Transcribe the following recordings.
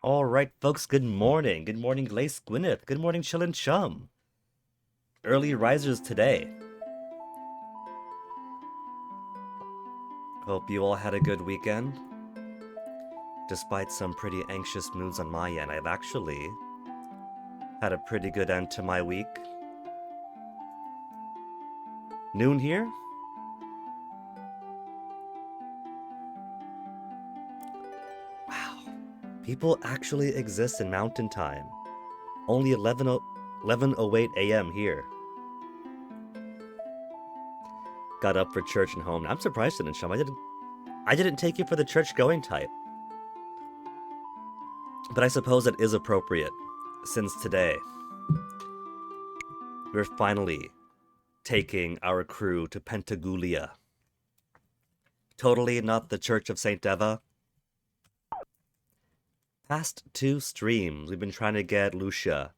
All right, folks, good morning. Good morning, Glace Gwyneth. Good morning, Chillin' Chum. Early risers today. Hope you all had a good weekend. Despite some pretty anxious moods on my end, I've actually had a pretty good end to my week. Noon here? Wow. People actually exist in Mountain Time. Only 11:08 a.m. here. Got up for church and home. I'm surprised, Chillin' Chum. I didn't take you for the church-going type. But I suppose it is appropriate, since today we're finally taking our crew to Pentagulia. Totally not the Church of St Eva. Past two streams, we've been trying to get Lucia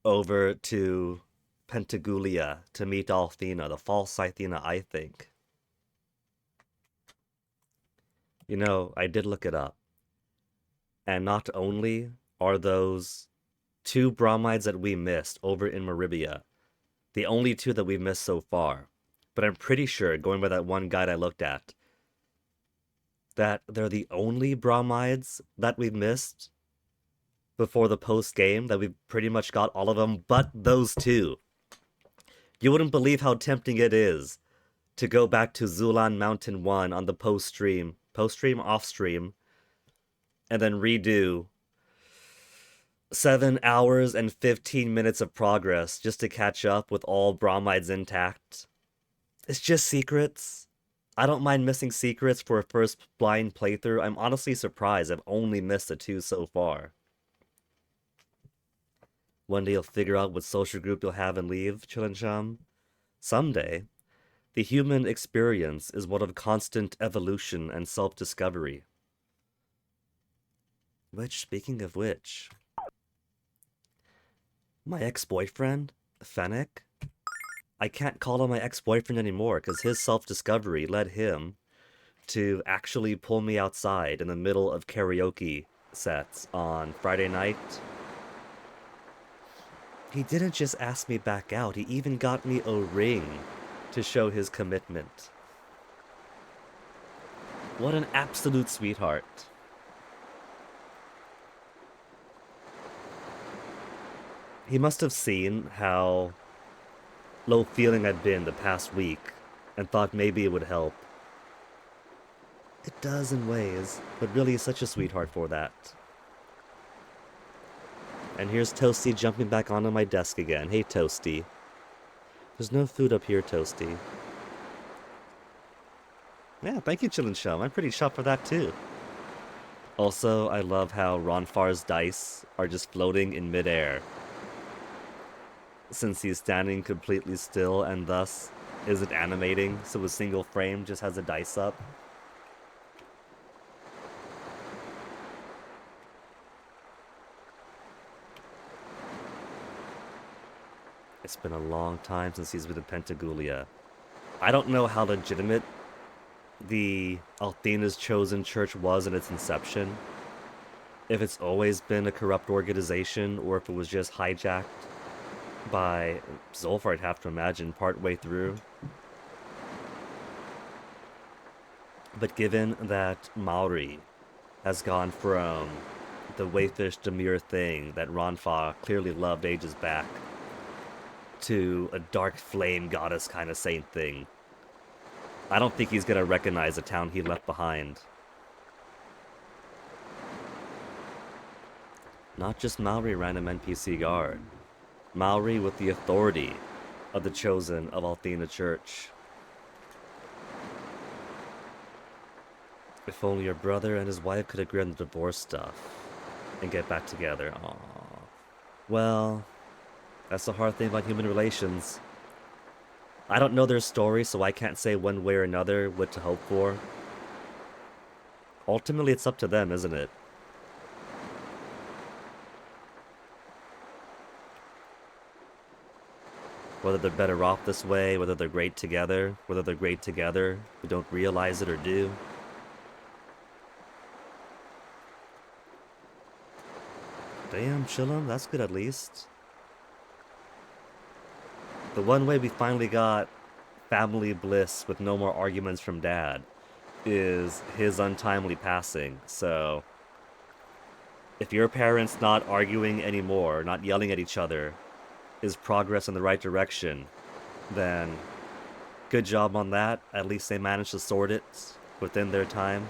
over to Pentagulia to meet Althena, the false Althena, I think. You know, I did look it up. And not only are those two bromides that we missed over in Maribia the only two that we've missed so far, but I'm pretty sure, going by that one guide I looked at, that they're the only bromides that we've missed before the post-game, that we've pretty much got all of them, but those two. You wouldn't believe how tempting it is to go back to Zulan Mountain 1 on the post-stream, off-stream, and then redo 7 hours and 15 minutes of progress just to catch up with all bromides intact. It's just secrets. I don't mind missing secrets for a first blind playthrough. I'm honestly surprised I've only missed the two so far. One day you'll figure out what social group you'll have and leave, Chillin' Chum. Someday, the human experience is one of constant evolution and self-discovery. Which, speaking of which, my ex-boyfriend, Fennec, I can't call him my ex-boyfriend anymore because his self-discovery led him to actually pull me outside in the middle of karaoke sets on Friday night. He didn't just ask me back out, he even got me a ring to show his commitment. What an absolute sweetheart. He must have seen how low feeling I'd been the past week and thought maybe it would help. It does in ways, but really is such a sweetheart for that. And here's Toasty jumping back onto my desk again. Hey, Toasty. There's no food up here, Toasty. Yeah, thank you, Chillin' Chum. I'm pretty shocked for that, too. Also, I love how Ronfar's dice are just floating in midair, since he's standing completely still and thus isn't animating, so a single frame just has a dice up. It's been a long time since he's been in Pentagulia. I don't know how legitimate the Althena's chosen church was in its inception. If it's always been a corrupt organization, or if it was just hijacked by Zulfar, I'd have to imagine, partway through. But given that Maori has gone from the Wayfish Demure thing that Ronfa clearly loved ages back to a dark flame goddess kind of saint thing, I don't think he's gonna recognize the town he left behind. Not just Maori random NPC guard. Maori with the authority of the chosen of Althena Church. If only your brother and his wife could agree on the divorce stuff and get back together. Aww. Well, that's the hard thing about human relations. I don't know their story, so I can't say one way or another what to hope for. Ultimately, it's up to them, isn't it? Whether they're better off this way, whether they're great together, whether they're great together, but don't realize it or do. Damn, Chillum, that's good at least. The one way we finally got family bliss with no more arguments from Dad is his untimely passing, so... If your parents not arguing anymore, not yelling at each other, is progress in the right direction, then good job on that. At least they managed to sort it within their time.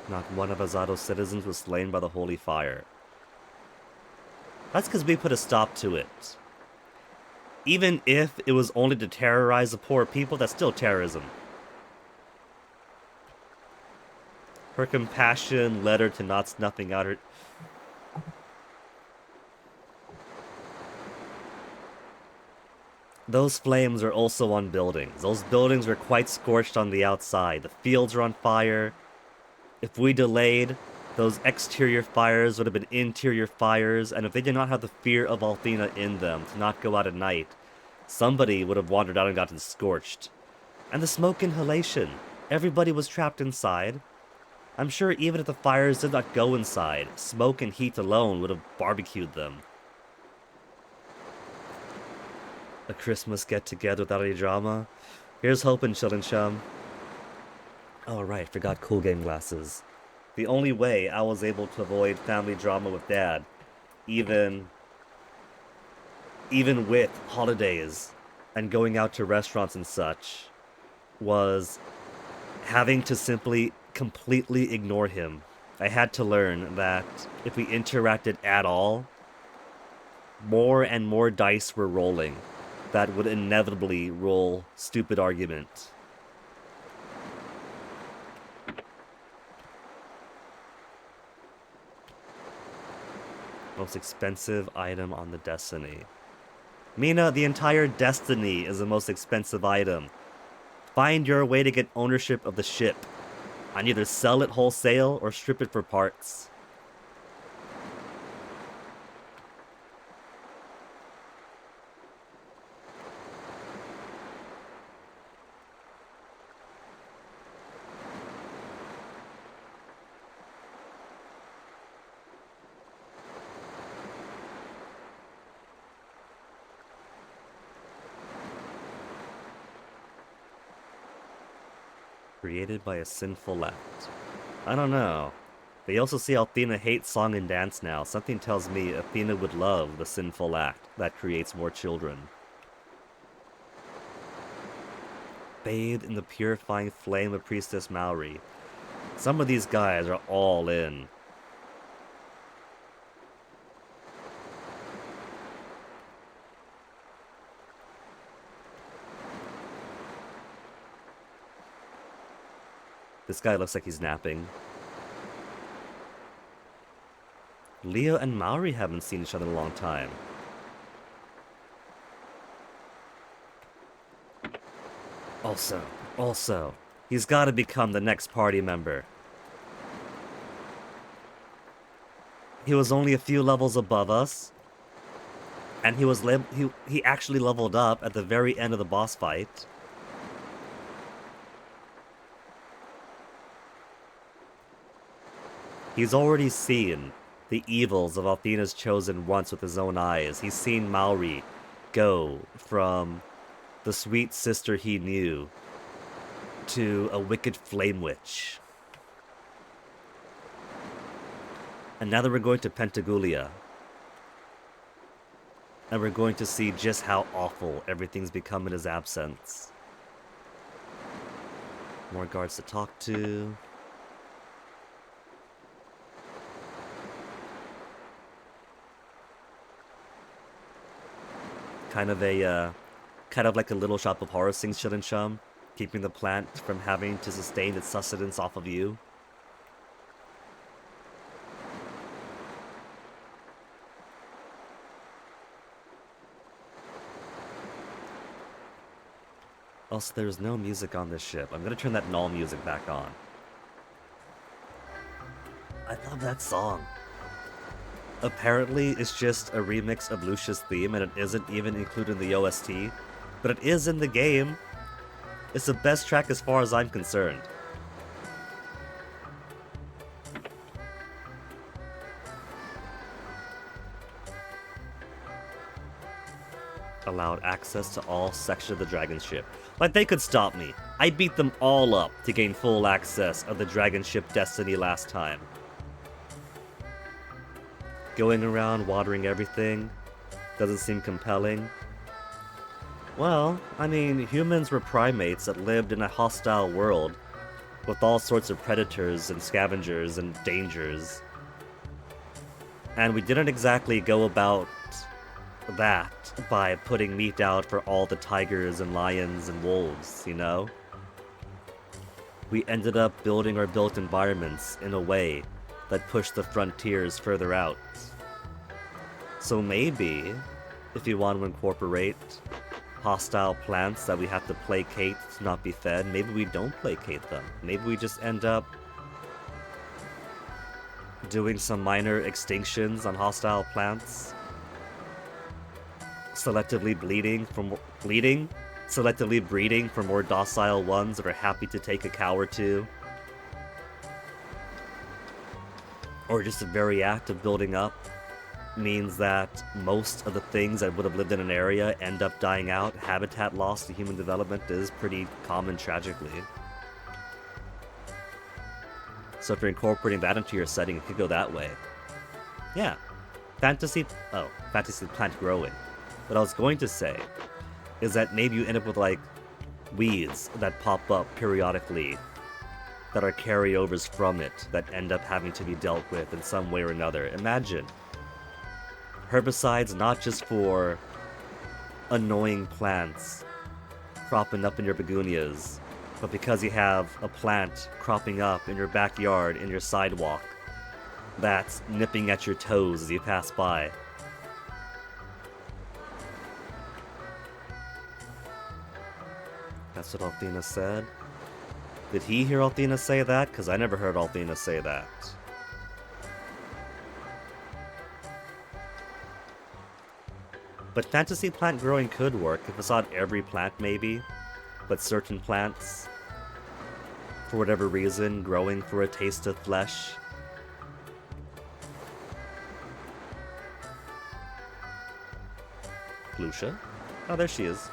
Not one of Azado's citizens was slain by the holy fire. That's because we put a stop to it. Even if it was only to terrorize the poor people, that's still terrorism. Her compassion led her to not snuffing out her... Those flames are also on buildings. Those buildings were quite scorched on the outside. The fields are on fire. If we delayed, those exterior fires would have been interior fires, and if they did not have the fear of Althena in them to not go out at night, somebody would have wandered out and gotten scorched. And the smoke inhalation. Everybody was trapped inside. I'm sure even if the fires did not go inside, smoke and heat alone would have barbecued them. A Christmas get-together without any drama? Here's hoping, chillin' chum. Oh right, forgot cool game glasses. The only way I was able to avoid family drama with Dad, even with holidays and going out to restaurants and such, was having to simply completely ignore him. I had to learn that if we interacted at all, more and more dice were rolling that would inevitably roll stupid argument. Most expensive item on the Destiny. Mina, the entire Destiny is the most expensive item. Find your way to get ownership of the ship. And either sell it wholesale or strip it for parts. Created by a sinful act. I don't know. They also see Althena hates song and dance now. Something tells me Athena would love the sinful act that creates more children. Bathed in the purifying flame of Priestess Maori. Some of these guys are all in. This guy looks like he's napping. Leo and Maori haven't seen each other in a long time. Also, he's got to become the next party member. He was only a few levels above us, and he actually leveled up at the very end of the boss fight. He's already seen the evils of Althena's chosen once with his own eyes. He's seen Maori go from the sweet sister he knew to a wicked flame witch. And now that we're going to Pentagulia, and we're going to see just how awful everything's become in his absence. More guards to talk to. Kind of like a little shop of horror things, Shouldn't Chum, keeping the plant from having to sustain its sustenance off of you. Also, there's no music on this ship. I'm gonna turn that null music back on. I love that song. Apparently, it's just a remix of Lucia's theme, and it isn't even included in the OST, but it is in the game. It's the best track as far as I'm concerned. allowed access to all sections of the dragon ship. Like, they could stop me. I beat them all up to gain full access of the dragon ship Destiny last time. Going around watering everything doesn't seem compelling. Well, I mean, humans were primates that lived in a hostile world with all sorts of predators and scavengers and dangers. And we didn't exactly go about that by putting meat out for all the tigers and lions and wolves, you know? We ended up building our built environments in a way that pushed the frontiers further out. So maybe, if you want to incorporate hostile plants that we have to placate to not be fed, maybe we don't placate them. Maybe we just end up doing some minor extinctions on hostile plants. Selectively breeding for more docile ones that are happy to take a cow or two. Or just the very act of building up means that most of the things that would have lived in an area end up dying out. Habitat loss to human development is pretty common, tragically. So if you're incorporating that into your setting, it could go that way. Yeah. Fantasy plant growing. What I was going to say is that maybe you end up with, like, weeds that pop up periodically that are carryovers from it that end up having to be dealt with in some way or another. Imagine herbicides not just for annoying plants cropping up in your begonias, but because you have a plant cropping up in your backyard, in your sidewalk, that's nipping at your toes as you pass by. That's what Althena said. Did he hear Althena say that? Because I never heard Althena say that. But fantasy plant growing could work if it's not every plant, maybe. But certain plants, for whatever reason, growing for a taste of flesh. Lucia? Oh, there she is.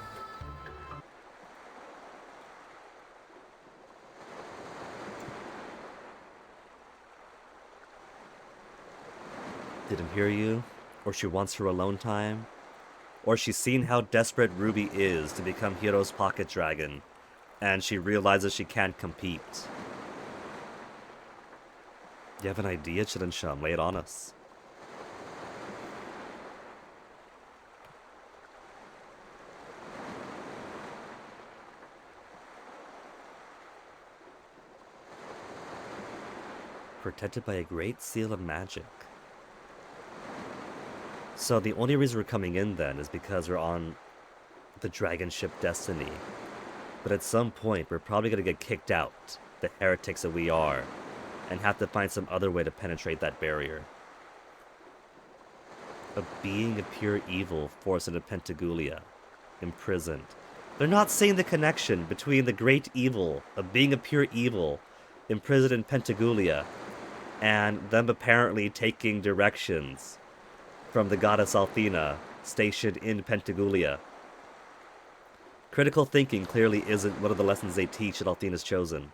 Didn't hear you, or she wants her alone time, or she's seen how desperate Ruby is to become Hiro's pocket dragon, and she realizes she can't compete. You have an idea, Chidin-shum? Lay it on us. Protected by a great seal of magic. So the only reason we're coming in then is because we're on the dragon ship Destiny. But at some point, we're probably going to get kicked out, the heretics that we are, and have to find some other way to penetrate that barrier. A being of pure evil forced into Pentagulia, imprisoned. They're not seeing the connection between the great evil, a being of pure evil, imprisoned in Pentagulia, and them apparently taking directions from the goddess Althena, stationed in Pentagulia. Critical thinking clearly isn't one of the lessons they teach at Althena's Chosen.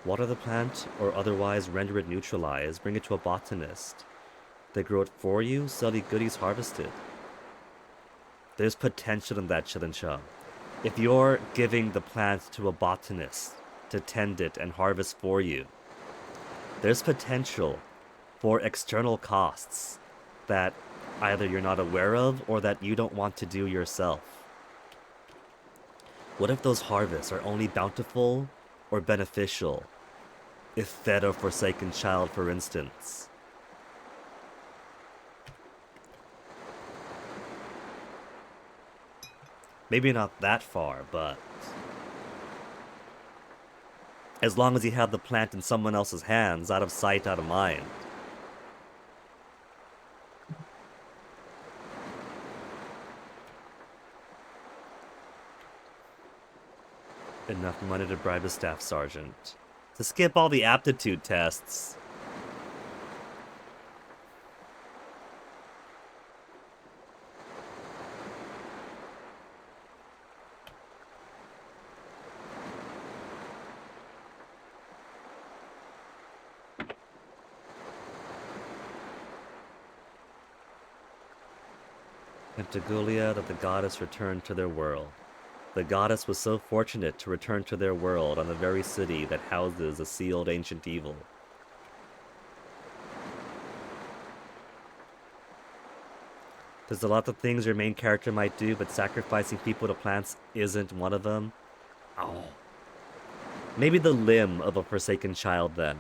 Water the plant, or otherwise render it neutralized, bring it to a botanist. They grow it for you, sell the goodies harvested. There's potential in that, Chidin-shum. If you're giving the plant to a botanist to tend it and harvest for you, there's potential for external costs that either you're not aware of or that you don't want to do yourself. What if those harvests are only bountiful or beneficial if fed a forsaken child, for instance? Maybe not that far, but as long as you have the plant in someone else's hands, out of sight, out of mind. Enough money to bribe a staff sergeant. To skip all the aptitude tests. Pentagulia that the goddess returned to their world. The goddess was so fortunate to return to their world on the very city that houses a sealed ancient evil. There's a lot of things your main character might do, but sacrificing people to plants isn't one of them. Oh. Maybe the limb of a forsaken child then.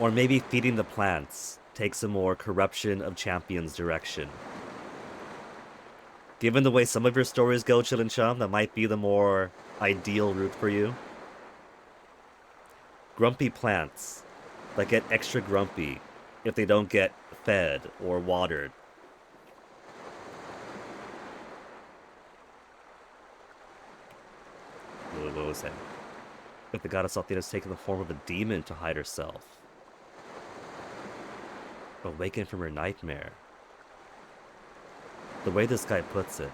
Or maybe feeding the plants takes a more corruption of champions direction. Given the way some of your stories go, Chillin' Chum, that might be the more ideal route for you. Grumpy plants that get extra grumpy if they don't get fed or watered. What was that? If the goddess Althena has taken the form of a demon to hide herself. Awaken from her nightmare. The way this guy puts it.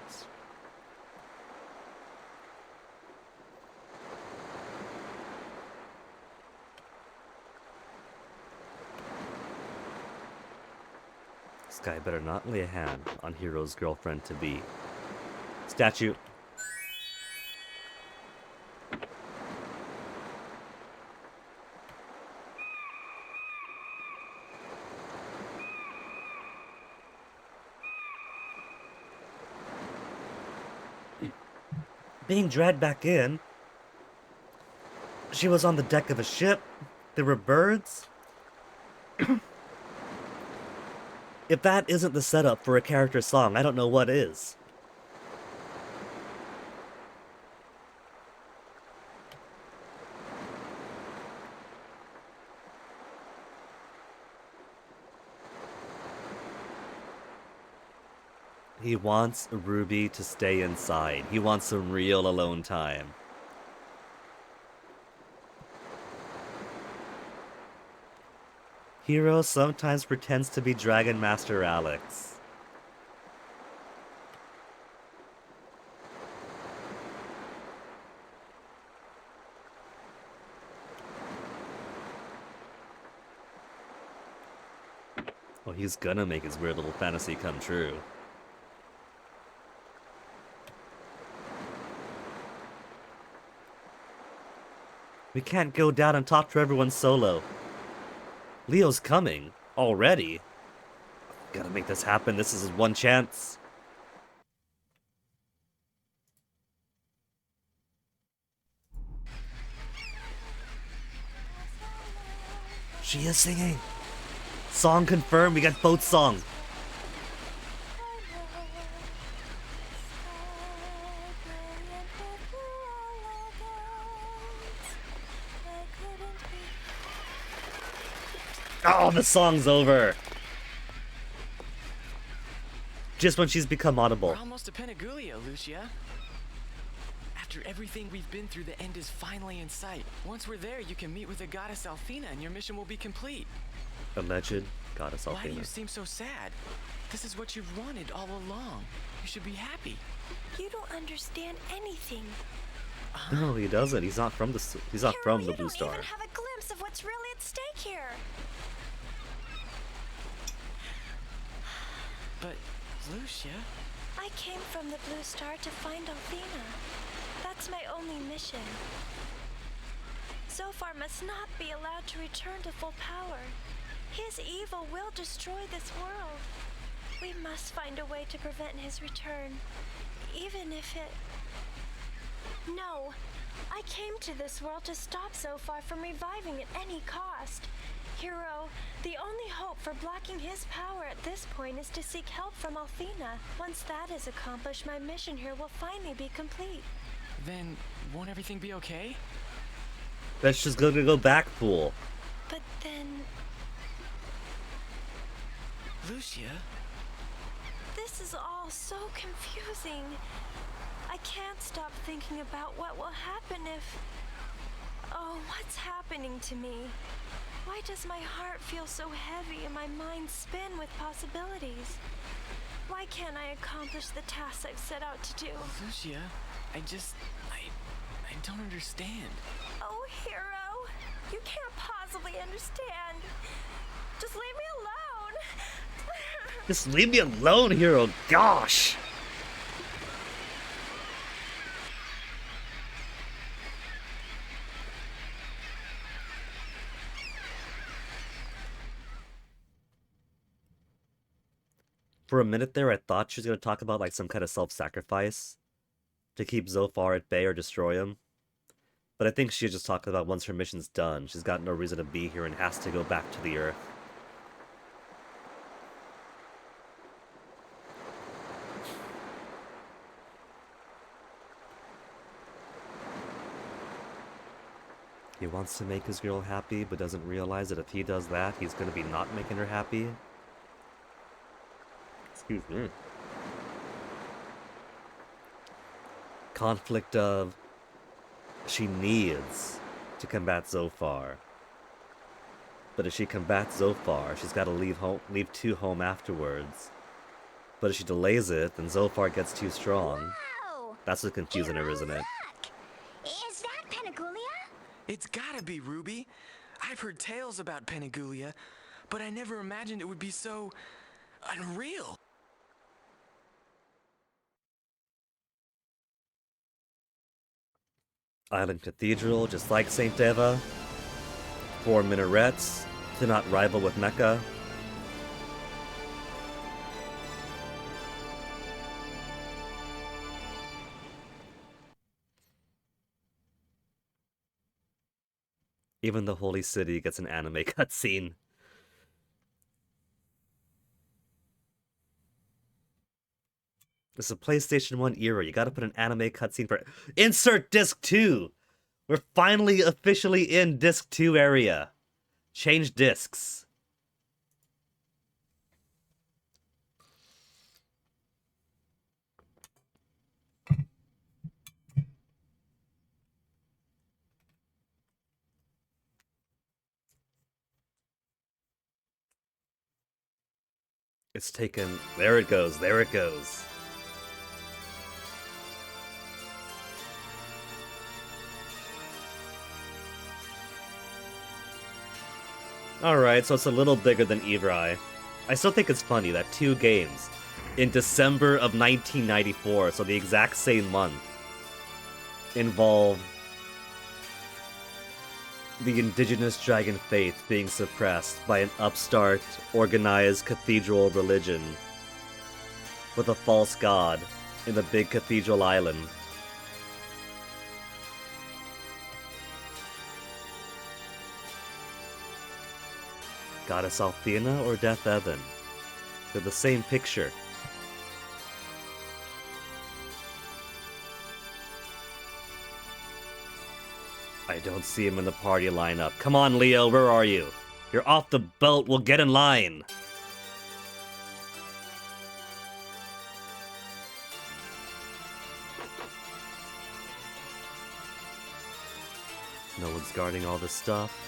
This guy better not lay a hand on Hero's girlfriend-to-be. Statue. Being dragged back in. She was on the deck of a ship. There were birds. If that isn't the setup for a character song, I don't know what is. He wants Ruby to stay inside. He wants some real alone time. Hero sometimes pretends to be Dragon Master Alex. Well, he's gonna make his weird little fantasy come true. We can't go down and talk to everyone solo. Leo's coming. Already. Gotta make this happen. This is his one chance. She is singing. Song confirmed. We got both songs. Oh, the song's over. Just when she's become audible. We're almost to Pentagulia, Lucia. After everything we've been through, the end is finally in sight. Once we're there, you can meet with the goddess Althena and your mission will be complete. Alleged goddess Althena. Why do you seem so sad? This is what you've wanted all along. You should be happy. You don't understand anything. No, he doesn't. He's not from the. He's not from the Blue Star. You don't even have a glimpse of what's really at stake here. But, Lucia... I came from the Blue Star to find Althena. That's my only mission. Zophar must not be allowed to return to full power. His evil will destroy this world. We must find a way to prevent his return, even if it... No, I came to this world to stop Zophar from reviving at any cost. Hero, the only hope for blocking his power at this point is to seek help from Althena. Once that is accomplished, my mission here will finally be complete. Then, won't everything be okay? That's just gonna go back, fool. But then... Lucia? This is all so confusing. I can't stop thinking about what will happen if... Oh, what's happening to me? Why does my heart feel so heavy and my mind spin with possibilities? Why can't I accomplish the tasks I've set out to do? Lucia, I don't understand. Oh, Hero, you can't possibly understand. Just leave me alone. Just leave me alone, hero. Gosh. For a minute there, I thought she was going to talk about like some kind of self-sacrifice to keep Zophar at bay or destroy him. But I think she just talked about once her mission's done, she's got no reason to be here and has to go back to the Earth. He wants to make his girl happy, but doesn't realize that if he does that, he's going to be not making her happy. Excuse me. Conflict of she needs to combat Zophar. But if she combats Zophar, she's got to leave to home afterwards. But if she delays it, then Zophar gets too strong. Whoa! That's what's confusing her, isn't it? Look! Is that Pentagulia? It's gotta be, Ruby. I've heard tales about Pentagulia, but I never imagined it would be so unreal. Island Cathedral, just like St Eva. 4 minarets to not rival with Mecca. Even the Holy City gets an anime cutscene. This is a PlayStation 1 era. You gotta put an anime cutscene for... Insert Disc 2! We're finally officially in Disc 2 area. Change discs. It's taken... There it goes, there it goes. Alright, so it's a little bigger than Evrai. I still think it's funny that 2 games in December of 1994, so the exact same month, involve the indigenous dragon faith being suppressed by an upstart, organized cathedral religion with a false god in the big cathedral island. Goddess Althena or Death Evan? They're the same picture. I don't see him in the party lineup. Come on, Leo, where are you? You're off the boat, we'll get in line! No one's guarding all this stuff.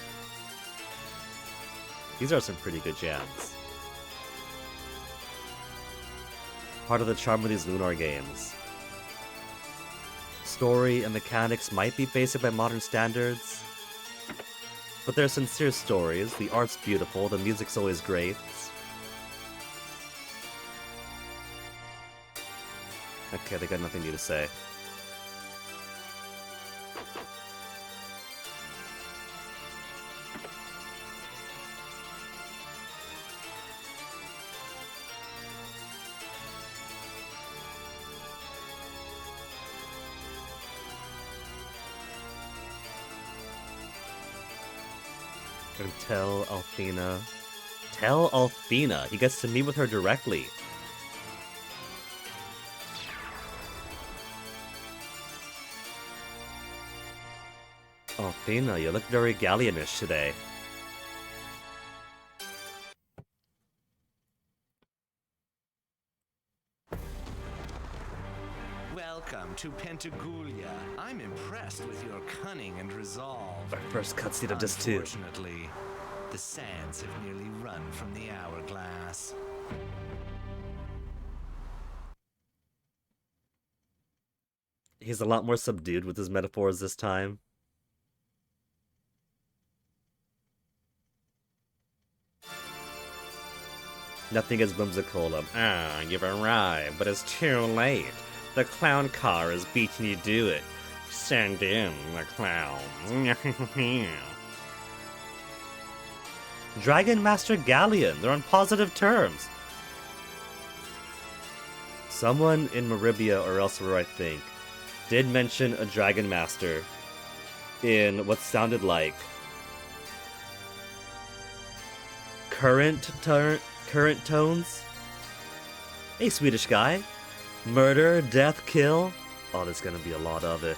These are some pretty good jams. Part of the charm of these Lunar games. Story and mechanics might be basic by modern standards, but they're sincere stories, the art's beautiful, the music's always great. Okay, they got nothing new to say. And tell Althena. Tell Althena! He gets to meet with her directly. Althena, you look very galleonish today. Welcome to Pentagulia. I'm impressed with your cunning and resolve. Our first cutscene of Disc 2. Unfortunately, the sands have nearly run from the hourglass. He's a lot more subdued with his metaphors this time. Nothing is whimsical. You've arrived, but it's too late. The clown car is beating you to it. Send in the clowns. Dragon Master Galleon, they're on positive terms. Someone in Maribia or elsewhere, I think, did mention a Dragon Master in what sounded like current tones. Hey, Swedish guy. Murder, death, kill. Oh, there's gonna be a lot of it.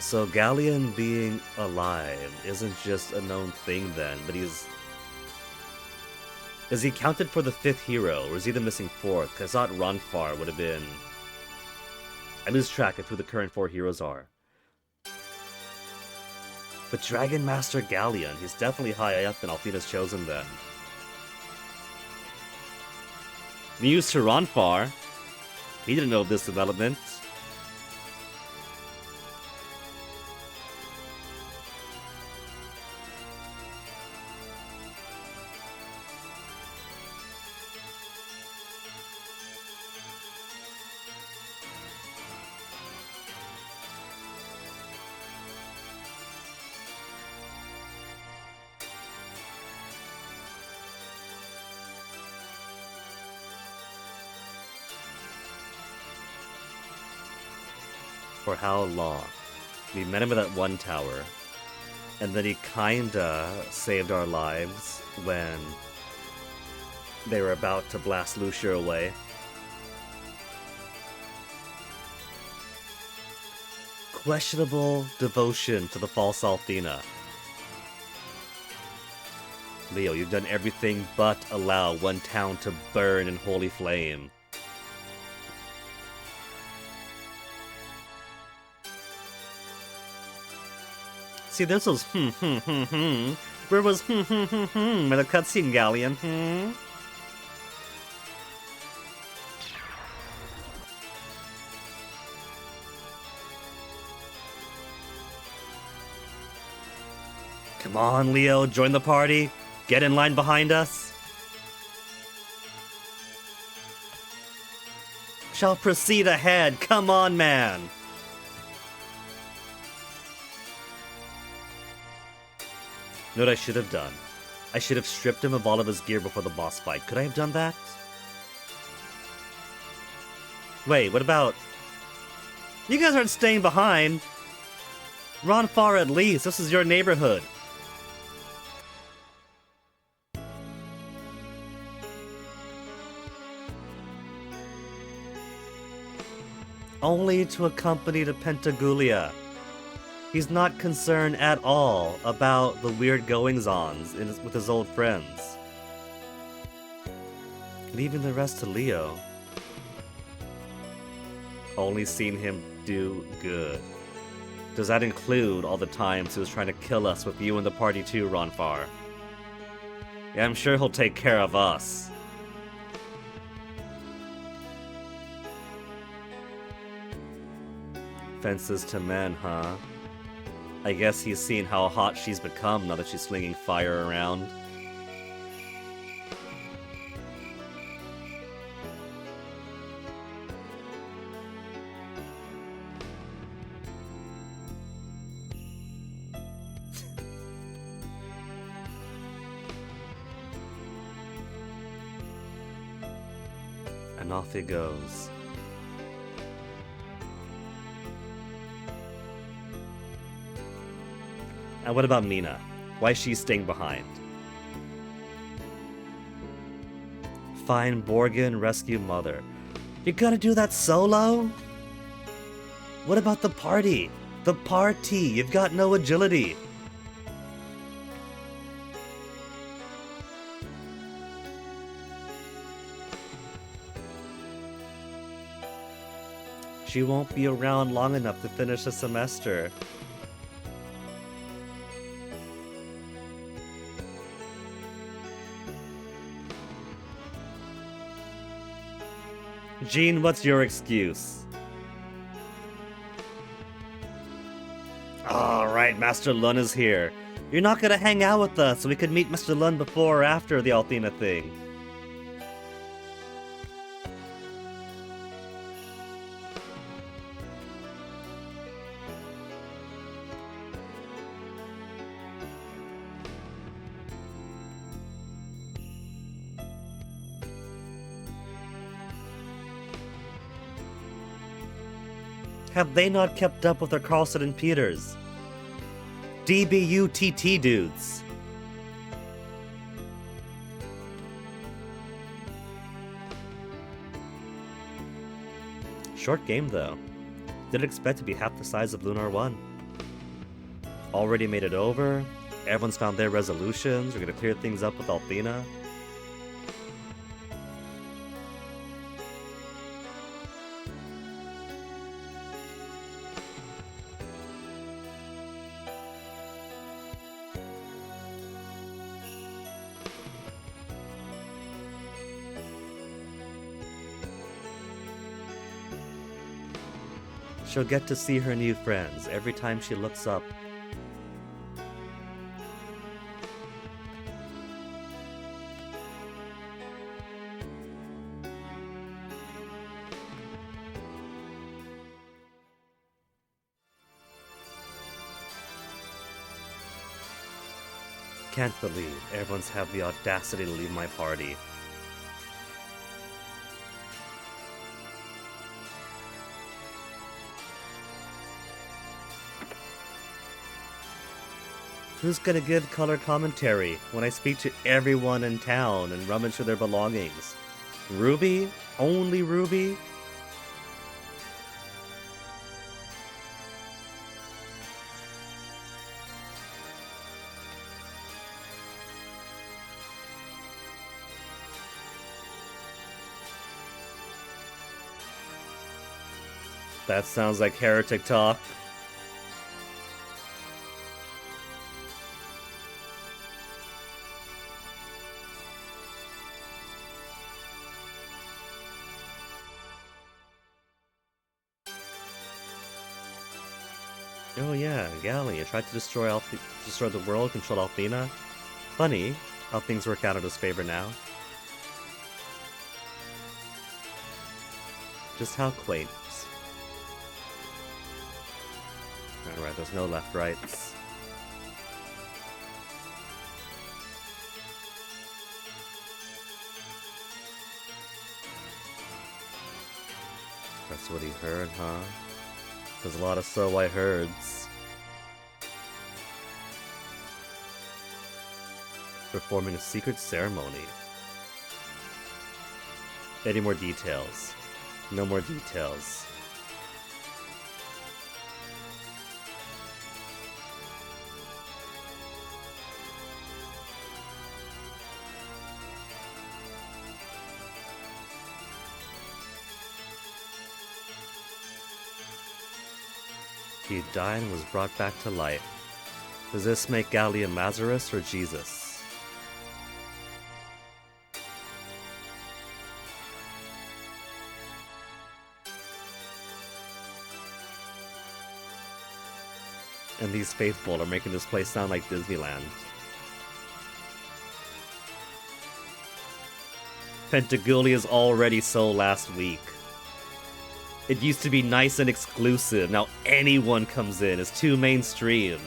So Galleon being alive isn't just a known thing then, but he's... Is he counted for the 5th hero, or is he the missing 4th? Because I thought Ronfar would have been... I lose track of who the current 4 heroes are. But Dragon Master Galleon, he's definitely high up in Althena's Chosen then. News to Ronfar. He didn't know of this development. For how long? We met him at that one tower, and then he kinda saved our lives when they were about to blast Lucia away. Questionable devotion to the false Althena. Leo, you've done everything but allow one town to burn in holy flame. See, this was Where was in the cutscene, Galleon? Come on, Leo, join the party. Get in line behind us. Shall proceed ahead. Come on, man. You know what I should have done? I should have stripped him of all of his gear before the boss fight. Could I have done that? Wait, what about... You guys aren't staying behind. Run far at least. This is your neighborhood. Only to accompany to Pentagulia. He's not concerned at all about the weird goings-ons with his old friends. Leaving the rest to Leo. Only seen him do good. Does that include all the times he was trying to kill us with you and the party too, Ronfar? Yeah, I'm sure he'll take care of us. Fences to men, huh? I guess he's seen how hot she's become now that she's slinging fire around. And off he goes. And what about Mina? Why is she staying behind? Find Borgin, rescue Mother. You gotta do that solo? What about the party? The party! You've got no agility! She won't be around long enough to finish the semester. Jean, what's your excuse? Alright, Master Lun is here. You're not gonna hang out with us so we could meet Mr. Lun before or after the Althena thing. Have they not kept up with their Carlson and Peters? DBUTT dudes. Short game though. Didn't expect to be half the size of Lunar 1. Already made it over. Everyone's found their resolutions. We're gonna clear things up with Althena. She'll get to see her new friends every time she looks up. Can't believe everyone's had the audacity to leave my party. Who's gonna give color commentary when I speak to everyone in town and rummage through their belongings? Ruby? Only Ruby? That sounds like heretic talk. Oh yeah, Gallia tried to destroy the world, control Althena. Funny how things work out in his favor now. Just how quaint. Alright, there's no left-rights. That's what he heard, huh? There's a lot of so I heards. Performing a secret ceremony. Any more details? No more details. He died and was brought back to life. Does this make Gallia Lazarus or Jesus? And these faithful are making this place sound like Disneyland. Pentagulia's already sold last week. It used to be nice and exclusive. Now anyone comes in. It's too mainstream.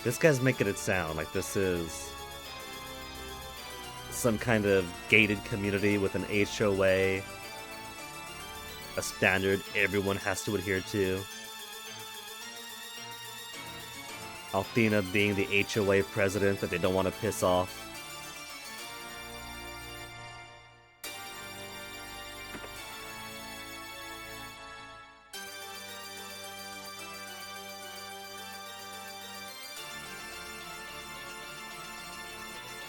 This guy's making it sound like this is some kind of gated community with an HOA, a standard everyone has to adhere to. Althena being the HOA president that they don't want to piss off.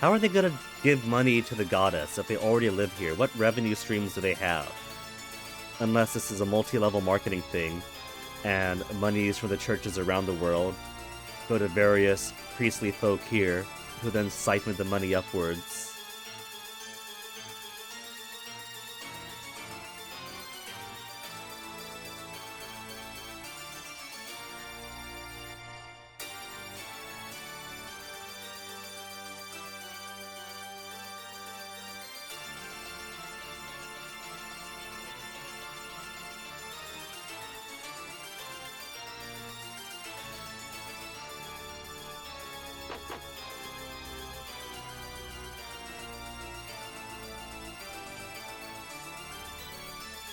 How are they gonna give money to the goddess if they already live here? What revenue streams do they have? Unless this is a multi-level marketing thing, and monies from the churches around the world go to various priestly folk here, who then siphon the money upwards.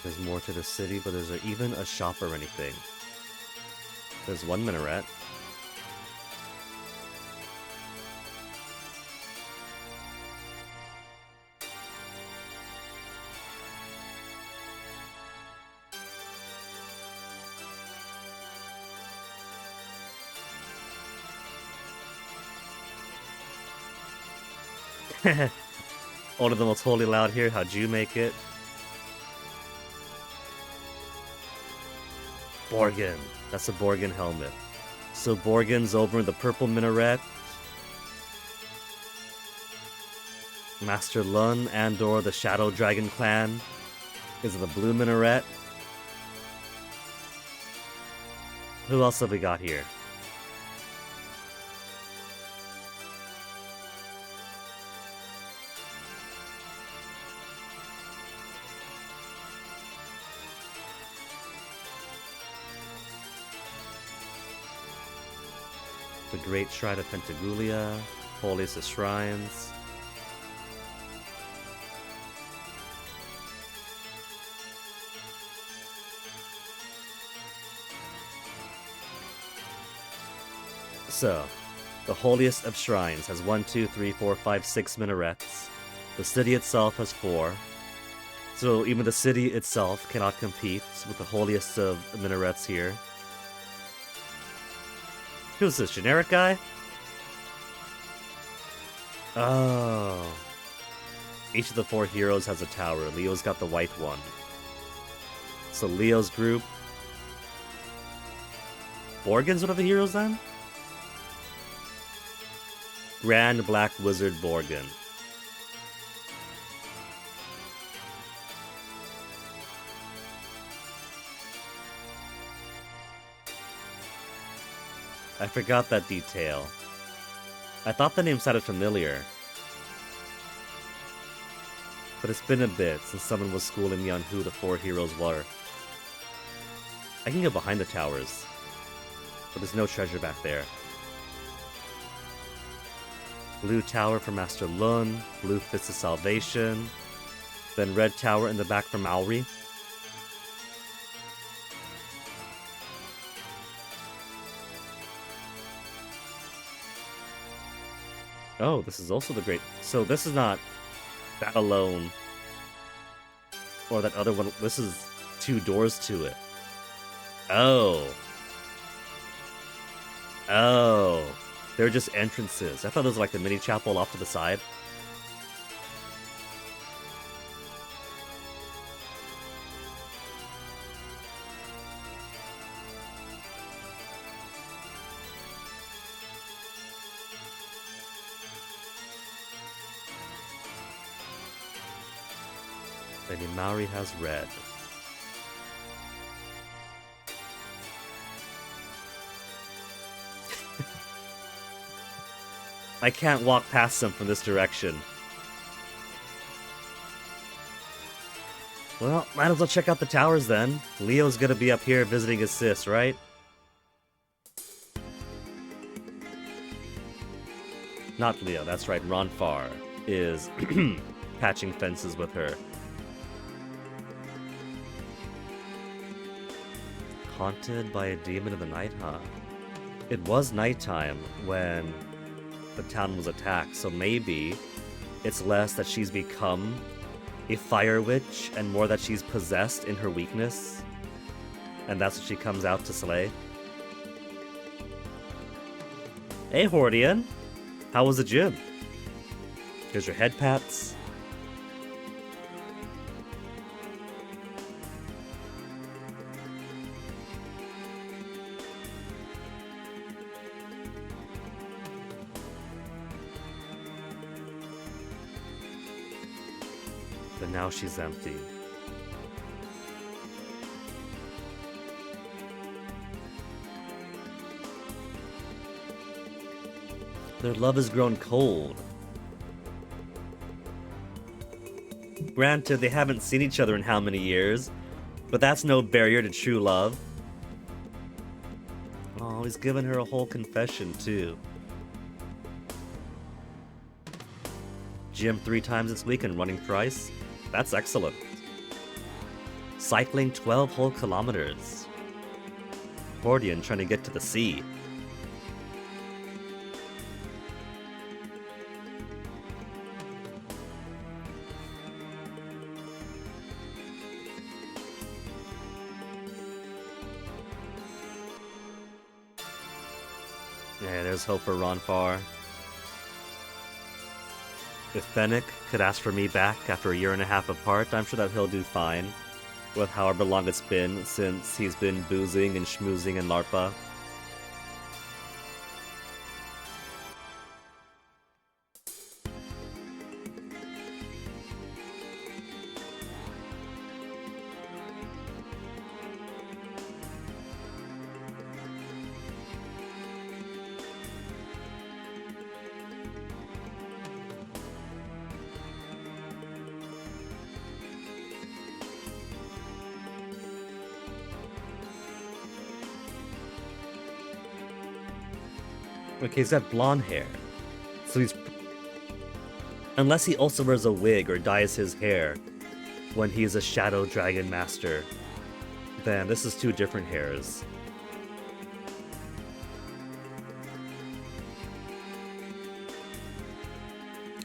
There's more to the city, but is there even a shop or anything? There's one minaret. One of the most holy loud here, how'd you make it? Borgin. That's a Borgin helmet. So Borgin's over in the purple minaret. Master Lun, Andor, the Shadow Dragon clan is in the blue minaret. Who else have we got here? The Great Shrine of Pentagulia, holiest of shrines. So, the holiest of shrines has 1, 2, 3, 4, 5, 6 minarets. The city itself has 4. So even the city itself cannot compete with the holiest of minarets here. Who's this, generic guy? Oh. Each of the 4 heroes has a tower. Leo's got the white one. So Leo's group. Borgin's one of the heroes then? Grand Black Wizard Borgin. I forgot that detail. I thought the name sounded familiar. But it's been a bit since someone was schooling me on who the 4 heroes were. I can go behind the towers, but there's no treasure back there. Blue tower for Master Lun, blue fist of salvation, then red tower in the back for Maori. Oh, this is also the great... So this is not that alone. Or that other one. This is 2 doors to it. Oh. Oh. They're just entrances. I thought those were like the mini chapel off to the side. Lady Maori has red. I can't walk past them from this direction. Well, might as well check out the towers then. Leo's gonna be up here visiting his sis, right? Not Leo, that's right, Ronfar is patching fences with her. Haunted by a demon of the night, huh? It was nighttime when the town was attacked, so maybe it's less that she's become a fire witch and more that she's possessed in her weakness, and that's what she comes out to slay. Hey Hordian, how was the gym? Here's your head pats. But now she's empty. Their love has grown cold. Granted, they haven't seen each other in how many years, but that's no barrier to true love. Oh, he's given her a whole confession, too. Gym 3 times this week and running thrice? That's excellent. Cycling 12 whole kilometers. Hordian trying to get to the sea. Yeah, there's hope for Ronfar. If Fennec could ask for me back after a year and a half apart, I'm sure that he'll do fine. With however long it's been since he's been boozing and schmoozing in LARPA. Okay, he's got blonde hair. So he's... Unless he also wears a wig or dyes his hair when he's a Shadow Dragon Master, then this is 2 different hairs.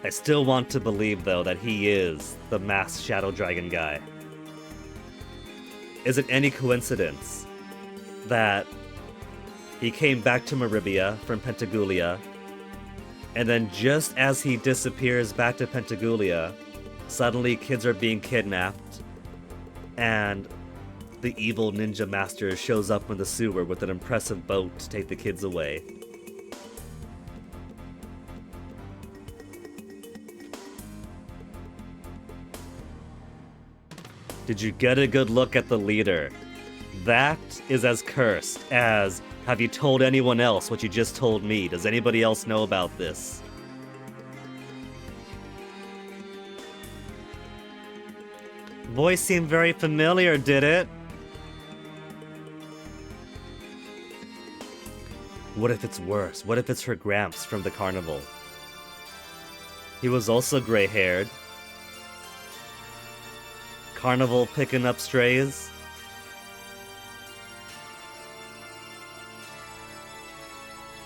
I still want to believe, though, that he is the masked Shadow Dragon guy. Is it any coincidence that he came back to Maribia from Pentagulia, and then just as he disappears back to Pentagulia, suddenly kids are being kidnapped, and the evil ninja master shows up in the sewer with an impressive boat to take the kids away? Did you get a good look at the leader? That is as cursed as, have you told anyone else what you just told me? Does anybody else know about this? Voice seemed very familiar, did it? What if it's worse? What if it's her Gramps from the carnival? He was also gray-haired. Carnival picking up strays.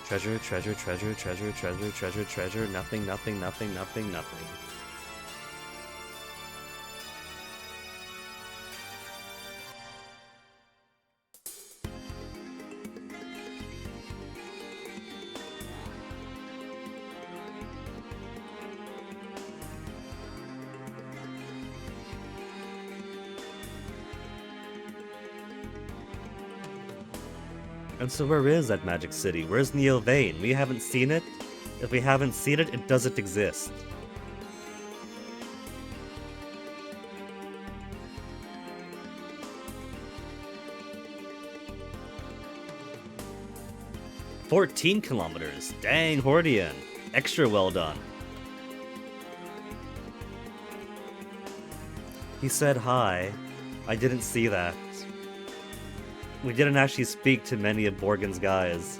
Treasure, treasure, treasure, treasure, treasure, treasure, treasure, nothing, nothing, nothing, nothing, nothing. And so where is that magic city? Where's Neo Vane? We haven't seen it. If we haven't seen it, it doesn't exist. "14 kilometers. Dang, Hordian. Extra well done." He said hi. I didn't see that. We didn't actually speak to many of Borgen's guys.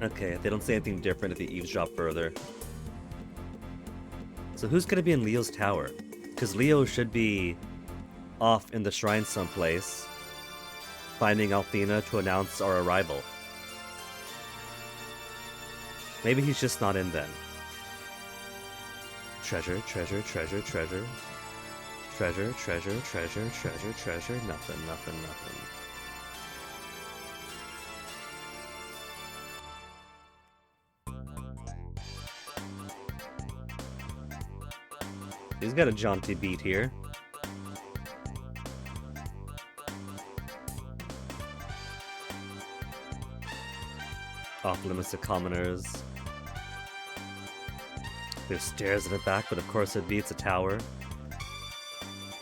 Okay, they don't say anything different if they eavesdrop further. So who's gonna be in Leo's tower? Because Leo should be off in the shrine someplace. finding Althena to announce our arrival. Maybe he's just not in then. Treasure, treasure, treasure, treasure. Treasure, treasure, treasure, treasure, treasure. Nothing, nothing, nothing. He's got a jaunty beat here. Off limits to commoners. There's stairs in the back, but of course it beats a tower.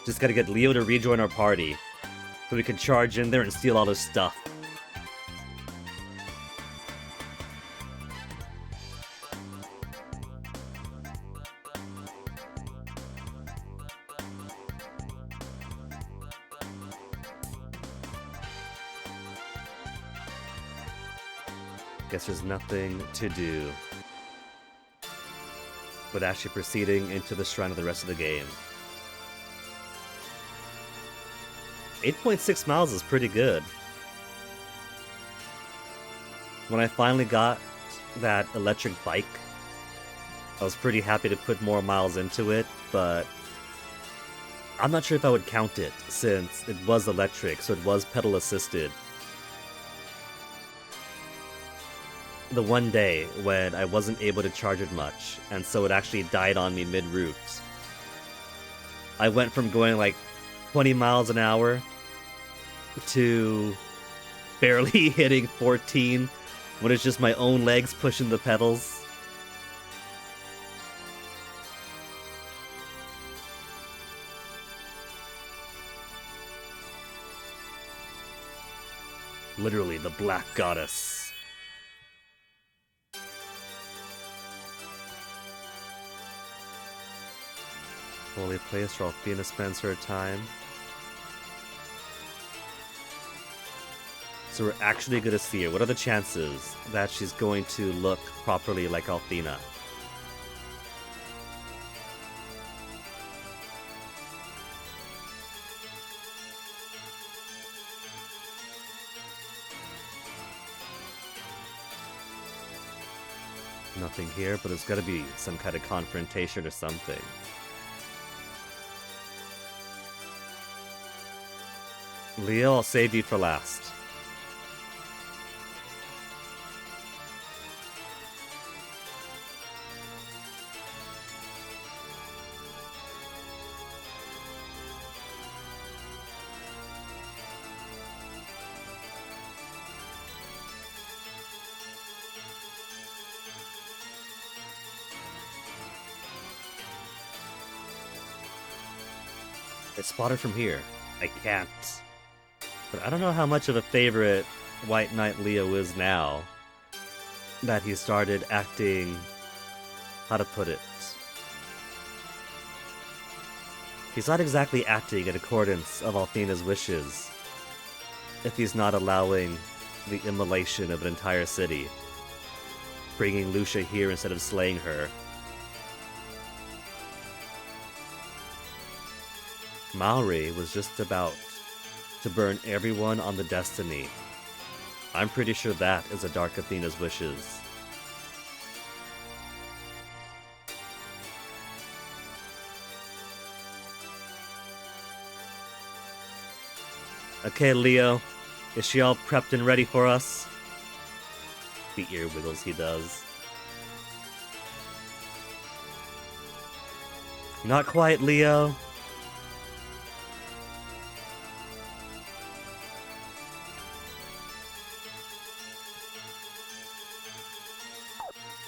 Just gotta get Leo to rejoin our party, so we can charge in there and steal all his stuff. Guess there's nothing to do but actually proceeding into the shrine of the rest of the game. 8.6 miles is pretty good. When I finally got that electric bike, I was pretty happy to put more miles into it, but I'm not sure if I would count it since it was electric, so it was pedal assisted. The one day when I wasn't able to charge it much, and so it actually died on me mid-route. I went from going like 20 miles an hour to barely hitting 14 when it's just my own legs pushing the pedals. Literally the Black Goddess. Holy place where Althena spends her time. So we're actually going to see her. What are the chances that she's going to look properly like Althena? Nothing here, but there's got to be some kind of confrontation or something. Leo, I'll save you for last. It's spotted from here. I can't. But I don't know how much of a favorite White Knight Leo is now that he started acting, how to put it, he's not exactly acting in accordance of Althena's wishes if he's not allowing the immolation of an entire city, bringing Lucia here instead of slaying her. Maori was just about to burn everyone on the Destiny. I'm pretty sure that is a Dark Athena's wishes. Okay, Leo. Is she all prepped and ready for us? The ear wiggles he does. Not quite, Leo.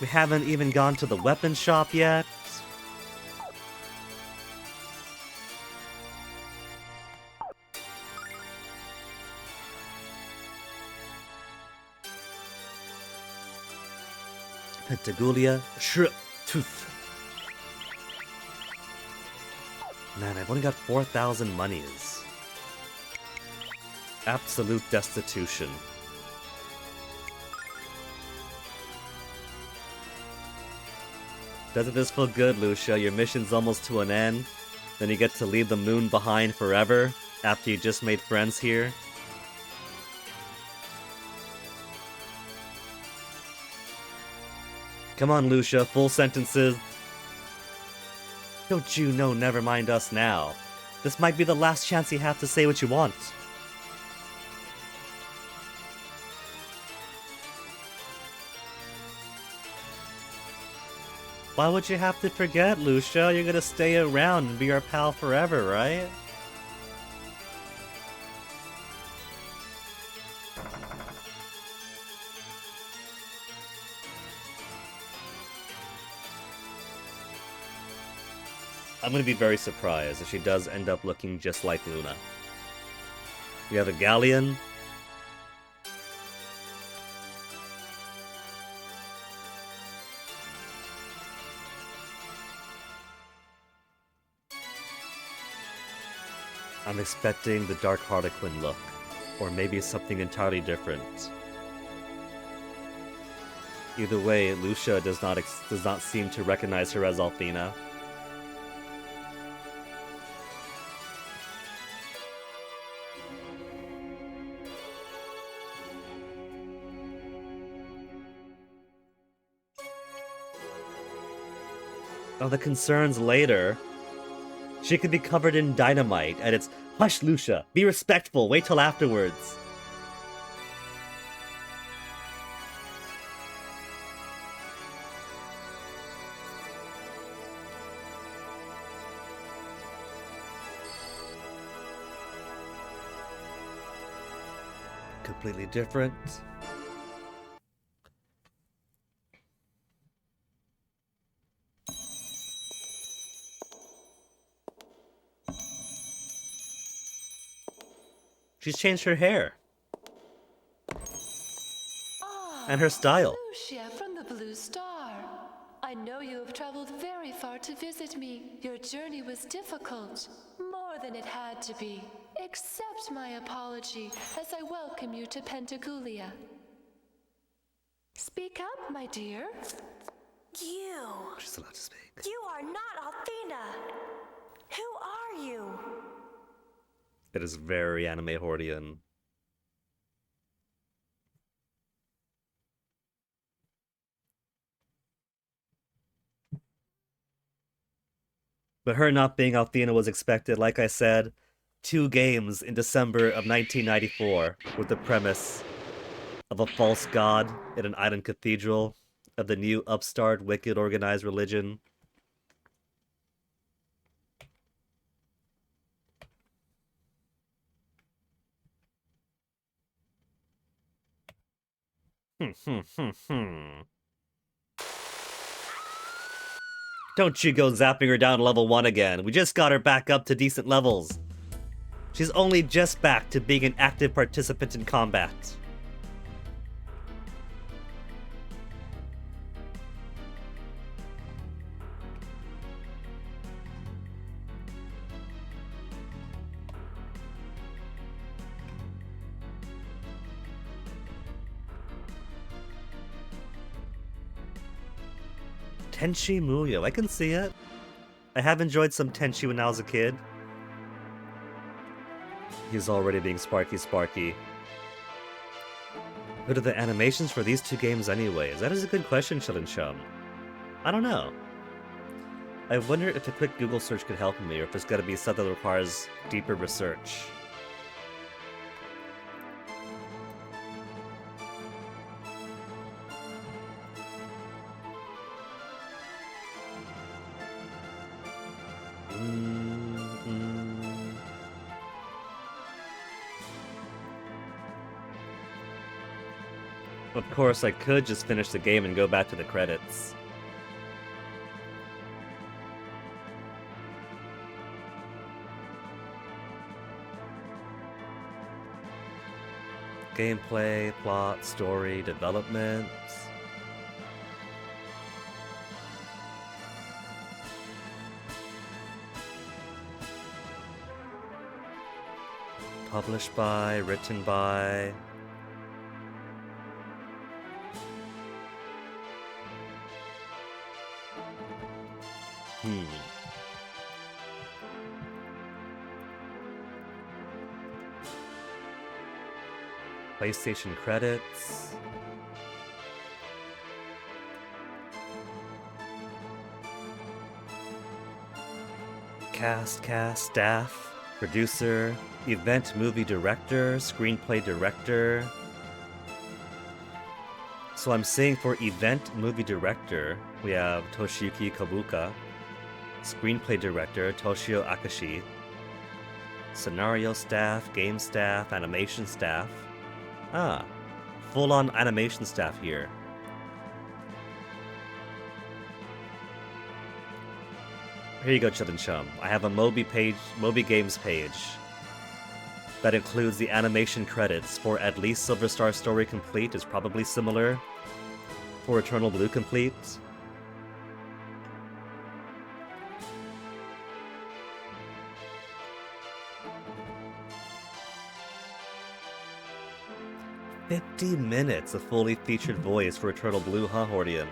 We haven't even gone to the weapon shop yet. Pentagulia, shrimp, tooth. Man, I've only got 4,000 monies. Absolute destitution. Doesn't this feel good, Lucia? Your mission's almost to an end. Then you get to leave the moon behind forever after you just made friends here. Come on, Lucia, full sentences. Don't you know, never mind us now. This might be the last chance you have to say what you want. Why would you have to forget, Lucia? You're gonna stay around and be our pal forever, right? I'm gonna be very surprised if she does end up looking just like Luna. We have a galleon. I'm expecting the Dark Harlequin look, or maybe something entirely different. Either way, Lucia does not seem to recognize her as Althena. Oh, the concerns later. She could be covered in dynamite, and it's, hush, Lucia, be respectful, wait till afterwards. Completely different. She's changed her hair. And her style. Lucia from the Blue Star. I know you have traveled very far to visit me. Your journey was difficult, more than it had to be. Accept my apology as I welcome you to Pentagulia. Speak up, my dear. You. She's allowed to speak. You are not Althena. Who are you? It is very anime Hordian. But her not being Althena was expected, like I said. 2 games in December of 1994 with the premise of a false god in an island cathedral, of the new upstart, wicked, organized religion. Don't you go zapping her down to level 1 again. We just got her back up to decent levels. She's only just back to being an active participant in combat. Tenchi Muyo, I can see it. I have enjoyed some Tenchi when I was a kid. He's already being Sparky. What are the animations for these 2 games anyways? That is a good question, Chillin' Chum. I don't know. I wonder if a quick Google search could help me, or if it's gotta be something that requires deeper research. Of course, I could just finish the game and go back to the credits. Gameplay, plot, story, development. Published by, written by... PlayStation credits. cast, staff, producer, event movie director, screenplay director. So I'm saying for event movie director, we have Toshiyuki Kabuka, screenplay director Toshio Akashi, scenario staff, game staff, animation staff. Ah, full-on animation staff here. Here you go, Chillin' Chum. I have a Moby Games page that includes the animation credits for at least Silver Star Story Complete. Is probably similar for Eternal Blue Complete. "50 minutes of fully featured voice for Eternal Blue, huh, Hordian?"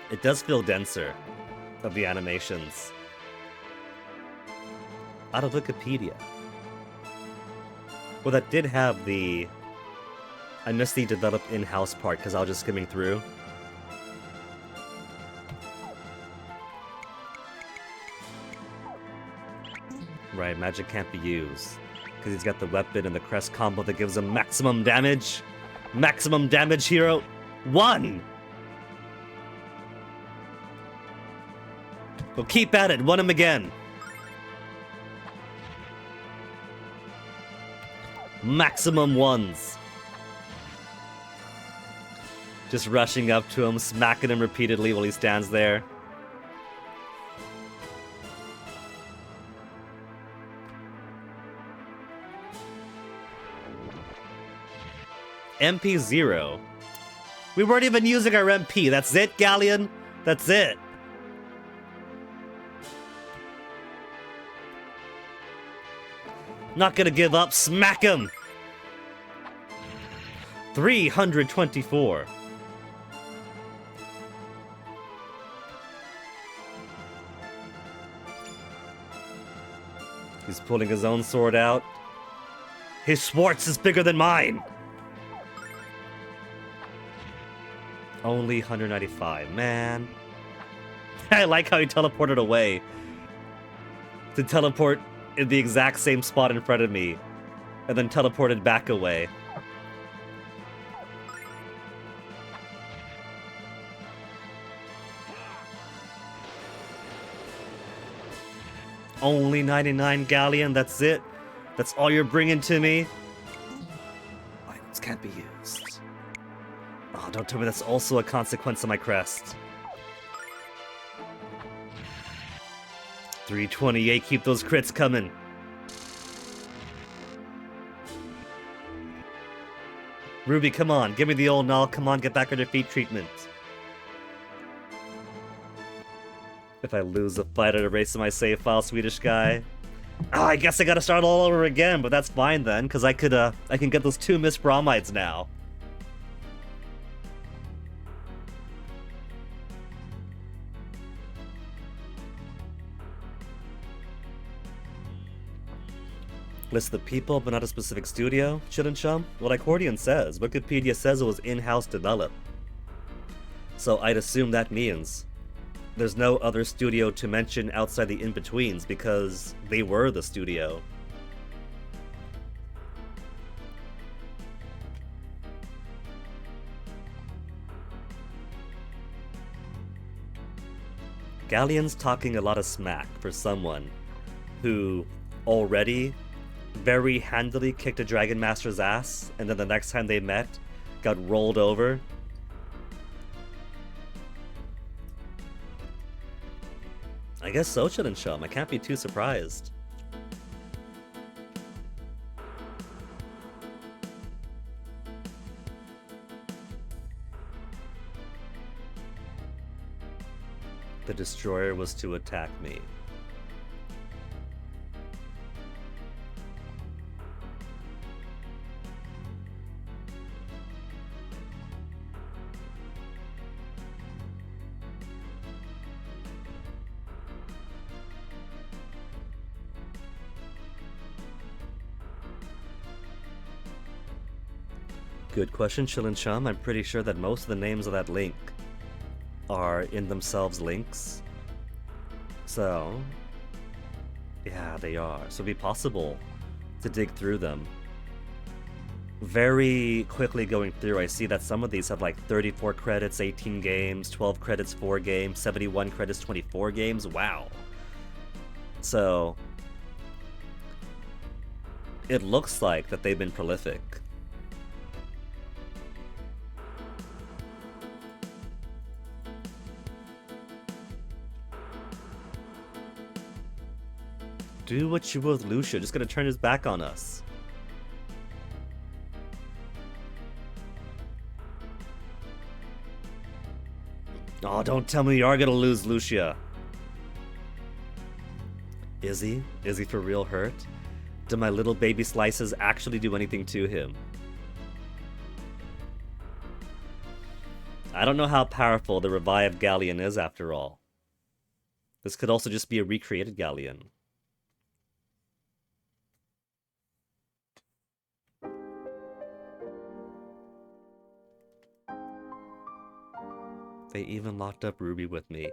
It does feel denser of the animations. Out of Wikipedia. Well, that did have the... I missed the developed in-house part because I was just skimming through. Right, magic can't be used. Because he's got the weapon and the crest combo that gives him maximum damage. Maximum damage, hero 1! Well, keep at it. Won him again. Maximum ones. Just rushing up to him, smacking him repeatedly while he stands there. MP 0. We weren't even using our MP. That's it, Galleon? That's it. Not gonna give up. Smack him! 324. He's pulling his own sword out. His Schwartz is bigger than mine! Only 195. Man. I like how he teleported away. To teleport in the exact same spot in front of me, and then teleported back away. Only 99 Galleon, that's it? That's all you're bringing to me? Items can't be used. Oh, don't tell me that's also a consequence of my crest. 328, keep those crits coming. Ruby, come on, give me the old null, come on, get back our defeat treatment. If I lose a fight, I'd erase my save file, Swedish guy. Oh, I guess I gotta start all over again, but that's fine then, because I can get those 2 missed bromides now. List the people, but not a specific studio? Chillin' Chum? Well, like Hordian says, Wikipedia says it was in-house developed. So I'd assume that means there's no other studio to mention outside the in-betweens because they were the studio. Galleon's talking a lot of smack for someone who already very handily kicked a Dragon Master's ass, and then the next time they met, got rolled over. I guess so, Chillin' Chum. I can't be too surprised. The destroyer was to attack me. Good question, Chillin' Chum. I'm pretty sure that most of the names of that link are in themselves links. So, Yeah, they are. So it'd be possible to dig through them. Very quickly going through, I see that some of these have like 34 credits, 18 games, 12 credits, 4 games, 71 credits, 24 games. Wow. So it looks like that they've been prolific. Do what you will with Lucia, just gonna turn his back on us. Oh, don't tell me you are gonna lose Lucia. Is he? Is he for real hurt? Do my little baby slices actually do anything to him? I don't know how powerful the revived Galleon is after all. This could also just be a recreated Galleon. They even locked up Ruby with me.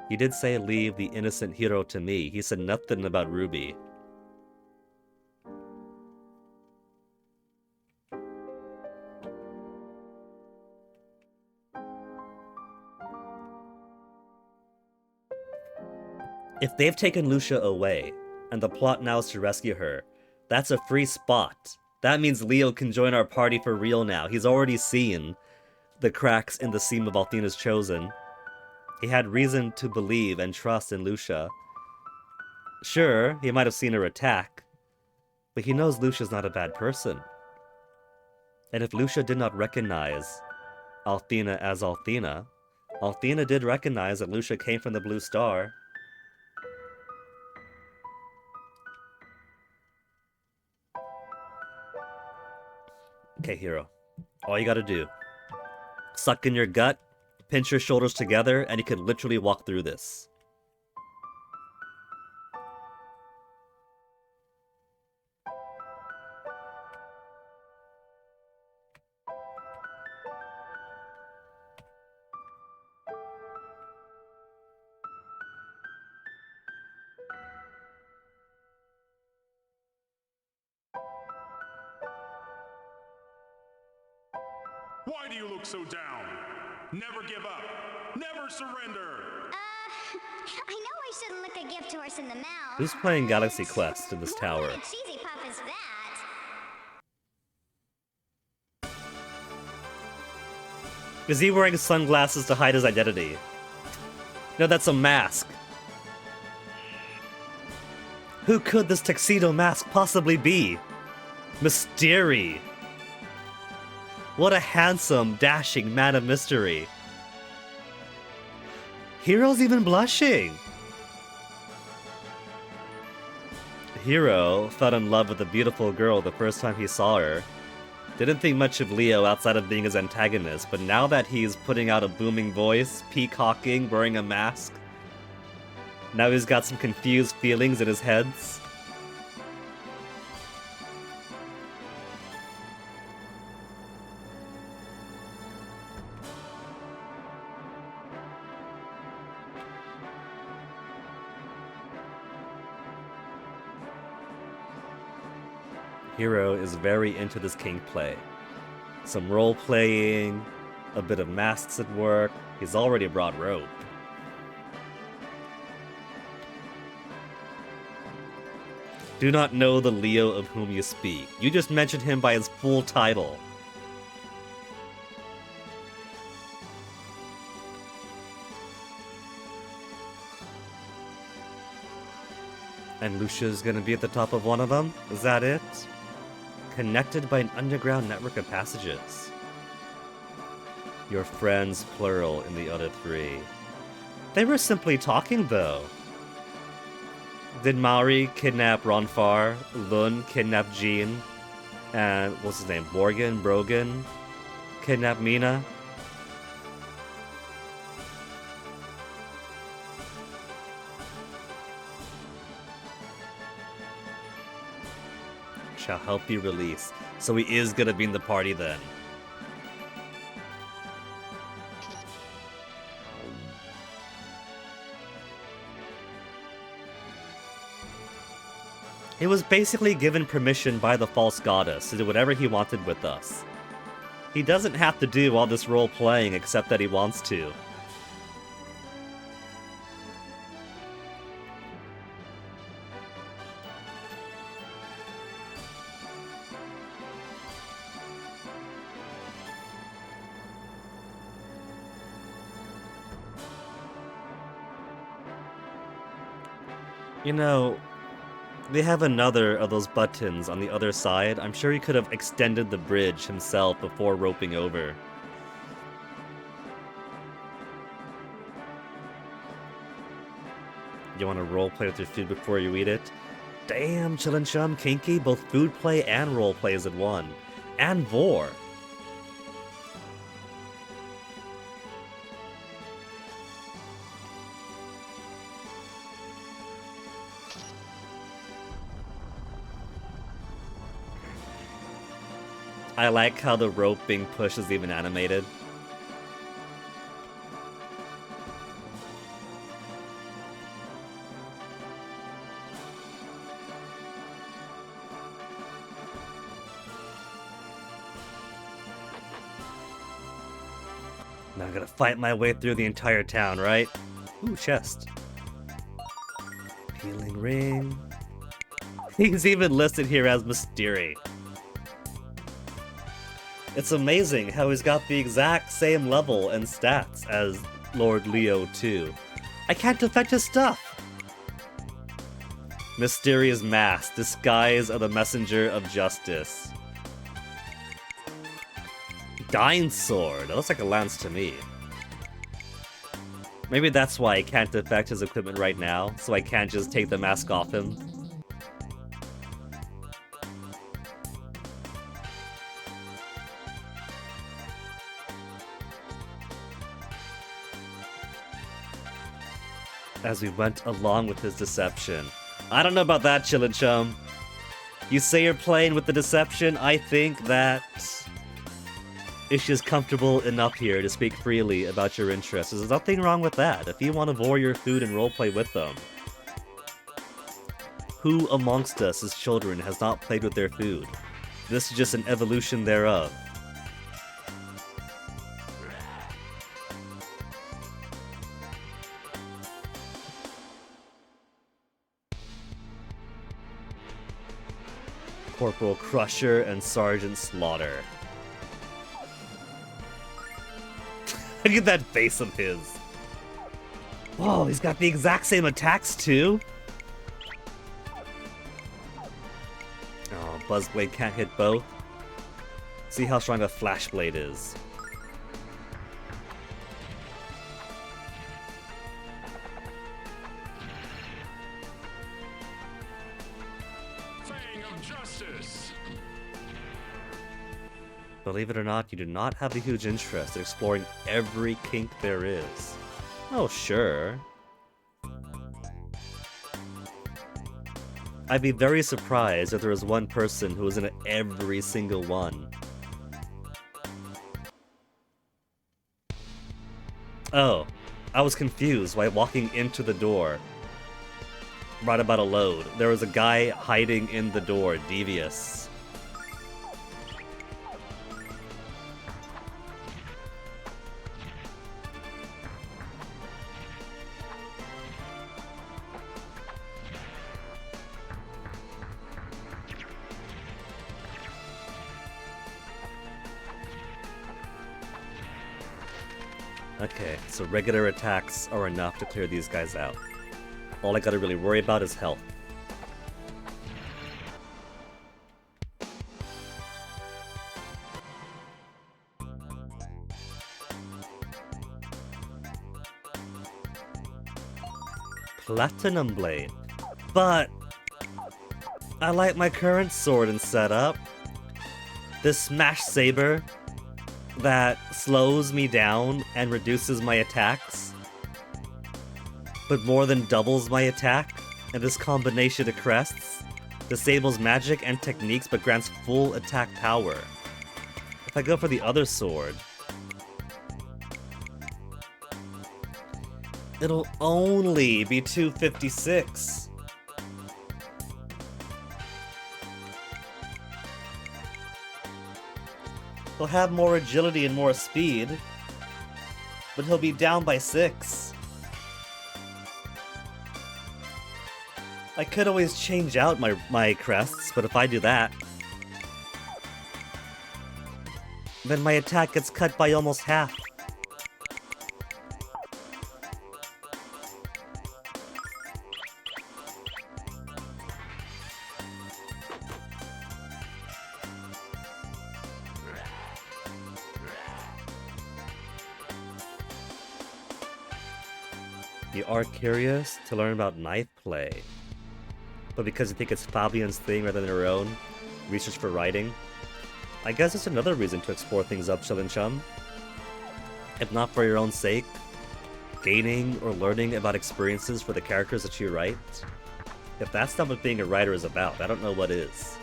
He did say leave the innocent hero to me. He said nothing about Ruby. If they've taken Lucia away, and the plot now is to rescue her, that's a free spot. That means Leo can join our party for real now. He's already seen the cracks in the seam of Althena's chosen. He had reason to believe and trust in Lucia. Sure, he might have seen her attack, but he knows Lucia's not a bad person. And if Lucia did not recognize Althena as Althena, Althena did recognize that Lucia came from the Blue Star. Okay, hero. All you gotta do, suck in your gut, pinch your shoulders together, and you can literally walk through this. Why do you look so down? Never give up. Never surrender. I know I shouldn't look a gift horse in the mouth. Who's playing Galaxy Quest in this tower? What kind of cheesy puff is that? Is he wearing sunglasses to hide his identity? No, that's a mask. Who could this tuxedo mask possibly be? Mystery. What a handsome, dashing man of mystery. Hero's even blushing. Hero fell in love with a beautiful girl the first time he saw her. Didn't think much of Leo outside of being his antagonist, but now that he's putting out a booming voice, peacocking, wearing a mask, now he's got some confused feelings in his head. Hero is very into this king play. Some role playing, a bit of masks at work. He's already brought rope. Do not know the Leo of whom you speak. You just mentioned him by his full title. And Lucia's gonna be at the top of one of them? Is that it? Connected by an underground network of passages. Your friends, plural, in the other three. They were simply talking, though. Did Maori kidnap Ronfar? Lun kidnap Jean? And what's his name? Brogan kidnap Mina? Shall help you release. So he is gonna be in the party then. He was basically given permission by the false goddess to do whatever he wanted with us. He doesn't have to do all this role-playing except that he wants to. You know, they have another of those buttons on the other side. I'm sure he could have extended the bridge himself before roping over. You want to roleplay with your food before you eat it? Damn, Chillin' Chum, Kinky, both food play and roleplay is in one. And Vor. I like how the rope being pushed is even animated. Now I'm gonna fight my way through the entire town, right? Ooh, chest. Healing ring. He's even listed here as Mysteri. It's amazing how he's got the exact same level and stats as Lord Leo 2. I can't affect his stuff! Mysterious mask, disguise of the messenger of justice. Dying sword, that looks like a lance to me. Maybe that's why I can't affect his equipment right now, so I can't just take the mask off him. As we went along with his deception. I don't know about that, Chillin' Chum. You say you're playing with the deception, I think that Ishia's comfortable enough here to speak freely about your interests. There's nothing wrong with that. If you want to vor your food and roleplay with them. Who amongst us as children has not played with their food? This is just an evolution thereof. Corporal Crusher and Sergeant Slaughter. Look at that face of his. Whoa, he's got the exact same attacks too? Oh, Buzzblade can't hit both. See how strong a Flashblade is. Believe it or not, you do not have a huge interest in exploring every kink there is. Oh, sure. I'd be very surprised if there was one person who was in every single one. Oh, I was confused while walking into the door. Right about a load. There was a guy hiding in the door, devious. Okay, so regular attacks are enough to clear these guys out. All I gotta really worry about is health. Platinum Blade. But I like my current sword and setup. This Smash Saber that slows me down and reduces my attacks, but more than doubles my attack, and this combination of crests disables magic and techniques but grants full attack power. If I go for the other sword, it'll only be 256. He'll have more agility and more speed, but he'll be down by 6. I could always change out my crests, but if I do that, then my attack gets cut by almost half. You are curious to learn about knife play, but because you think it's Fabian's thing rather than your own, research for writing. I guess it's another reason to explore things up, Chillin' Chum. If not for your own sake, gaining or learning about experiences for the characters that you write. If that's not what being a writer is about, I don't know what is.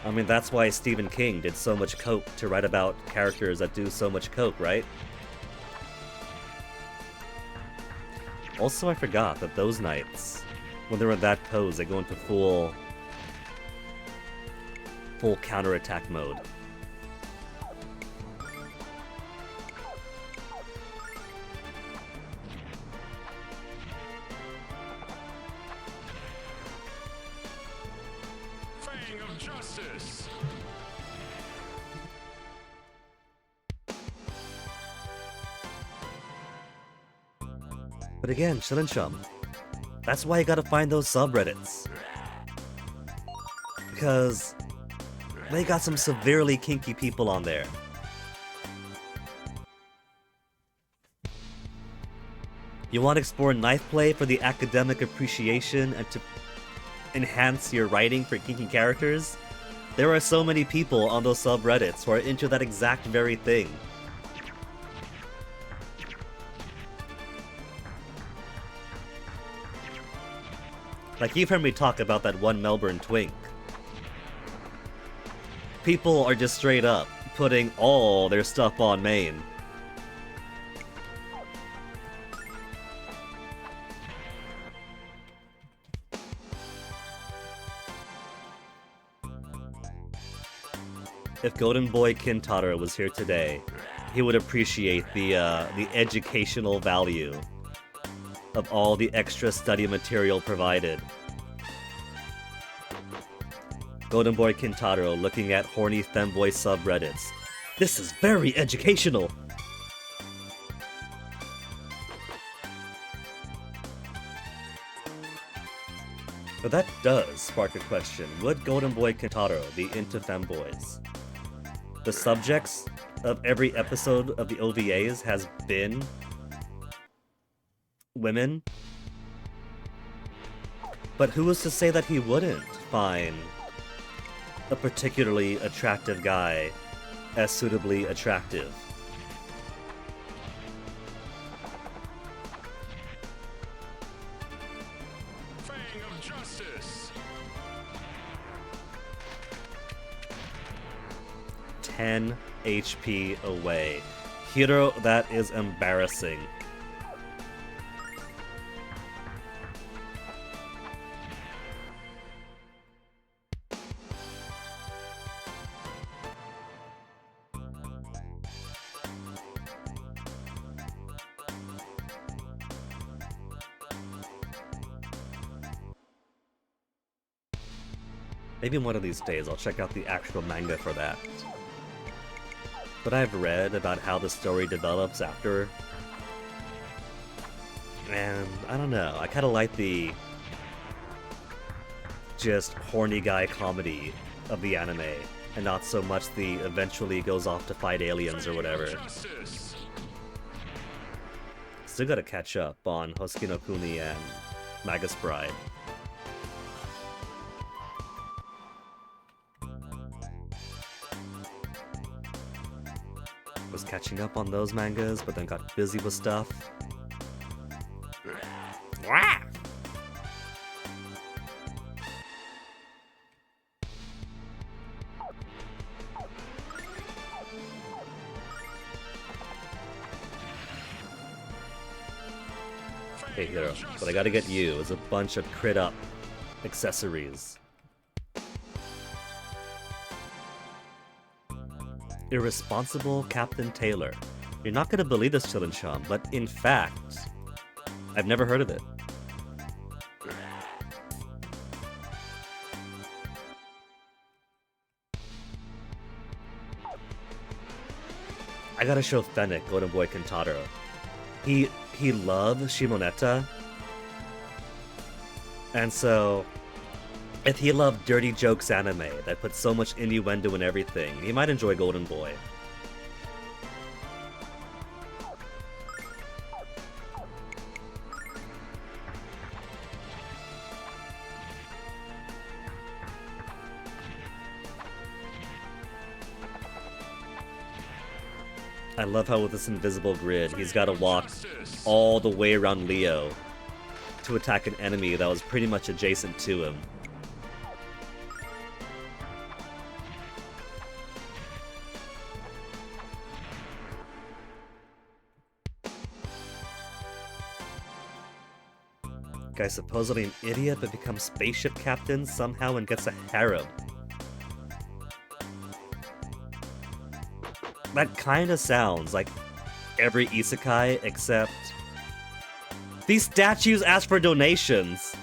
I mean, that's why Stephen King did so much coke to write about characters that do so much coke, right? Also, I forgot that those nights, when they're in that pose, they go into full counterattack mode. Fang of justice. But again, Chillin' Chum, that's why you gotta find those subreddits. Because they got some severely kinky people on there. You want to explore knife play for the academic appreciation and to enhance your writing for kinky characters? There are so many people on those subreddits who are into that exact very thing. Like, you've heard me talk about that one Melbourne twink. People are just straight up putting all their stuff on main. If Golden Boy Kintaro was here today, he would appreciate the educational value of all the extra study material provided. Golden Boy Kintaro looking at horny femboy subreddits. This is very educational! But that does spark a question. Would Golden Boy Kintaro be into femboys? The subjects of every episode of the OVAs has been women. But who is to say that he wouldn't find a particularly attractive guy as suitably attractive? Fang of justice. 10 HP away. Hiro, that is embarrassing. Maybe one of these days I'll check out the actual manga for that. But I've read about how the story develops after, and I don't know, I kinda like the just horny guy comedy of the anime, and not so much the eventually goes off to fight aliens or whatever. Justice. Still gotta catch up on Hosuke no Kuni and Magus Bride. Was catching up on those mangas, but then got busy with stuff. Wah! Hey Hero, what I gotta get you is a bunch of crit up accessories. Irresponsible Captain Taylor. You're not gonna believe this, Chillin' but in fact, I've never heard of it. I gotta show Fennec, Golden Boy Kentaro. He loves Shimoneta. And so, if he loved dirty jokes anime that put so much innuendo in everything, he might enjoy Golden Boy. I love how with this invisible grid, he's got to walk all the way around Leo to attack an enemy that was pretty much adjacent to him. Guy's supposedly an idiot but becomes spaceship captain somehow and gets a harem. That kinda sounds like every isekai except... These statues ask for donations!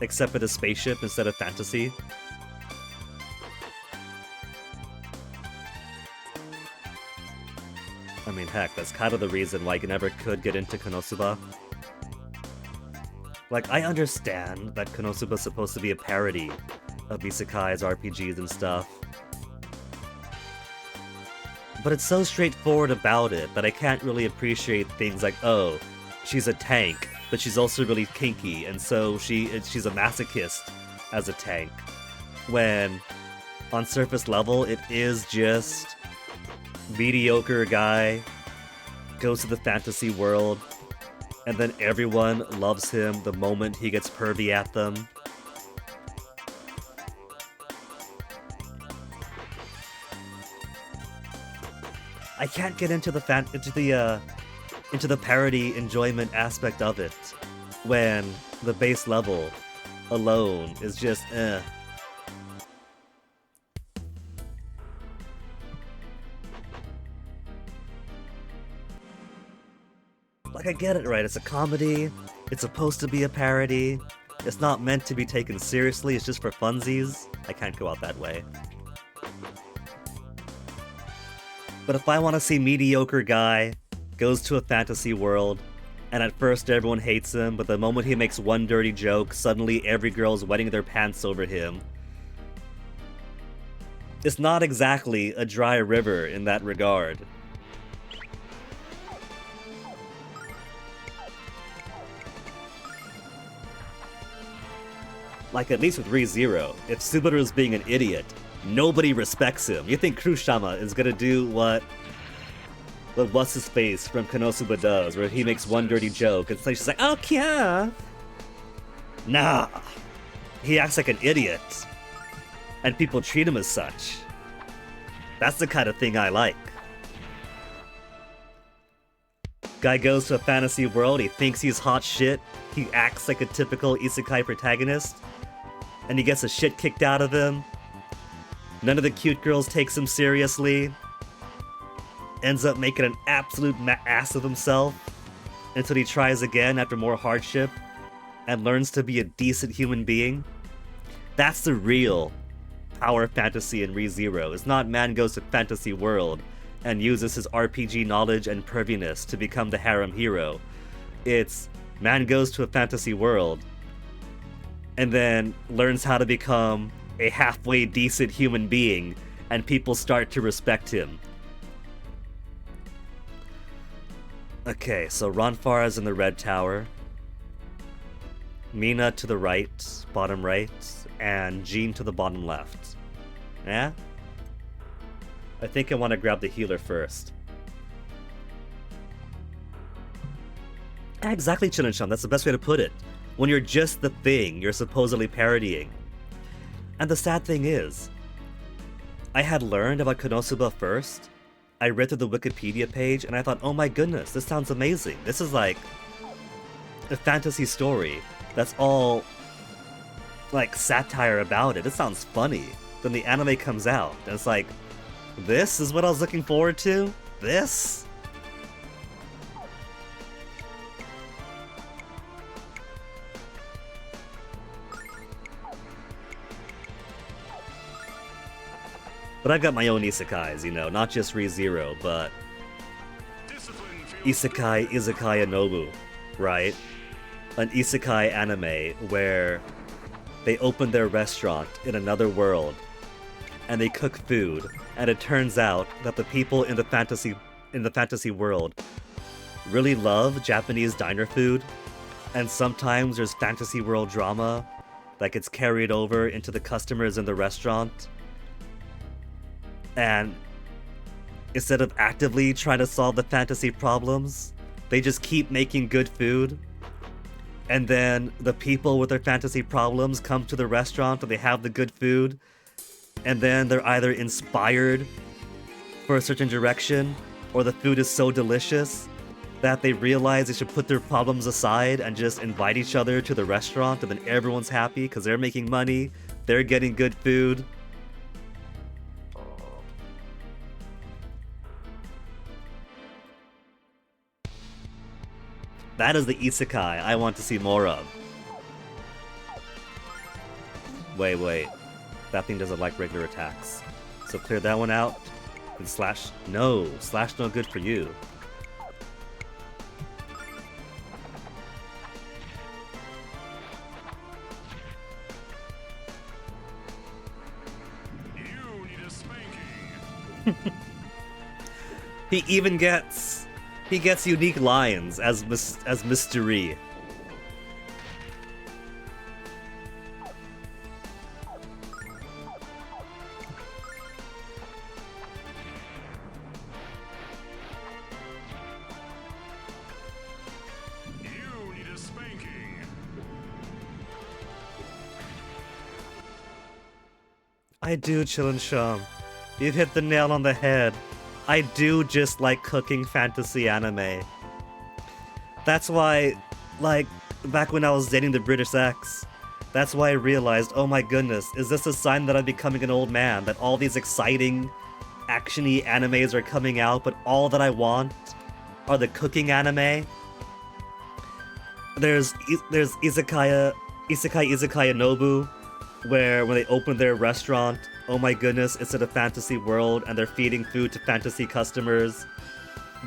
Except for the spaceship instead of fantasy. I mean, heck, that's kind of the reason why I never could get into Konosuba. Like, I understand that Konosuba's supposed to be a parody of isekais, RPGs, and stuff. But it's so straightforward about it that I can't really appreciate things like, oh, she's a tank, but she's also really kinky, and so she's a masochist as a tank. When, on surface level, it is just mediocre guy, goes to the fantasy world, and then everyone loves him the moment he gets pervy at them. I can't get into the parody enjoyment aspect of it when the base level alone is just eh. Like, I get it, right? It's a comedy, it's supposed to be a parody, it's not meant to be taken seriously, it's just for funsies. I can't go out that way. But if I want to see mediocre guy goes to a fantasy world, and at first everyone hates him, but the moment he makes one dirty joke, suddenly every girl's wetting their pants over him. It's not exactly a dry river in that regard. Like, at least with ReZero, if Subaru's being an idiot, nobody respects him. You think Kurushama is gonna do what What's-His-Face from Konosuba does, where he makes one dirty joke, and so she's like, oh, yeah! Nah! He acts like an idiot. And people treat him as such. That's the kind of thing I like. Guy goes to a fantasy world, he thinks he's hot shit, he acts like a typical isekai protagonist, and he gets the shit kicked out of him. None of the cute girls takes him seriously. Ends up making an absolute ass of himself until he tries again after more hardship and learns to be a decent human being. That's the real power fantasy in ReZero. It's not man goes to fantasy world and uses his RPG knowledge and perviness to become the harem hero. It's man goes to a fantasy world and then learns how to become a halfway decent human being, and people start to respect him. Okay, so Ronfar is in the red tower, Mina to the right, bottom right, and Jean to the bottom left. Yeah? I think I want to grab the healer first. Exactly, Chillin', that's the best way to put it. When you're just the thing you're supposedly parodying. And the sad thing is, I had learned about Konosuba first. I read through the Wikipedia page and I thought, oh my goodness, this sounds amazing. This is like a fantasy story that's all like satire about it. It sounds funny. then the anime comes out, and it's like, this is what I was looking forward to? This? But I've got my own isekais, you know, not just ReZero, but Isekai Izakaya Nobu, right? An isekai anime where they open their restaurant in another world and they cook food, and it turns out that the people in the fantasy world really love Japanese diner food, and sometimes there's fantasy world drama that gets carried over into the customers in the restaurant. And instead of actively trying to solve the fantasy problems, they just keep making good food. And then the people with their fantasy problems come to the restaurant and they have the good food. And then they're either inspired for a certain direction, or the food is so delicious that they realize they should put their problems aside and just invite each other to the restaurant, and then everyone's happy because they're making money, they're getting good food. That is the isekai I want to see more of. Wait. That thing doesn't like regular attacks. So clear that one out. And slash... No! Slash no good for you. You need a spanking. He even gets... He gets unique lines as Mystery. You need a spanking. I do, Chillin' Shum. You've hit the nail on the head. I do just like cooking fantasy anime. That's why, like, back when I was dating the British ex, that's why I realized, oh my goodness, is this a sign that I'm becoming an old man? That all these exciting, action-y animes are coming out, but all that I want are the cooking anime? There's Isekai Izakaya Nobu, where when they open their restaurant, oh my goodness, it's in a fantasy world and they're feeding food to fantasy customers.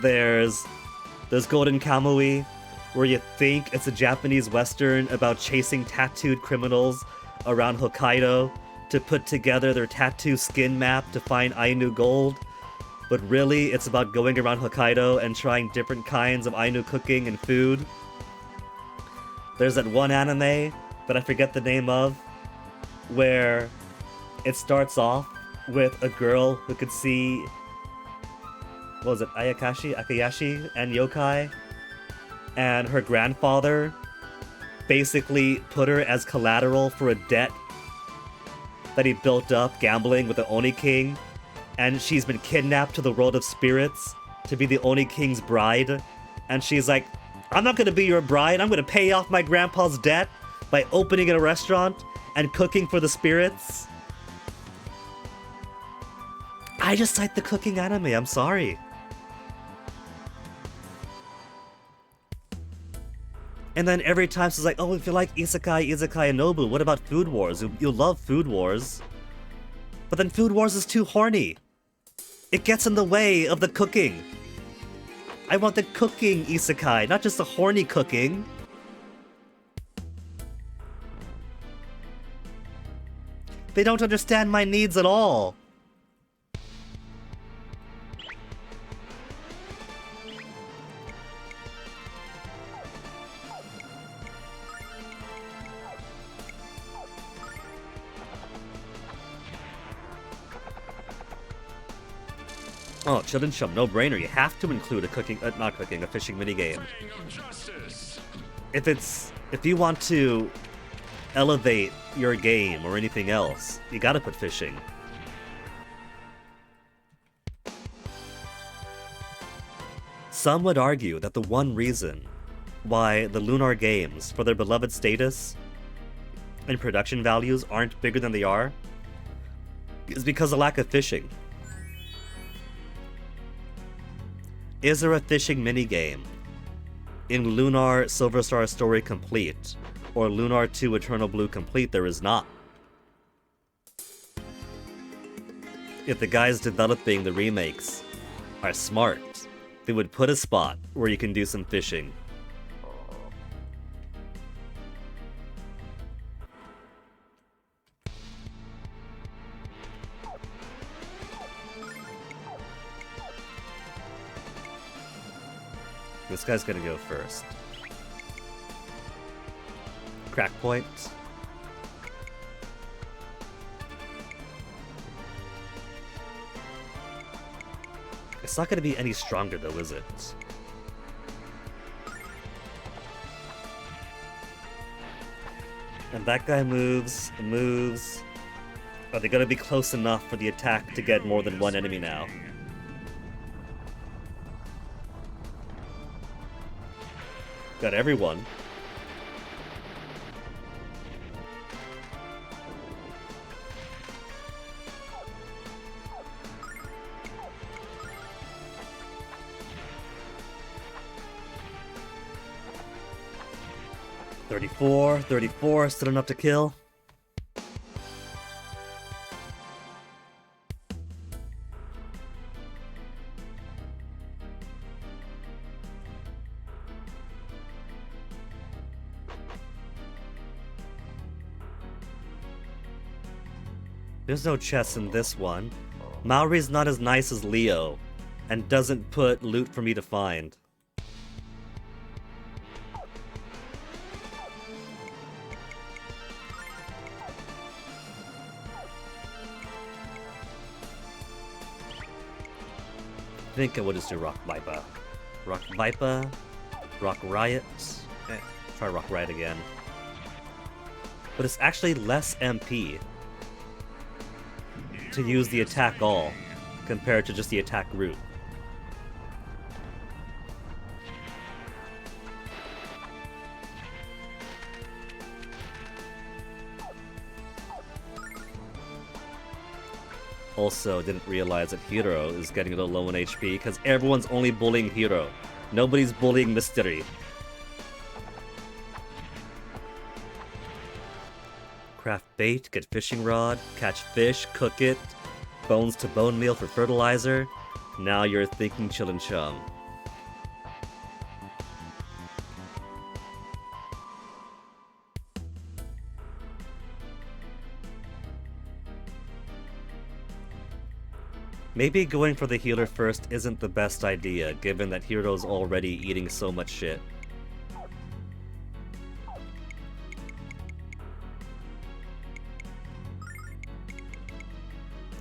There's Golden Kamui, where you think it's a Japanese western about chasing tattooed criminals around Hokkaido to put together their tattoo skin map to find Ainu gold. But really, it's about going around Hokkaido and trying different kinds of Ainu cooking and food. There's that one anime that I forget the name of, where it starts off with a girl who could see, what was it, Akayashi, and yokai, and her grandfather basically put her as collateral for a debt that he built up gambling with the Oni King, and she's been kidnapped to the world of spirits to be the Oni King's bride, and she's like, I'm not gonna be your bride, I'm gonna pay off my grandpa's debt by opening a restaurant and cooking for the spirits. I just cite the cooking anime, I'm sorry. And then every time she's like, oh, if you like Isekai Nobu, what about Food Wars? You love Food Wars. But then Food Wars is too horny. It gets in the way of the cooking. I want the cooking Isekai, not just the horny cooking. They don't understand my needs at all. Oh, Children Shum, no brainer. You have to include a a fishing minigame. If you want to elevate your game or anything else, you gotta put fishing. Some would argue that the one reason why the Lunar games, for their beloved status and production values, aren't bigger than they are is because of lack of fishing. Is there a fishing minigame in Lunar Silver Star Story Complete or Lunar 2 Eternal Blue Complete? There is not. If the guys developing the remakes are smart, they would put a spot where you can do some fishing. This guy's gonna go first. Crack point. It's not gonna be any stronger though, is it? And that guy moves. Are they gonna be close enough for the attack to get more than one enemy now? Got everyone. $34, still enough to kill. There's no chests in this one. Maori's not as nice as Leo, and doesn't put loot for me to find. I think I would just do Rock Viper. Rock Viper, Rock Riot. Try Rock Riot again. But it's actually less MP to use the attack all compared to just the attack route. Also, didn't realize that Hero is getting a little low in HP because everyone's only bullying Hero. Nobody's bullying Mystery. Craft bait, get fishing rod, catch fish, cook it, bones to bone meal for fertilizer. Now you're thinking chill and chum. Maybe going for the healer first isn't the best idea, given that Hero's already eating so much shit.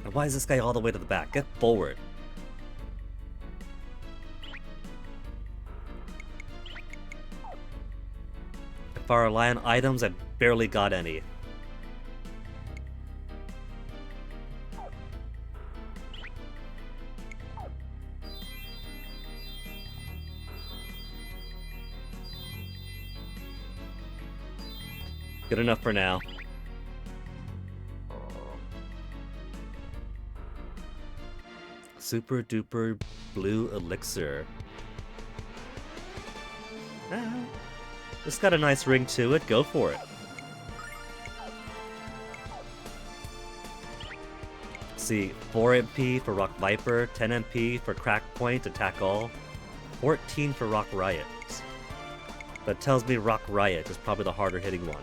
And why is this guy all the way to the back? Get forward. If I rely on items, I barely got any. Good enough for now. Super duper blue elixir. Ah, it's got a nice ring to it. Go for it. See, 4 MP for Rock Viper, 10 MP for Crack Point, Attack All, 14 for Rock Riot. That tells me Rock Riot is probably the harder hitting one.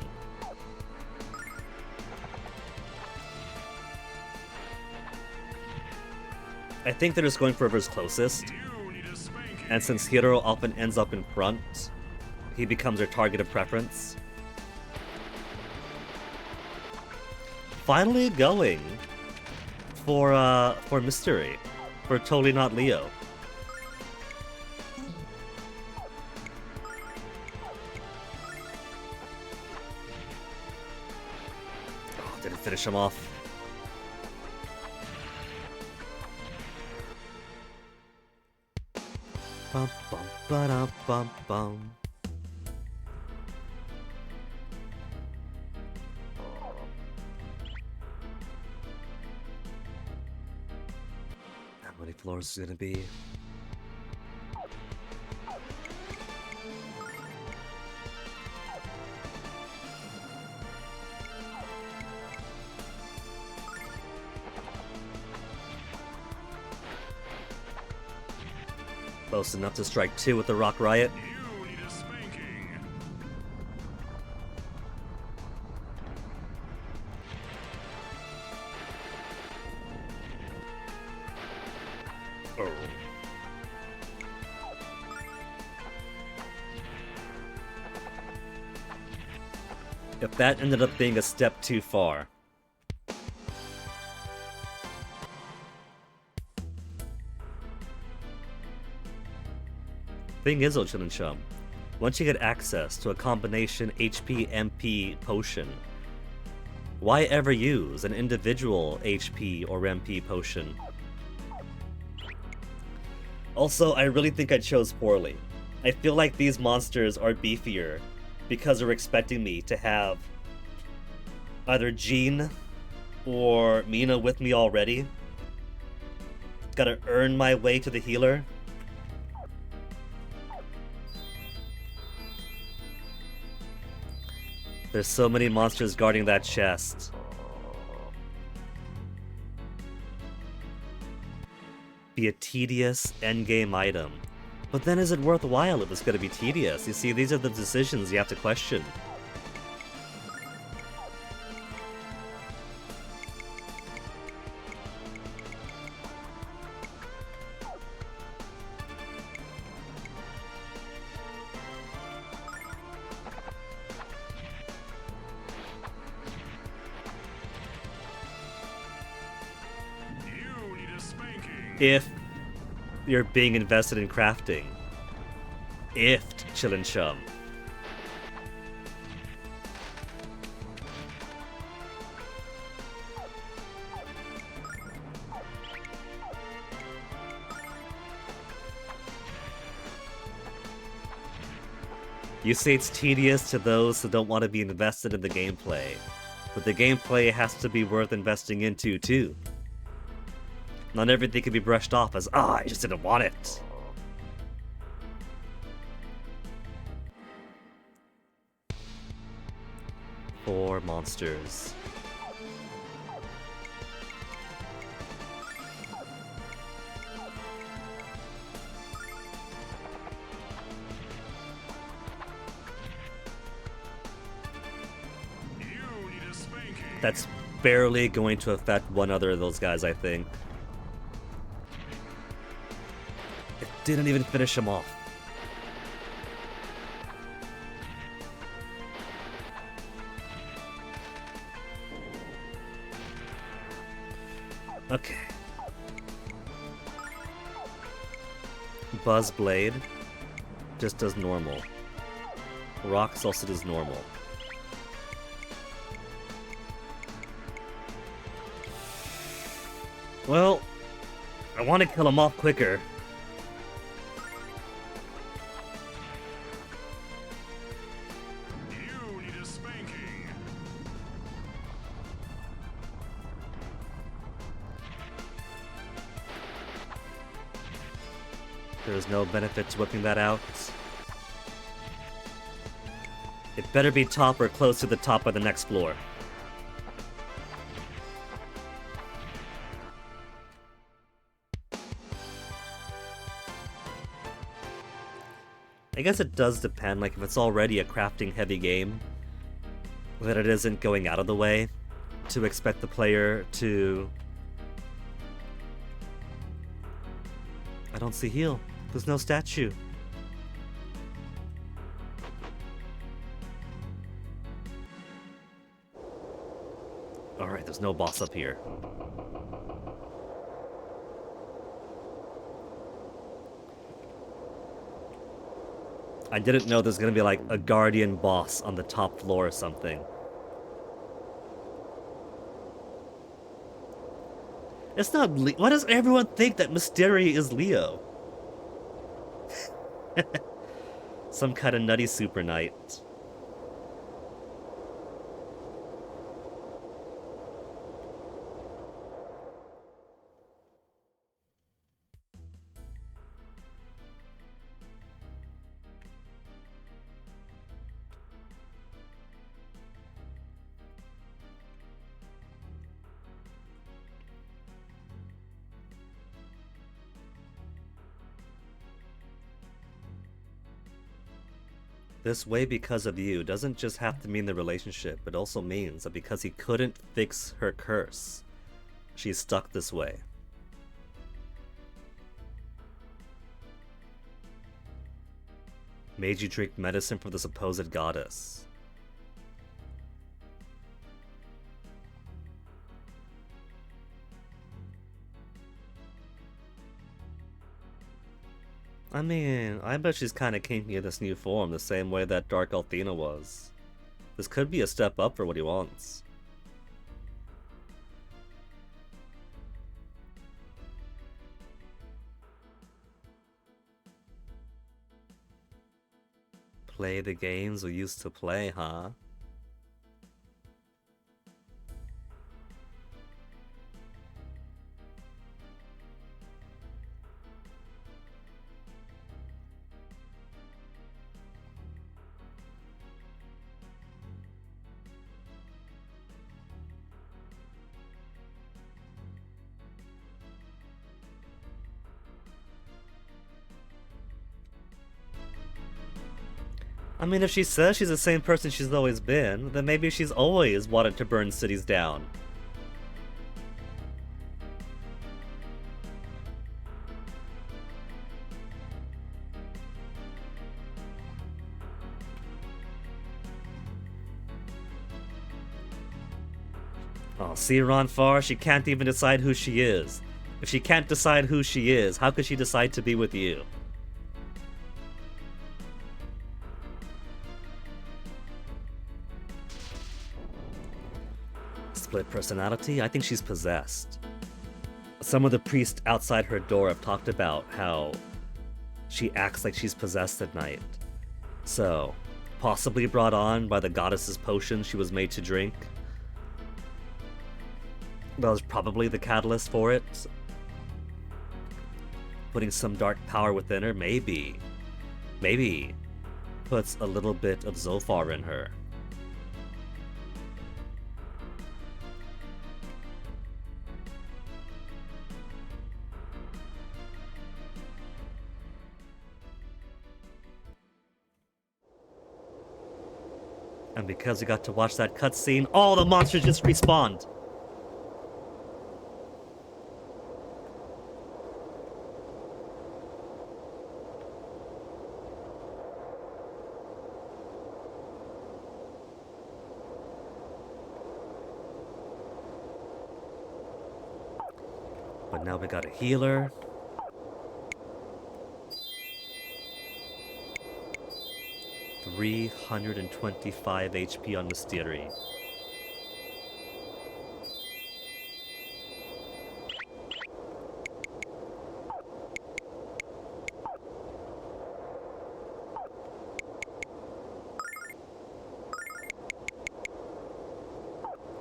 I think they're just going for whoever's closest, and since Hero often ends up in front, he becomes their target of preference. Finally going for Mystery, for Totally Not Leo. Oh, didn't finish him off. Bum bum ba bum bum. many floors is it gonna be? Close enough to strike 2 with the Rock Riot. You need a spanking. Oh. If that ended up being a step too far. Thing is, Ochilin Chum, once you get access to a combination HP MP potion, why ever use an individual HP or MP potion? Also, I really think I chose poorly. I feel like these monsters are beefier because they're expecting me to have either Jean or Mina with me already. Gotta earn my way to the healer. There's so many monsters guarding that chest. Be a tedious endgame item. But then is it worthwhile if it's gonna be tedious? You see, these are the decisions you have to question. You need a spanking. If you're being invested in crafting. If Chillin' Chum. You say it's tedious to those who don't want to be invested in the gameplay, but the gameplay has to be worth investing into too. Not everything can be brushed off as, I just didn't want it. Four monsters. You need a spanking. That's barely going to affect one other of those guys, I think. It didn't even finish him off. Okay. Buzzblade just does normal. Rocks also does normal. Well, I want to kill him off quicker. You need a spanking. There's no benefit to whipping that out. It better be top or close to the top of the next floor. I guess it does depend, like if it's already a crafting heavy game, that it isn't going out of the way to expect the player to... I don't see heal. There's no statue. Alright, there's no boss up here. I didn't know there's gonna be like a guardian boss on the top floor or something. It's not why does everyone think that Mystery is Leo? Some kind of nutty super knight. This way because of you doesn't just have to mean the relationship, it also means that because he couldn't fix her curse, she's stuck this way. Made you drink medicine from the supposed goddess. I mean, I bet she's kinda kinky in this new form, the same way that Dark Althena was. This could be a step up for what he wants. Play the games we used to play, huh? I mean, if she says she's the same person she's always been, then maybe she's always wanted to burn cities down. Oh, see, Ronfar, she can't even decide who she is. If she can't decide who she is, how could she decide to be with you? Split personality? I think she's possessed. Some of the priests outside her door have talked about how she acts like she's possessed at night. So, possibly brought on by the goddess's potion she was made to drink. That was probably the catalyst for it. Putting some dark power within her, maybe puts a little bit of Zophar in her. And because we got to watch that cutscene, all the monsters just respawned! But now we got a healer. $325 HP on Mystery.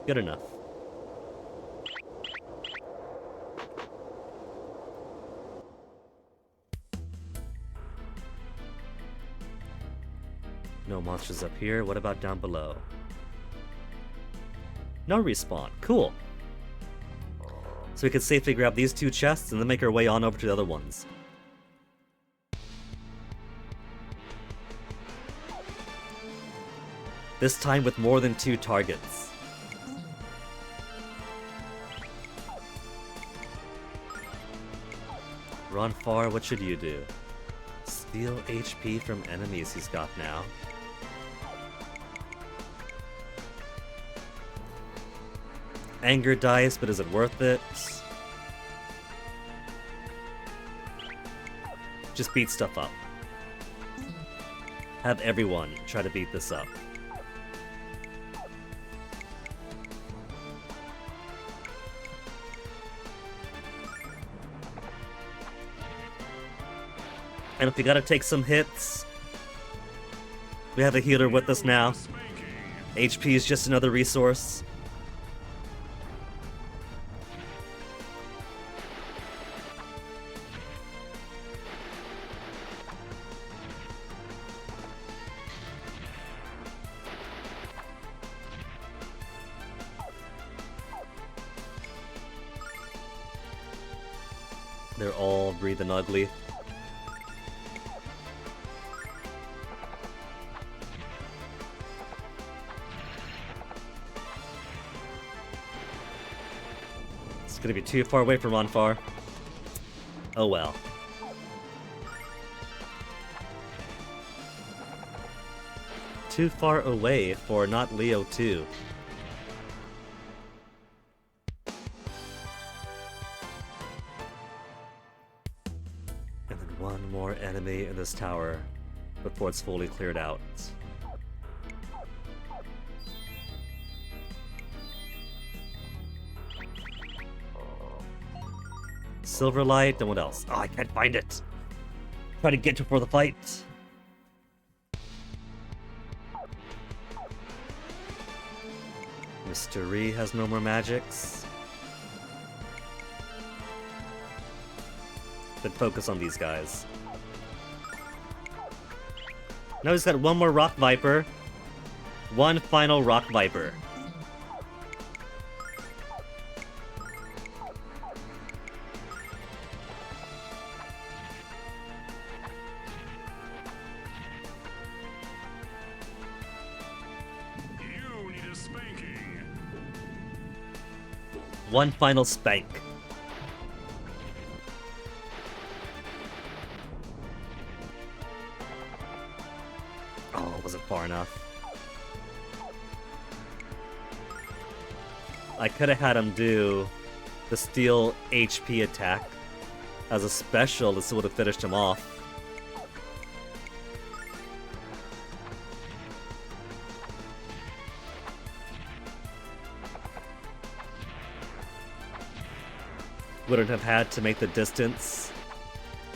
Good enough. No monsters up here. What about down below? No respawn. Cool. So we can safely grab these two chests and then make our way on over to the other ones. This time with more than 2 targets. Ronfar, what should you do? Steal HP from enemies he's got now. Anger dice, but is it worth it? Just beat stuff up. Have everyone try to beat this up. And if we gotta take some hits, we have a healer with us now. HP is just another resource. They're all breathing ugly. gonna be too far away from Ronfar. Oh well. Too far away for not Leo 2. And then one more enemy in this tower before it's fully cleared out. Silverlight, and what else? Oh, I can't find it. Try to get to it for the fight. Mystery has no more magics. Then focus on these guys. Now he's got one more Rock Viper. One final Rock Viper. You need a spanking. One final spank. Oh, wasn't far enough. I could have had him do the steel HP attack as a special. This would have finished him off. Wouldn't have had to make the distance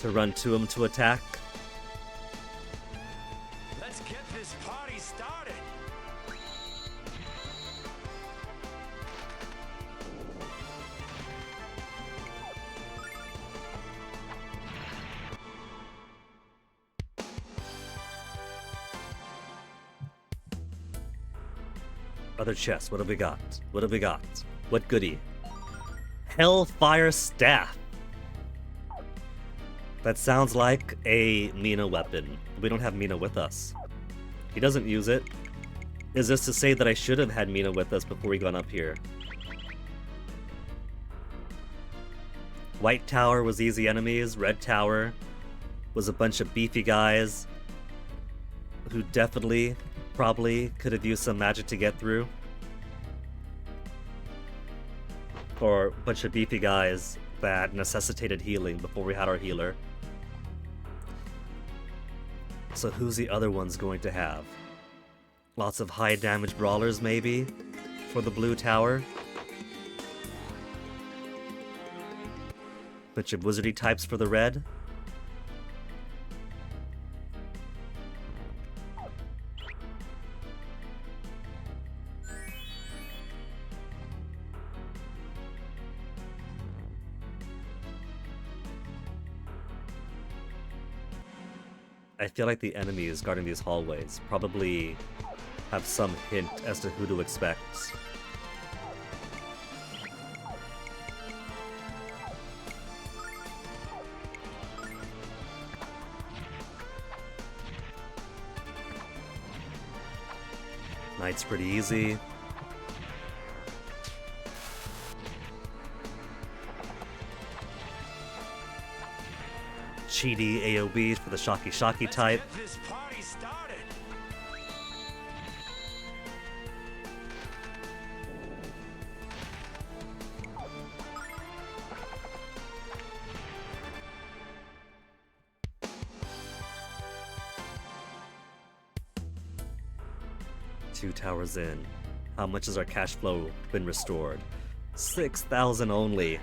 to run to him to attack. Let's get this party started. Other chests, what have we got? What have we got? What goodie? Hellfire Staff! That sounds like a Mina weapon. We don't have Mina with us. He doesn't use it. Is this to say that I should have had Mina with us before we gone up here? White Tower was easy enemies. Red Tower was a bunch of beefy guys who definitely, probably could have used some magic to get through. Or a bunch of beefy guys that necessitated healing before we had our healer. So who's the other ones going to have? Lots of high damage brawlers maybe for the blue tower. Bunch of wizardy types for the red. I feel like the enemies guarding these hallways probably have some hint as to who to expect. Knight's pretty easy. Cheaty AoBs for the Shocky type. Let's get this party started. Two towers in. How much has our cash flow been restored? 6,000 only.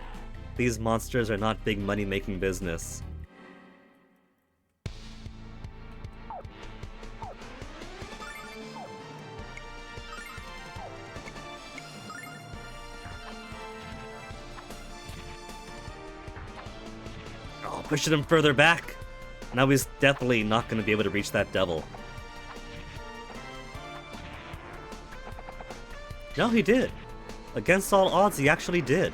These monsters are not big money making business. Oh, pushing him further back. Now he's definitely not going to be able to reach that devil. No, he did. Against all odds, he actually did.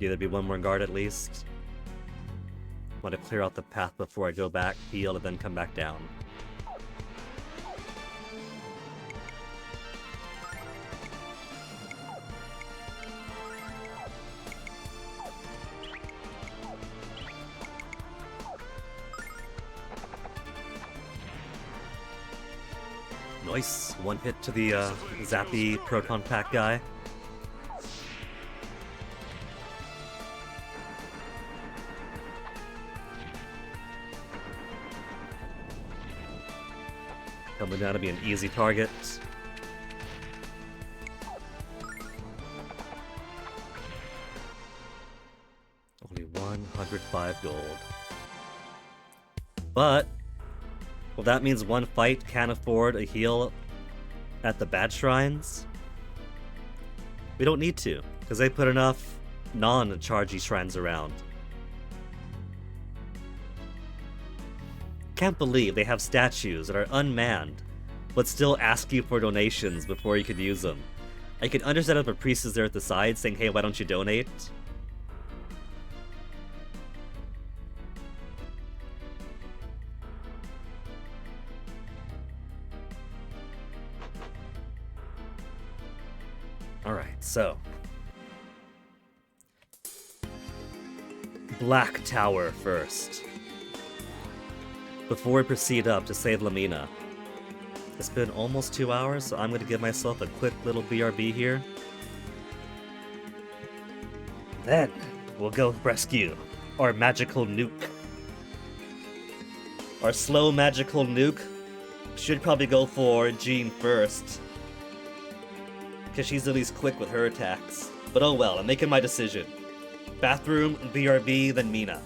Either be one more guard at least. Want to clear out the path before I go back, heal, and then come back down. Nice. One hit to the zappy proton pack guy. Coming down to be an easy target. Only 105 gold. But, well, that means one fight can't afford a heal at the bad shrines. We don't need to, because they put enough non-chargy shrines around. Can't believe they have statues that are unmanned, but still ask you for donations before you could use them. I could understand if a priest is there at the side saying, hey, why don't you donate? Alright, so. Black Tower first. Before we proceed up to save Lamina. It's been almost 2 hours, so I'm going to give myself a quick little BRB here. Then, we'll go rescue our magical nuke. Our slow magical nuke should probably go for Jean first, because she's at least quick with her attacks. But oh well, I'm making my decision. Bathroom, BRB, then Mina.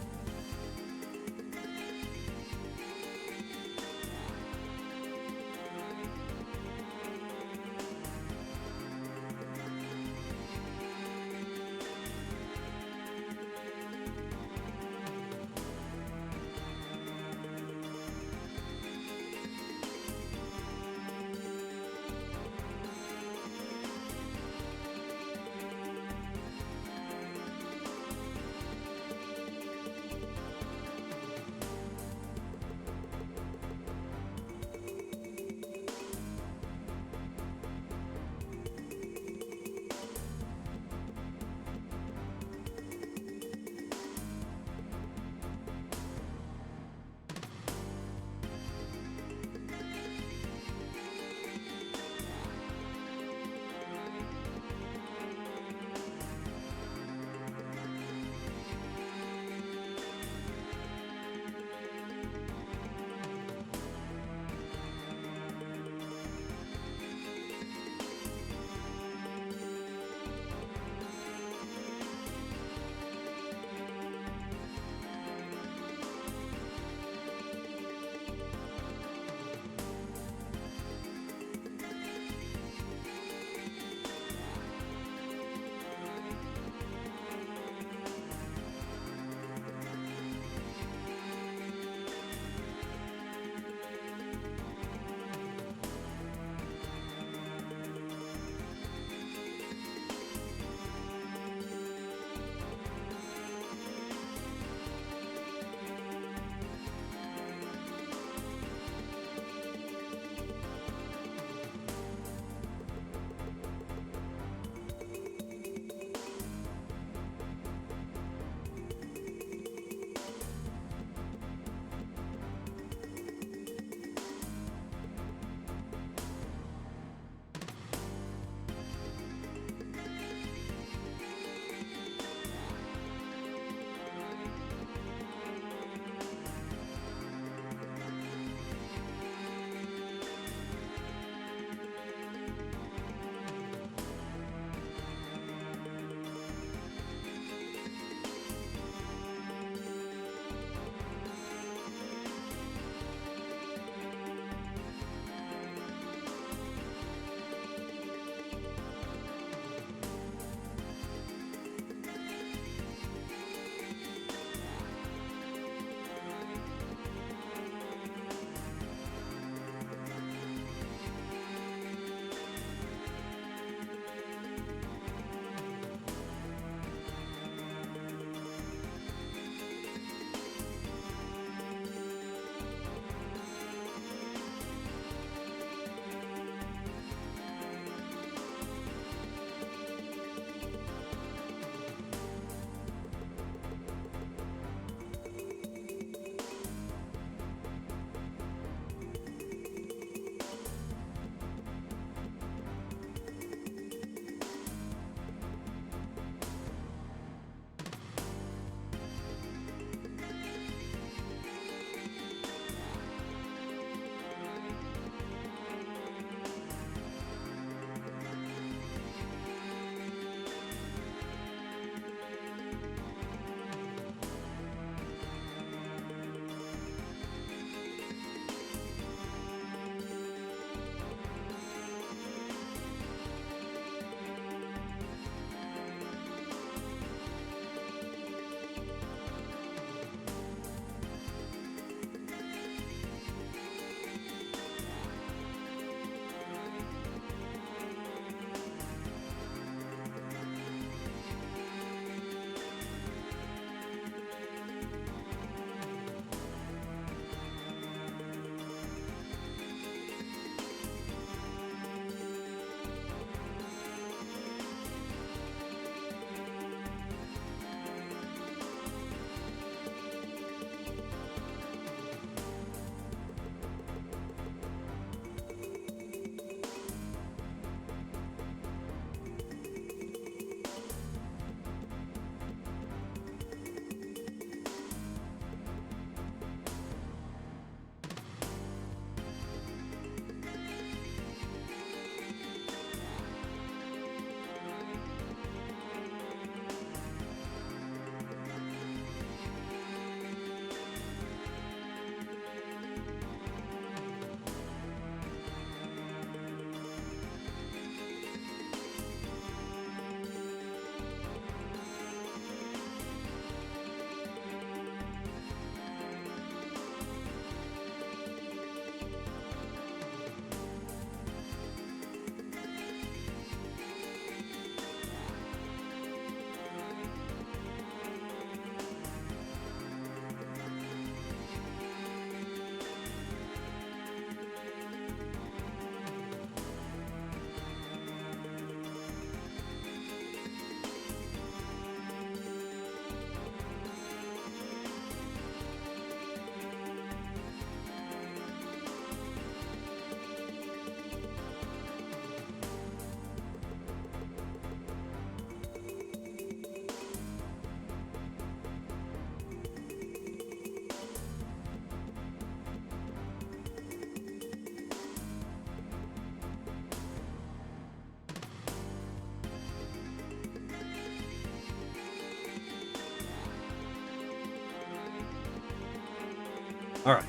Alright.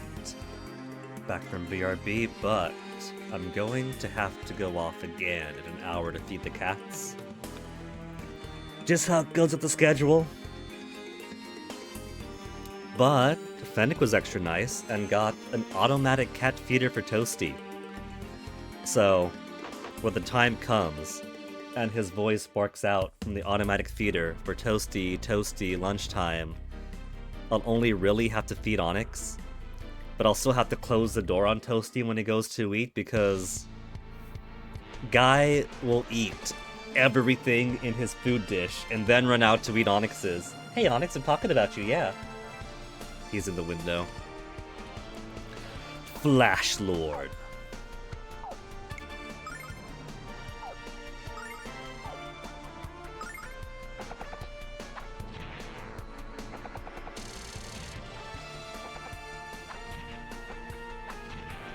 Back from BRB, but I'm going to have to go off again in an hour to feed the cats. Just how it goes with the schedule. But Fennec was extra nice and got an automatic cat feeder for Toasty. So, when the time comes and his voice barks out from the automatic feeder for Toasty, lunchtime, I'll only really have to feed Onyx. But I'll still have to close the door on Toasty when he goes to eat because Guy will eat everything in his food dish and then run out to eat Onyx's. Hey Onyx, I'm talking about you, yeah. He's in the window. Flash Lord.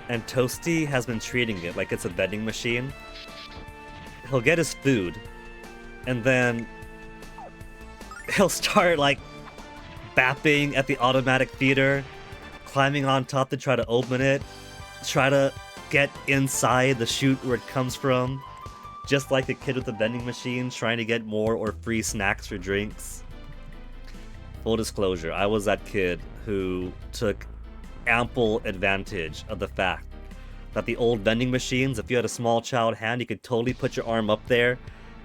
And Toasty has been treating it like it's a vending machine. He'll get his food, and then he'll start, like, bapping at the automatic feeder, climbing on top to try to open it, try to get inside the chute where it comes from, just like a kid with a vending machine trying to get more or free snacks or drinks. Full disclosure, I was that kid who took ample advantage of the fact that the old vending machines, if you had a small child hand, you could totally put your arm up there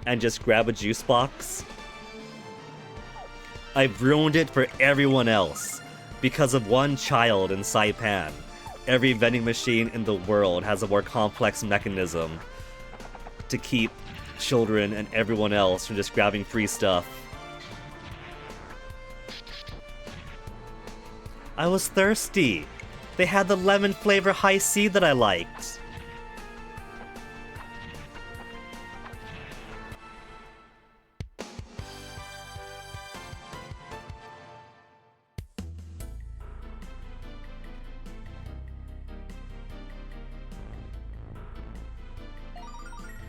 and just grab a juice box. I've ruined it for everyone else because of one child in Saipan. Every vending machine in the world has a more complex mechanism to keep children and everyone else from just grabbing free stuff. I was thirsty. They had the lemon flavor high C that I liked.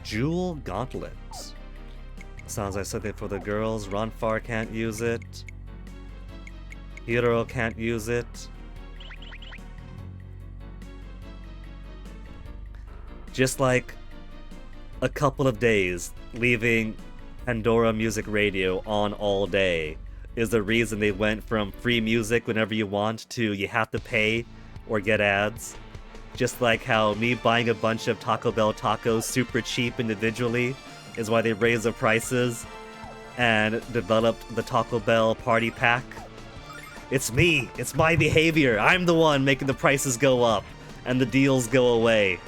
Jewel Gauntlet. Sounds like something for the girls. Ronfar can't use it. Hiro can't use it. Just like a couple of days leaving Pandora Music Radio on all day is the reason they went from free music whenever you want to you have to pay or get ads. Just like how me buying a bunch of Taco Bell tacos super cheap individually is why they raised the prices and developed the Taco Bell Party Pack. It's me, it's my behavior, I'm the one making the prices go up and the deals go away.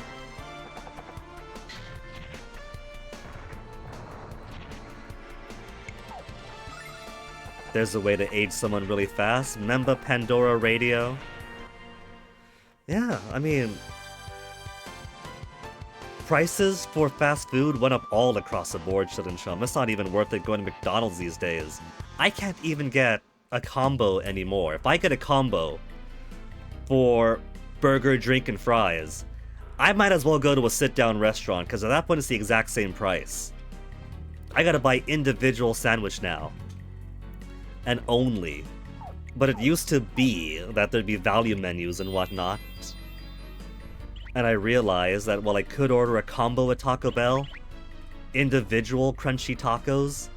There's a way to age someone really fast. Remember Pandora Radio? Yeah, I mean, prices for fast food went up all across the board, Chum. It's not even worth it going to McDonald's these days. I can't even get a combo anymore. If I get a combo for burger, drink, and fries, I might as well go to a sit-down restaurant, because at that point it's the exact same price. I gotta buy individual sandwich now. And only. But it used to be that there'd be value menus and whatnot. And I realized that while I could order a combo at Taco Bell, individual crunchy tacos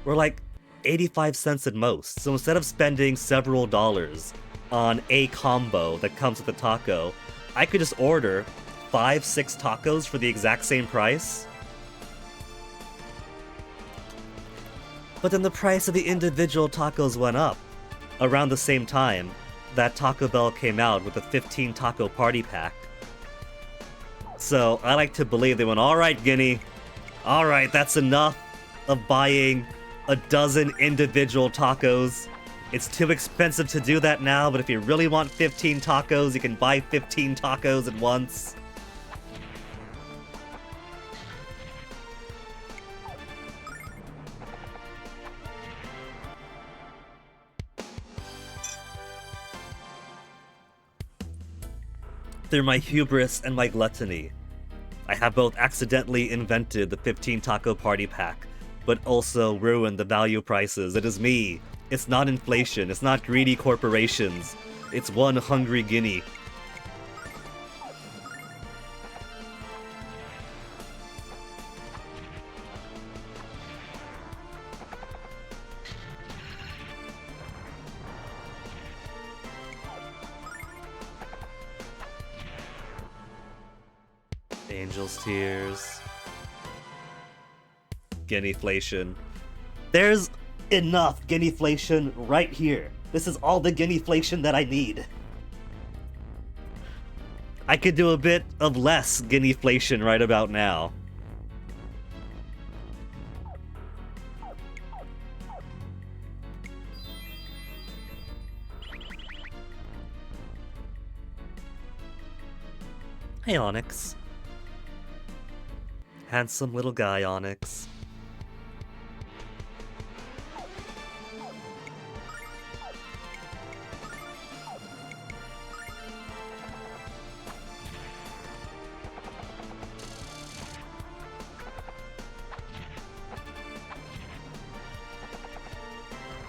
were like 85 cents at most. So instead of spending several dollars on a combo that comes with a taco, I could just order 5-6 tacos for the exact same price. But then the price of the individual tacos went up. Around the same time that Taco Bell came out with a 15 taco party pack. So I like to believe they went, alright Guinea, alright, that's enough of buying a dozen individual tacos. It's too expensive to do that now, but if you really want 15 tacos, you can buy 15 tacos at once. Through my hubris and my gluttony, I have both accidentally invented the 15 taco party pack, but also ruined the value prices. It is me. It's not inflation. It's not greedy corporations. It's one hungry guinea. Angel's tears. Guineaflation. There's enough guineaflation right here. This is all the guineaflation that I need. I could do a bit of less guineaflation right about now. Hey, Onyx. Handsome little guy, Onyx.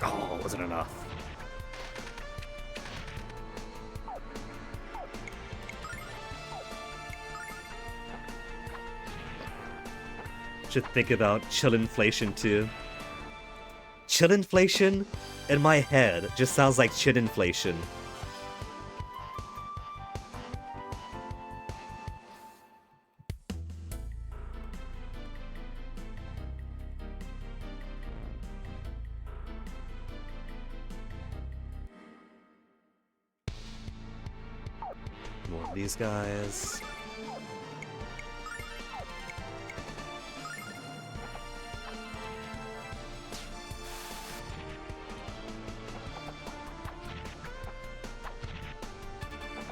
Oh, it wasn't enough. Should think about chill inflation too. Chill inflation in my head just sounds like chin inflation. More of these guys.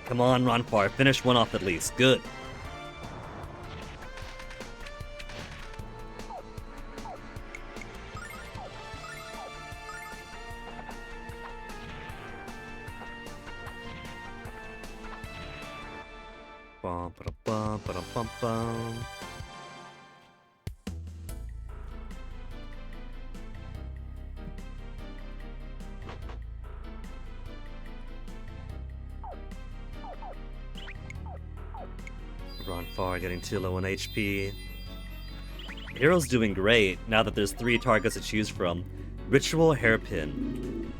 Come on, Ronfar, finish one off at least. Good. Bum, ba-da-bum, ba-dum-bum-bum. Ronfar getting too low on HP. Hero's doing great now that there's 3 targets to choose from. Ritual Hairpin.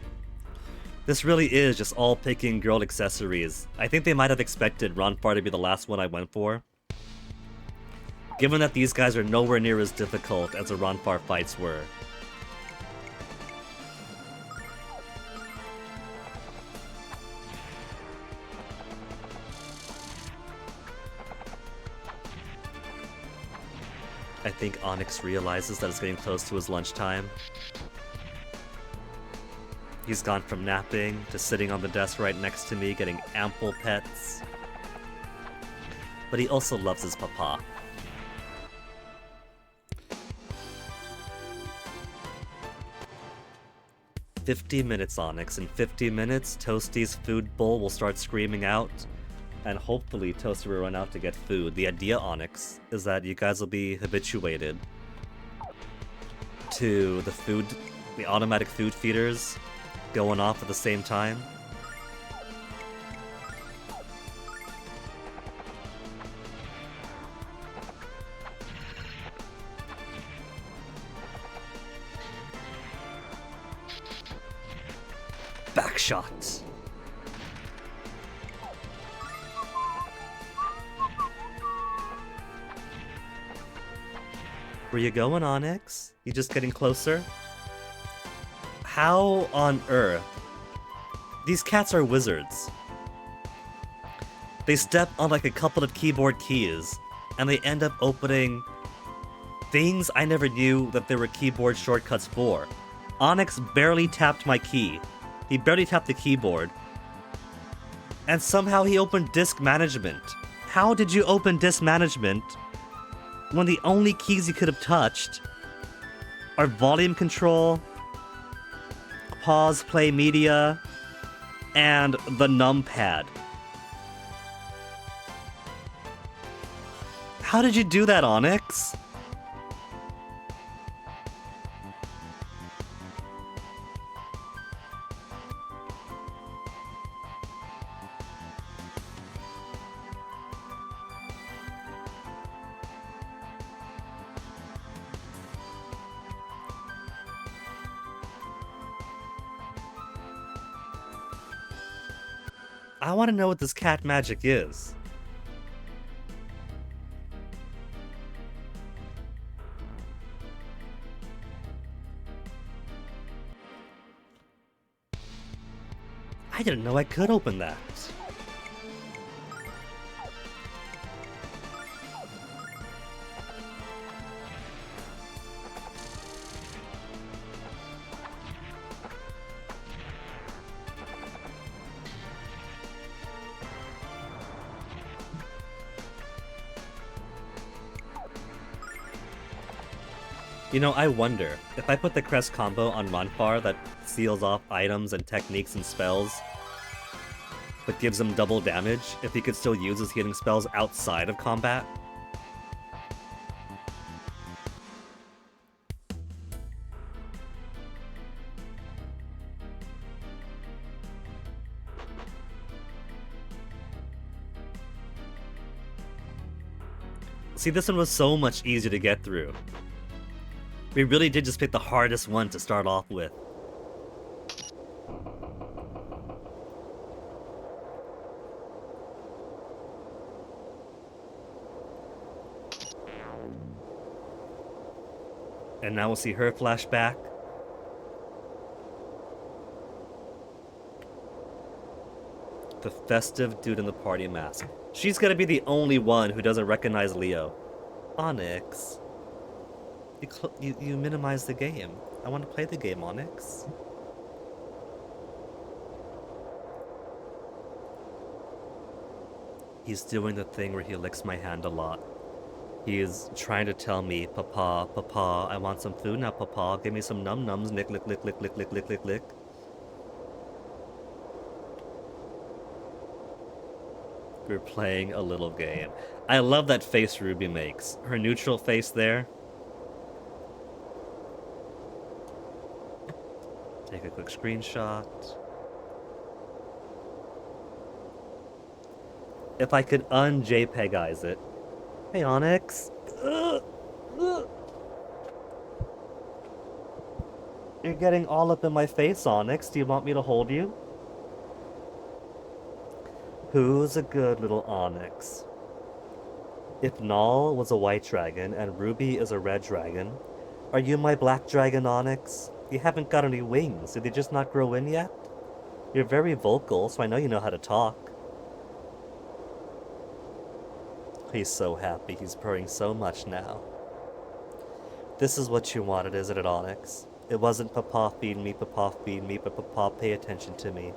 This really is just all picking girl accessories. I think they might have expected Ronfar to be the last one I went for, given that these guys are nowhere near as difficult as the Ronfar fights were. I think Onyx realizes that it's getting close to his lunchtime. He's gone from napping to sitting on the desk right next to me getting ample pets. But he also loves his papa. "50 minutes, Onyx. In 50 minutes, Toasty's food bowl will start screaming out, and hopefully Toasty will run out to get food." The idea, Onyx, is that you guys will be habituated to the automatic food feeders going off at the same time. Backshot. Where you going, Onyx? You just getting closer? How on earth? These cats are wizards. They step on like a couple of keyboard keys, and they end up opening things I never knew that there were keyboard shortcuts for. Onyx barely tapped my key. He barely tapped the keyboard. And somehow he opened disk management. How did you open disk management when the only keys you could have touched are volume control, pause, play media, and the numpad? How did you do that, Onyx? I want to know what this cat magic is. I didn't know I could open that. You know, I wonder, if I put the Crest combo on Ronfar that seals off items and techniques and spells, but gives him double damage, if he could still use his healing spells outside of combat? See, this one was so much easier to get through. We really did just pick the hardest one to start off with. And now we'll see her flashback. The festive dude in the party mask. She's gonna be the only one who doesn't recognize Leo. Onyx. You minimize the game. I want to play the game, Onyx. He's doing the thing where he licks my hand a lot. He is trying to tell me, Papa, Papa, I want some food now, Papa. Give me some num-nums. Lick, lick, lick, lick, lick, lick, lick, lick, lick. We're playing a little game. I love that face Ruby makes. Her neutral face there. Take a quick screenshot. If I could un-JPEGize it. Hey, Onyx. You're getting all up in my face, Onyx. Do you want me to hold you? Who's a good little Onyx? If Null was a white dragon and Ruby is a red dragon, are you my black dragon, Onyx? You haven't got any wings. Did they just not grow in yet? You're very vocal, so I know you know how to talk. He's so happy. He's purring so much now. This is what you wanted, isn't it, Onyx? It wasn't Papa feed me, but Papa pay attention to me.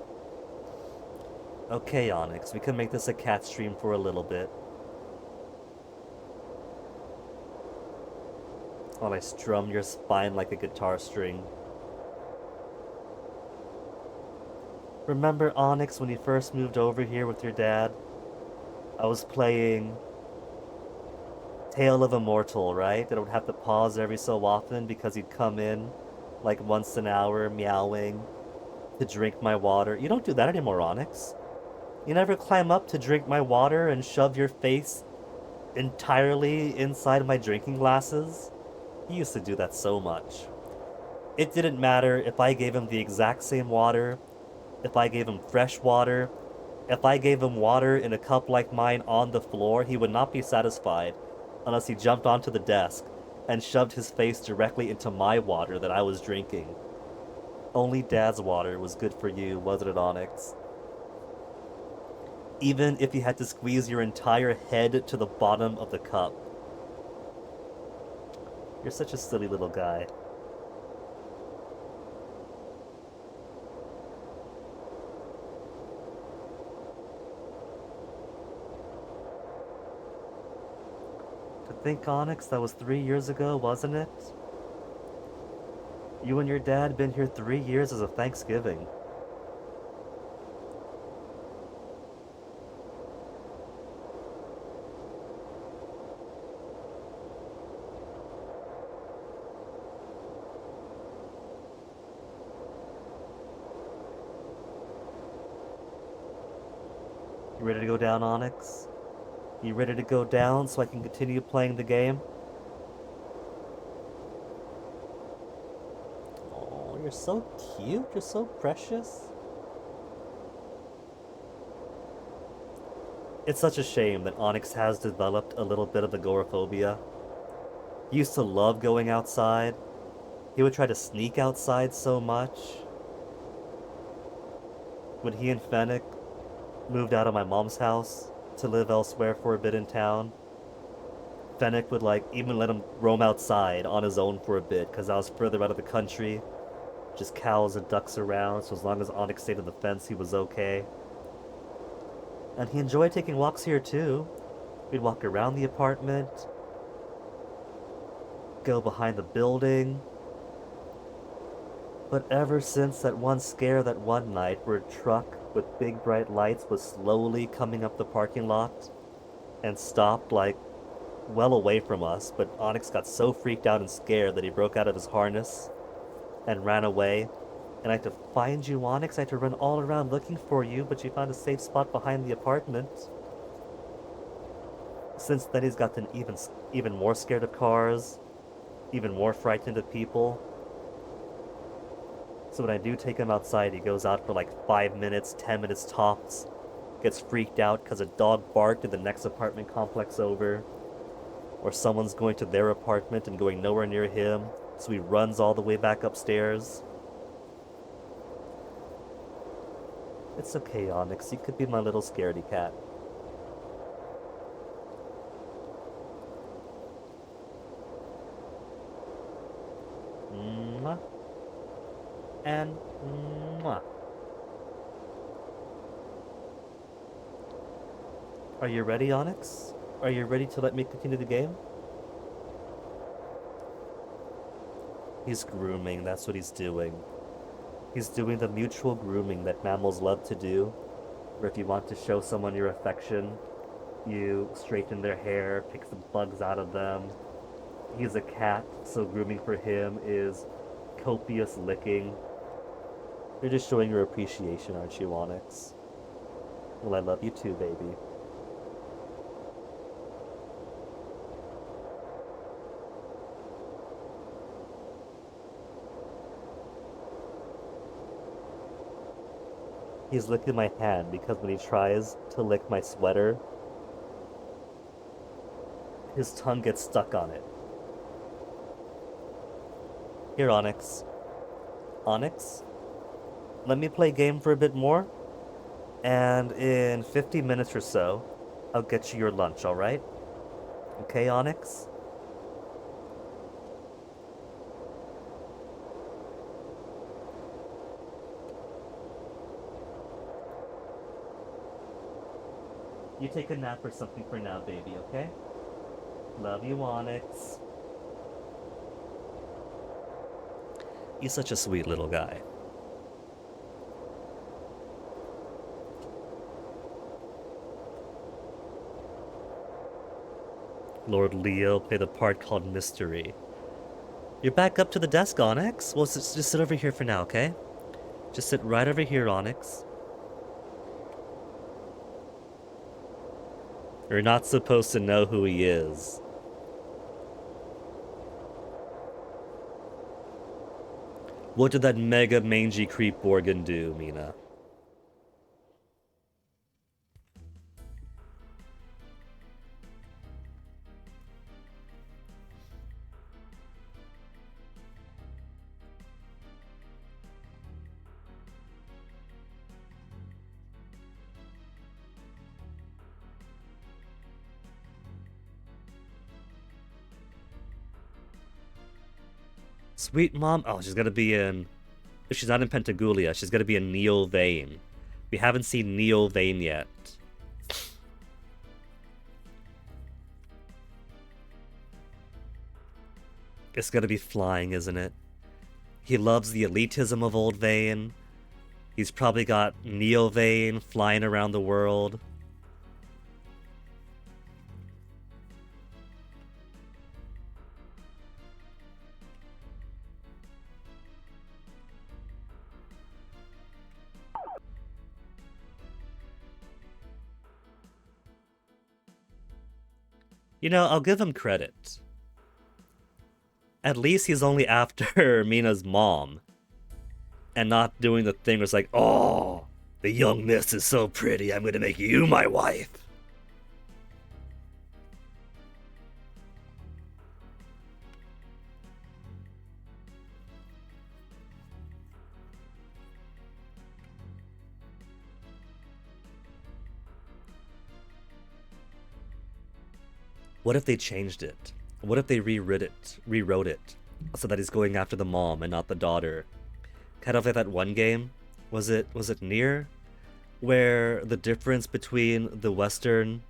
Okay, Onyx, we can make this a cat stream for a little bit. While I strum your spine like a guitar string. Remember, Onyx, when you first moved over here with your dad? I was playing Tale of Immortal, right? That I would have to pause every so often because he'd come in like once an hour, meowing, to drink my water. You don't do that anymore, Onyx. You never climb up to drink my water and shove your face entirely inside my drinking glasses. He used to do that so much. It didn't matter if I gave him the exact same water, if I gave him fresh water, if I gave him water in a cup like mine on the floor, he would not be satisfied unless he jumped onto the desk and shoved his face directly into my water that I was drinking. Only Dad's water was good for you, wasn't it, Onyx? Even if you had to squeeze your entire head to the bottom of the cup. You're such a silly little guy. To think, Onyx, that was 3 years ago, wasn't it? You and your dad been here 3 years as a Thanksgiving. You ready to go down, Onyx? You ready to go down so I can continue playing the game? Oh, you're so cute. You're so precious. It's such a shame that Onyx has developed a little bit of agoraphobia. He used to love going outside. He would try to sneak outside so much. When he and Fennec moved out of my mom's house to live elsewhere for a bit in town, Fennec would even let him roam outside on his own for a bit because I was further out of the country. Just cows and ducks around, so as long as Onyx stayed on the fence, he was okay. And he enjoyed taking walks here too. We'd walk around the apartment, go behind the building. But ever since that one scare that one night where a truck with big bright lights was slowly coming up the parking lot and stopped well away from us, but Onyx got so freaked out and scared that he broke out of his harness and ran away. And I had to find you, Onyx. I had to run all around looking for you, but you found a safe spot behind the apartment. Since then, he's gotten even more scared of cars, even more frightened of people. So when I do take him outside, he goes out for 5 minutes, 10 minutes tops, gets freaked out because a dog barked in the next apartment complex over, or someone's going to their apartment and going nowhere near him, so he runs all the way back upstairs. It's okay, Onyx. You could be my little scaredy cat. Mwah. And mwah. Are you ready, Onyx? Are you ready to let me continue the game? He's grooming, that's what he's doing. He's doing the mutual grooming that mammals love to do, where if you want to show someone your affection, you straighten their hair, pick some bugs out of them. He's a cat, so grooming for him is copious licking. You're just showing your appreciation, aren't you, Onyx? Well, I love you too, baby. He's licking my hand because when he tries to lick my sweater, his tongue gets stuck on it. Here, Onyx. Onyx? Let me play game for a bit more, and in 50 minutes or so, I'll get you your lunch, alright? Okay, Onyx? You take a nap or something for now, baby, okay? Love you, Onyx. He's such a sweet little guy. Lord Leo played the part called Mystery. You're back up to the desk, Onyx? Well, just sit over here for now, okay? Just sit right over here, Onyx. You're not supposed to know who he is. What did that mega mangy creep Borgin do, Mina? Sweet Mom? Oh, she's gonna be in... If she's not in Pentagulia, she's gonna be in Neo Vane. We haven't seen Neo Vane yet. It's gonna be flying, isn't it? He loves the elitism of Old Vane. He's probably got Neo Vane flying around the world. You know, I'll give him credit. At least he's only after Mina's mom. And not doing the thing where it's like, oh, the young miss is so pretty, I'm gonna make you my wife. What if they changed it? What if they rewrote it, so that he's going after the mom and not the daughter? Kind of like that one game. Was it Nier? Where the difference between the Western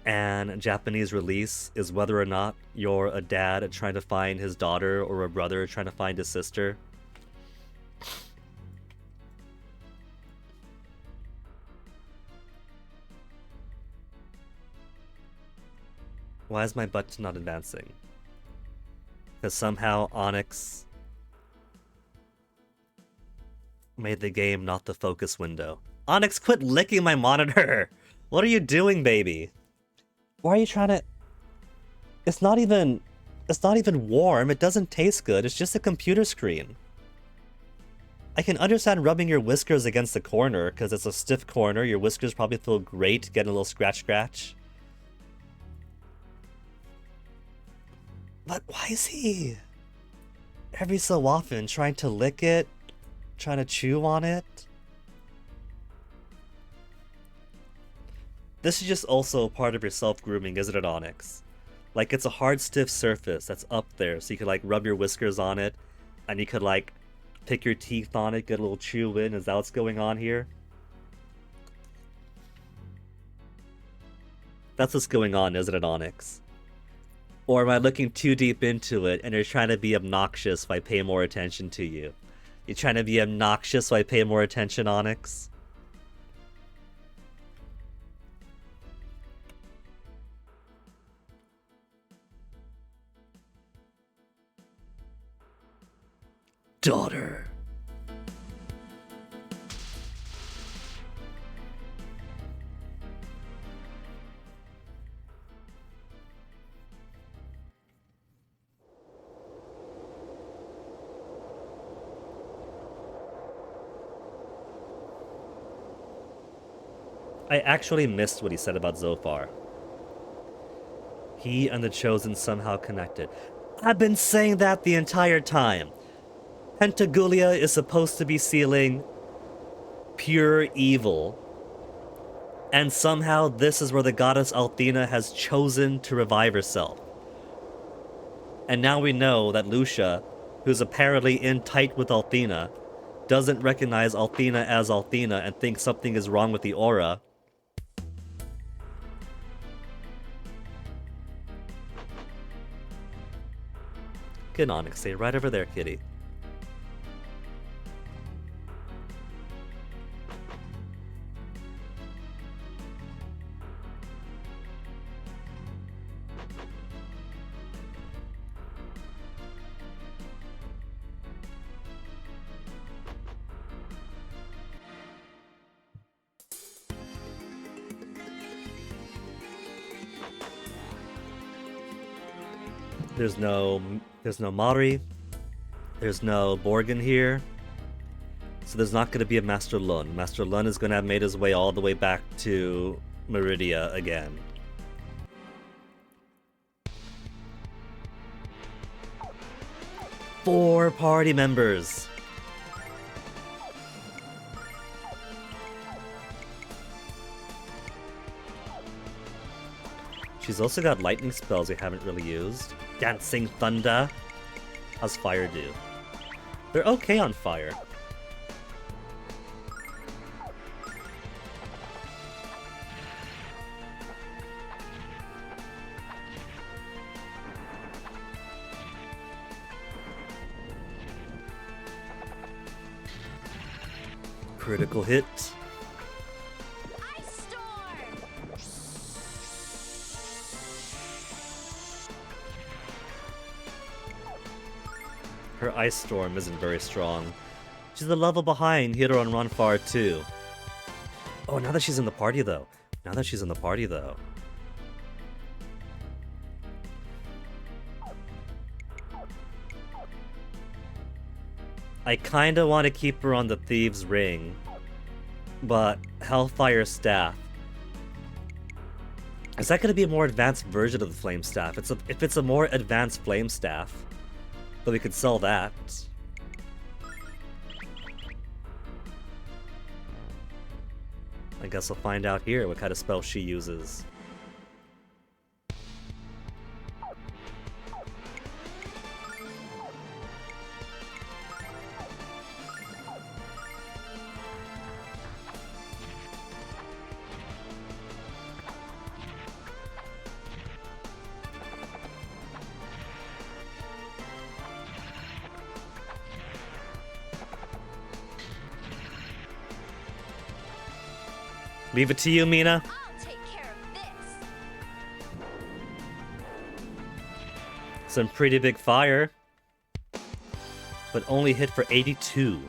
and Japanese release is whether or not you're a dad trying to find his daughter or a brother trying to find his sister. Why is my butt not advancing? Because somehow Onyx made the game not the focus window. Onyx, quit licking my monitor! What are you doing, baby? Why are you trying to... It's not even warm, it doesn't taste good, it's just a computer screen. I can understand rubbing your whiskers against the corner, because it's a stiff corner, your whiskers probably feel great, getting a little scratch. But why is he every so often trying to lick it, trying to chew on it? This is just also part of your self-grooming, isn't it, Onyx? Like, it's a hard, stiff surface that's up there, so you could, like, rub your whiskers on it, and you could, like, pick your teeth on it, get a little chew in. Is that what's going on here? That's what's going on, isn't it, Onyx? Or am I looking too deep into it, and you're trying to be obnoxious if I pay more attention to you? You're trying to be obnoxious so I pay more attention, Onyx? Daughter. I actually missed what he said about Zophar. He and the Chosen somehow connected. I've been saying that the entire time. Pentagulia is supposed to be sealing pure evil. And somehow this is where the goddess Althena has chosen to revive herself. And now we know that Lucia, who's apparently in tight with Althena, doesn't recognize Althena as Althena and thinks something is wrong with the aura. Good Onyx, stay right over there, kitty. There's no Mari. There's no Borgin here. So there's not going to be a Master Lun. Master Lun is going to have made his way all the way back to Meridia again. Four party members. She's also got lightning spells we haven't really used. Dancing Thunder. How's fire do? They're okay on fire. Critical hit. Her Ice Storm isn't very strong. She's a level behind Hiro and Ronfar too. Oh, now that she's in the party though. I kinda want to keep her on the Thieves' Ring. But Hellfire Staff. Is that gonna be a more advanced version of the Flame Staff? If it's a more advanced Flame Staff, then we could sell that. I guess I'll find out here what kind of spell she uses. Leave it to you, Mina. I'll take care of this. Some pretty big fire. But only hit for 82.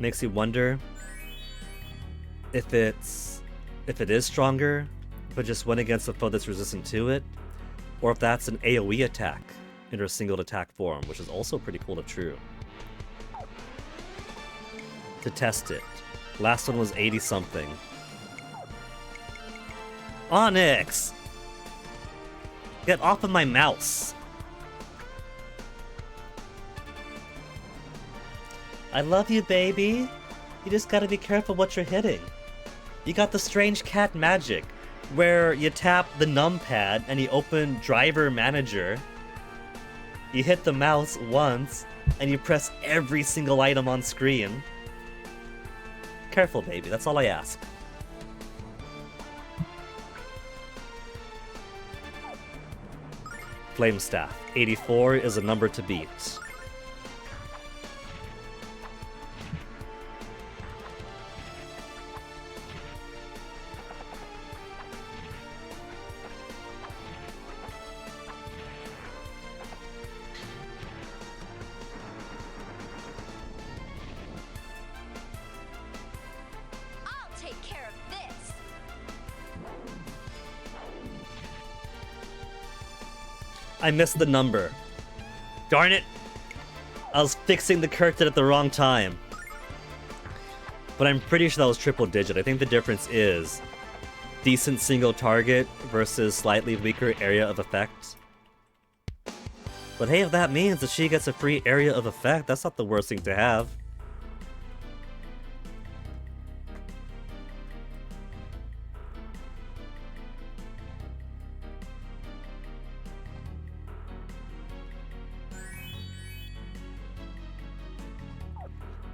Makes you wonder if it is stronger, but just went against a foe that's resistant to it, or if that's an AoE attack in her single attack form, which is also pretty cool if true. To test it. Last one was 80 something. Onyx! Get off of my mouse! I love you, baby. You just gotta be careful what you're hitting. You got the strange cat magic, where you tap the numpad and you open driver manager. You hit the mouse once, and you press every single item on screen. Careful, baby, that's all I ask. Flame Staff. 84 is a number to beat. I'll take care of this. I missed the number. Darn it! I was fixing the curtain at the wrong time. But I'm pretty sure that was triple digit. I think the difference is decent single target versus slightly weaker area of effect. But hey, if that means that she gets a free area of effect, that's not the worst thing to have.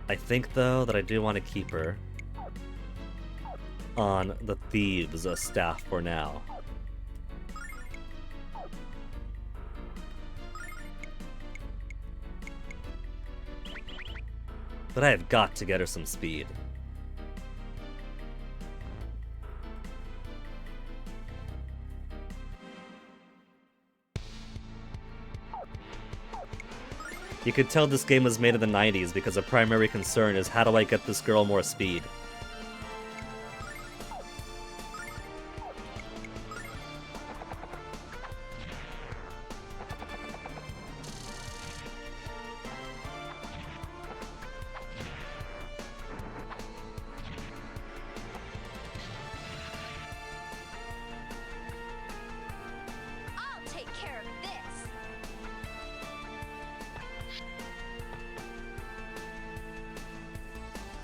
I think, though, that I do want to keep her on the Thieves' staff for now. But I have got to get her some speed. You could tell this game was made in the 90s because the primary concern is how do I get this girl more speed? I'll take care of this.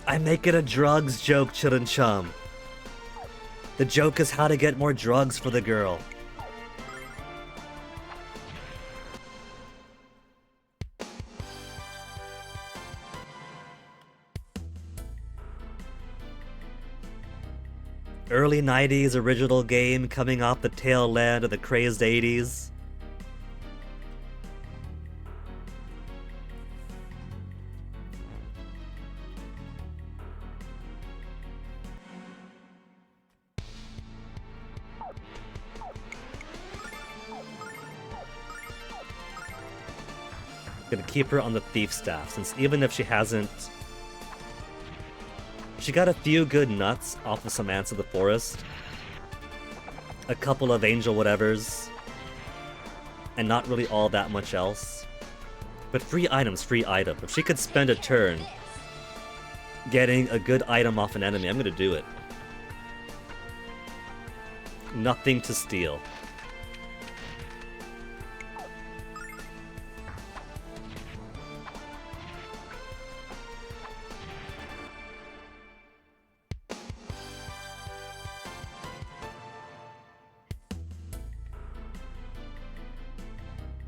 I make it a drugs joke, Chillin' Chum. The joke is how to get more drugs for the girl. Early 90s original game coming off the tail end of the crazed 80s. Gonna keep her on the thief staff, since even if she hasn't... She got a few good nuts off of some ants of the forest. A couple of angel whatevers. And not really all that much else. But free items, free item. If she could spend a turn getting a good item off an enemy, I'm gonna do it. Nothing to steal.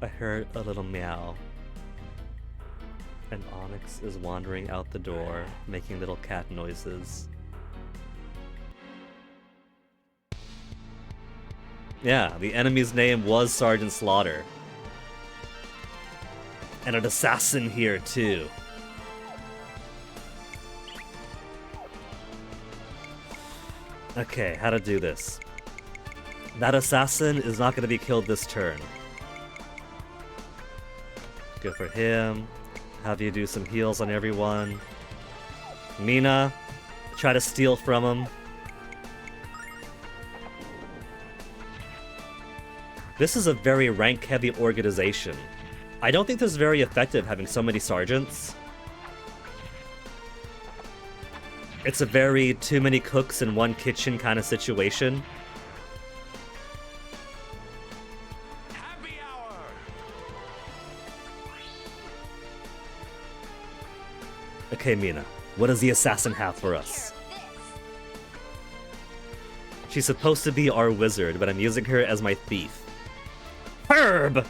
I heard a little meow. And Onyx is wandering out the door, making little cat noises. Yeah, the enemy's name was Sergeant Slaughter. And an assassin here, too. Okay, how to do this. That assassin is not going to be killed this turn. Go for him. Have you do some heals on everyone. Mina, try to steal from him. This is a very rank-heavy organization. I don't think this is very effective having so many sergeants. It's a very too many cooks in one kitchen kind of situation. Happy hour! Okay, Mina, what does the assassin have for us? She's supposed to be our wizard, but I'm using her as my thief. Herb!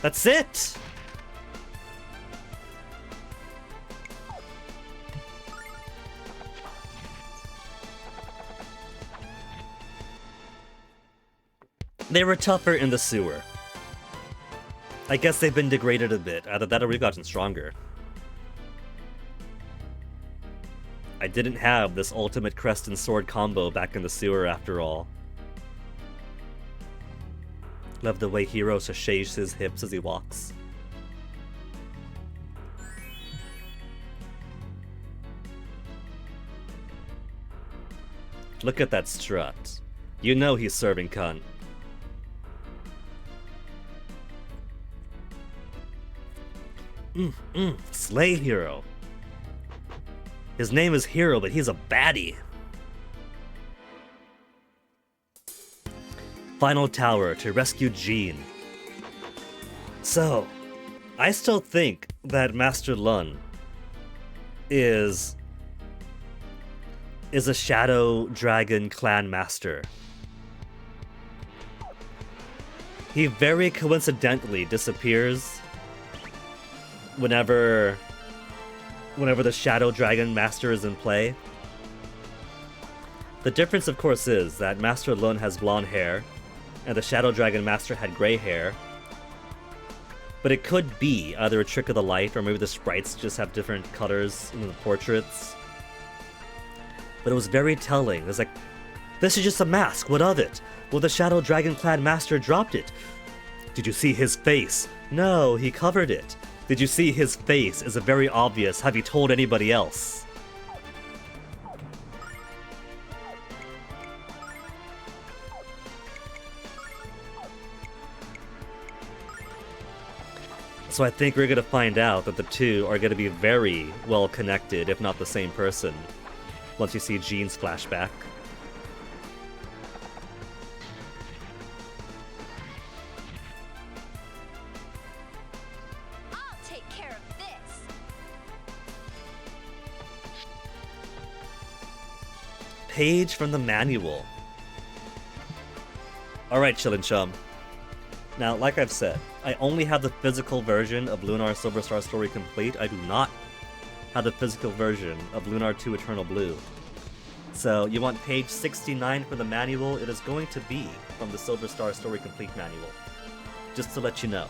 That's it! They were tougher in the sewer. I guess they've been degraded a bit. Either that or we've gotten stronger. I didn't have this ultimate crest and sword combo back in the sewer after all. Love the way Hero sashays his hips as he walks. Look at that strut. You know he's serving cunt. Slay Hero. His name is Hero, but he's a baddie. Final tower to rescue Jean. So, I still think that Master Lun is a Shadow Dragon clan master. He very coincidentally disappears whenever the Shadow Dragon Master is in play. The difference, of course, is that Master Lun has blonde hair, and the Shadow Dragon Master had gray hair. But it could be either a trick of the light, or maybe the sprites just have different colors in the portraits. But it was very telling. It was like, this is just a mask, what of it? Well, the Shadow Dragon Clan Master dropped it. Did you see his face? No, he covered it. Did you see his face? Is it very obvious? Have you told anybody else? So I think we're going to find out that the two are going to be very well connected, if not the same person, once you see Jean's flashback. Page from the manual. Alright, Chillin' Chum. Now, like I've said, I only have the physical version of Lunar Silver Star Story complete. I do not have the physical version of Lunar 2 Eternal Blue. So, you want page 69 for the manual? It is going to be from the Silver Star Story Complete manual. Just to let you know.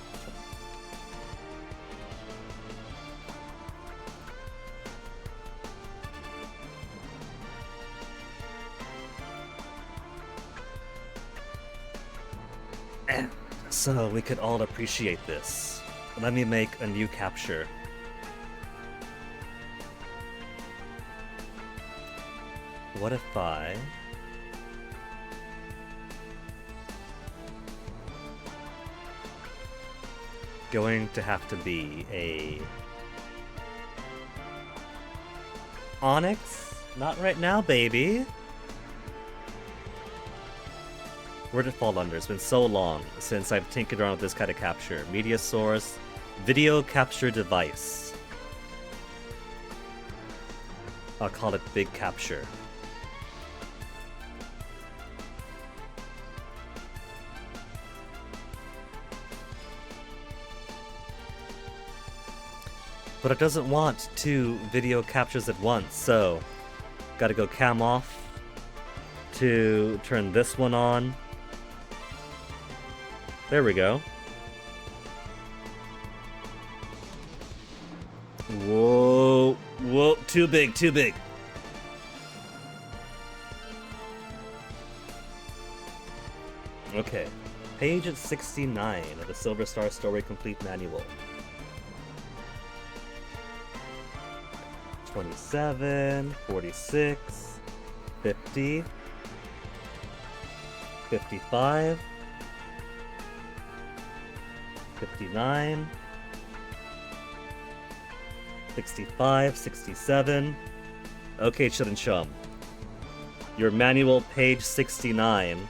So we could all appreciate this. Let me make a new capture. What if I... going to have to be a... Onyx? Not right now, baby. Where'd it fall under? It's been so long since I've tinkered around with this kind of capture. Media source, video capture device. I'll call it Big Capture. But it doesn't want 2 video captures at once, so gotta go cam off to turn this one on. There we go. Whoa, too big, too big. Okay, page 69 of the Silver Star Story Complete Manual. 27, 46, 50, 55, 59, 65, 67. Okay, Chid and Chum. Your manual, page 69,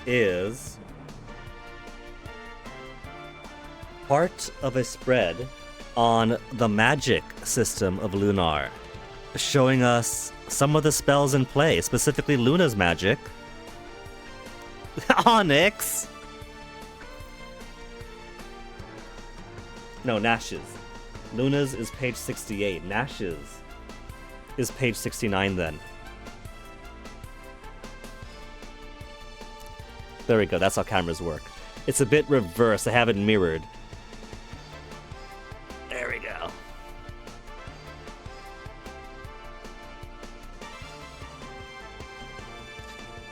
is part of a spread on the magic system of Lunar, showing us some of the spells in play, specifically Luna's magic. Onyx! No, Nash's. Luna's is page 68. Nash's is page 69 then. There we go, that's how cameras work. It's a bit reversed, I have it mirrored. There we go.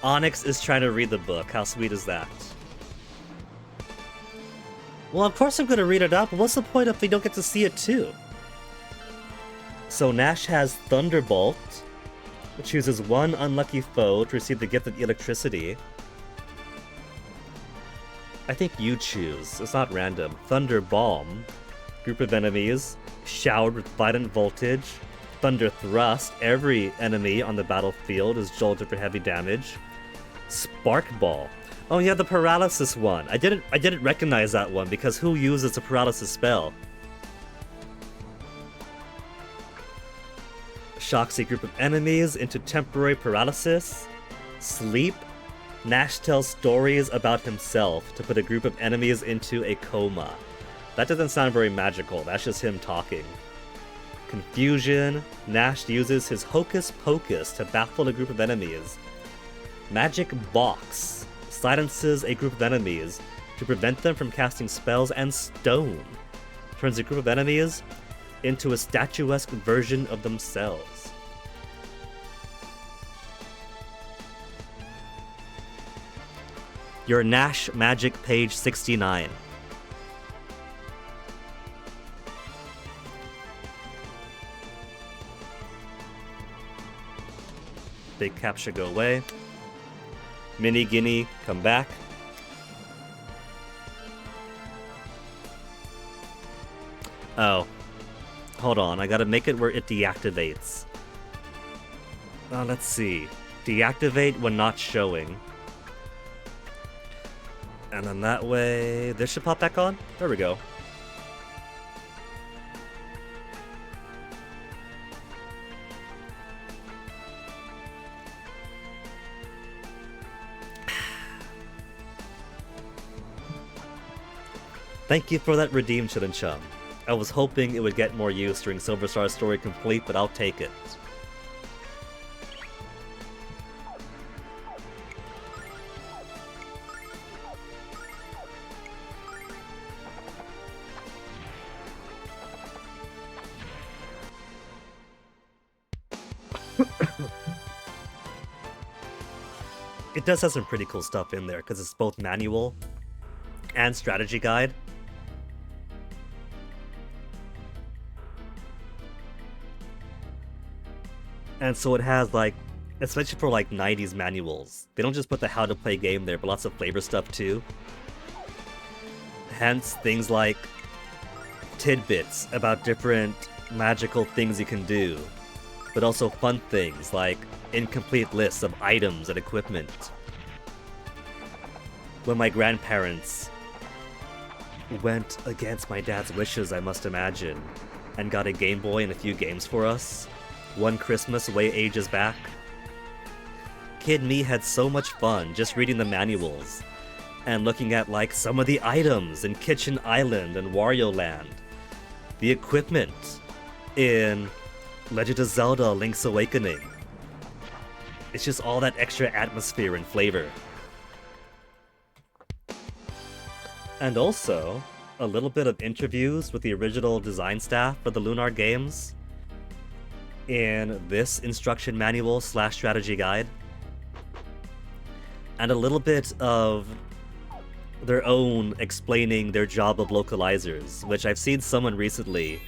Onyx is trying to read the book, how sweet is that? Well, of course I'm gonna read it up, but what's the point if they don't get to see it too? So Nash has Thunderbolt, which chooses one unlucky foe to receive the gift of electricity. I think you choose. It's not random. Thunder Bomb. Group of enemies. Showered with violent voltage. Thunder Thrust. Every enemy on the battlefield is jolted for heavy damage. Spark Ball. Oh yeah, the paralysis one. I didn't recognize that one because who uses a paralysis spell? Shocks a group of enemies into temporary paralysis. Sleep. Nash tells stories about himself to put a group of enemies into a coma. That doesn't sound very magical, that's just him talking. Confusion. Nash uses his Hocus Pocus to baffle a group of enemies. Magic Box. Silences a group of enemies to prevent them from casting spells, and Stone. Turns a group of enemies into a statuesque version of themselves. Your Nash Magic, page 69. Big Cap should go away. Mini Guinea, come back. Oh. Hold on, I gotta make it where it deactivates. Let's see. Deactivate when not showing. And then that way, this should pop back on? There we go. Thank you for that redeem, Chid and Chum. I was hoping it would get more use during Silver Star Story Complete, but I'll take it. It does have some pretty cool stuff in there, because it's both manual and strategy guide. And so it has, like, especially for, like, 90s manuals, they don't just put the how to play game there, but lots of flavor stuff too. Hence, things like tidbits about different magical things you can do, but also fun things like incomplete lists of items and equipment. When my grandparents went against my dad's wishes, I must imagine, and got a Game Boy and a few games for us, one Christmas way ages back, kid me had so much fun just reading the manuals and looking at, like, some of the items in Kitchen Island and Wario Land, the equipment in Legend of Zelda Link's Awakening. It's just all that extra atmosphere and flavor. And also, a little bit of interviews with the original design staff for the Lunar games. in this instruction manual slash strategy guide, and a little bit of their own explaining their job of localizers, which I've seen someone recently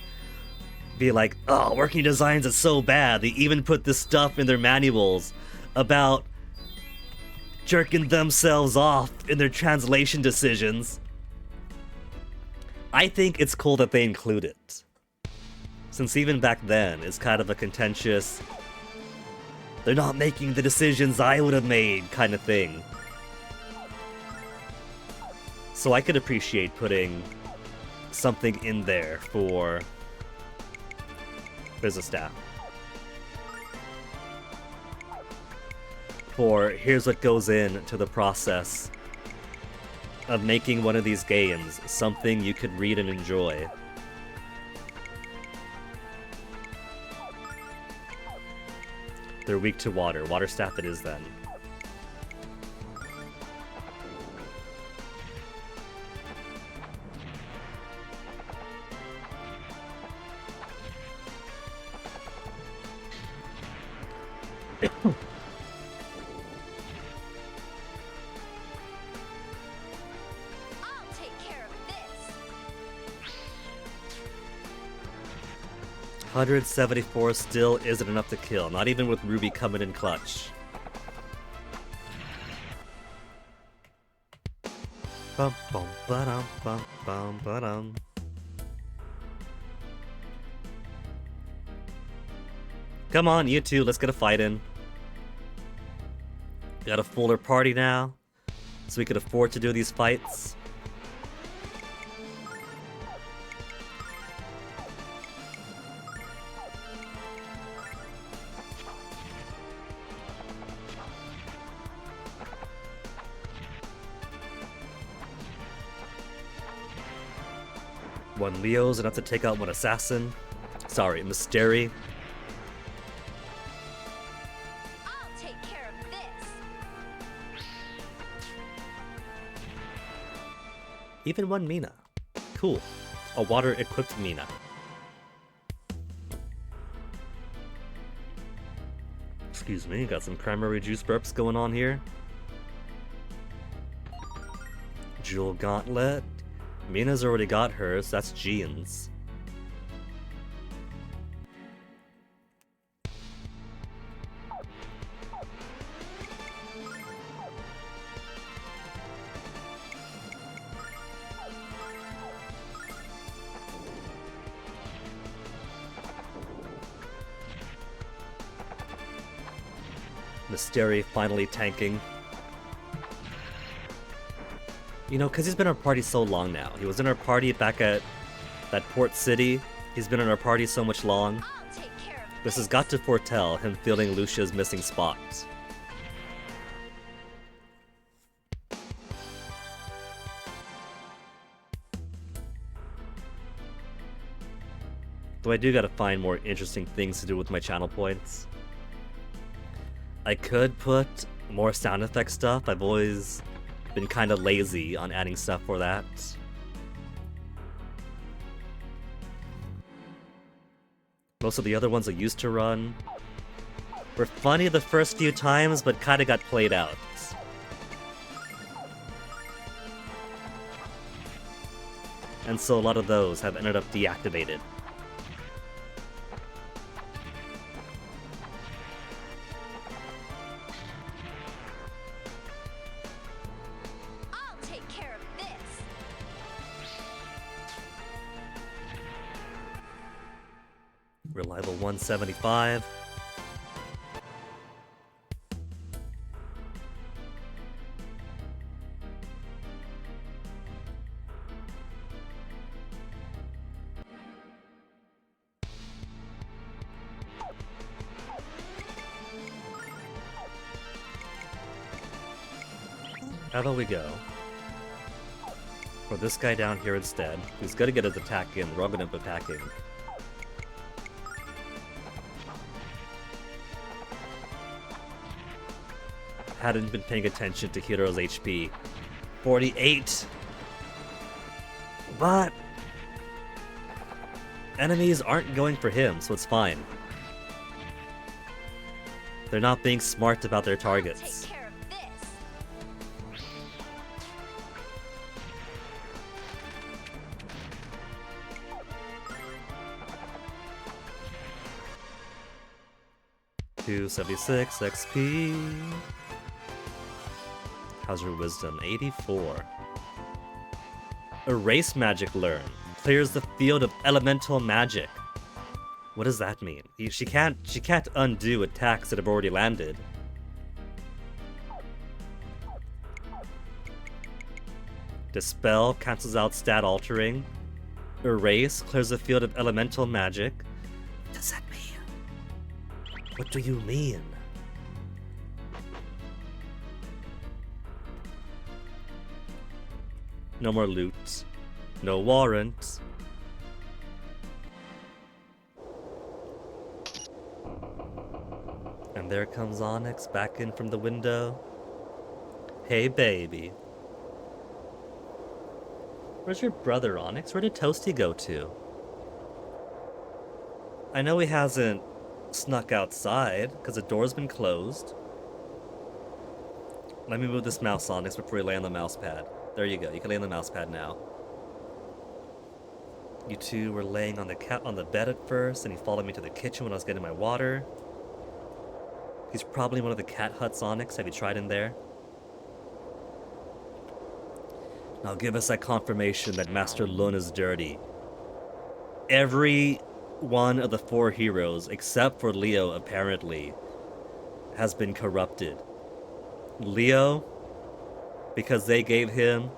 be like, oh, working designs is so bad, they even put this stuff in their manuals about jerking themselves off in their translation decisions. I think it's cool that they include it, since even back then it's kind of a contentious, they're not making the decisions I would have made kind of thing. So I could appreciate putting something in there for business staff. For here's what goes into the process of making one of these games something you could read and enjoy. They're weak to water. Water staff it is then. I'll take care of this. 174 still isn't enough to kill, not even with Ruby coming in clutch. Bum bum ba-dum bum bum ba-dum. Come on, you two, let's get a fight in. Got a fuller party now, so we could afford to do these fights. One Leo's enough to take out one assassin. Sorry, Mysteri. I'll take care of this. Even one Mina. Cool. A water-equipped Mina. Excuse me, got some cranberry juice burps going on here. Jewel Gauntlet. Mina's already got hers, that's Gian's. Mysteri finally tanking. You know, because he's been in our party so long now. He was in our party back at that port city. He's been in our party so much long. I'll take care of This has got to foretell him feeling Lucia's missing spot. Though I do gotta find more interesting things to do with my channel points. I could put more sound effect stuff. I've always been kind of lazy on adding stuff for that. Most of the other ones I used to run were funny the first few times, but kind of got played out. And so a lot of those have ended up deactivated. I'll take care of this. We're level 175. How about we go for this guy down here instead, who's gonna get his attack in, we're all gonna be attacking. Hadn't been paying attention to Hiro's HP. 48! But enemies aren't going for him, so it's fine. They're not being smart about their I'll targets. take care of this. 276 XP. How's your wisdom? 84. Erase magic learn. Clears the field of elemental magic. What does that mean? She can't undo attacks that have already landed. Dispel cancels out stat altering. Erase clears the field of elemental magic. What does that mean? What do you mean? No more loot. No warrant. And there comes Onyx back in from the window. Hey, baby. Where's your brother, Onyx? Where did Toasty go to? I know he hasn't snuck outside, because the door's been closed. Let me move this mouse, Onyx, before you lay on the mouse pad. There you go. You can lay on the mouse pad now. You two were laying on the bed at first, and he followed me to the kitchen when I was getting my water. He's probably one of the cat huts, Onyx. Have you tried in there? Now give us that confirmation that Master Lun is dirty. Every one of the 4 heroes, except for Leo, apparently, has been corrupted. Leo, because they gave him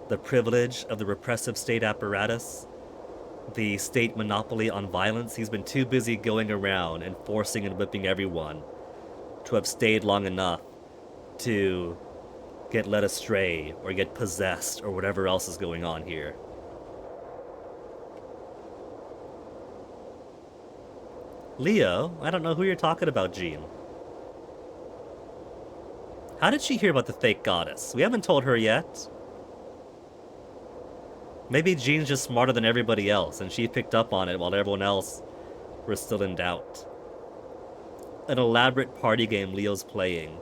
the privilege of the repressive state apparatus, the state monopoly on violence, he's been too busy going around and forcing and whipping everyone to have stayed long enough to get led astray or get possessed or whatever else is going on here. Leo? I don't know who you're talking about, Jean. How did she hear about the fake goddess? We haven't told her yet. Maybe Jean's just smarter than everybody else, and she picked up on it while everyone else were still in doubt. An elaborate party game Leo's playing.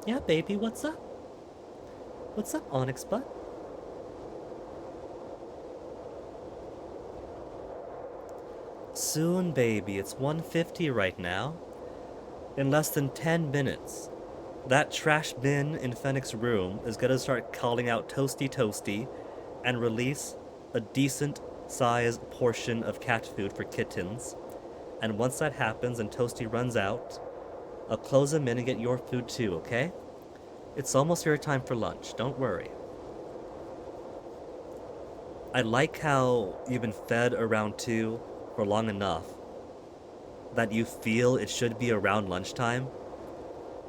Yeah, baby, what's up? What's up, Onyx butt? Soon, baby. It's 1:50 right now. In less than 10 minutes, that trash bin in Fennec's room is gonna start calling out Toasty Toasty and release a decent sized portion of cat food for kittens. And once that happens and Toasty runs out, I'll close him in and get your food too, okay? It's almost your time for lunch, don't worry. I like how you've been fed around 2 for long enough that you feel it should be around lunchtime,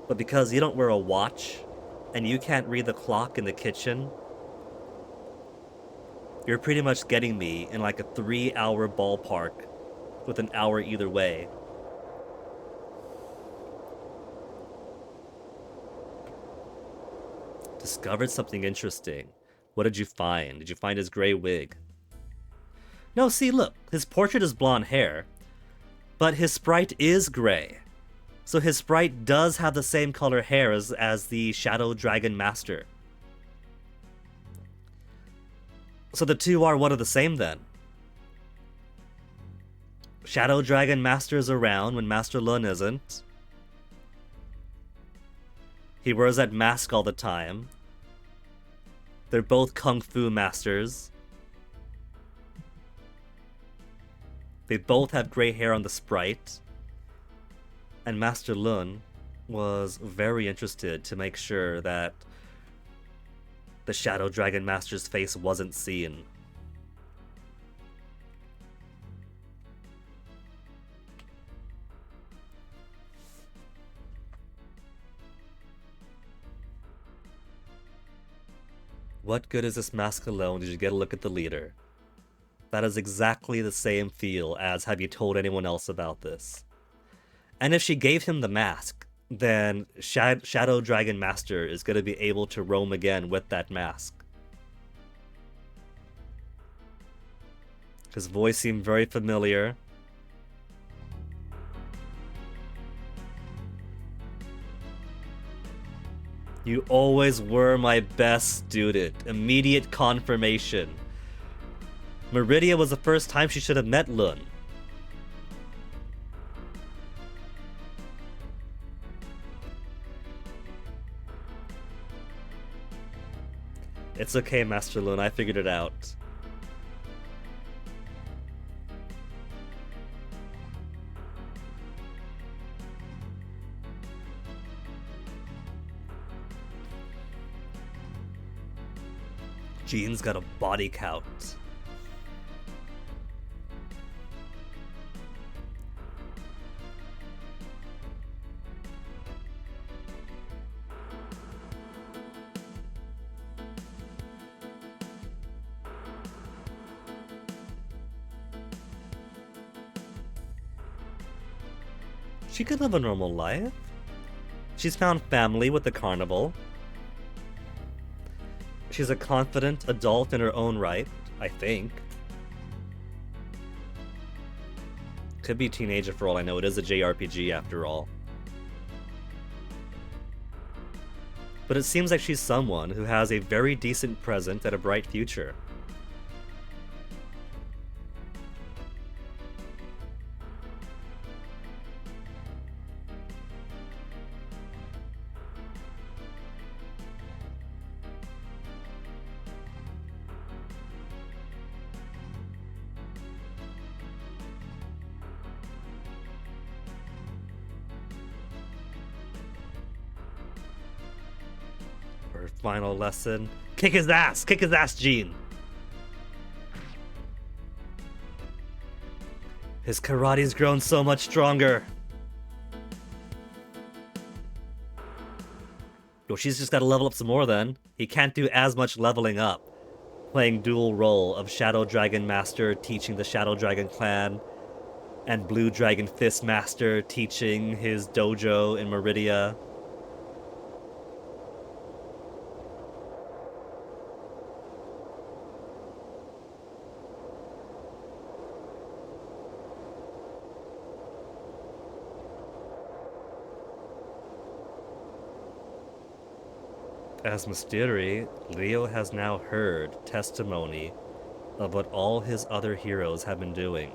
but because you don't wear a watch and you can't read the clock in the kitchen, you're pretty much getting me in like a 3-hour ballpark with an hour either way. Discovered something interesting. What did you find? Did you find his gray wig? No, see, look. His portrait is blonde hair, but his sprite is gray. So his sprite does have the same color hair as the Shadow Dragon Master. So the two are one of the same then. Shadow Dragon Master is around when Master Lun isn't. He wears that mask all the time. They're both Kung Fu masters. They both have gray hair on the sprite. And Master Lun was very interested to make sure that the Shadow Dragon Master's face wasn't seen. What good is this mask alone? Did you get a look at the leader? That is exactly the same feel as have you told anyone else about this? And if she gave him the mask, then Shadow Dragon Master is going to be able to roam again with that mask. His voice seemed very familiar. You always were my best student. Immediate confirmation. Meridia was the first time she should have met Lun. It's okay, Master Lun, I figured it out. Jean's got a body count. She could live a normal life. She's found family with the carnival. She's a confident adult in her own right, I think. Could be teenager for all I know. It is a JRPG after all. But it seems like she's someone who has a very decent present and a bright future. Her final lesson. Kick his ass! Kick his ass, Jean! His karate's grown so much stronger. Well, she's just gotta level up some more then. He can't do as much leveling up. Playing dual role of Shadow Dragon Master teaching the Shadow Dragon clan, and Blue Dragon Fist Master teaching his dojo in Meridia. As Mysteri, Leo has now heard testimony of what all his other heroes have been doing.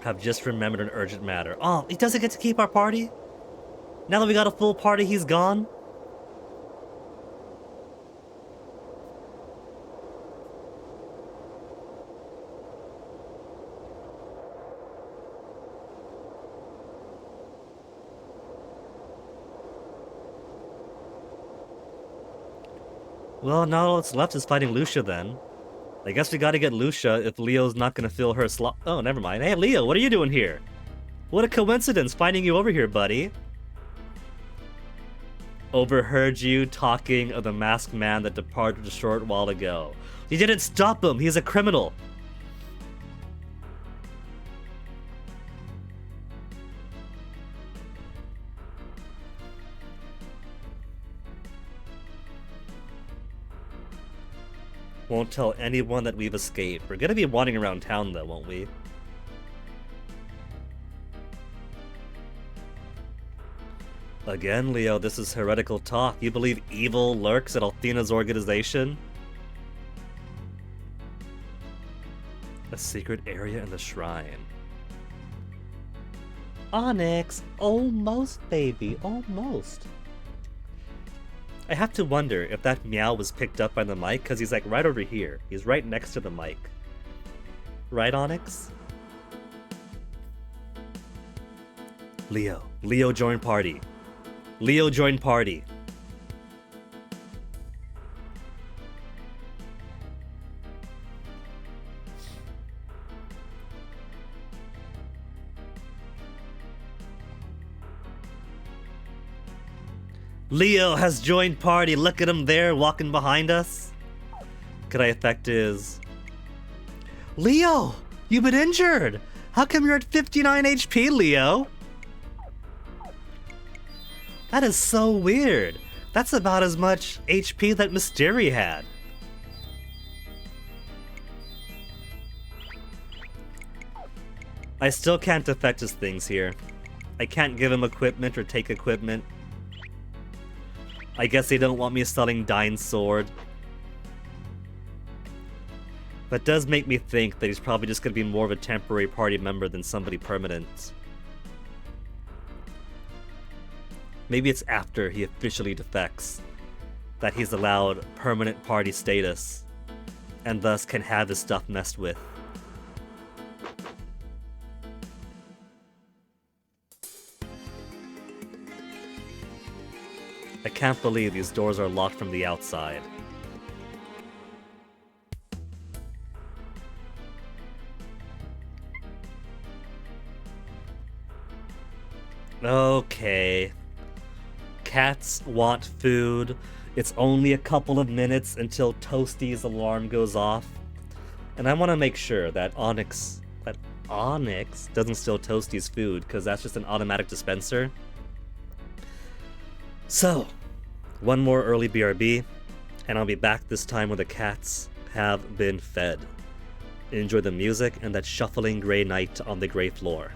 Have just remembered an urgent matter. Oh, he doesn't get to keep our party? Now that we got a full party, he's gone? Well, now all that's left is fighting Lucia then. I guess we gotta get Lucia if Leo's not gonna fill her slot. Oh, never mind. Hey, Leo, what are you doing here? What a coincidence finding you over here, buddy. Overheard you talking of the masked man that departed a short while ago. You didn't stop him. He's a criminal. Won't tell anyone that we've escaped. We're gonna be wandering around town though, won't we? Again, Leo, this is heretical talk. You believe evil lurks at Althena's organization? A secret area in the shrine. Onyx! Almost, baby. Almost. I have to wonder if that meow was picked up by the mic, because he's like right over here. He's right next to the mic. Right, Onyx? Leo. Leo joined party. Leo joined party. Leo has joined party. Look at him there, walking behind us. Could I affect his... Leo! You've been injured! How come you're at 59 HP, Leo? That is so weird. That's about as much HP that Mysteri had. I still can't affect his things here. I can't give him equipment or take equipment. I guess they don't want me selling Dine's sword. That does make me think that he's probably just going to be more of a temporary party member than somebody permanent. Maybe it's after he officially defects that he's allowed permanent party status, and thus can have his stuff messed with. I can't believe these doors are locked from the outside. Okay. Cats want food. It's only a couple of minutes until Toasty's alarm goes off. And I want to make sure that Onyx doesn't steal Toasty's food, because that's just an automatic dispenser. So, one more early BRB, and I'll be back this time when the cats have been fed. Enjoy the music and that shuffling gray night on the gray floor.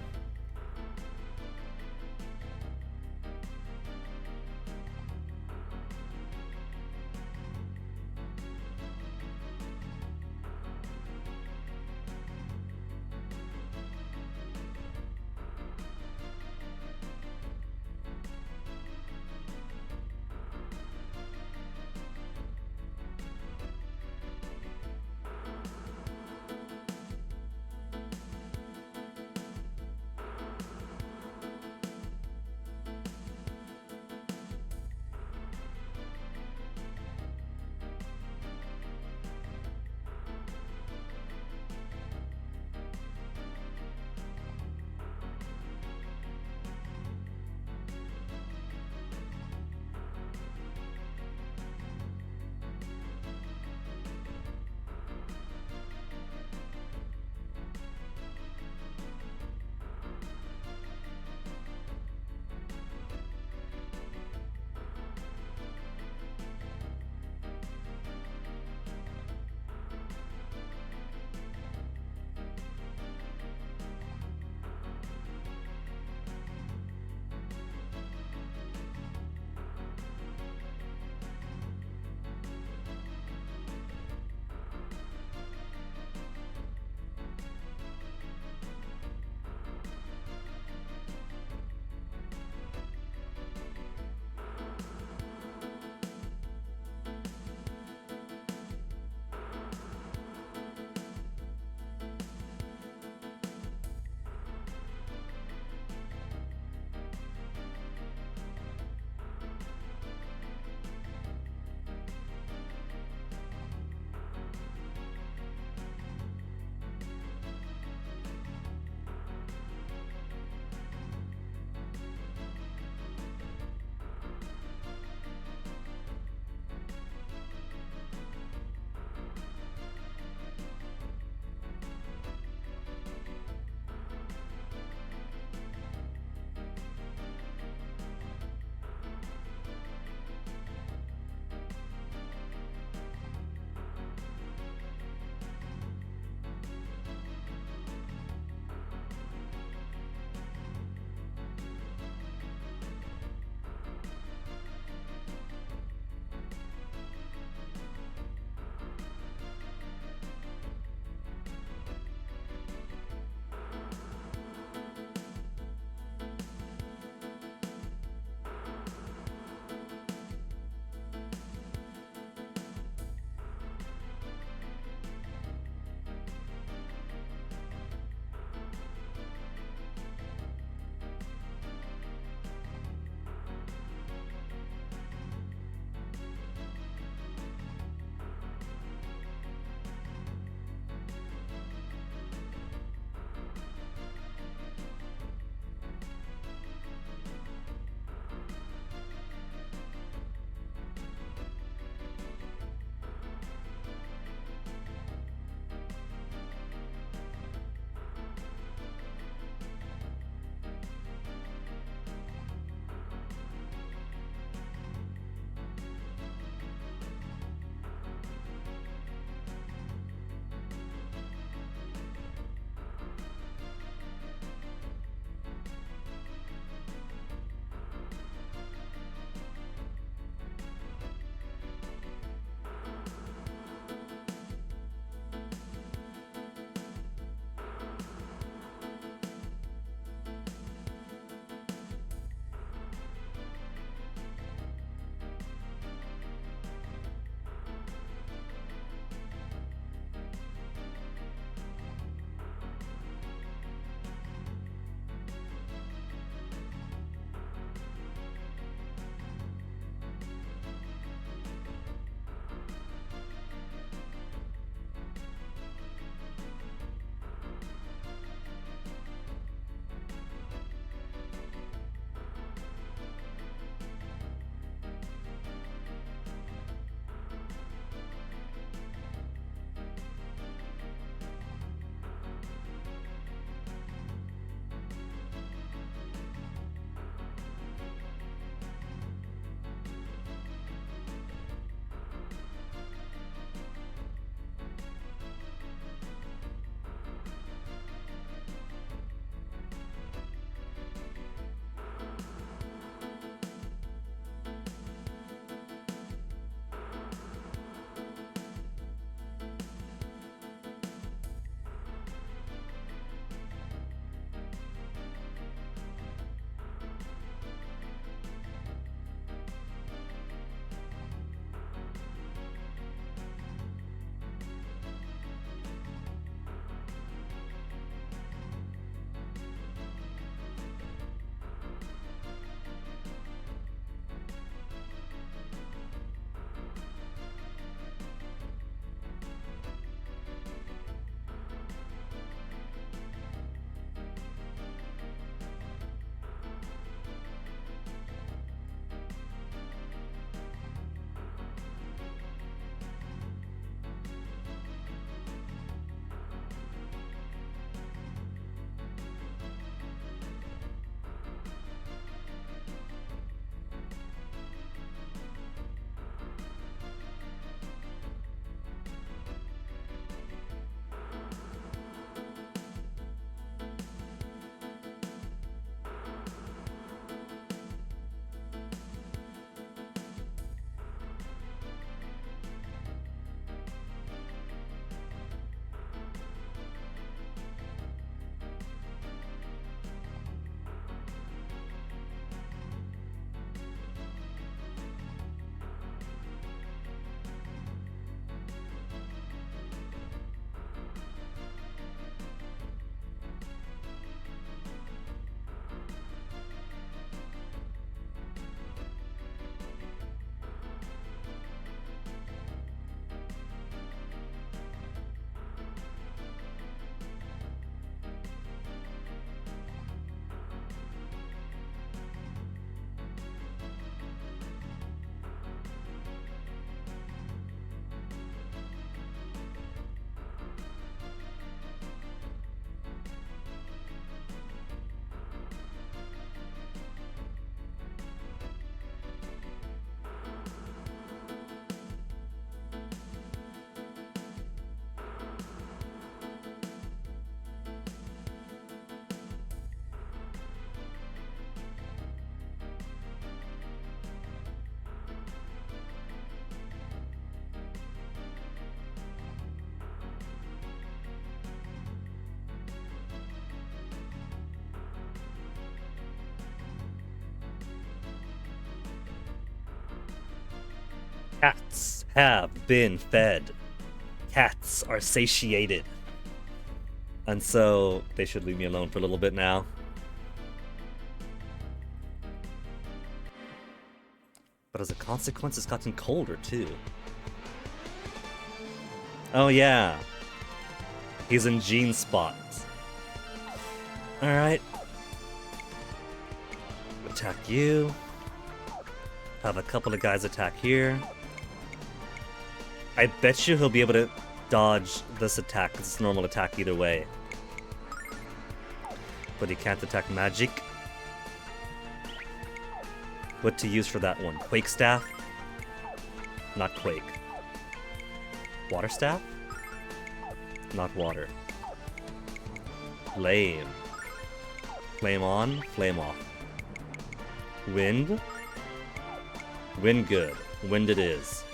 Cats have been fed. Cats are satiated. And so they should leave me alone for a little bit now. But as a consequence, it's gotten colder too. Oh yeah. He's in Gene's spot. Alright. Attack you. Have a couple of guys attack here. I bet you he'll be able to dodge this attack, 'cause it's a normal attack either way. But he can't attack magic. What to use for that one? Quake Staff? Not Quake. Water Staff? Not water. Flame. Flame on, flame off. Wind? Wind good. Wind it is.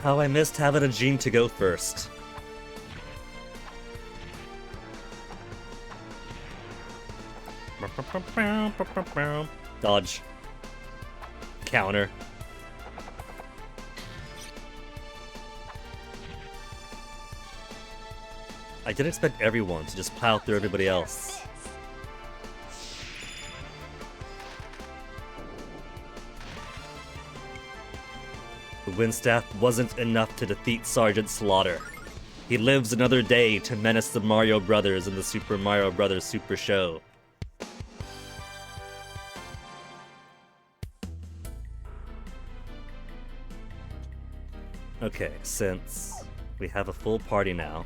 How I missed having a Gene to go first. Dodge. Counter. I didn't expect everyone to just plow through everybody else. The wind staff wasn't enough to defeat Sergeant Slaughter. He lives another day to menace the Mario Brothers in the Super Mario Brothers Super Show. Okay, since we have a full party now,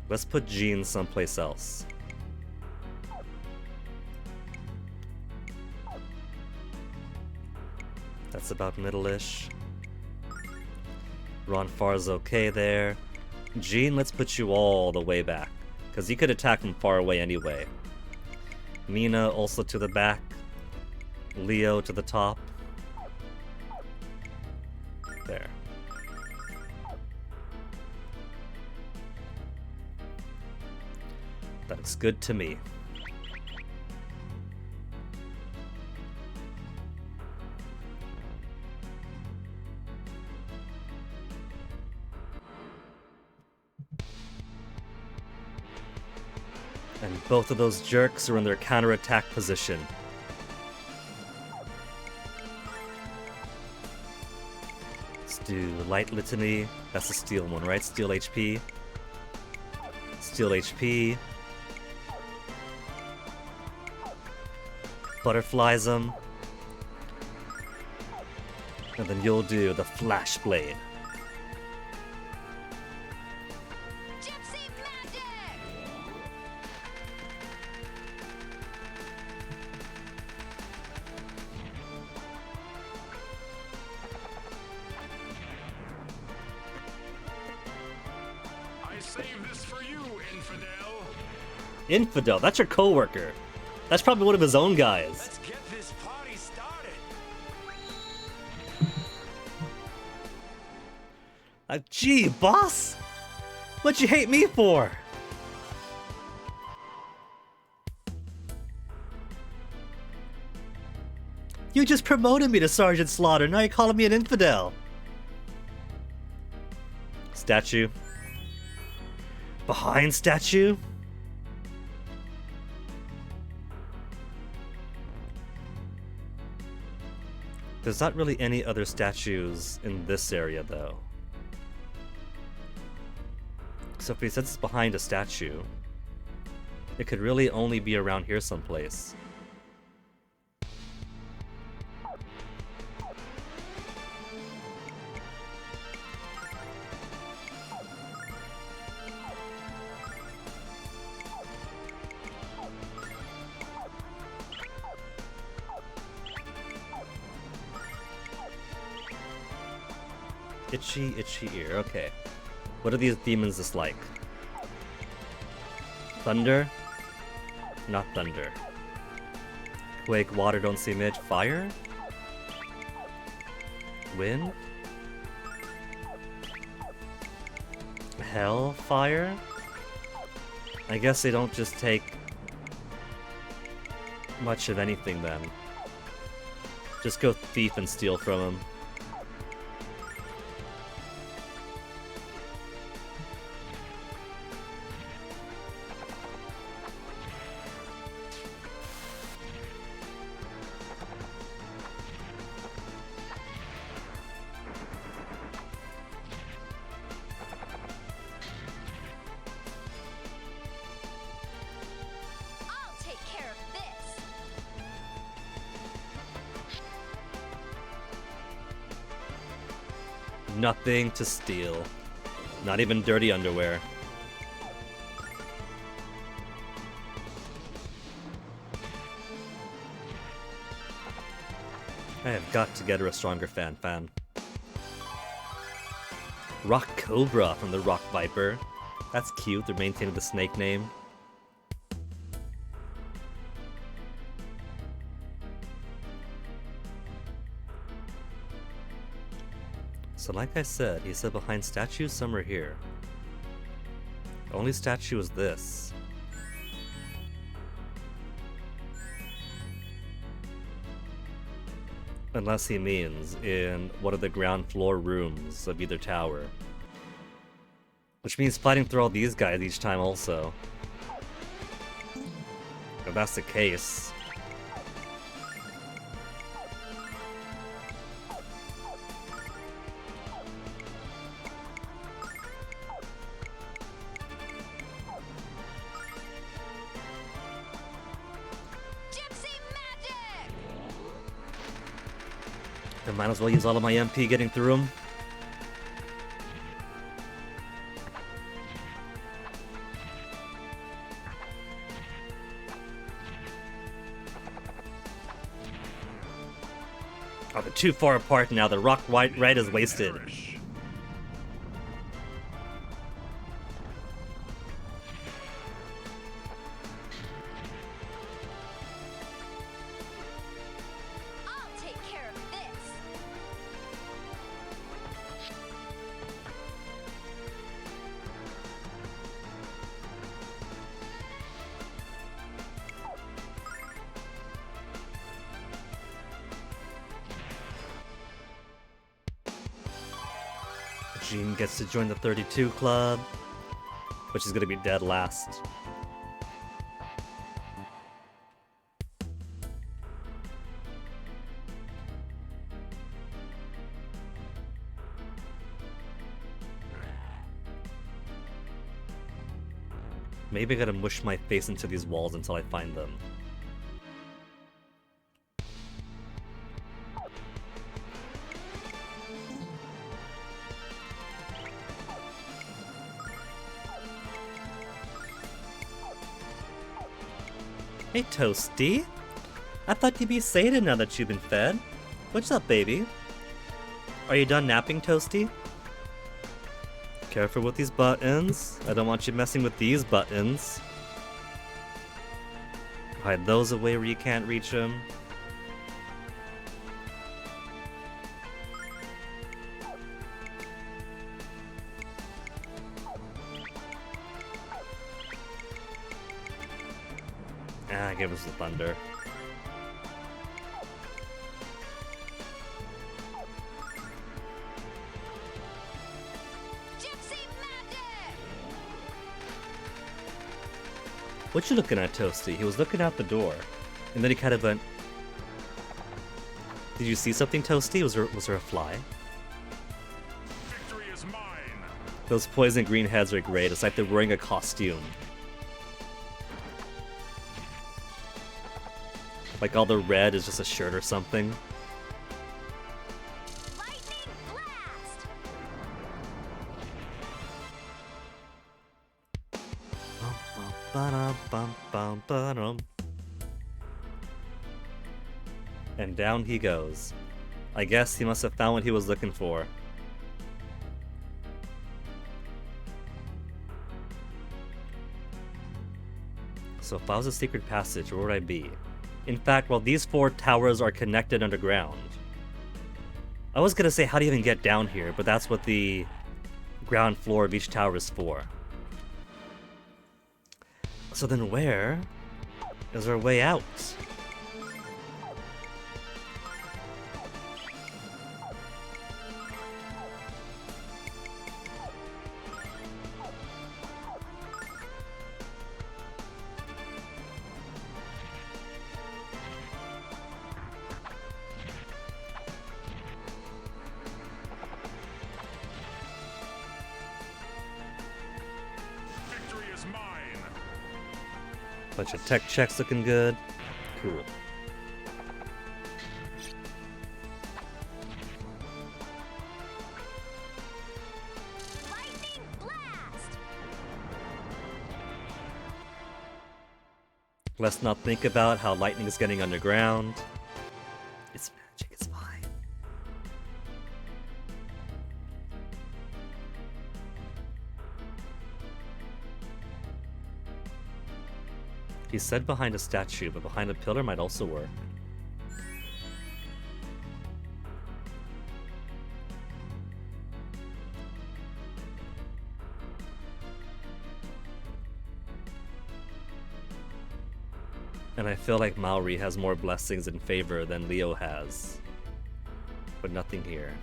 let's put Gene someplace else. That's about middle-ish. Ron Far's okay there. Gene, let's put you all the way back, because you could attack from far away anyway. Mina also to the back. Leo to the top. There. That looks good to me. And both of those jerks are in their counterattack position. Let's do Light Litany. That's the steel one, right? Steel HP. Steel HP. Butterflies them. And then you'll do the Flash Blade. Gypsy magic! I saved this for you, infidel. Infidel, that's your coworker. That's probably one of his own guys. Let's get this party started. Gee, boss! What'd you hate me for? You just promoted me to Sergeant Slaughter, now you're calling me an infidel. Statue. Behind statue? There's not really any other statues in this area, though. So if he says it's behind a statue, it could really only be around here someplace. Itchy, itchy ear. Okay. What are these demons dislike? Thunder? Not thunder. Quake, water, don't see image. Fire? Wind? Hell, fire? I guess they don't just take much of anything then. Just go thief and steal from him. I'll take care of this. Nothing to steal. Not even dirty underwear. I have got to get her a stronger fan. Rock Cobra from the Rock Viper. That's cute, they're maintaining the snake name. So like I said, he said behind statues, some are here. The only statue is this. Unless he means in one of the ground floor rooms of either tower. Which means fighting through all these guys each time also. If that's the case. I might as well use all of my MP getting through them. Oh, they're too far apart now. The rock right is wasted. I'll take care of this. Jean gets to join the 32 club, but she's gonna be dead last. Maybe I gotta mush my face into these walls until I find them. Hey, Toasty. I thought you'd be sated now that you've been fed. What's up, baby? Are you done napping, Toasty? Careful with these buttons. I don't want you messing with these buttons. Hide those away where you can't reach them. Ah, give us the thunder. What you looking at, Toasty? He was looking out the door, and then he kind of went. Did you see something, Toasty? Was there a fly? Victory is mine. Those poison green heads are great. It's like they're wearing a costume. Like all the red is just a shirt or something. Lightning blast! And down he goes. I guess he must have found what he was looking for. So if I was a secret passage, where would I be? In fact, well, these four towers are connected underground. I was gonna say how do you even get down here, but that's what the ground floor of each tower is for. So then where is our way out? Bunch of tech checks looking good. Cool. Lightning blast! Let's not think about how lightning is getting underground. It's magic, it's fine. He said behind a statue, but behind a pillar might also work. And I feel like Maori has more blessings in favor than Leo has. But nothing here.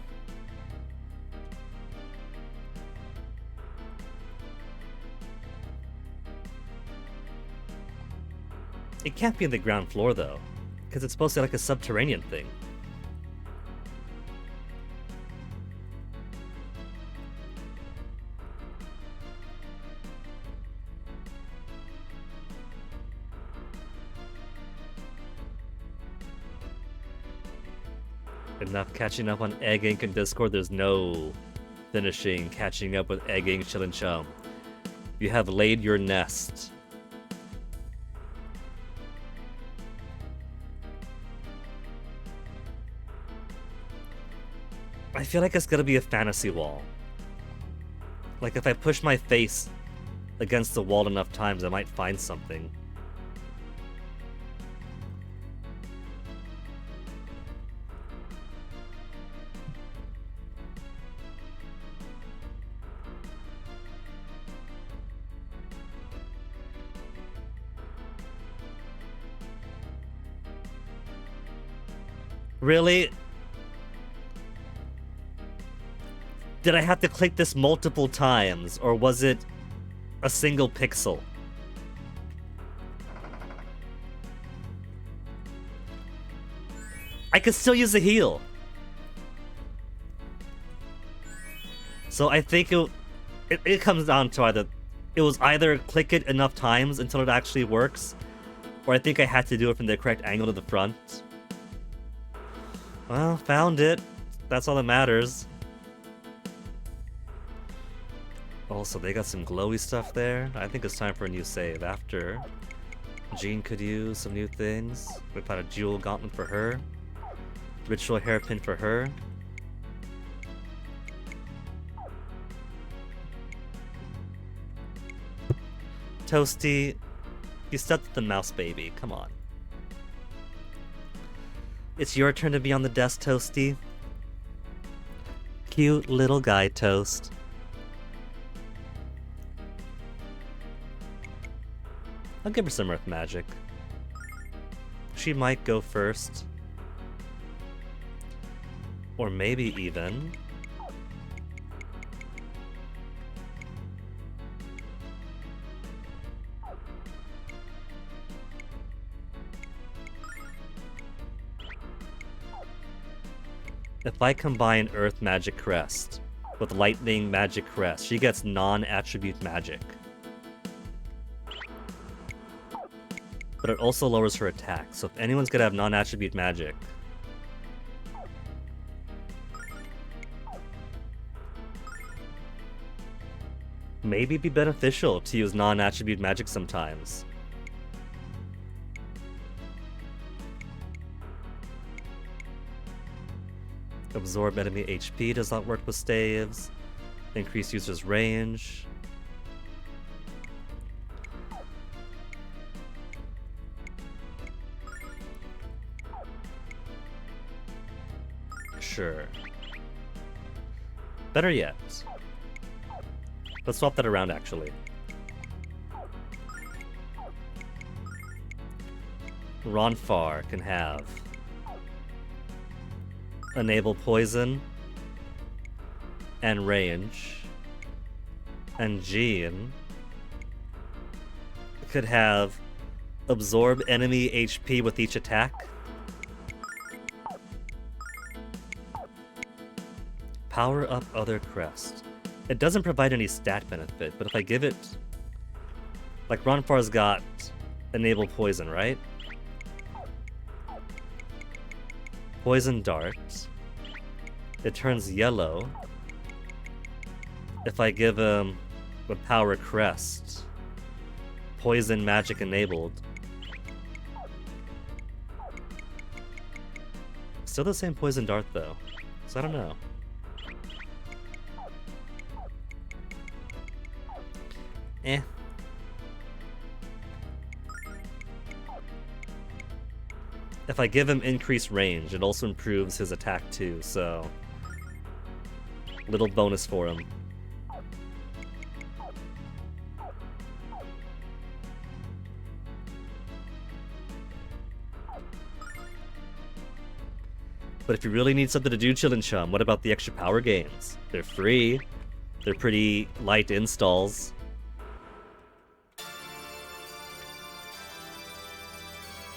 It can't be in the ground floor though, because it's supposed to be like a subterranean thing. Enough catching up on Egg Ink and Discord, there's no finishing catching up with Egg Ink, Chill and Chum. You have laid your nest. I feel like it's gonna be a fantasy wall. Like if I push my face against the wall enough times, I might find something. Really? Did I have to click this multiple times, or was it a single pixel? I could still use the heal. So I think it comes down to either click it enough times until it actually works, or I think I had to do it from the correct angle to the front. Well, found it. That's all that matters. Also, they got some glowy stuff there. I think it's time for a new save. After Jean could use some new things. We found a jewel gauntlet for her. Ritual hairpin for her. Toasty, you stepped with the mouse baby. Come on. It's your turn to be on the desk, Toasty. Cute little guy, Toast. I'll give her some earth magic. She might go first. Or maybe even... If I combine Earth Magic Crest with Lightning Magic Crest, she gets non-attribute magic. But it also lowers her attack, so if anyone's gonna have non-attribute magic... maybe it'd be beneficial to use non-attribute magic sometimes. Absorb enemy HP does not work with staves. Increase user's range. Sure. Better yet. Let's swap that around, actually. Ronfar can have enable poison and range, and Jean could have absorb enemy HP with each attack, power up other crest. It doesn't provide any stat benefit, but if I give it, like Ronfar's got enable poison, right? Poison dart. It turns yellow if I give him a power crest. Poison magic enabled. Still the same poison dart though, so I don't know. Eh. If I give him increased range, it also improves his attack too, so... little bonus for him. But if you really need something to do, Chillin' Chum, what about the extra power games? They're free. They're pretty light installs.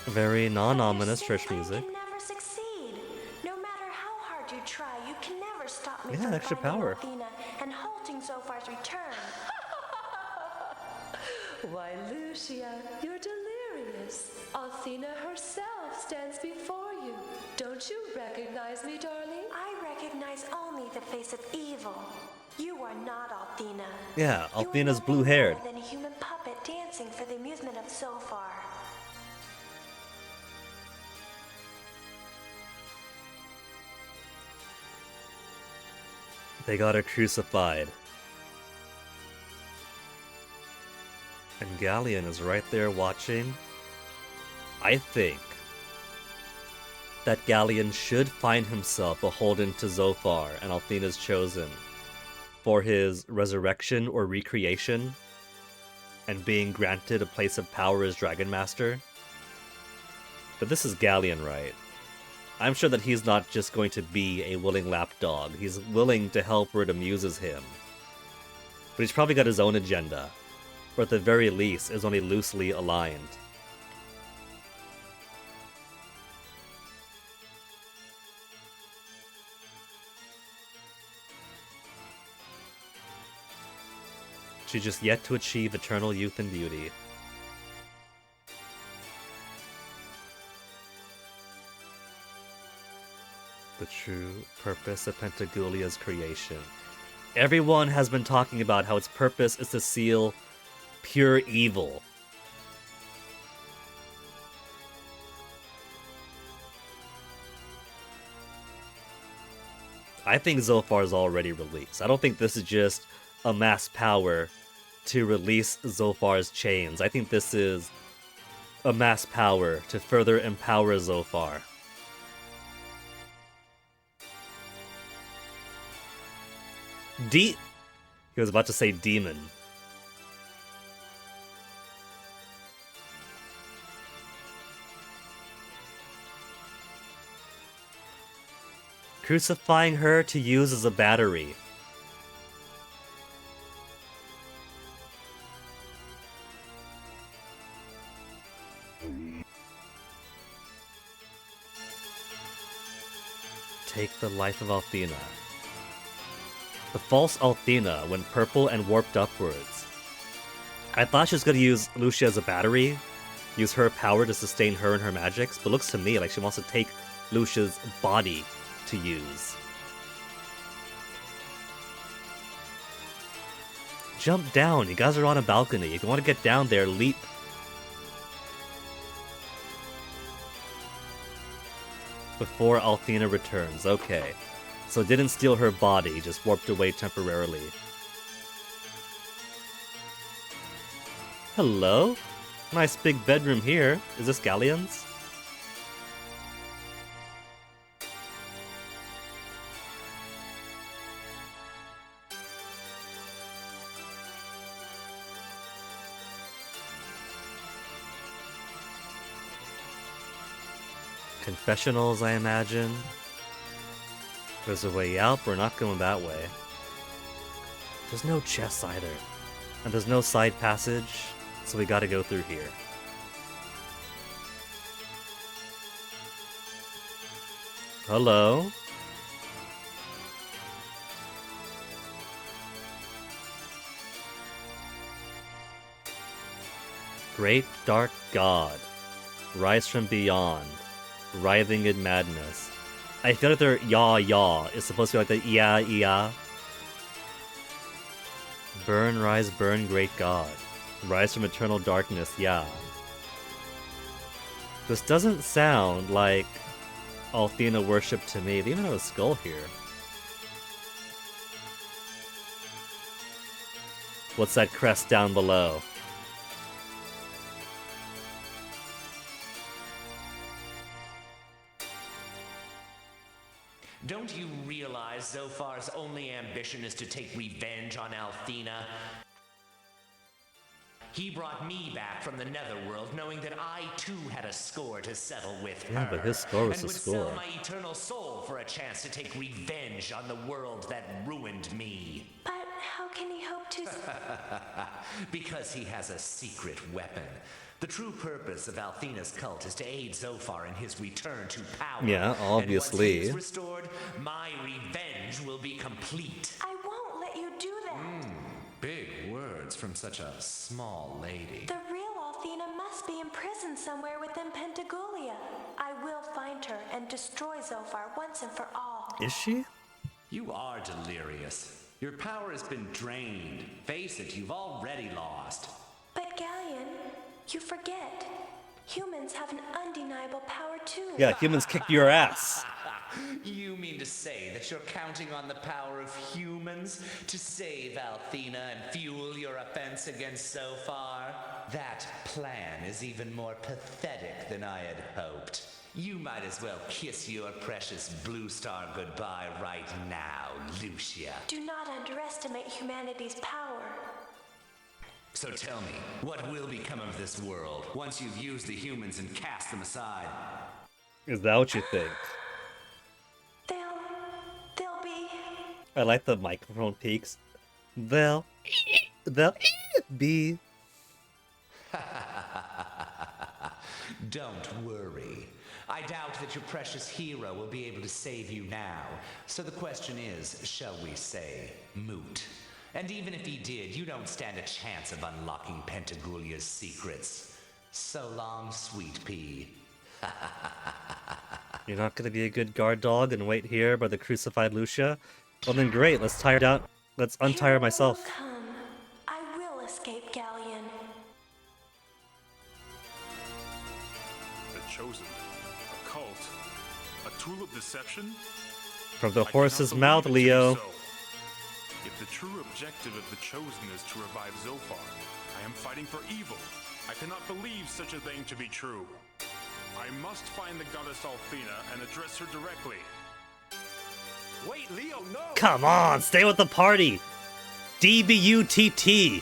Very non-ominous church music. Can never succeed. No matter how hard you try, you can never stop me Yeah, from extra finding power. Althena and halting Zophar's return. Why, Lucia, you're delirious. Althena herself stands before you. Don't you recognize me, darling? I recognize only the face of evil. You are not Althena. Yeah, You are Althena's nothing blue-haired. more than a human puppet dancing for the amusement of Zophar. They got her crucified. And Galleon is right there watching. I think that Galleon should find himself beholden to Zophar and Althena's chosen for his resurrection or recreation and being granted a place of power as Dragon Master. But this is Galleon, right? I'm sure that he's not just going to be a willing lapdog. He's willing to help where it amuses him. But he's probably got his own agenda, or at the very least is only loosely aligned. She's just yet to achieve eternal youth and beauty. The true purpose of Pentagulia's creation. Everyone has been talking about how its purpose is to seal pure evil. I think Zophar is already released. I don't think this is just amass power to release Zophar's chains. I think this is amass power to further empower Zophar. He was about to say demon. Crucifying her to use as a battery. Take the life of Althena. The false Althena went purple and warped upwards. I thought she was going to use Lucia as a battery, use her power to sustain her and her magics, but looks to me like she wants to take Lucia's body to use. Jump down, you guys are on a balcony. If you want to get down there, leap. Before Althena returns, okay. So it didn't steal her body, just warped away temporarily. Hello? Nice big bedroom here. Is this Galleon's? Confessionals, I imagine. There's a way out, but we're not going that way. There's no chests either. And there's no side passage, so we gotta go through here. Hello? Great dark god. Rise from beyond. Writhing in madness. I feel like their yaw is supposed to be like the yeah. Burn, rise, burn, great god. Rise from eternal darkness, yeah. This doesn't sound like Althena worship to me. They even have a skull here. What's that crest down below? Don't you realize Zophar's only ambition is to take revenge on Althena? He brought me back from the netherworld knowing that I too had a score to settle with her. Yeah, but his score was and a would score. sell my eternal soul for a chance to take revenge on the world that ruined me. But how can he hope to... Because he has a secret weapon. The true purpose of Althena's cult is to aid Zophar in his return to power. Yeah, obviously. And once he is restored, my revenge will be complete. I won't let you do that. Big words from such a small lady. The real Althena must be imprisoned somewhere within Pentagulia. I will find her and destroy Zophar once and for all. Is she? You are delirious. Your power has been drained. Face it, you've already lost. But Galleon, you forget. Humans have an undeniable power too. Yeah, humans kicked your ass. You mean to say that you're counting on the power of humans to save Althena and fuel your offense against Zophar? That plan is even more pathetic than I had hoped. You might as well kiss your precious blue star goodbye right now, Lucia. Do not underestimate humanity's power. So tell me, what will become of this world once you've used the humans and cast them aside? Is that what you think? They'll be... I like the microphone peaks. They'll be... Don't worry. I doubt that your precious hero will be able to save you now. So the question is, shall we say, moot? And even if he did, you don't stand a chance of unlocking Pentagulia's secrets. So long, sweet pea. You're not gonna be a good guard dog and wait here by the crucified Lucia? Well then great, let's tire down. Let's untire Hero myself. will come. I will escape Galleon. The Chosen. A cult. A tool of deception? From the I cannot horse's believe mouth, it to be Leo. so. If the true objective of the Chosen is to revive Zophar, I am fighting for evil. I cannot believe such a thing to be true. I must find the goddess Althena and address her directly. Wait, Leo, no! Come on, stay with the party! DBUTT!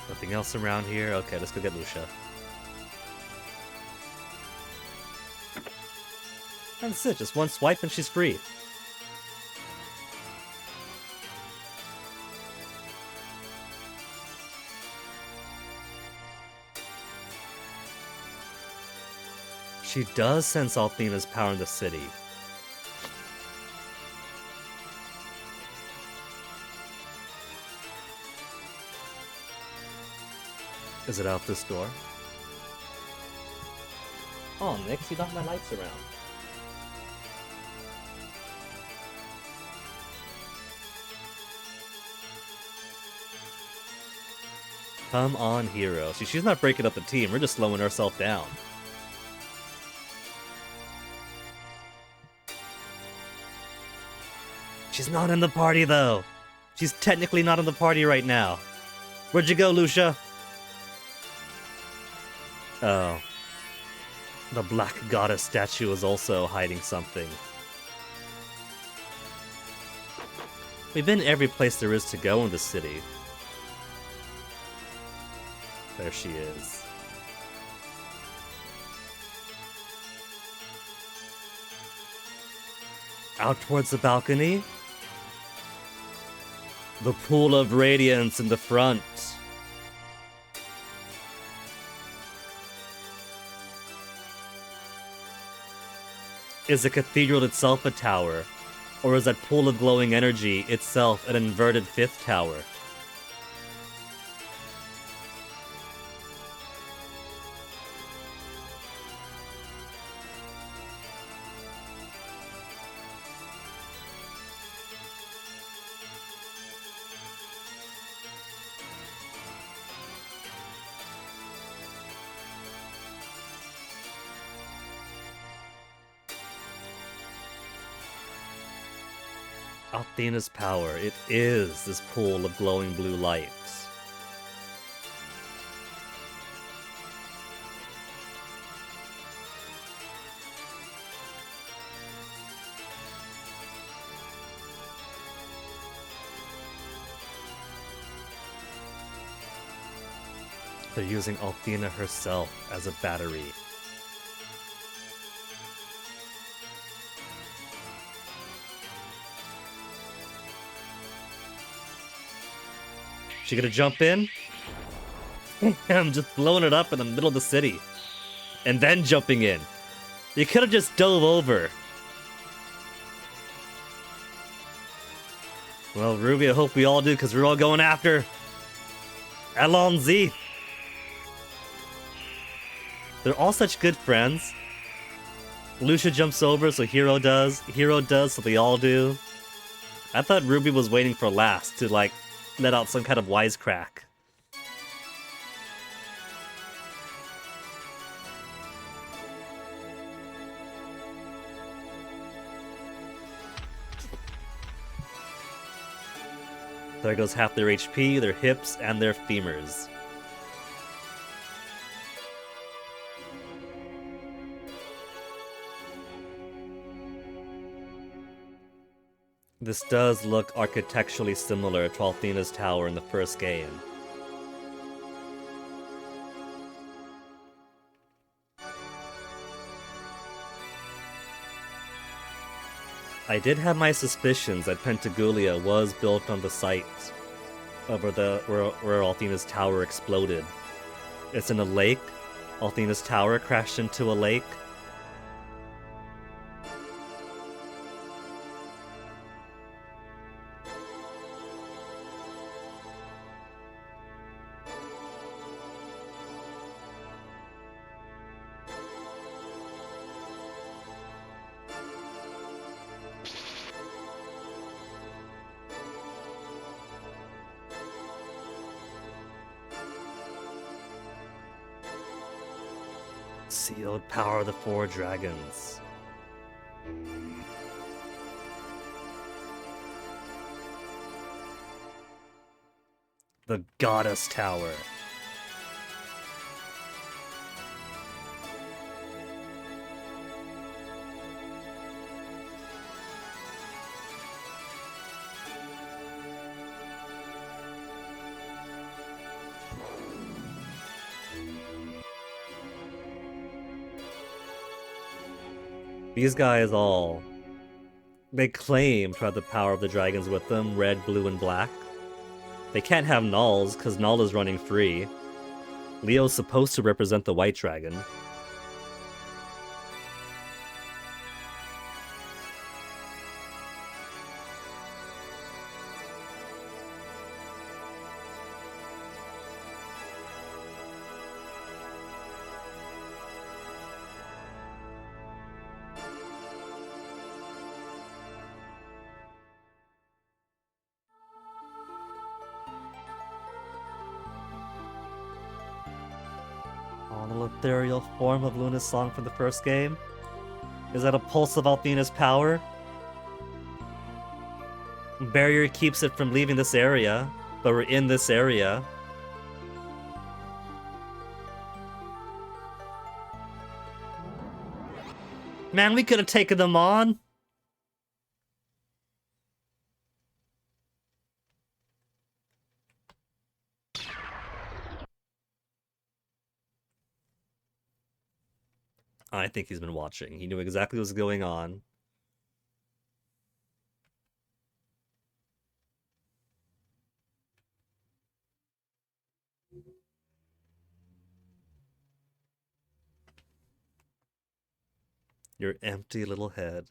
Nothing else around here? Okay, let's go get Lucia. That's it, just one swipe and she's free. She does sense Althena's power in the city. Is it out this door? Oh, Nix, you knocked my lights around. Come on, hero. See, she's not breaking up the team. We're just slowing ourselves down. She's not in the party, though. She's technically not in the party right now. Where'd you go, Lucia? Oh. The Black Goddess statue is also hiding something. We've been every place there is to go in the city. There she is. Out towards the balcony. The pool of radiance in the front. Is the cathedral itself a tower? Or is that pool of glowing energy itself an inverted fifth tower? Althena's power. It is this pool of glowing blue lights. They're using Althena herself as a battery. She gonna jump in? I'm just blowing it up in the middle of the city. And then jumping in. You could have just dove over. Well, Ruby, I hope we all do, because we're all going after Alonzi. They're all such good friends. Lucia jumps over, so Hero does. Hero does, so they all do. I thought Ruby was waiting for last to, like, let out some kind of wisecrack. There goes half their HP, their hips, and their femurs. This does look architecturally similar to Althena's tower in the first game. I did have my suspicions that Pentagulia was built on the site of where Althena's tower exploded. It's in a lake. Althena's tower crashed into a lake. Sealed power of the four dragons. The Goddess Tower. These guys all... they claim to have the power of the dragons with them, red, blue, and black. They can't have Null's, because Null is running free. Leo's supposed to represent the white dragon. The ethereal form of Luna's song from the first game? Is that a pulse of Althena's power? Barrier keeps it from leaving this area, but we're in this area. Man, we could have taken them on! I think he's been watching. He knew exactly what was going on. Your empty little head.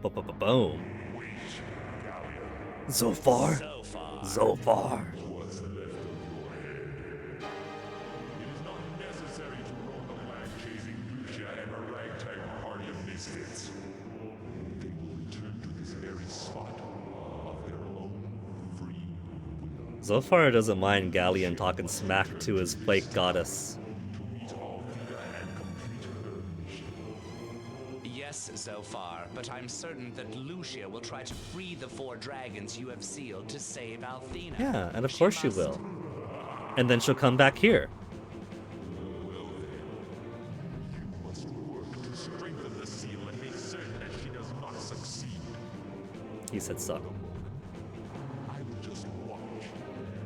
Boom. So far. So far. What's left of your head? It is not necessary to roam the land chasing Lucia and her ragtag party of misfits. They will return to this very spot of their own free will. Zophar doesn't mind Galleon talking smack to his flake goddess. To meet Althena and complete her mission. Yes, Zophar, but I'm certain that Lucia will try to free the 4 dragons you have sealed to save Althena. Yeah, and of course she will. And then she'll come back here. You must work to strengthen the seal and make certain that she does not succeed. He said suck. I will just watch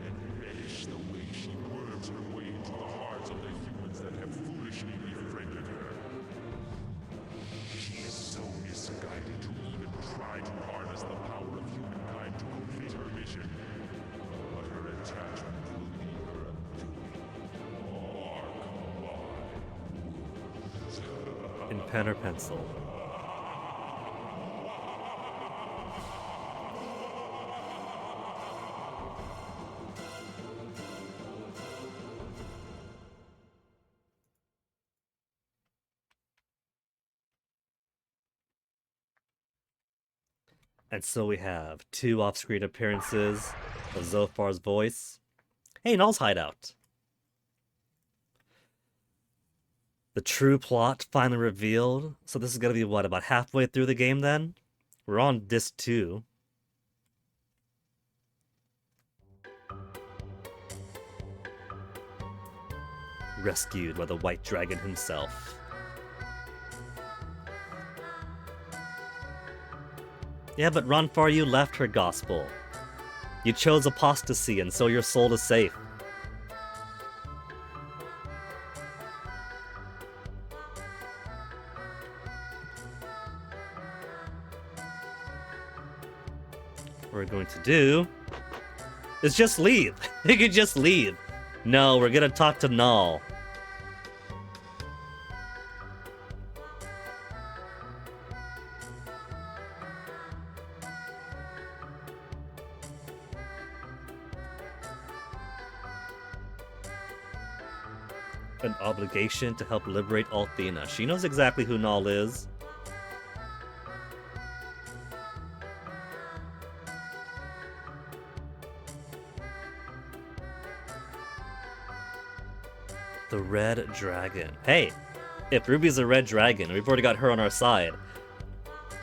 and relish the way she worms her way into the hearts of the humans that have foolishly befriended her. She is so misguided to even try to harness the power of humankind to complete her mission. But her attachment will be her undoing. Mark my words. In pen or pencil. And so we have 2 off-screen appearances of Zophar's voice. Hey, Null's hideout. The true plot finally revealed. So this is gonna be what, about halfway through the game then? We're on disc 2. Rescued by the White Dragon himself. Yeah, but Ronfar, you left her gospel. You chose apostasy, and so your soul is safe. What we're going to do is just leave. We could just leave. No, we're gonna talk to Null. An obligation to help liberate Althena. She knows exactly who Null is. The Red Dragon. Hey, if Ruby's a Red Dragon, we've already got her on our side.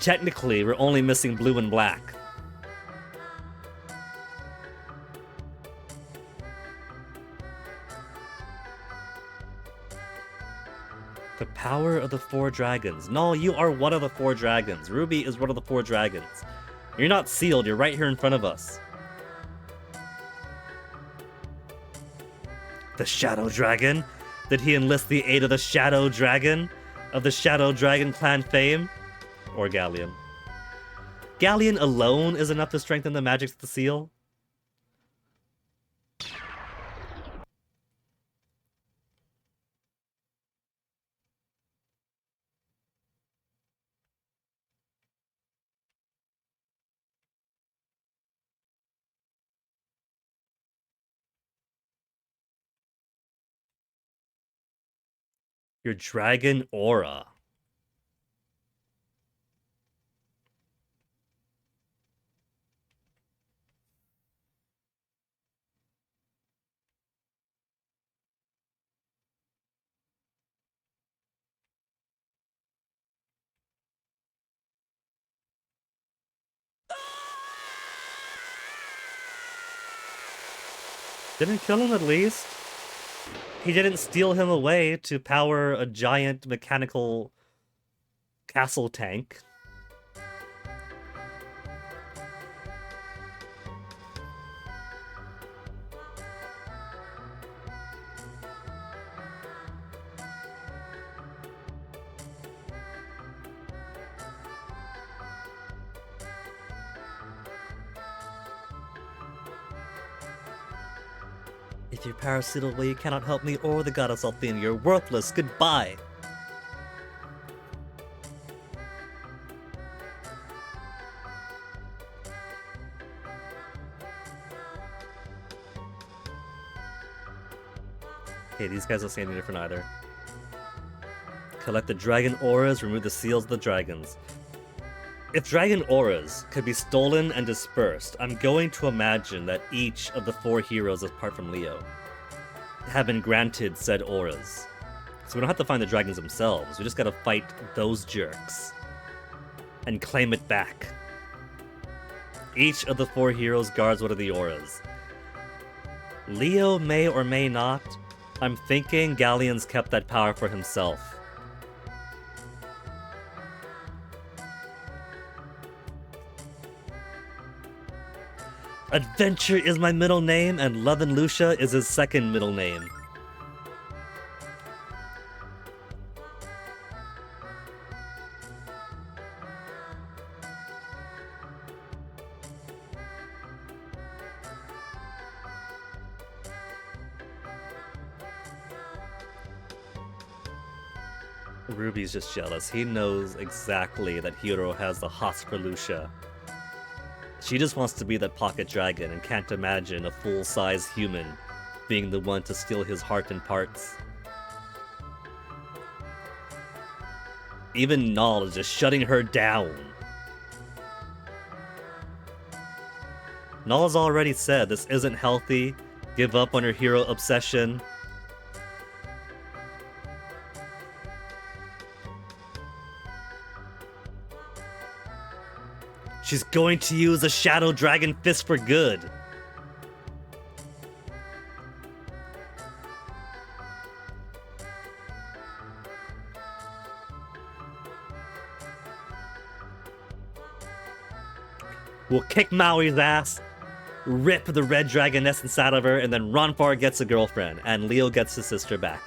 Technically, we're only missing Blue and Black. The power of the 4 dragons. No, you are one of the 4 dragons. Ruby is one of the 4 dragons. You're not sealed, you're right here in front of us. The Shadow Dragon? Did he enlist the aid of the Shadow Dragon? Of the Shadow Dragon clan fame? Or Galleon? Galleon alone is enough to strengthen the magic of the seal? Your dragon aura. Didn't kill him at least. He didn't steal him away to power a giant mechanical castle tank. If you're parasitical, you cannot help me or the goddess Althena. You're worthless. Goodbye. Okay, these guys don't say anything different either. Collect the dragon auras, remove the seals of the dragons. If dragon auras could be stolen and dispersed, I'm going to imagine that each of the 4 heroes, apart from Leo, have been granted said auras. So we don't have to find the dragons themselves, we just gotta fight those jerks and claim it back. Each of the 4 heroes guards one of the auras. Leo may or may not. I'm thinking Galleon's kept that power for himself. Adventure is my middle name, and Love and Lucia is his second middle name. Ruby's just jealous. He knows exactly that Hiro has the hots for Lucia. She just wants to be that pocket dragon and can't imagine a full-size human being the one to steal his heart and parts. Even Null is just shutting her down. Null has already said this isn't healthy. Give up on your hero obsession. She's going to use a Shadow Dragon Fist for good. We'll kick Maui's ass, rip the red dragoness inside of her, and then Ronfar gets a girlfriend, and Leo gets his sister back.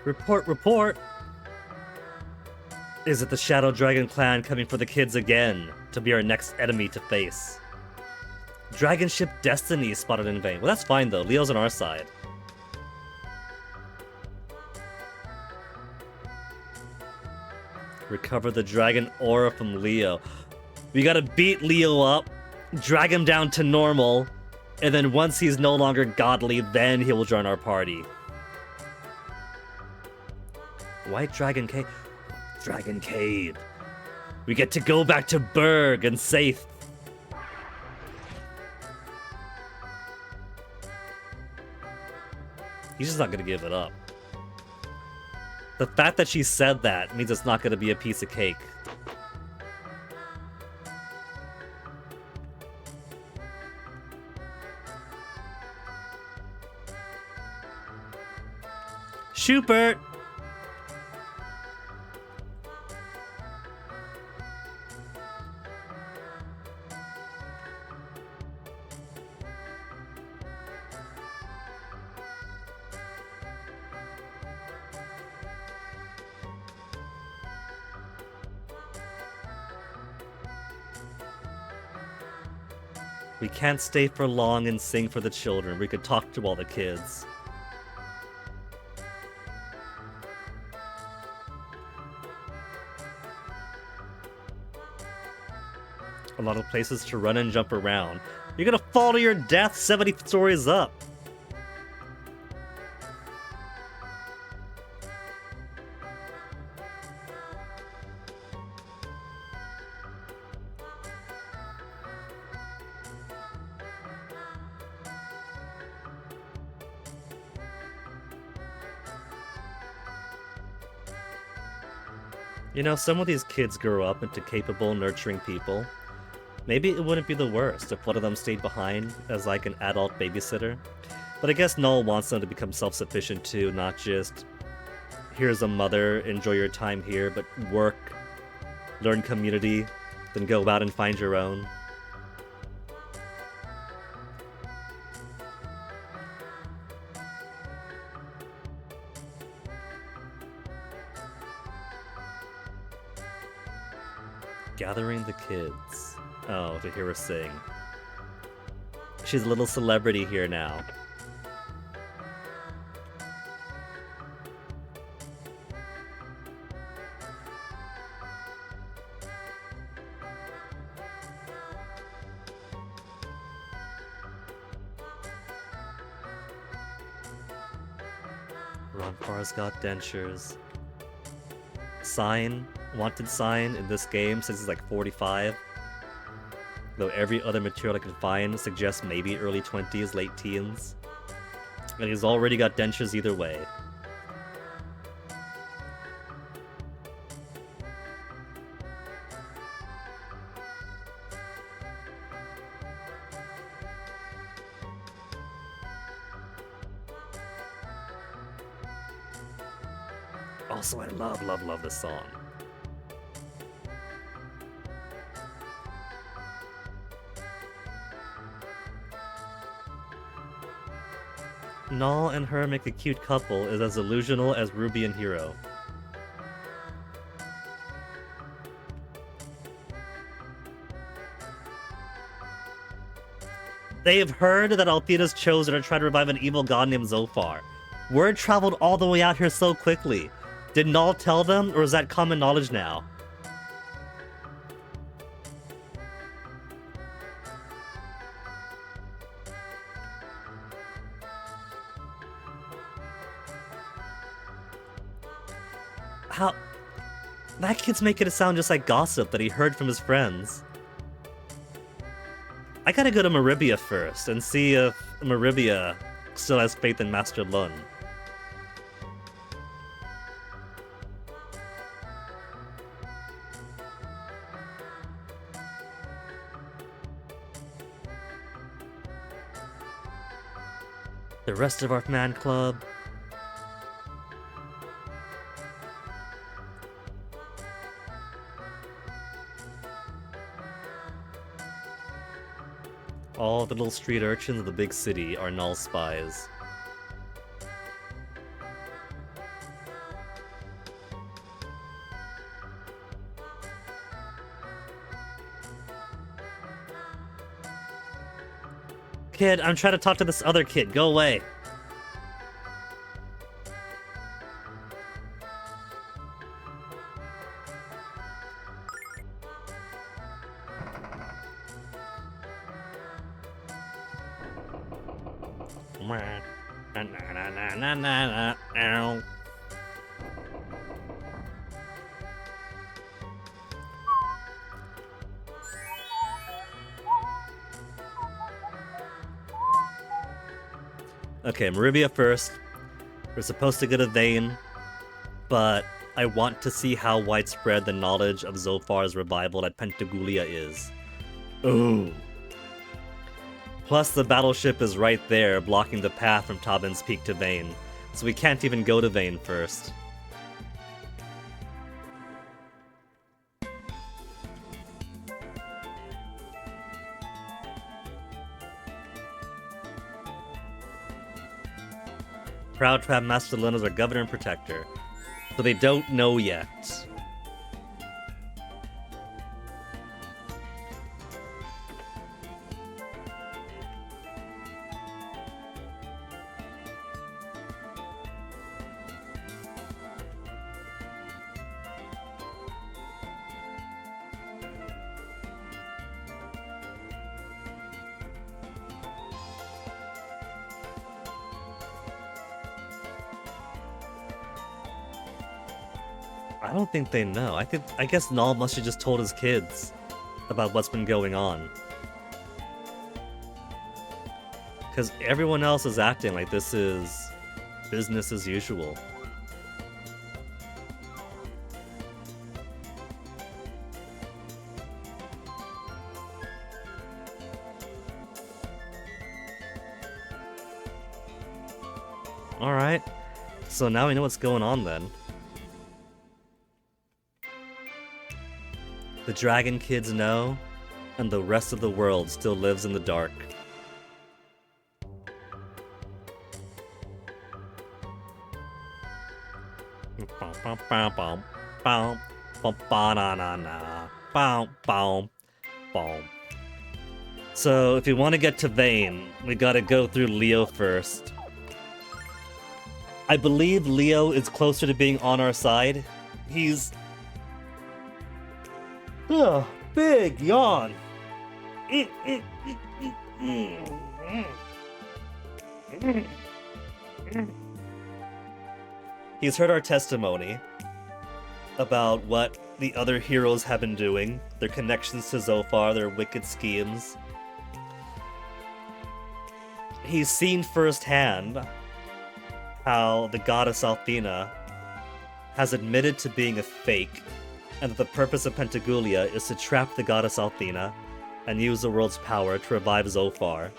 Report, report! Is it the Shadow Dragon clan coming for the kids again to be our next enemy to face? Dragon ship Destiny spotted in vain. Well, that's fine though. Leo's on our side. Recover the dragon aura from Leo. We gotta beat Leo up, drag him down to normal, and then once he's no longer godly, then he will join our party. White Dragon Cave. Dragon Cave. We get to go back to Berg and Safe. He's just not gonna give it up. The fact that she said that means it's not gonna be a piece of cake. Schubert! We can't stay for long and sing for the children. We could talk to all the kids. A lot of places to run and jump around. You're gonna fall to your death 70 stories up. You know, some of these kids grow up into capable, nurturing people. Maybe it wouldn't be the worst if one of them stayed behind as like an adult babysitter. But I guess Null wants them to become self-sufficient too, not just here's a mother, enjoy your time here, but work, learn community, then go out and find your own. Gathering the kids. Oh, to hear her sing. She's a little celebrity here now. Ronfar's got dentures. Sign, wanted sign in this game since it's like 45. Though every other material I can find suggests maybe early 20s, late teens. And he's already got dentures either way. Also, I love this song. Null and her make a cute couple is as illusional as Ruby and Hero. They've heard that Althena's chosen to try to revive an evil god named Zophar. Word traveled all the way out here so quickly. Did Null tell them, or is that common knowledge now? How? That kid's making it sound just like gossip that he heard from his friends. I gotta go to Maribia first and see if Maribia still has faith in Master Lun. The rest of our man club. All the little street urchins of the big city are Null spies. Kid, I'm trying to talk to this other kid. Go away. Ow. Okay, Maribia first. We're supposed to go to Vane, but I want to see how widespread the knowledge of Zophar's revival at Pentagulia is. Ooh. Plus, the battleship is right there, blocking the path from Tabin's Peak to Vane, so we can't even go to Vane first. Proud to have Master Lun as our governor and protector, but they don't know yet. I don't think they know. I guess Null must have just told his kids about what's been going on. Because everyone else is acting like this is business as usual. Alright. So now we know what's going on then. The dragon kids know, and the rest of the world still lives in the dark. So, if we want to get to Vane, we gotta go through Leo first. I believe Leo is closer to being on our side. He's... Ugh, big yawn. He's heard our testimony about what the other heroes have been doing, their connections to Zophar, their wicked schemes. He's seen firsthand how the goddess Althena has admitted to being a fake, and that the purpose of Pentagulia is to trap the goddess Althena and use the world's power to revive Zophar.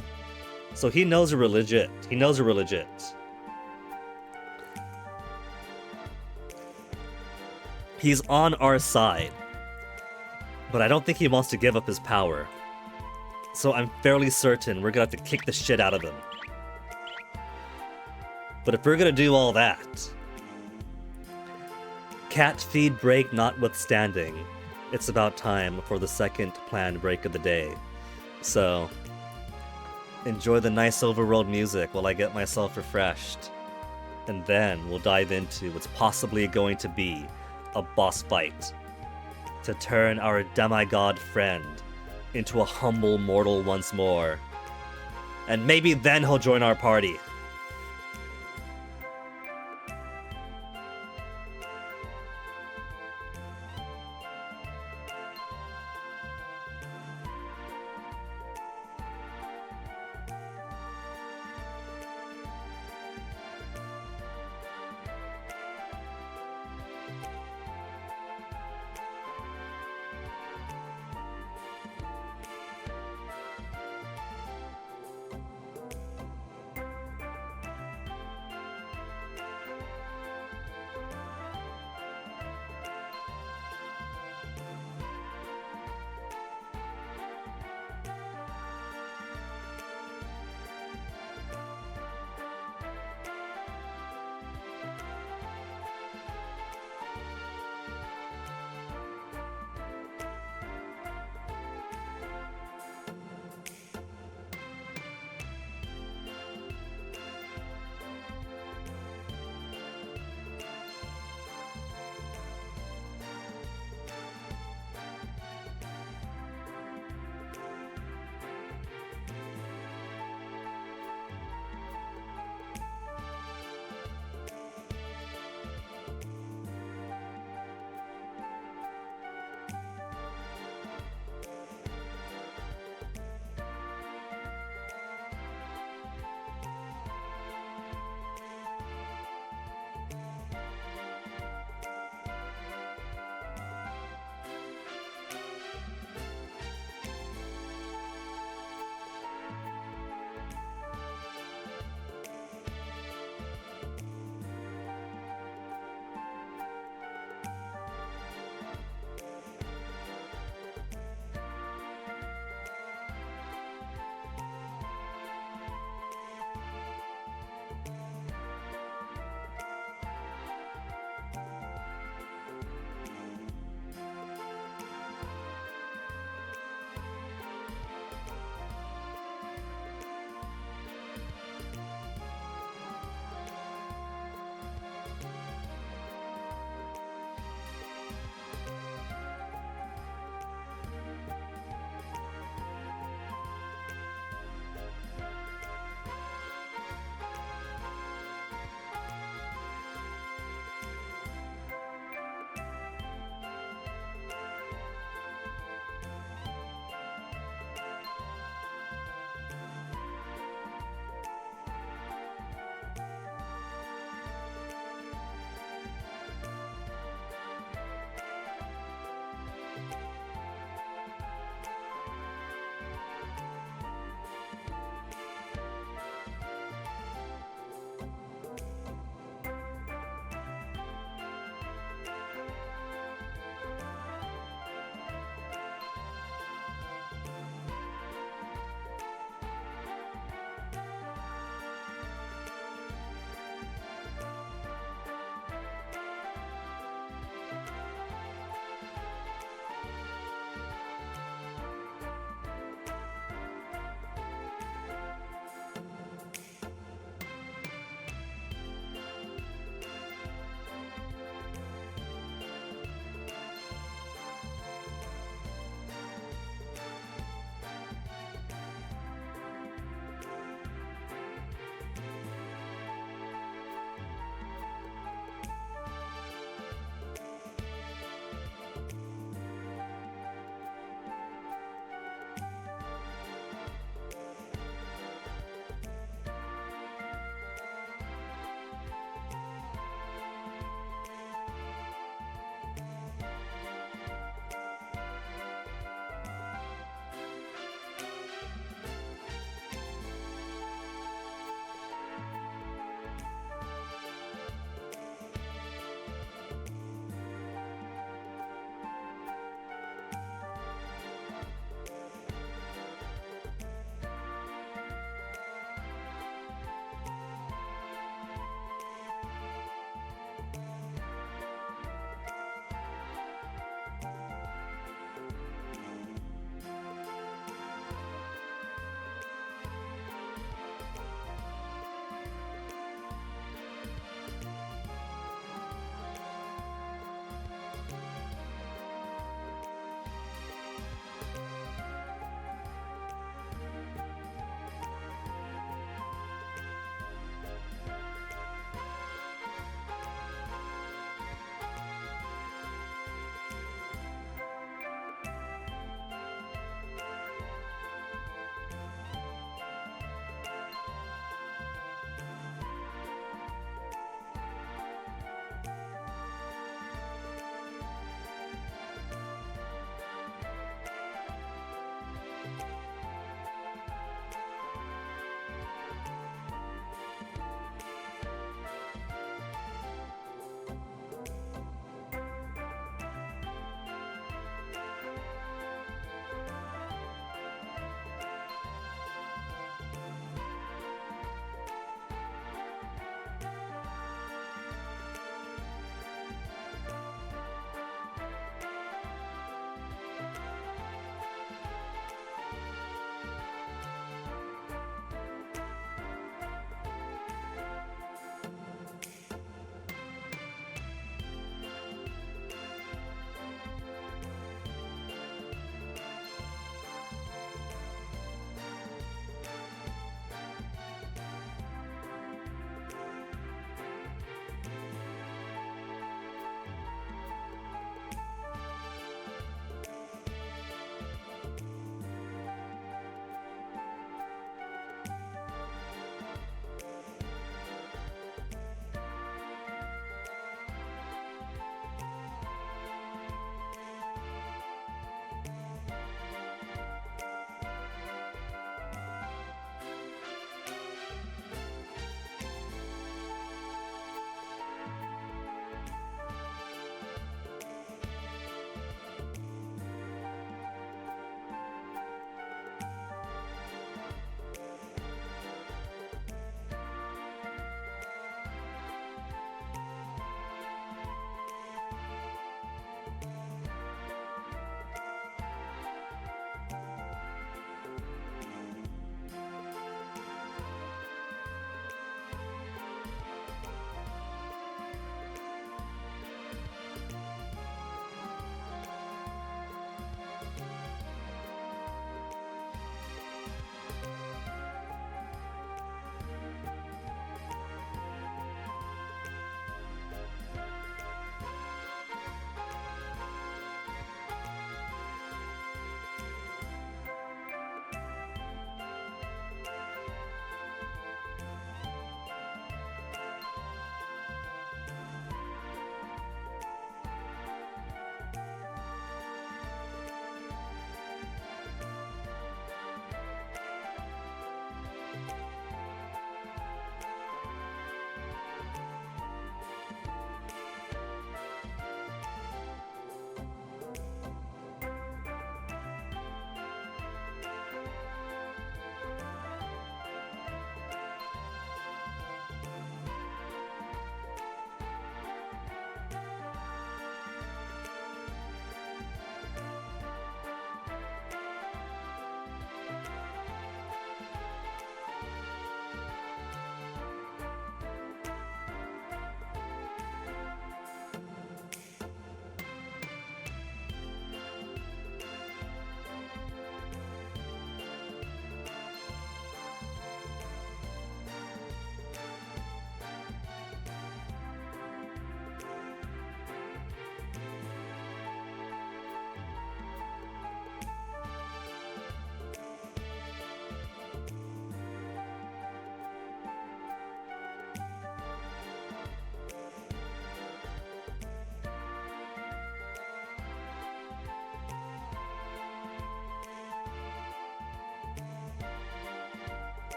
So he knows we're legit. He knows we're legit. He's on our side, but I don't think he wants to give up his power. So I'm fairly certain we're gonna have to kick the shit out of him. But if we're gonna do all that, cat feed break notwithstanding, it's about time for the second planned break of the day. So, enjoy the nice overworld music while I get myself refreshed. And then we'll dive into what's possibly going to be a boss fight to turn our demigod friend into a humble mortal once more. And maybe then he'll join our party.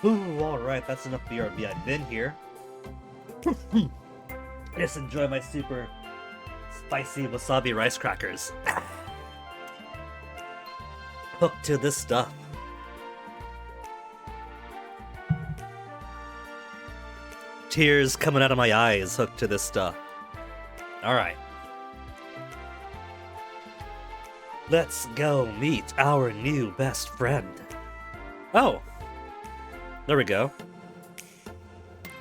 Ooh, alright, that's enough BRB. I've been here. Just enjoy my super spicy wasabi rice crackers. Hooked to this stuff. Tears coming out of my eyes, hooked to this stuff. Alright. Let's go meet our new best friend. Oh! There we go.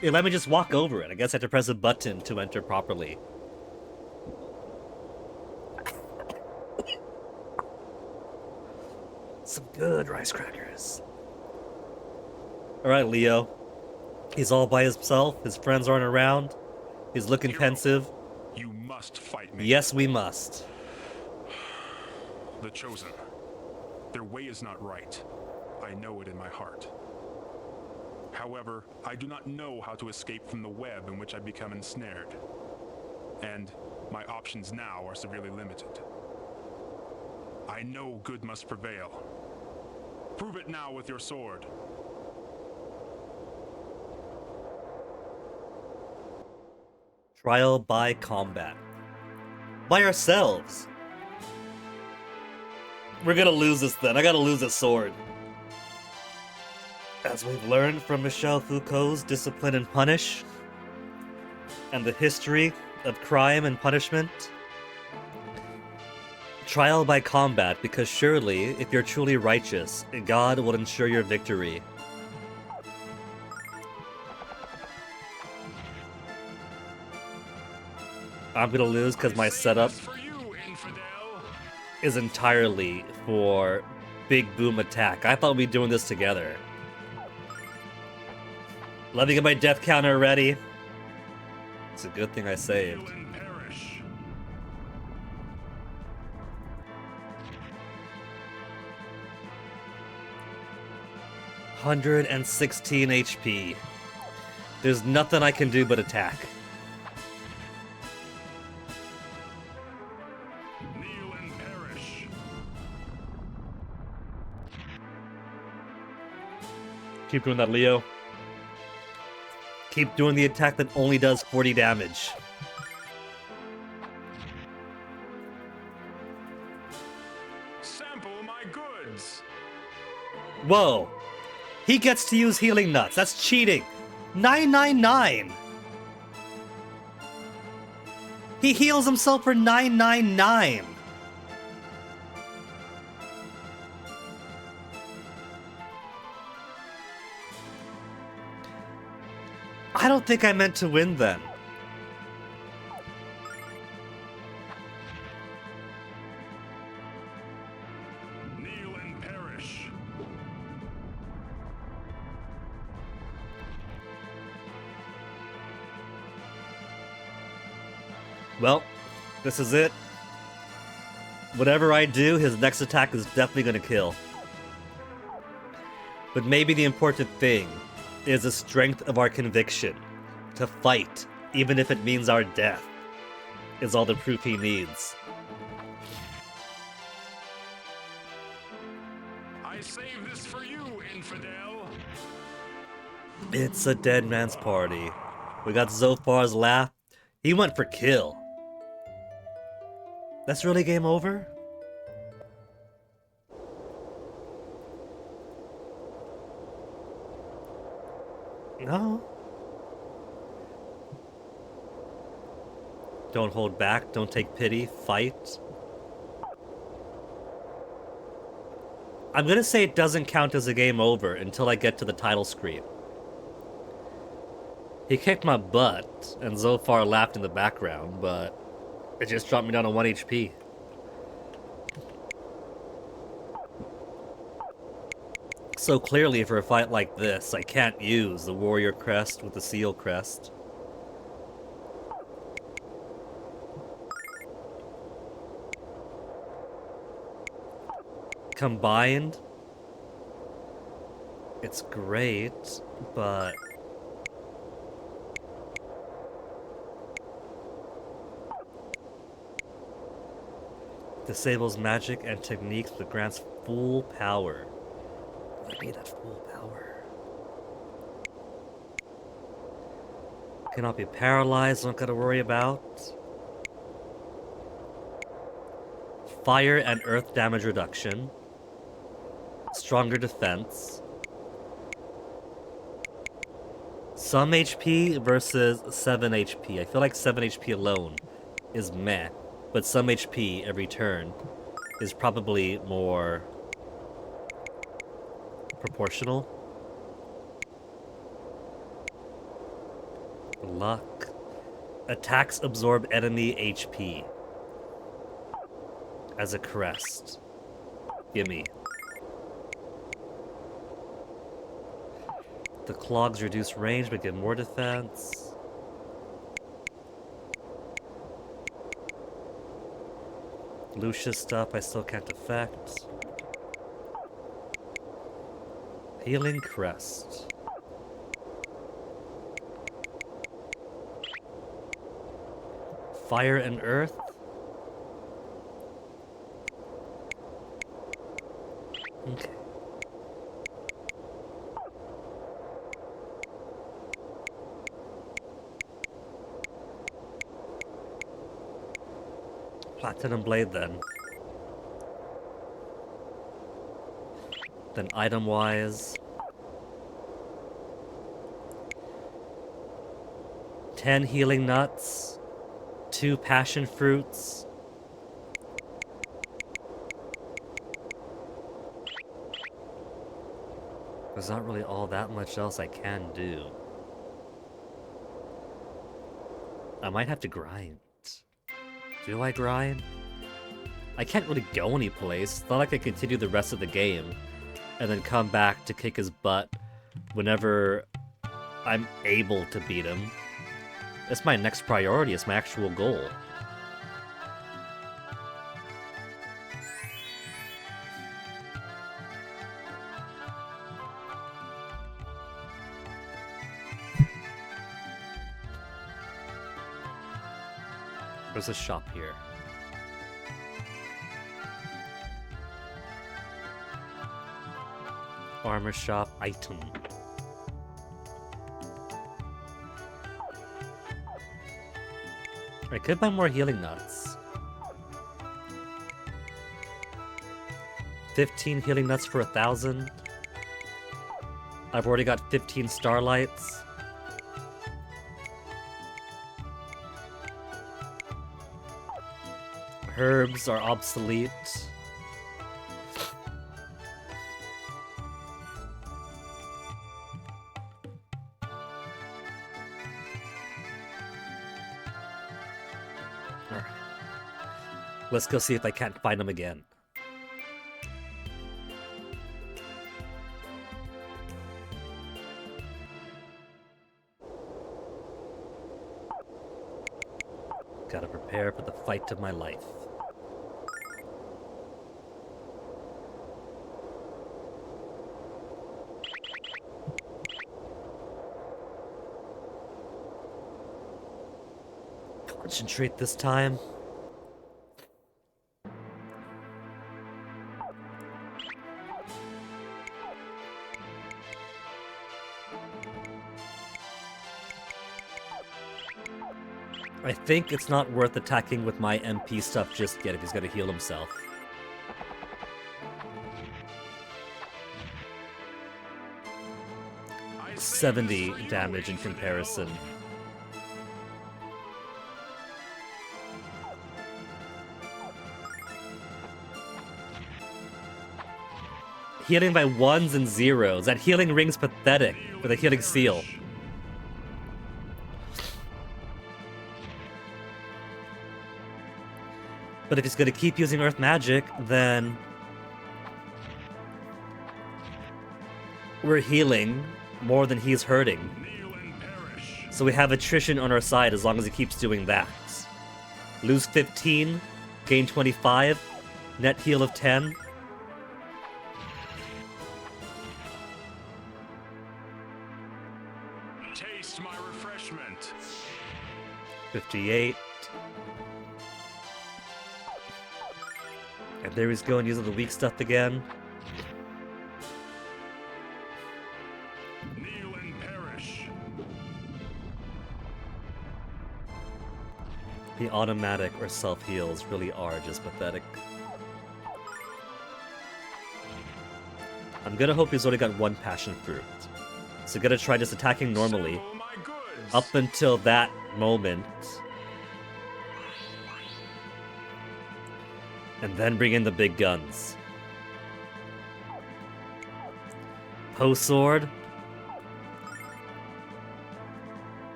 It let me just walk over it. I guess I have to press a button to enter properly. Some good rice crackers. Alright, Leo. He's all by himself. His friends aren't around. He's looking pensive. You must fight me. Yes, we must. The Chosen. Their way is not right. I know it in my heart. However, I do not know how to escape from the web in which I become ensnared. And my options now are severely limited. I know good must prevail. Prove it now with your sword. Trial by combat. By ourselves. We're gonna lose this then. I gotta lose this sword. As we've learned from Michel Foucault's Discipline and Punish, and the history of crime and punishment, trial by combat, because surely, if you're truly righteous, God will ensure your victory. I'm gonna lose because my setup is entirely for big boom attack. I thought we'd be doing this together. Let me get my death counter ready. It's a good thing I saved. 116 HP. There's nothing I can do but attack. Kneel and perish. Keep doing that, Leo. Keep doing the attack that only does 40 damage. Sample my goods. Whoa. He gets to use healing nuts. That's cheating. 999. He heals himself for 999. I don't think I meant to win then. Kneel and perish. Well, this is it. Whatever I do, his next attack is definitely gonna kill. But maybe the important thing is the strength of our conviction. To fight, even if it means our death, is all the proof he needs. I save this for you, infidel. It's a dead man's party. We got Zophar's laugh. He went for kill. That's really game over? No. Don't hold back, don't take pity, fight. I'm gonna say it doesn't count as a game over until I get to the title screen. He kicked my butt, and Zophar laughed in the background, but it just dropped me down to 1 HP. So clearly for a fight like this, I can't use the warrior crest with the seal crest. Combined, it's great, but disables magic and techniques but grants full power. What would be that full power? Cannot be paralyzed, not gotta worry about. Fire and earth damage reduction. Stronger defense. Some HP versus 7 HP. I feel like 7 HP alone is meh, but some HP every turn is probably more proportional. Luck. Attacks absorb enemy HP. As a crest. Gimme. The clogs reduce range but give more defense. Lucius stuff I still can't affect. Healing crest. Fire and earth. Okay. Platinum blade then. Then item wise. 10 healing nuts. 2 passion fruits. There's not really all that much else I can do. I might have to grind. Do I grind? I can't really go anyplace. Thought I could continue the rest of the game and then come back to kick his butt whenever I'm able to beat him. It's my next priority. It's my actual goal. There's a shop here. Armor shop item. I could buy more healing nuts. 15 healing nuts for 1,000. I've already got 15 starlights. Herbs are obsolete. Alright. Let's go see if I can't find them again. Gotta prepare for the fight of my life. Concentrate this time. I think it's not worth attacking with my MP stuff just yet if he's gonna heal himself. I 70 damage in comparison. Healing by ones and zeros. That healing ring's pathetic with a healing seal. But if he's gonna keep using earth magic, then we're healing more than he's hurting. So we have attrition on our side as long as he keeps doing that. Lose 15, gain 25, net heal of 10. Taste my refreshment. 58. And there he's going using the weak stuff again. Kneel and perish. The automatic or self-heals really are just pathetic. I'm gonna hope he's only got one passion fruit. So gonna try just attacking normally. Assemble my goods. Up until that moment. And then bring in the big guns. Poe sword.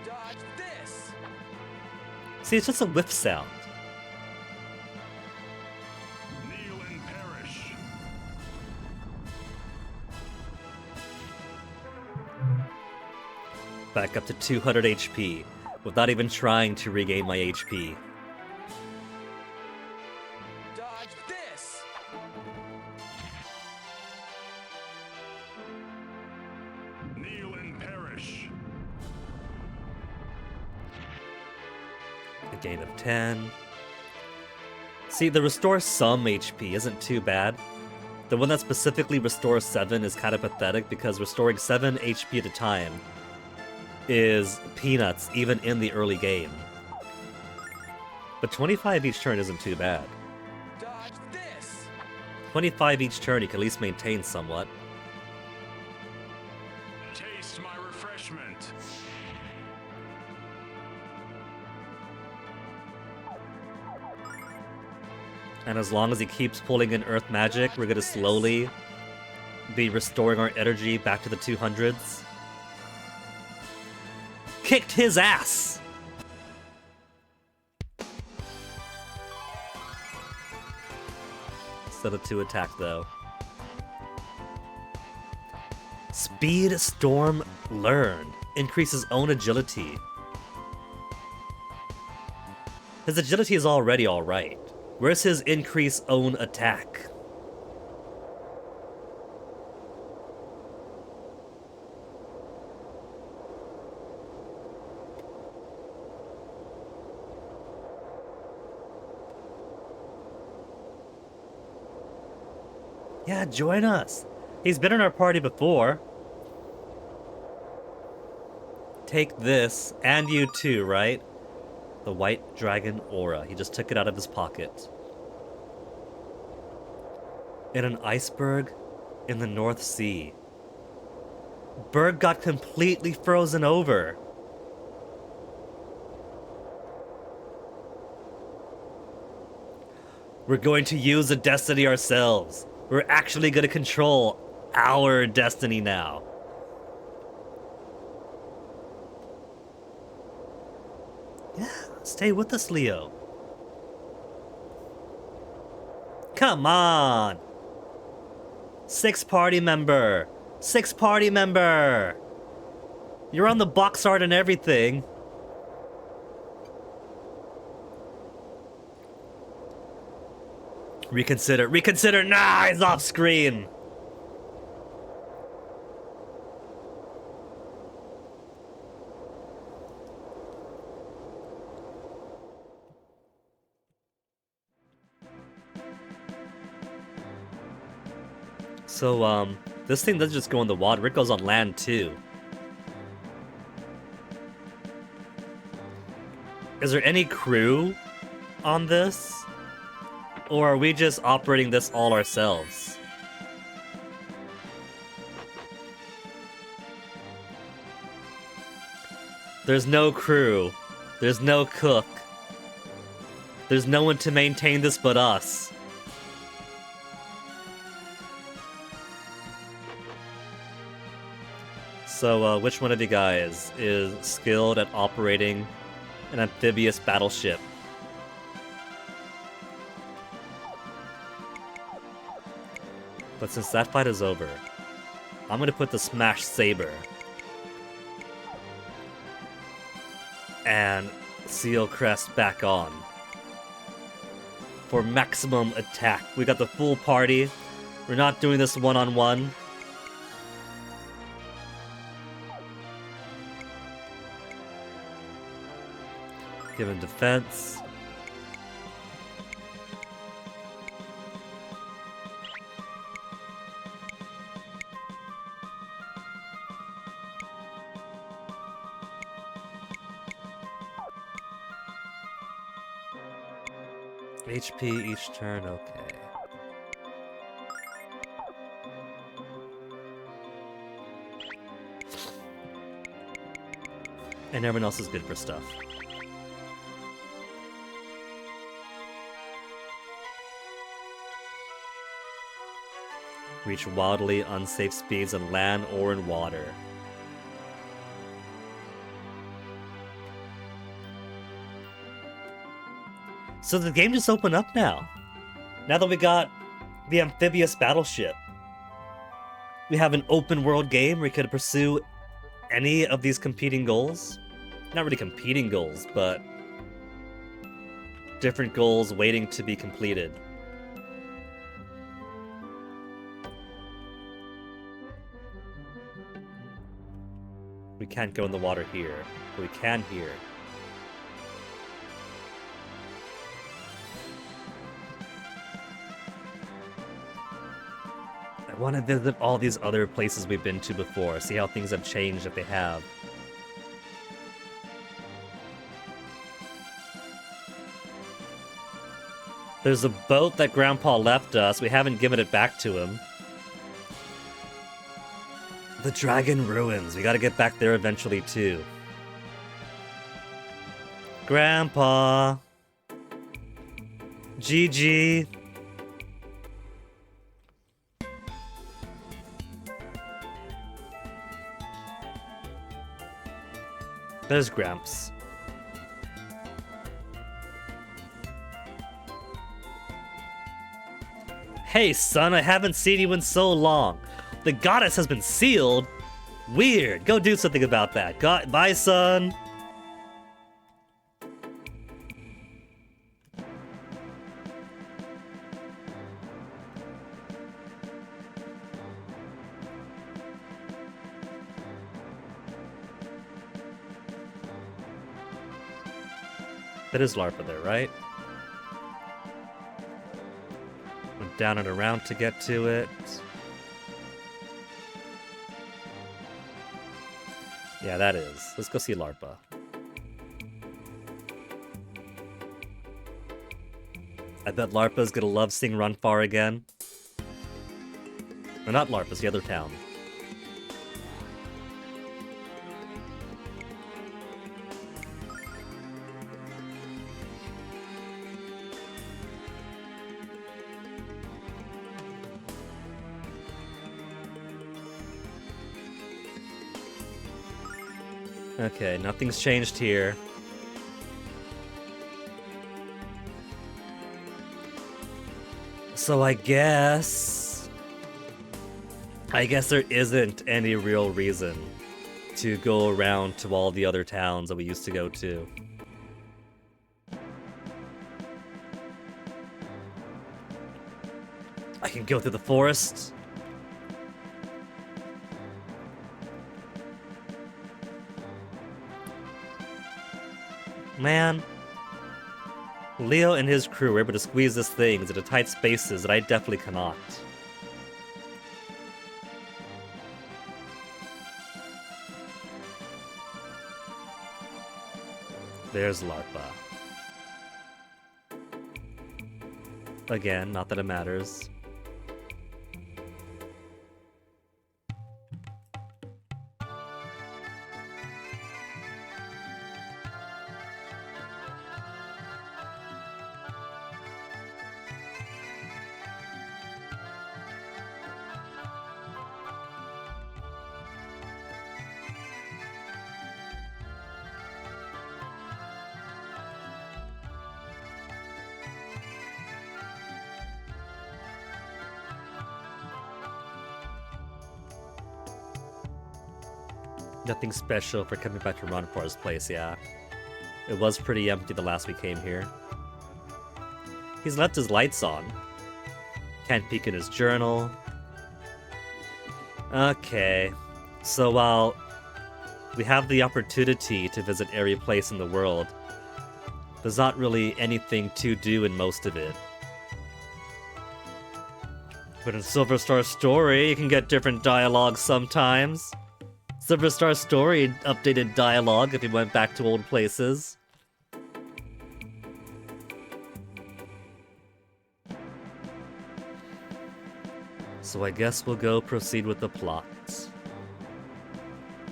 Dodge this! See, it's just a whiff sound. Kneel and perish. Back up to 200 HP, without even trying to regain my HP. Dodge this! Kneel and perish. A gain of 10. See, the restore some HP isn't too bad. The one that specifically restores 7 is kind of pathetic because restoring 7 HP at a time is peanuts even in the early game. But 25 each turn isn't too bad. Dodge this! 25 each turn you can at least maintain somewhat. Taste my refreshment. And as long as he keeps pulling in Earth Magic, we're gonna slowly be restoring our energy back to the 200s. Kicked his ass! Instead of 2 attack, though. Speed Storm learned. Increases own agility. His agility is already alright. Where's his increase own attack? Yeah, join us. He's been in our party before. Take this, and you too, right? The White Dragon Aura. He just took it out of his pocket. In an iceberg in the North Sea. Berg got completely frozen over. We're going to use the destiny ourselves. We're actually going to control our destiny now. Yeah, stay with us, Leo. Come on! 6 party member! 6 party member! You're on the box art and everything. Reconsider, reconsider! Nah, he's off screen! So, this thing doesn't just go in the water, it goes on land too. Is there any crew on this? Or are we just operating this all ourselves? There's no crew. There's no cook. There's no one to maintain this but us. So, which one of you guys is skilled at operating an amphibious battleship? But since that fight is over, I'm gonna put the Smash Saber and Seal Crest back on for maximum attack. We got the full party. We're not doing this one-on-one. Give him defense. HP each turn, okay. And everyone else is good for stuff. Reach wildly unsafe speeds on land or in water. So the game just opened up now. Now that we got the amphibious battleship. We have an open world game where we could pursue any of these competing goals. Not really competing goals, but different goals waiting to be completed. We can't go in the water here, but we can here. I want to visit all these other places we've been to before, see how things have changed if they have. There's a boat that Grandpa left us. We haven't given it back to him. The Dragon Ruins. We gotta get back there eventually, too. Grandpa. GG. There's Gramps. Hey, son, I haven't seen you in so long. The goddess has been sealed? Weird. Go do something about that. Bye, son. That is LARPA there, right? Went down and around to get to it. Yeah, that is. Let's go see LARPA. I bet LARPA's gonna love seeing Run Far again. Or not LARPA's, the other town. Okay, nothing's changed here. So I guess there isn't any real reason to go around to all the other towns that we used to go to. I can go through the forest. Man, Leo and his crew were able to squeeze this thing into tight spaces that I definitely cannot. There's LARPA. Again, not that it matters. Nothing special for coming back to Ronfar's place, yeah. It was pretty empty the last we came here. He's left his lights on. Can't peek in his journal. Okay. So while we have the opportunity to visit every place in the world, there's not really anything to do in most of it. But in Silver Star Story, you can get different dialogue sometimes. Silver Star Story updated dialogue if you went back to old places. So I guess we'll go proceed with the plot.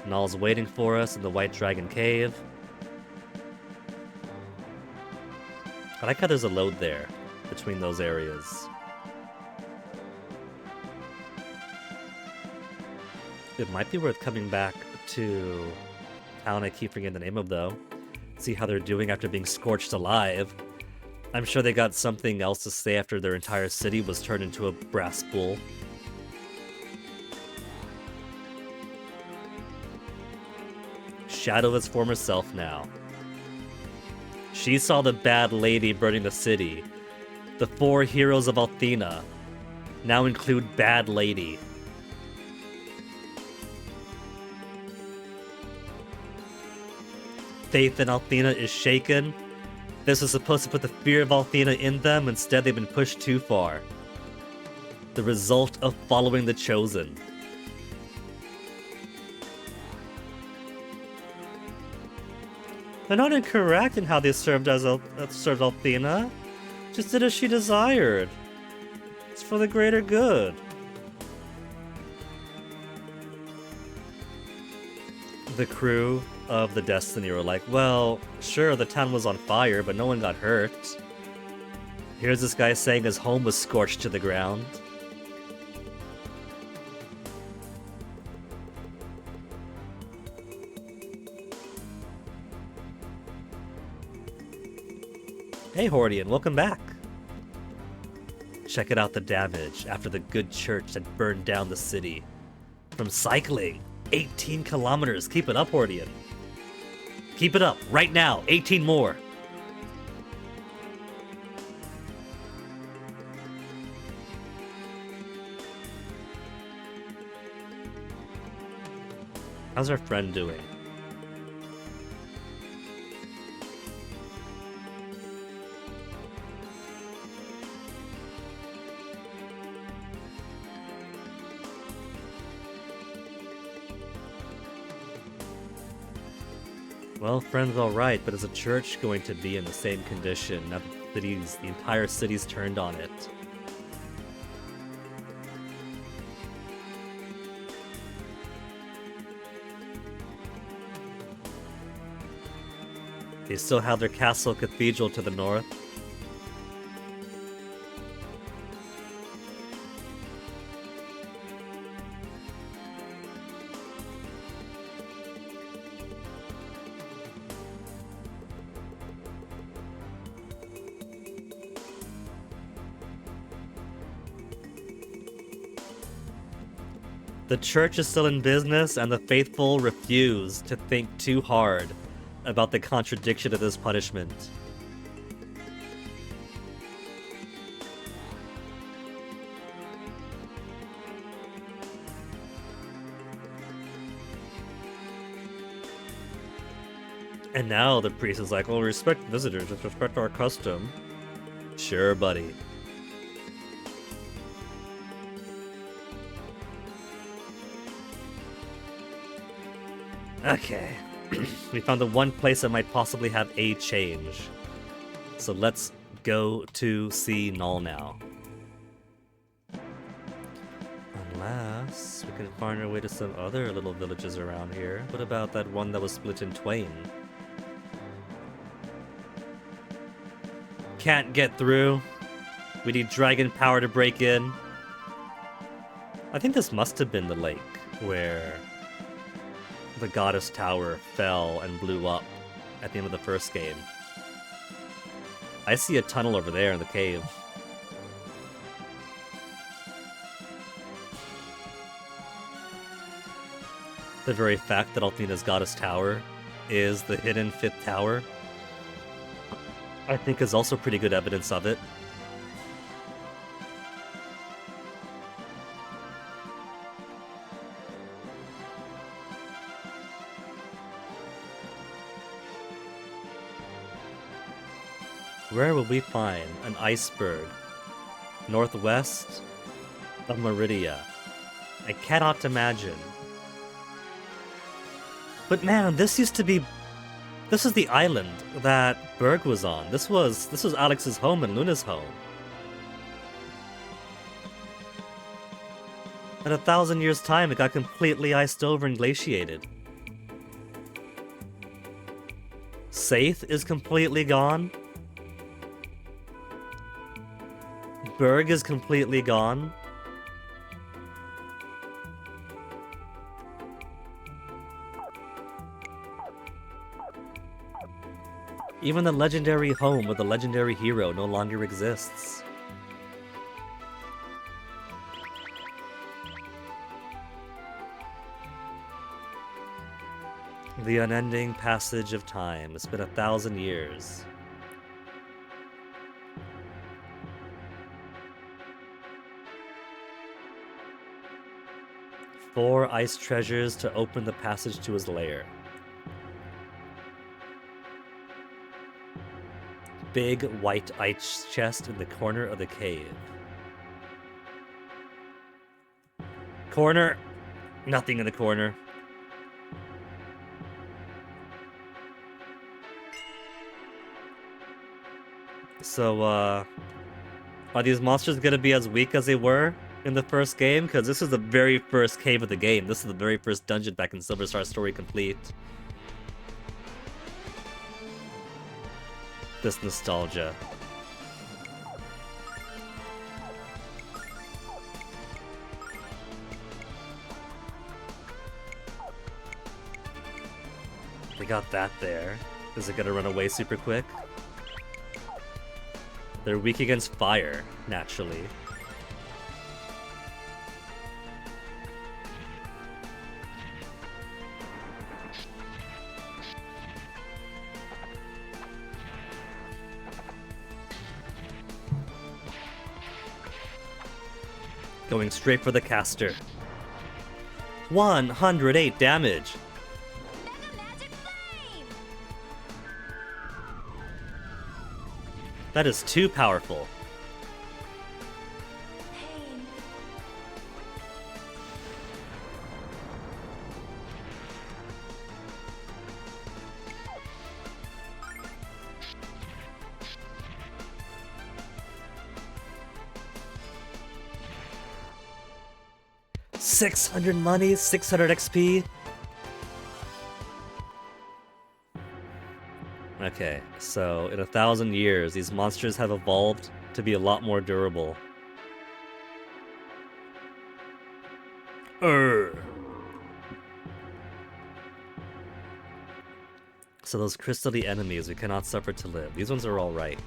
Null's waiting for us in the White Dragon Cave. I like how there's a load there between those areas. It might be worth coming back to town I keep forgetting the name of, though. See how they're doing after being scorched alive. I'm sure they got something else to say after their entire city was turned into a brass bull. Shadow of his former self now. She saw the bad lady burning the city. The 4 heroes of Althena now include bad lady. Faith in Althena is shaken. This was supposed to put the fear of Althena in them, instead they've been pushed too far. The result of following the Chosen. They're not incorrect in how they served Althena. Just did as she desired. It's for the greater good. The crew of the Destiny were like, well, sure, the town was on fire, but no one got hurt. Here's this guy saying his home was scorched to the ground. Hey Hordian, welcome back. Check it out, the damage after the good church had burned down the city. From cycling, 18 kilometers. Keep it up, Hordian. Keep it up, right now, 18 more. How's our friend doing? Well, friend's alright, but is the church going to be in the same condition now that the entire city's turned on it? They still have their castle cathedral to the north. The church is still in business, and the faithful refuse to think too hard about the contradiction of this punishment. And now the priest is like, well, respect visitors, just respect our custom. Sure, buddy. Okay, we found the one place that might possibly have a change. So let's go to see Null now. Unless we can find our way to some other little villages around here. What about that one that was split in twain? Can't get through. We need dragon power to break in. I think this must have been the lake where the goddess tower fell and blew up at the end of the first game. I see a tunnel over there in the cave. The very fact that Althena's goddess tower is the hidden 5th tower, I think is also pretty good evidence of it. Where will we find an iceberg northwest of Meridia? I cannot imagine. But man, this used to be... This is the island that Berg was on. This was Alex's home and Luna's home. In 1,000 years' time, it got completely iced over and glaciated. Saith is completely gone. Berg is completely gone. Even the legendary home of the legendary hero no longer exists. The unending passage of time. It's been 1,000 years. Four ice treasures to open the passage to his lair. Big white ice chest in the corner of the cave. Corner. Nothing in the corner. So, are these monsters gonna be as weak as they were in the first game? Because this is the very first cave of the game. This is the very first dungeon back in Silver Star Story Complete. This nostalgia. They got that there. Is it gonna run away super quick? They're weak against fire, naturally. Going straight for the caster. 108 damage. Mega Magic Flame! That is too powerful. Pain. 600 money, 600 XP. Okay, so in 1,000 years, these monsters have evolved to be a lot more durable. So those crystally enemies we cannot suffer to live. These ones are alright.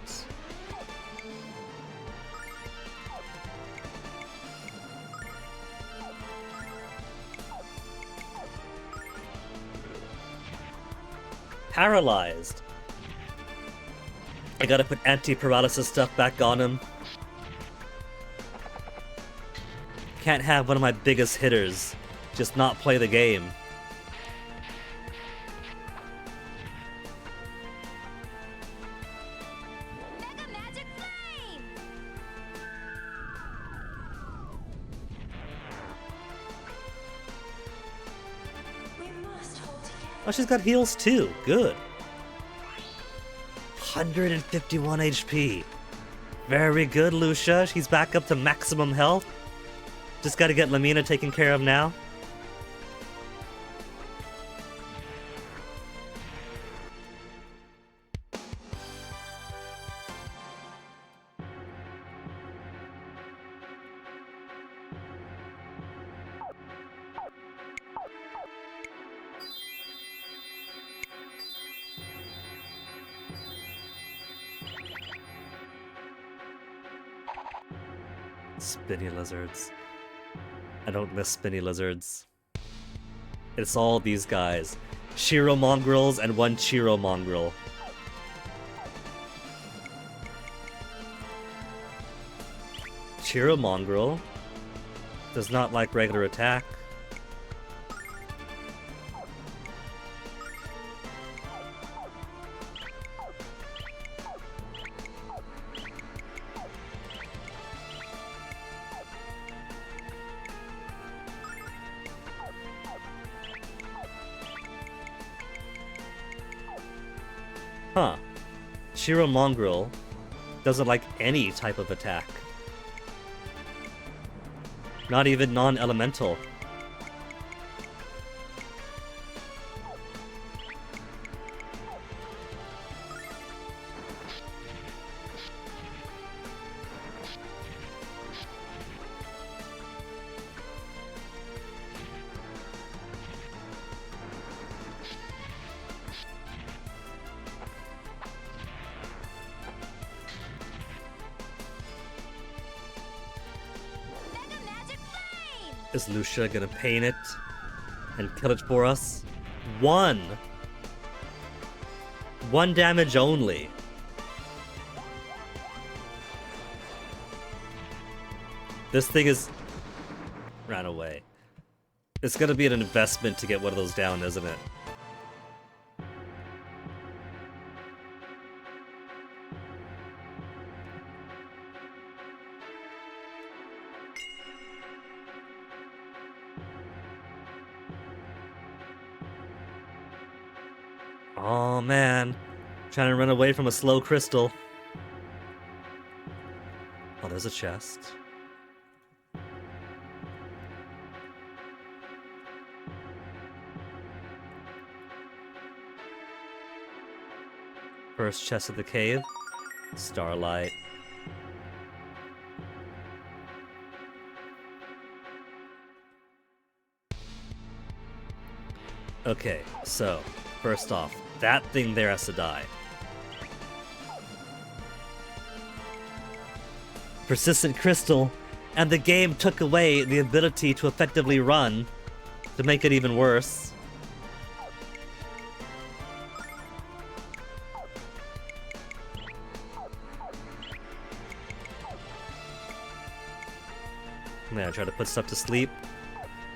Paralyzed. I gotta put anti-paralysis stuff back on him. Can't have one of my biggest hitters just not play the game. Mega Magic Flame! We must hold together. Oh, she's got heals too. Good. 151 HP. Very good, Lucia. She's back up to maximum health. Just gotta get Lamina taken care of now. Spinny lizards. I don't miss spinny lizards. It's all these guys. Shiro mongrels and one Chiro mongrel. Chiro mongrel does not like regular attack. Huh. Shiro Mongrel doesn't like any type of attack. Not even non-elemental. Is Lucia gonna paint it and kill it for us? One damage only. This thing is... ran away. It's gonna be an investment to get one of those down, isn't it? Oh man, trying to run away from a slow crystal. Oh, there's a chest. First chest of the cave. Starlight. Okay, so, first off, that thing there has to die. Persistent crystal, and the game took away the ability to effectively run to make it even worse. I'm gonna try to put stuff to sleep,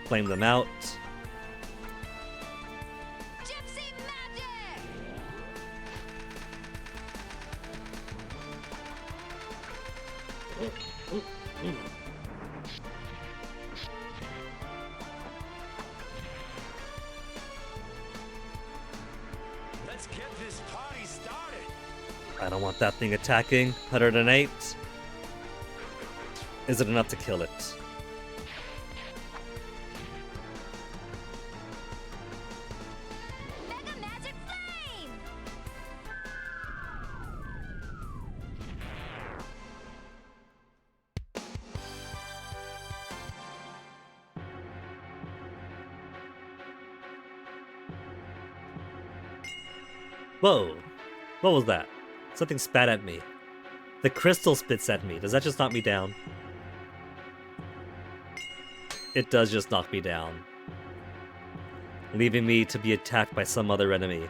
flame them out. Let's get this party started. I don't want that thing attacking. 108. Is it enough to kill it? Mega Magic Flame! Whoa! What was that? Something spat at me. The crystal spits at me. Does that just knock me down? It does just knock me down. Leaving me to be attacked by some other enemy.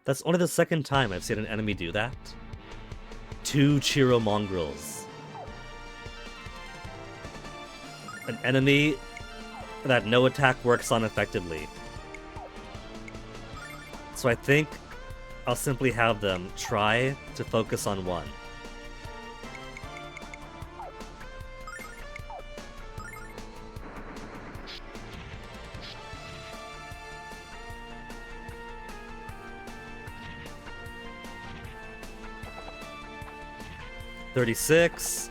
That's only the second time I've seen an enemy do that. 2 Chiro mongrels. An enemy that no attack works on effectively. So I think I'll simply have them try to focus on one. $36.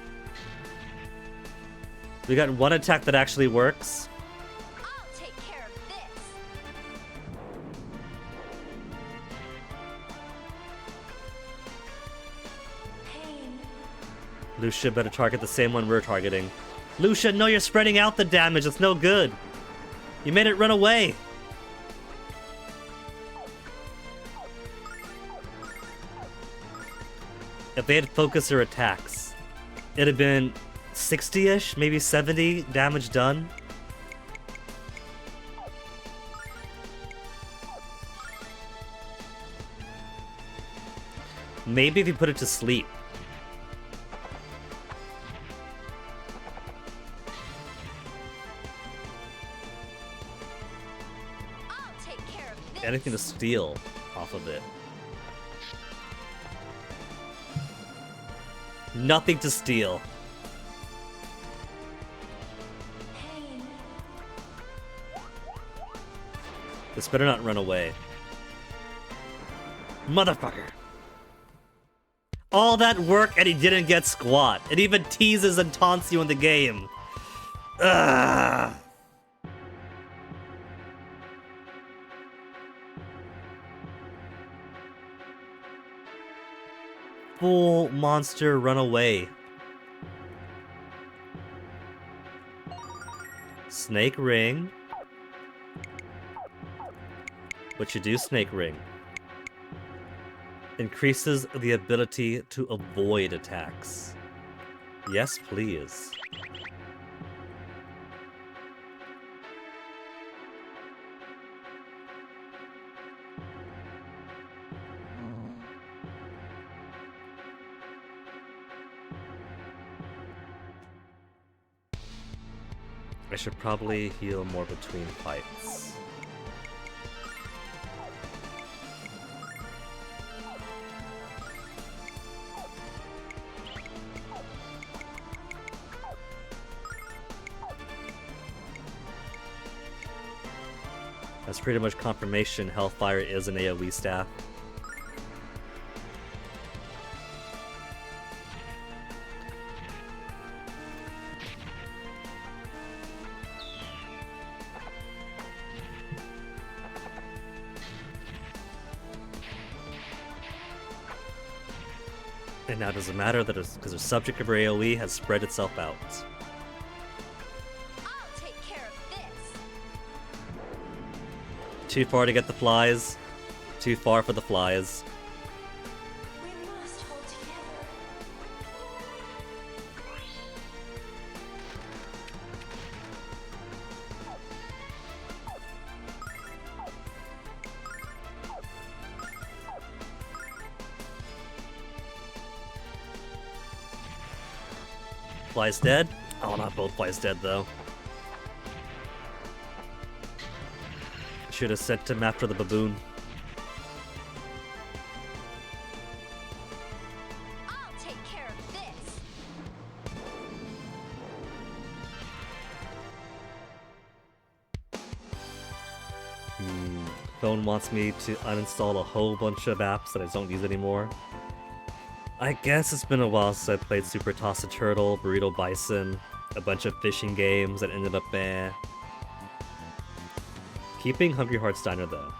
We got one attack that actually works. I'll take care of this. Pain. Lucia better target the same one we're targeting. Lucia, no, you're spreading out the damage. It's no good. You made it run away. If they had focused their attacks, it'd have been 60-ish, maybe 70 damage done. Maybe if you put it to sleep. I'll take care of this. Anything to steal off of it. Nothing to steal. Pain. This better not run away. Motherfucker. All that work and he didn't get squat. It even teases and taunts you in the game. Ugh. Full monster run away. Snake ring. What you do, snake ring? Increases the ability to avoid attacks. Yes, please. I should probably heal more between fights. That's pretty much confirmation Hellfire is an AoE staff. And now does it matter that because the subject of her AoE has spread itself out. I'll take care of this. Too far to get the flies. Too far for the flies. We must hold together. Fly's dead? Oh, not both flies dead though. Should have sent him after the baboon. I'll take care of this. Phone wants me to uninstall a whole bunch of apps that I don't use anymore. I guess it's been a while since I played Super Toss a Turtle, Burrito Bison, a bunch of fishing games that ended up Keeping Hungry Hearts Diner though.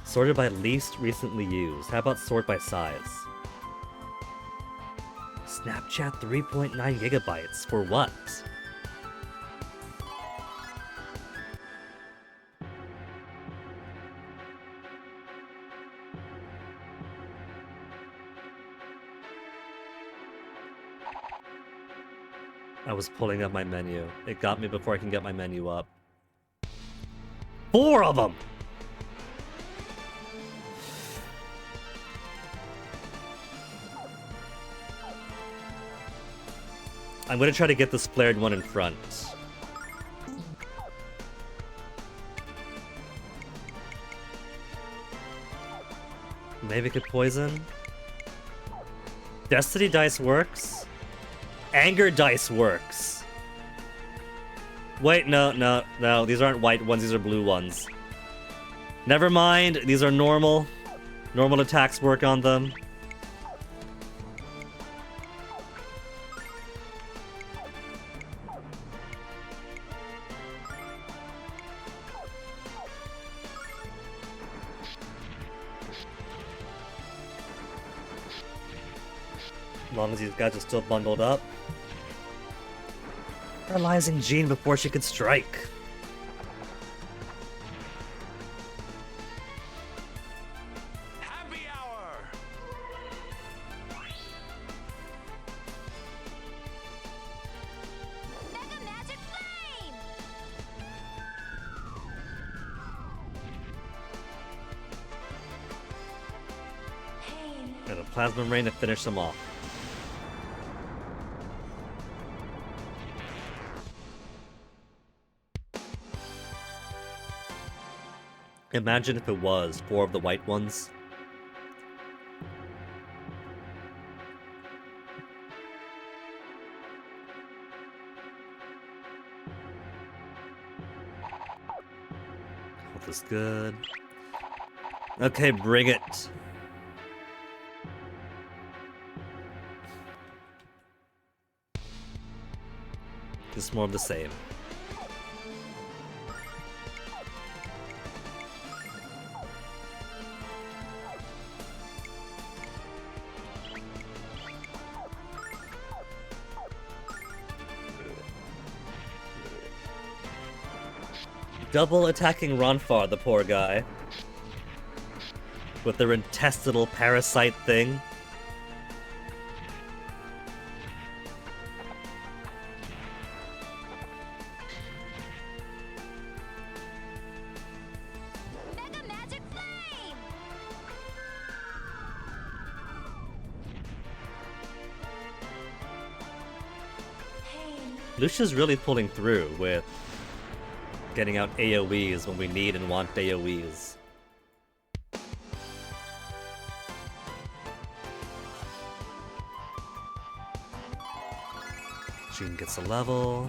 Sorted by least recently used. How about sort by size? Snapchat 3.9 gigabytes. For what? I was pulling up my menu. It got me before I can get my menu up. 4 of them! I'm gonna try to get this flared one in front. Maybe it could poison? Destiny dice works? Anger dice works. Wait, no. These aren't white ones, these are blue ones. Never mind, these are normal. Normal attacks work on them. As long as these guys are still bundled up. Paralyzing Jean before she could strike. Happy hour! Mega Magic Flame! Pain. And a Plasma Rain to finish them off. Imagine if it was 4 of the white ones. Oh, the is good. Okay, bring it. Just more of the same. Double attacking Ronfar, the poor guy. With their intestinal parasite thing. Mega Magic Flame! Pain. Lucia's really pulling through with getting out AoEs when we need and want AoEs. Jean gets a level.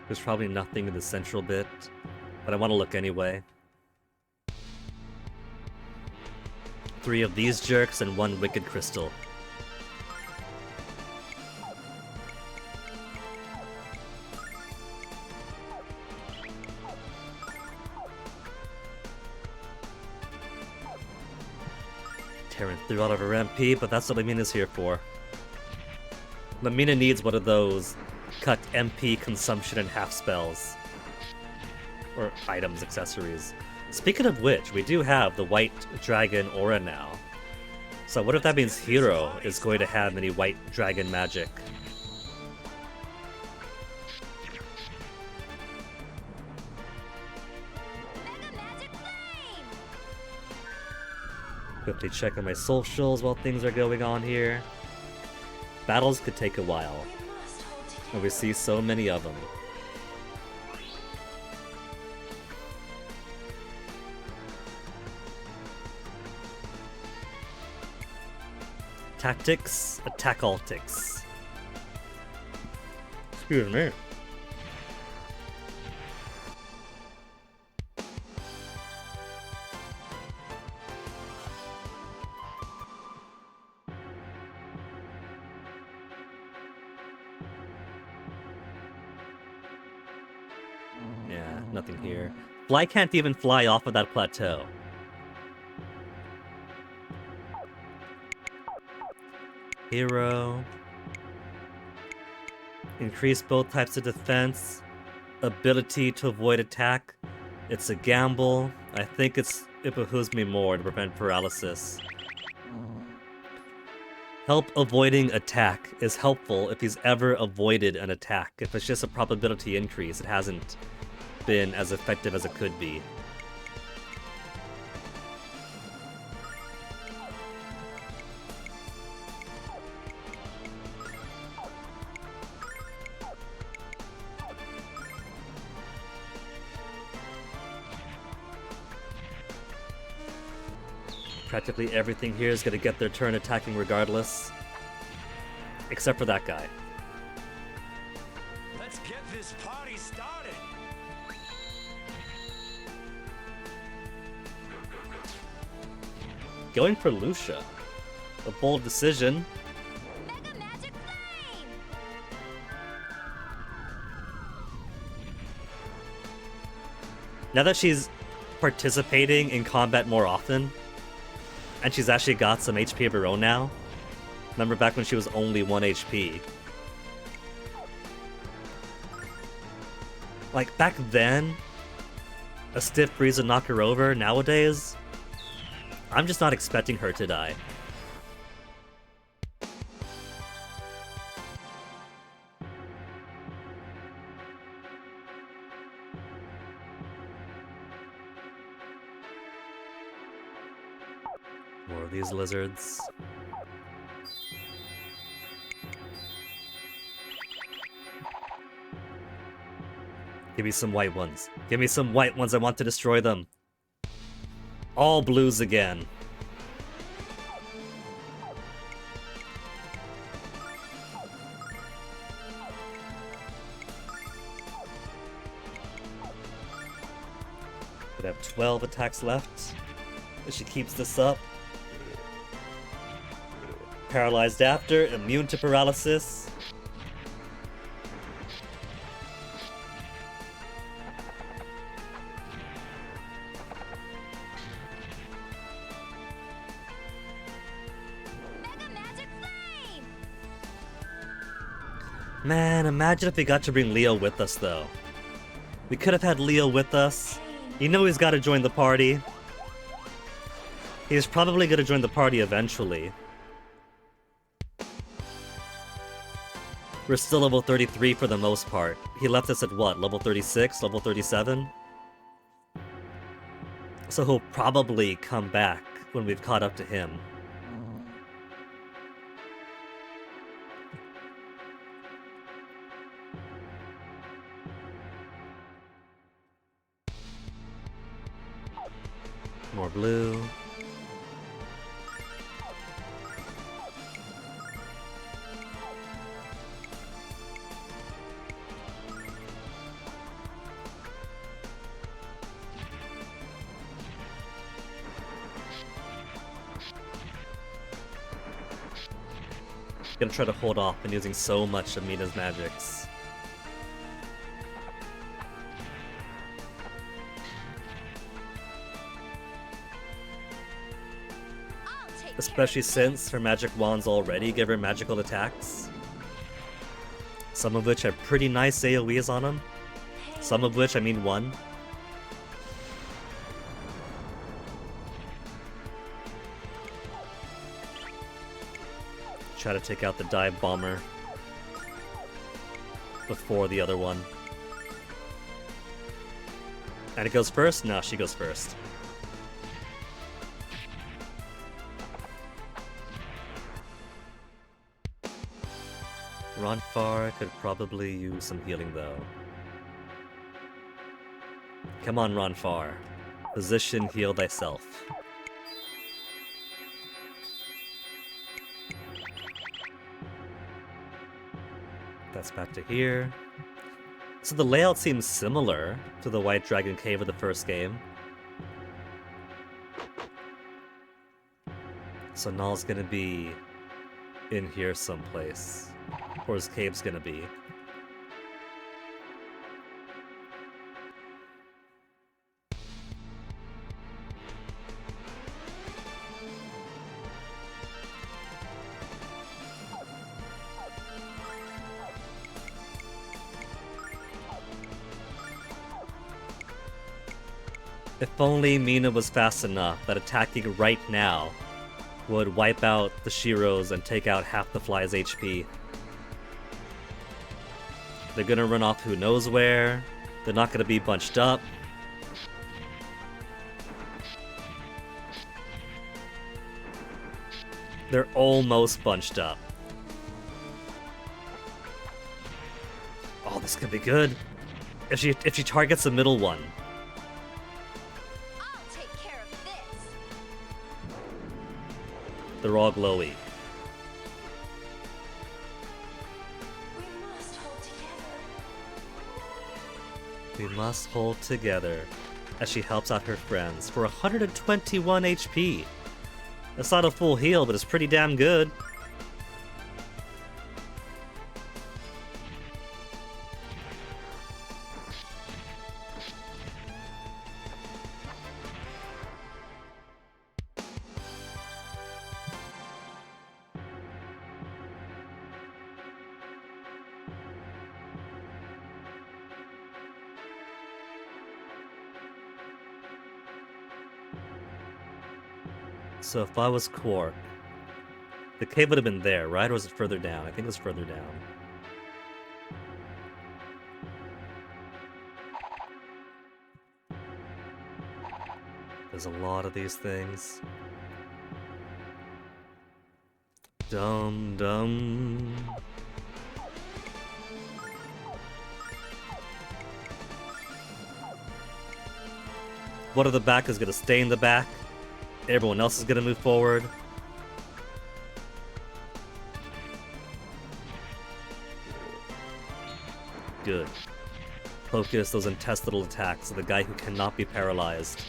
There's probably nothing in the central bit, but I want to look anyway. 3 of these jerks and 1 wicked crystal. Tearing through out of her MP, but that's what Lamina's here for. Lamina needs one of those cut MP consumption in half spells. Or items, accessories. Speaking of which, we do have the white dragon aura now. So what if that means Hero is going to have any white dragon magic? Mega Magic Flame! Quickly checking my socials while things are going on here. Battles could take a while, We must hold together. and we see so many of them. Tactics, attack all ticks. Excuse me. Yeah, nothing here. Fly can't even fly off of that plateau. Hero. Increase both types of defense. Ability to avoid attack. It's a gamble. I think it behooves me more to prevent paralysis. Help avoiding attack is helpful if he's ever avoided an attack. If it's just a probability increase, it hasn't been as effective as it could be. Practically everything here is going to get their turn attacking regardless. Except for that guy. Let's get this party started. Going for Lucia. A bold decision. Mega Magic Flame! Now that she's participating in combat more often, and she's actually got some HP of her own now. Remember back when she was only 1 HP? Like, back then, a stiff breeze would knock her over. Nowadays, I'm just not expecting her to die. More of these lizards. Give me some white ones. Give me some white ones. I want to destroy them. All blues again. We have 12 attacks left. If she keeps this up. Paralyzed after, immune to paralysis. Mega Magic Flame! Man, imagine if we got to bring Leo with us, though. We could have had Leo with us. You know he's got to join the party. He's probably going to join the party eventually. We're still level 33 for the most part. He left us at what, level 36, level 37? So he'll probably come back when we've caught up to him. More blue. Gonna try to hold off and using so much of Mina's magics. Especially since her magic wands already give her magical attacks. Some of which have pretty nice AoEs on them. Some of which, I mean one. Try to take out the dive bomber before the other one. And it goes first? No, she goes first. Ronfar could probably use some healing though. Come on, Ronfar. Position, heal thyself. That's back to here. So the layout seems similar to the White Dragon Cave of the first game. So Null's gonna be in here someplace. Or his cave's gonna be. If only Mina was fast enough that attacking right now would wipe out the Shiros and take out half the fly's HP. They're gonna run off who knows where. They're not gonna be bunched up. They're almost bunched up. Oh, this could be good. If she targets the middle one. I'll take care of this. They're all glowy. We must hold together. We must hold together as she helps out her friends for 121 HP. That's not a full heal, but it's pretty damn good. So if I was Quark, the cave would have been there, right? Or was it further down? I think it was further down. There's a lot of these things. Dum dum. One of the back is gonna stay in the back. Everyone else is gonna move forward. Good. Focus those intestinal attacks of the guy who cannot be paralyzed.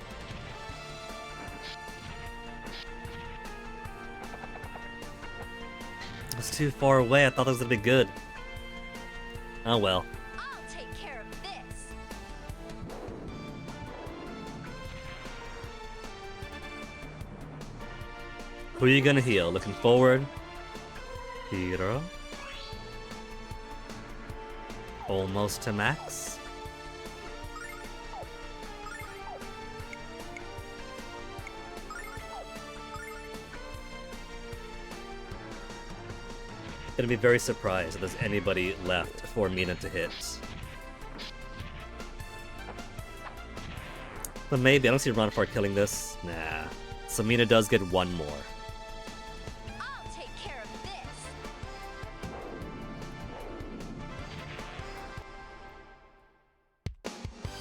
It was too far away. I thought that was gonna be good. Oh well. I'll take care of this. Who are you gonna heal? Looking forward. Hero. Almost to max. Gonna be very surprised if there's anybody left for Mina to hit. But maybe. I don't see Ronafar killing this. Nah. So Mina does get one more. I'll take care of this.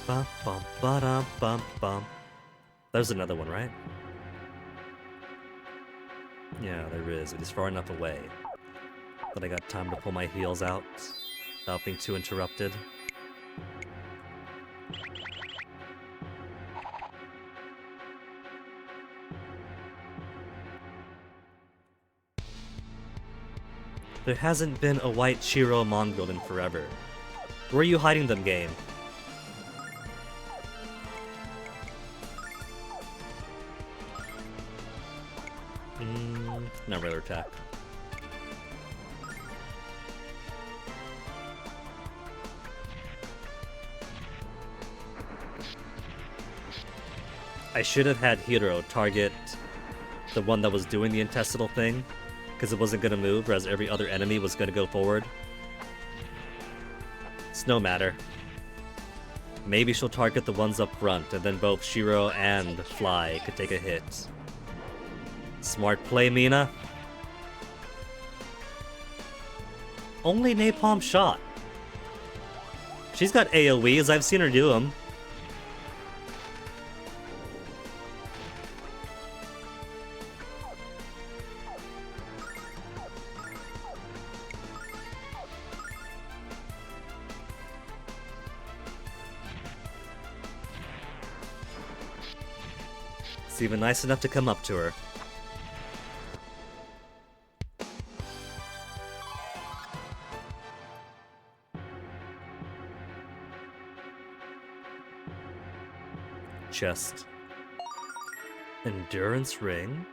Bum bum ba bum bum. There's another one, right? Yeah, there is. It is far enough away that I got time to pull my heels out without being too interrupted. There hasn't been a white Chiro Mongrel in forever. Where are you hiding them, game? Not regular attack. I should have had Hiro target the one that was doing the intestinal thing, because it wasn't going to move, whereas every other enemy was going to go forward. It's no matter. Maybe she'll target the ones up front, and then both Shiro and Fly could take a hit. Smart play, Mina. Only napalm shot. She's got AoEs, I've seen her do them. It's even nice enough to come up to her. Chest. Endurance ring.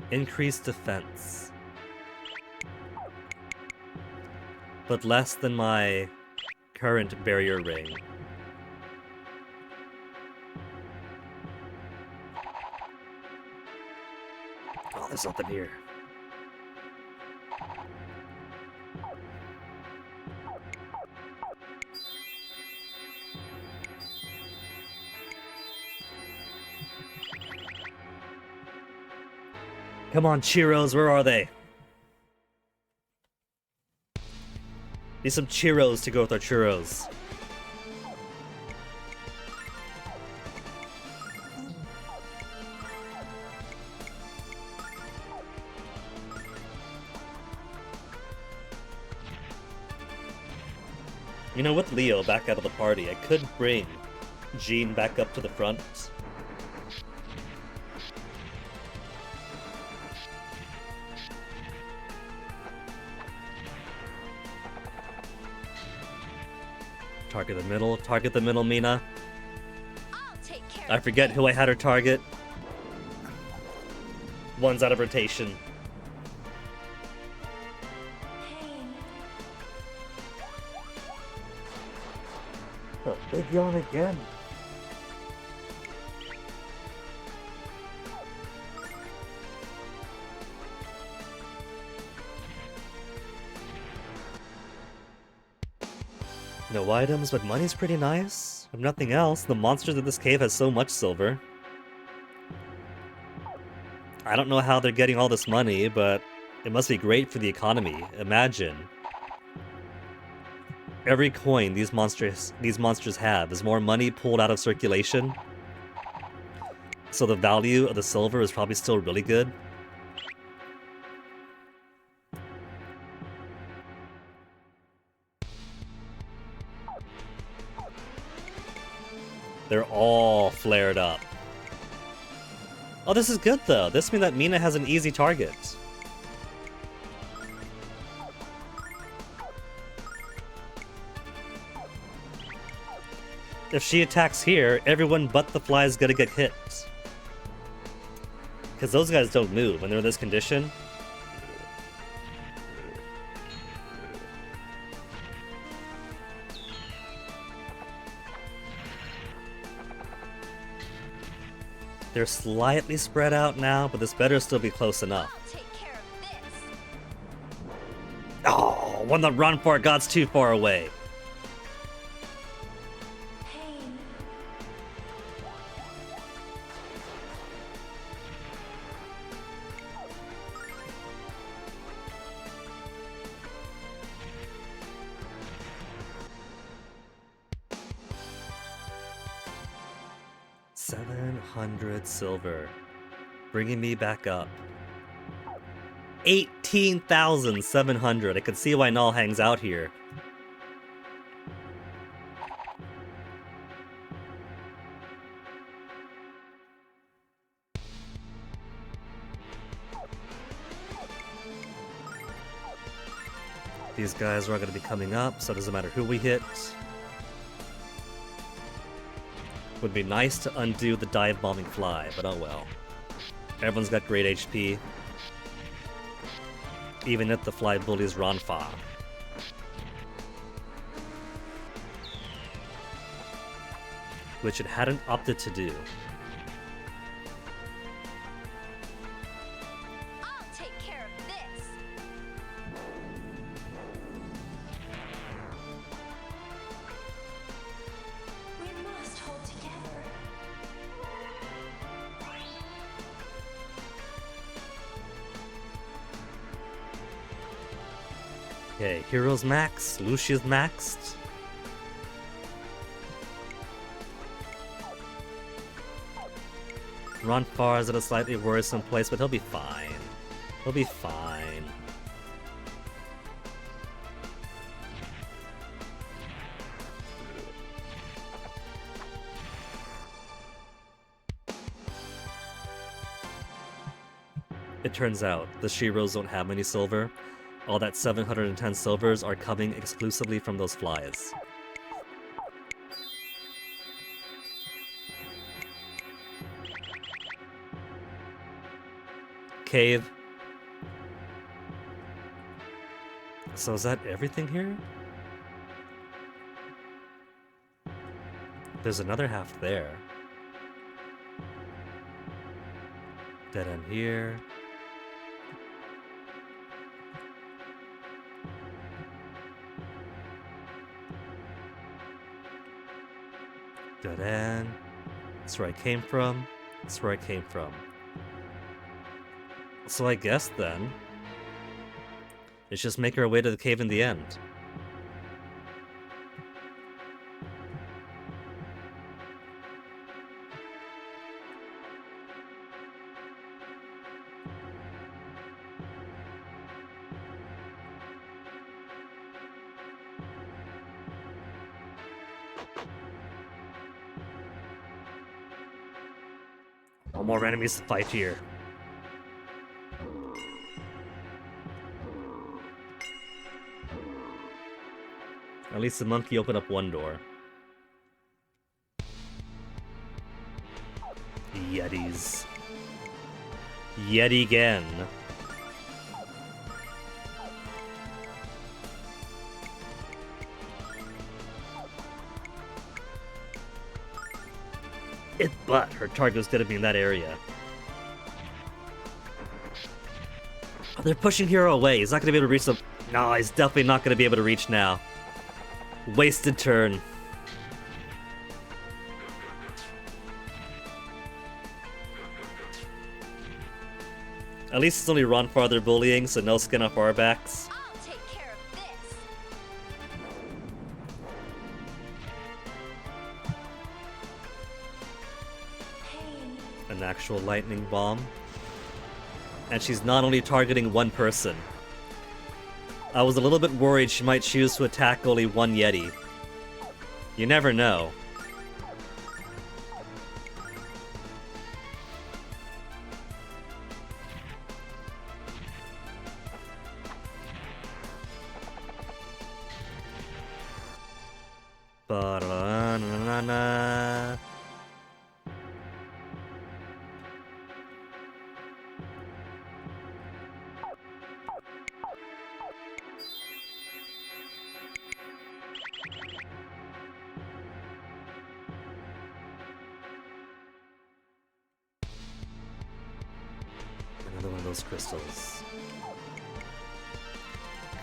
Increased defense. But less than my current barrier ring. Oh, there's something here. Come on, Chiros, where are they? Need some Chiros to go with our churros. You know, with Leo back out of the party, I could bring Jean back up to the front. Target the middle, Mina. I forget who I had her target. One's out of rotation. Oh, big yawn again. No items, but money's pretty nice. If nothing else, the monsters in this cave has so much silver. I don't know how they're getting all this money, but it must be great for the economy. Imagine every coin these monsters have is more money pulled out of circulation. So the value of the silver is probably still really good. They're all flared up. Oh, this is good though. This means that Mina has an easy target. If she attacks here, everyone but the fly is gonna get hit. Because those guys don't move when they're in this condition. They're slightly spread out now, but this better still be close enough. I'll take care of this. Oh, one that run for it god's too far away. Pain. 700 silver. Bringing me back up. 18,700. I can see why Null hangs out here. These guys are all going to be coming up, so it doesn't matter who we hit. Would be nice to undo the dive bombing fly, but oh well. Everyone's got great HP. Even if the fly bullies Ronfa. Which it hadn't opted to do. I'll take care of this. We must hold together. Okay, Heroes max, Lucia's maxed. Ronfar is at a slightly worrisome place, but he'll be fine. He'll be fine. It turns out the Shiros don't have any silver. All that 710 silvers are coming exclusively from those flies. Cave. So is that everything here? There's another half there. Dead end here. Dead end. That's where I came from. That's where I came from. So I guess then, let's just make our way to the cave in the end. No more enemies to fight here. At least the monkey opened up one door. Yetis. Yet again. But her target was gonna be in that area. Oh, they're pushing Hero away. He's not gonna be able to reach the... No, he's definitely not gonna be able to reach now. Wasted turn. At least it's only run farther bullying, so no skin off our backs. I'll take care of this. an actual lightning bomb. And she's not only targeting one person. I was a little bit worried she might choose to attack only one Yeti. You never know. Ba-da-na-na-na. Another one of those crystals.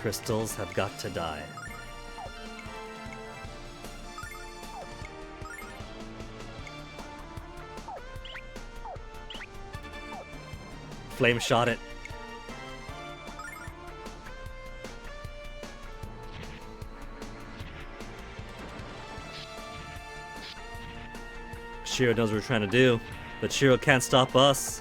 Crystals have got to die. Flame shot it. Shiro knows what we're trying to do, but Shiro can't stop us.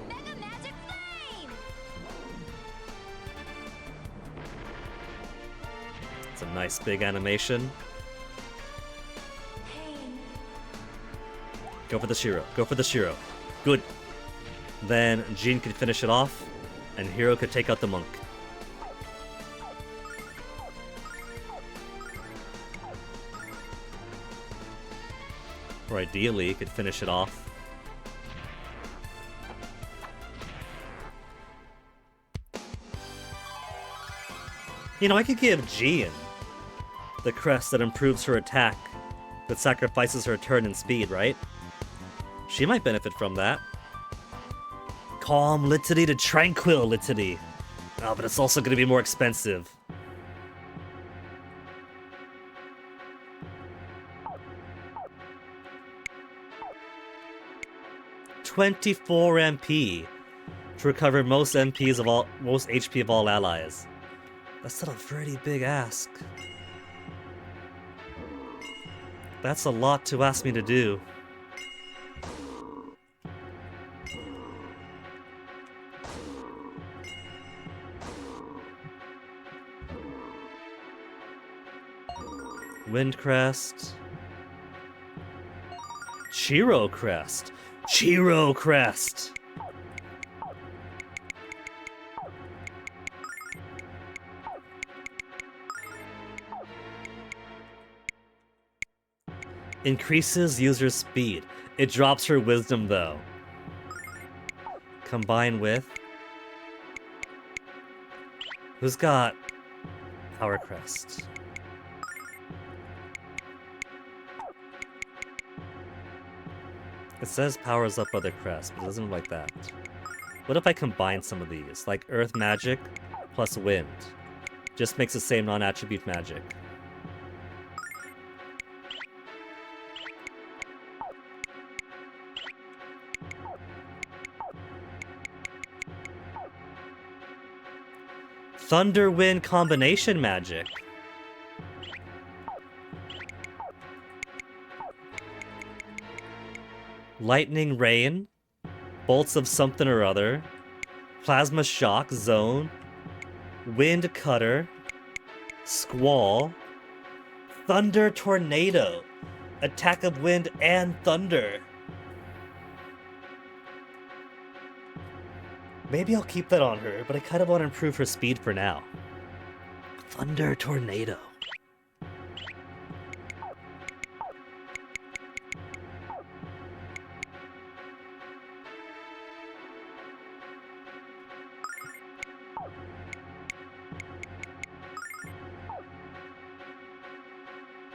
Mega Magic Flame! It's a nice big animation. Pain. Go for the Shiro. Go for the Shiro. Good. Then Jean could finish it off, and Hiro could take out the monk. Or ideally, could finish it off. You know, I could give Jean the crest that improves her attack, but sacrifices her turn and speed, right? She might benefit from that. Calm Litany to Tranquil Litany. Oh, but it's also going to be more expensive. $24 MP to recover most HP of all allies. That's still a pretty big ask. That's a lot to ask me to do. Wind Crest. Chiro Crest. Chiro Crest. Increases user speed. It drops her wisdom though. Combine with... Who's got Power Crest? It says powers up other crests, but it doesn't look like that. What if I combine some of these? Like Earth Magic plus Wind. Just makes the same non-attribute magic. Thunder Wind combination magic. Lightning Rain, Bolts of something or other, Plasma Shock, Zone, Wind Cutter, Squall, Thunder Tornado, Attack of Wind and Thunder. Maybe I'll keep that on her, but I kind of want to improve her speed for now. Thunder Tornado.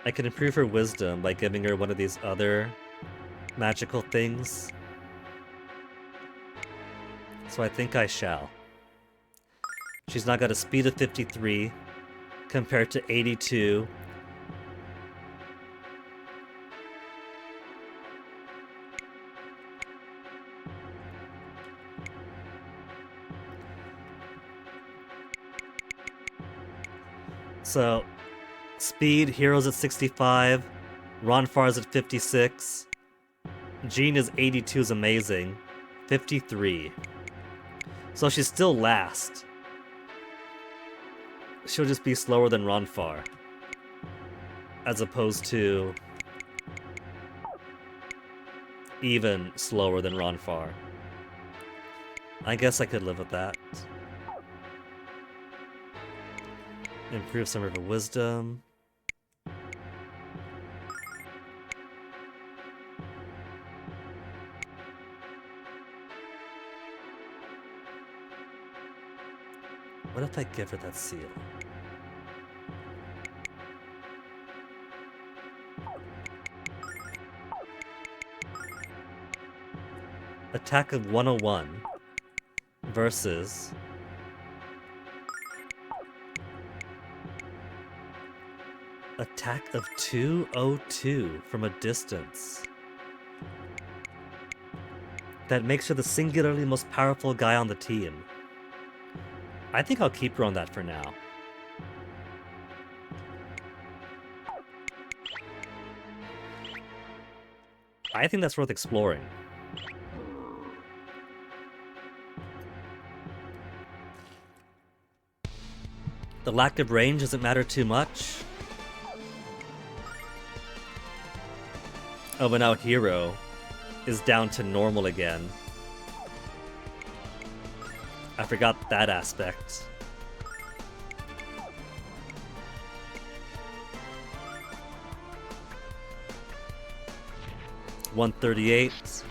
I can improve her wisdom by giving her one of these other magical things. So I think I shall. She's now got a speed of 53 compared to 82. So Speed, Hero's at 65. Ronfar's at 56. Jean is 82 is amazing. 53. So she's still last. She'll just be slower than Ronfar. As opposed to even slower than Ronfar. I guess I could live with that. Improve some of her wisdom. What if I give her that seal? Attack of 101 versus attack of 202 from a distance. That makes her the singularly most powerful guy on the team. I think I'll keep her on that for now. I think that's worth exploring. The lack of range doesn't matter too much. Oh, but now Hero is down to normal again. I forgot that aspect. $138.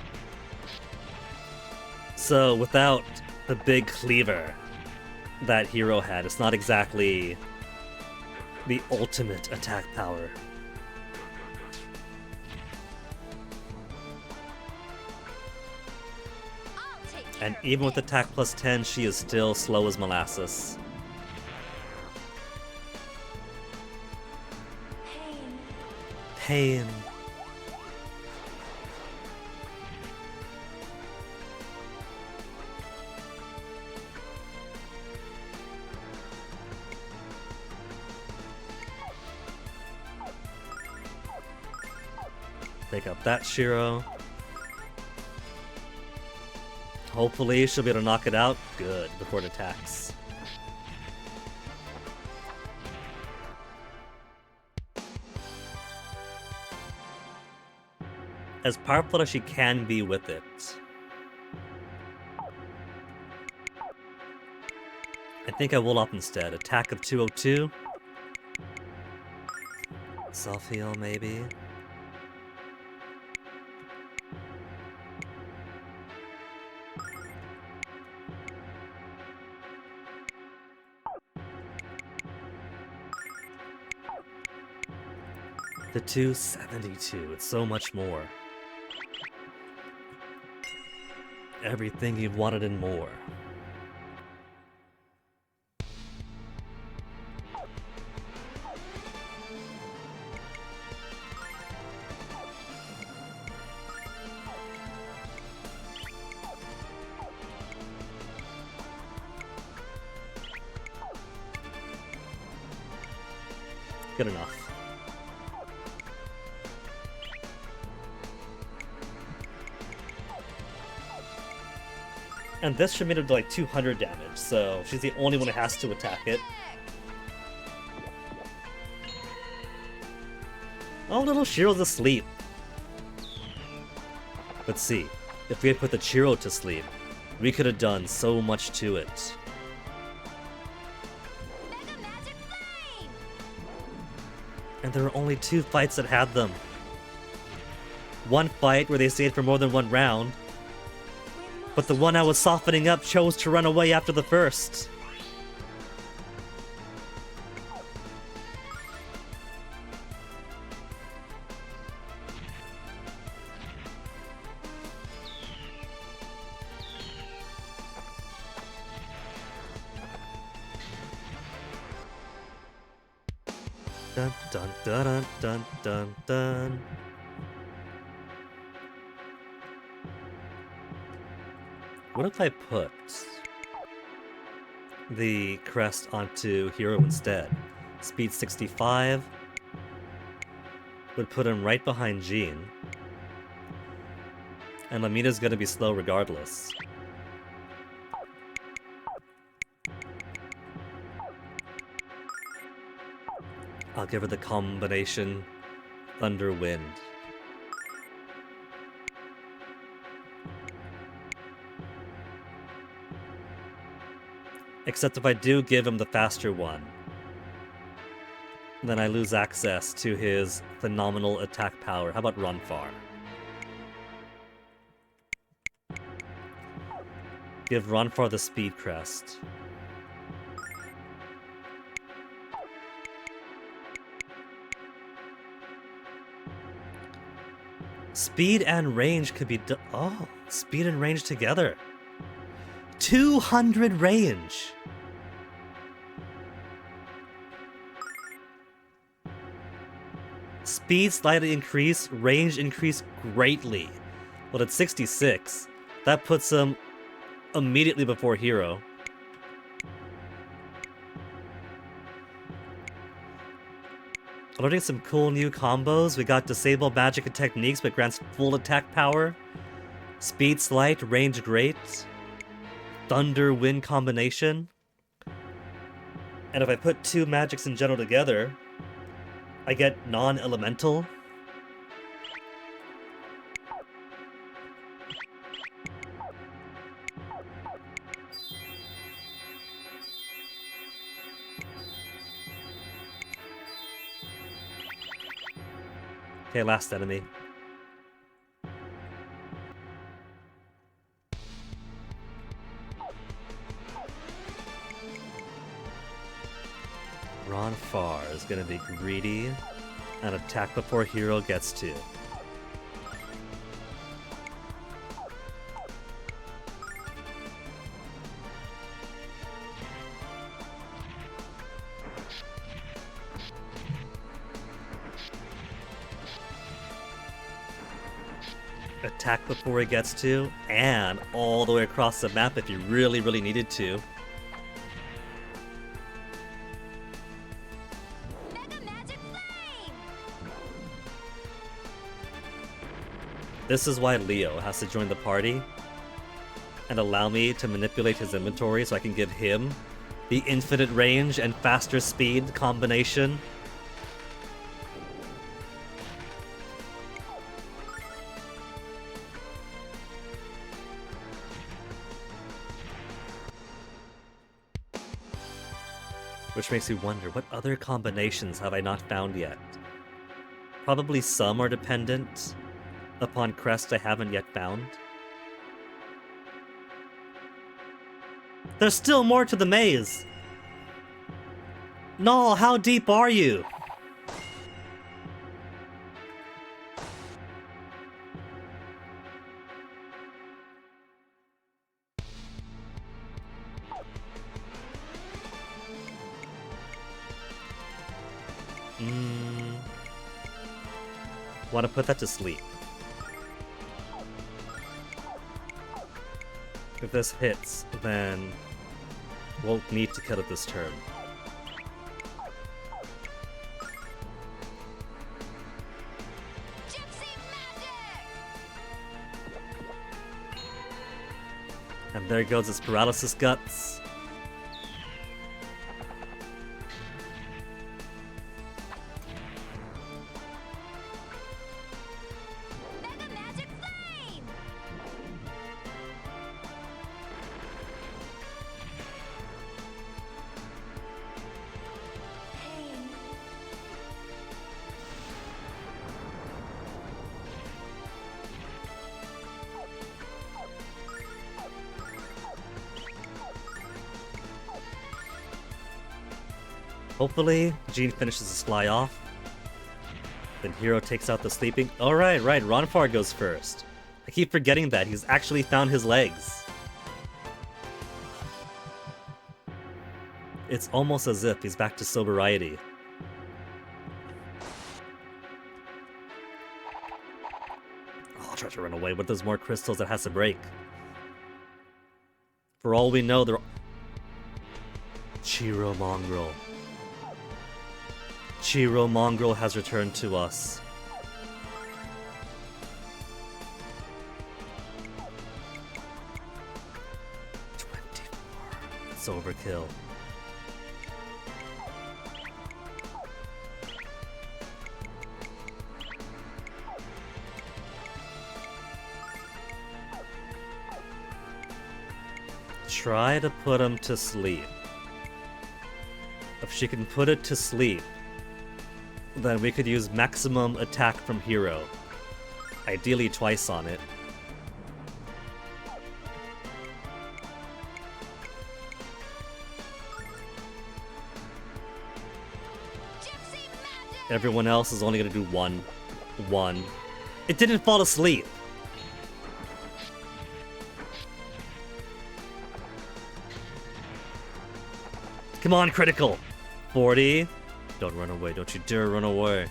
So without the big cleaver that Hero had, it's not exactly the ultimate attack power. And even with attack plus 10, she is still slow as molasses. Pain. Pick up that Shiro. Hopefully she'll be able to knock it out. Good, before it attacks. As powerful as she can be with it. I think I will up instead. Attack of 202. Self-heal, maybe. The 272, it's so much more. Everything you've wanted and more. Good enough. And this should make it to like 200 damage, so she's the only one who has to attack it. Oh, little Shiro's asleep. Let's see. If we had put the Chiro to sleep, we could have done so much to it. And there were only 2 fights that had them. One fight where they stayed for more than 1 round, but the one I was softening up chose to run away after the first. Dun dun dun dun dun dun. What if I put the crest onto Hero instead? Speed 65, would put him right behind Jean. And Lamina's gonna be slow regardless. I'll give her the combination Thunder Wind. Except if I do give him the faster one, then I lose access to his phenomenal attack power. How about Run Far? Give Ronfar the Speed Crest. Speed and range could be oh, speed and range together. 200 range! Speed slightly increased, range increased greatly. Well, at 66, that puts him immediately before Hero. Learning some cool new combos. We got Disable Magic and Techniques, but grants full attack power. Speed Slight, range great. Thunder Wind combination. And if I put two magics in general together, I get non-elemental. Okay, last enemy. Ronfar is gonna be greedy and attack before Hero gets to. Attack before he gets to, and all the way across the map if you really, really needed to. Mega Magic Flame! This is why Leo has to join the party and allow me to manipulate his inventory so I can give him the infinite range and faster speed combination. Which makes me wonder, what other combinations have I not found yet? Probably some are dependent upon crests I haven't yet found. There's still more to the maze! Null, how deep are you? Want to put that to sleep. If this hits, then won't need to kill it this turn. Gypsy Magic! And there goes his paralysis guts. Mega Magic Flame! Pain. Hopefully, Jean finishes this fly off. Then Hero takes out the sleeping. Alright, right, Ronfar goes first. I keep forgetting that. He's actually found his legs. It's almost as if he's back to sobriety. Oh, I'll try to run away, but there's more crystals that has to break. For all we know, they're... Chiro Mongrel. Chiro Mongrel has returned to us. That's overkill. Try to put him to sleep. If she can put it to sleep, then we could use maximum attack from hero. Ideally twice on it. Everyone else is only gonna do one. It didn't fall asleep. Come on, critical. 40. Don't run away. Don't you dare run away.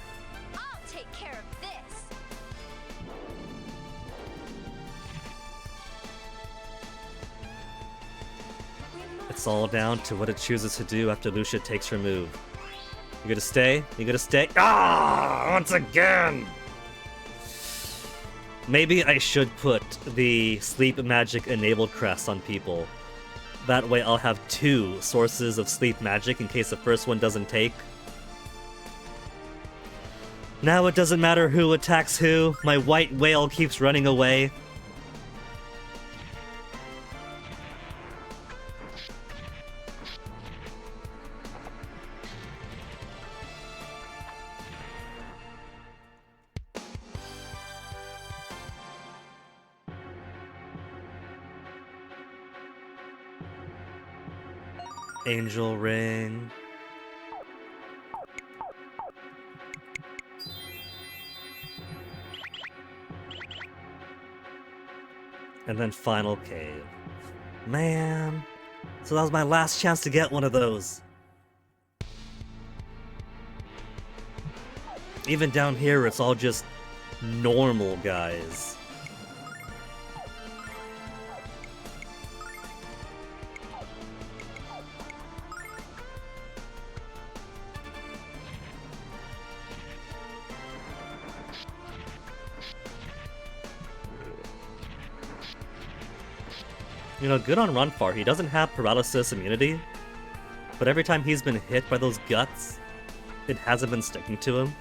I'll take care of this. It's all down to what it chooses to do after Lucia takes her move. You gonna stay? You gonna stay? Ah! Once again! Maybe I should put the sleep magic enabled crest on people. That way I'll have 2 sources of sleep magic in case the first one doesn't take. Now it doesn't matter who attacks who, my white whale keeps running away. Angel ring. And then final cave. Man. So that was my last chance to get one of those. Even down here, it's all just normal guys. You know, good on Runfar. He doesn't have paralysis immunity, but every time he's been hit by those guts, it hasn't been sticking to him.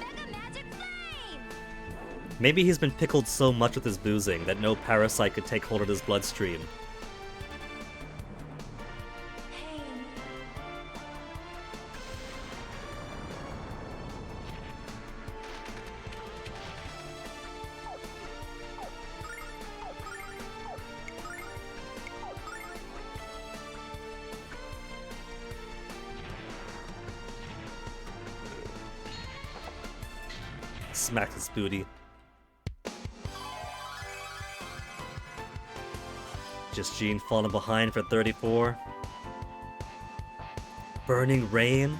Mega Magic Flame! Maybe he's been pickled so much with his boozing that no parasite could take hold of his bloodstream. Smack his booty. Just Jean falling behind for 34. Burning Rain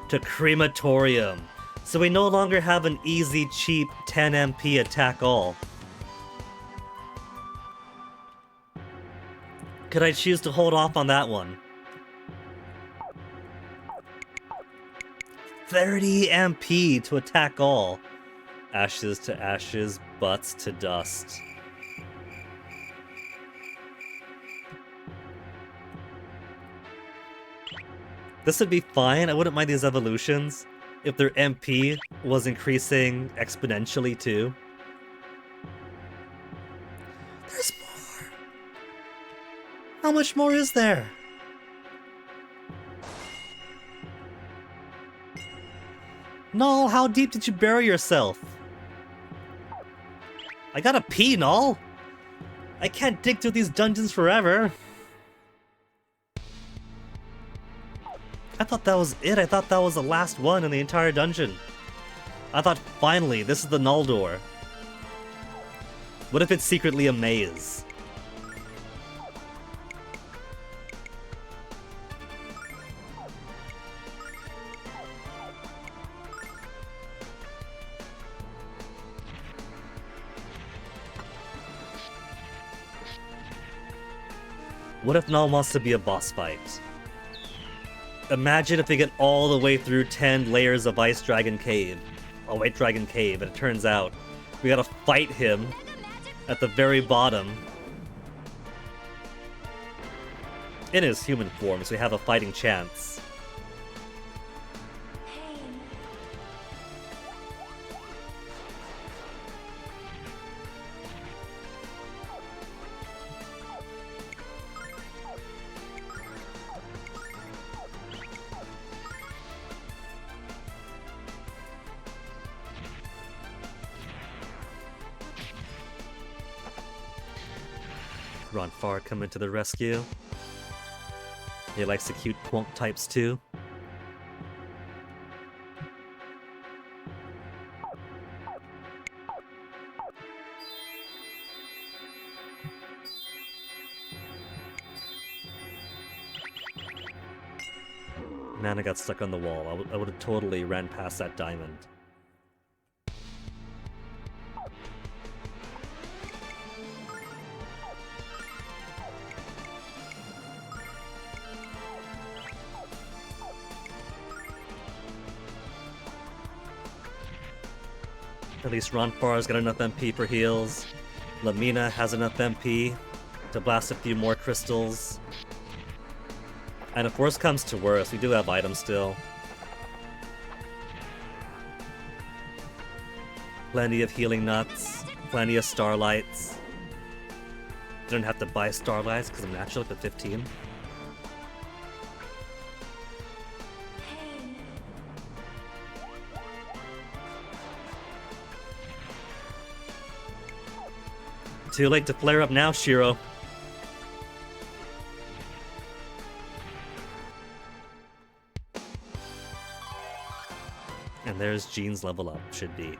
to Crematorium. So we no longer have an easy, cheap 10 MP attack all. Could I choose to hold off on that one? 30 MP to attack all. Ashes to ashes, butts to dust. This would be fine. I wouldn't mind these evolutions if their MP was increasing exponentially too. There's more. How much more is there? Null, how deep did you bury yourself? I gotta pee, Null! I can't dig through these dungeons forever! I thought that was it. I thought that was the last one in the entire dungeon. I thought, finally, this is the Null door. What if it's secretly a maze? What if Null wants to be a boss fight? Imagine if we get all the way through 10 layers of Ice Dragon Cave. Oh, White Dragon Cave, and it turns out we gotta fight him at the very bottom. in his human form, so we have a fighting chance. Ronfar coming to the rescue. He likes the cute Quonk types too. Man, I got stuck on the wall. I would have totally ran past that diamond. At least Ronfar's got enough MP for heals. Lamina has enough MP to blast a few more crystals. And if worse comes to worse, we do have items still. Plenty of healing nuts, plenty of starlights. Didn't have to buy starlights because I'm naturally at 15. Too late to flare up now, Shiro. And there's Jean's level up, should be.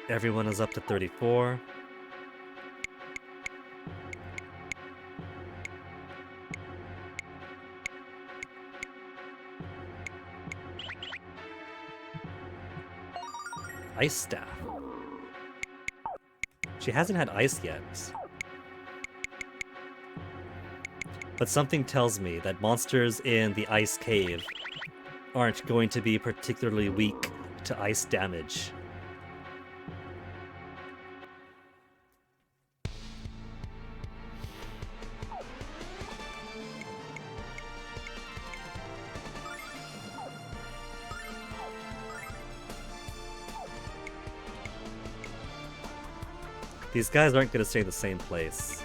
Everyone is up to 34. Ice Staff. She hasn't had ice yet. But something tells me that monsters in the ice cave aren't going to be particularly weak to ice damage. These guys aren't going to stay in the same place.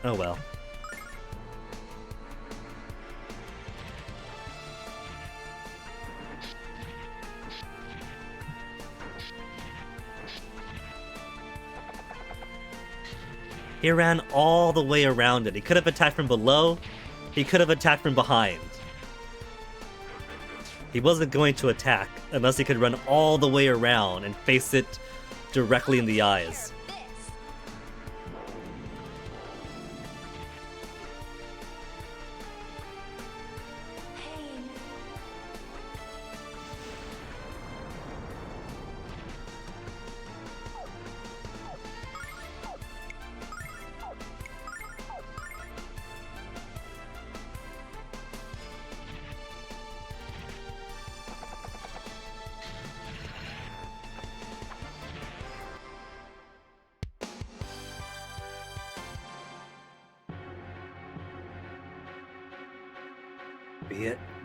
Oh well. He ran all the way around it. He could have attacked from below. He could have attacked from behind. He wasn't going to attack unless he could run all the way around and face it directly in the eyes.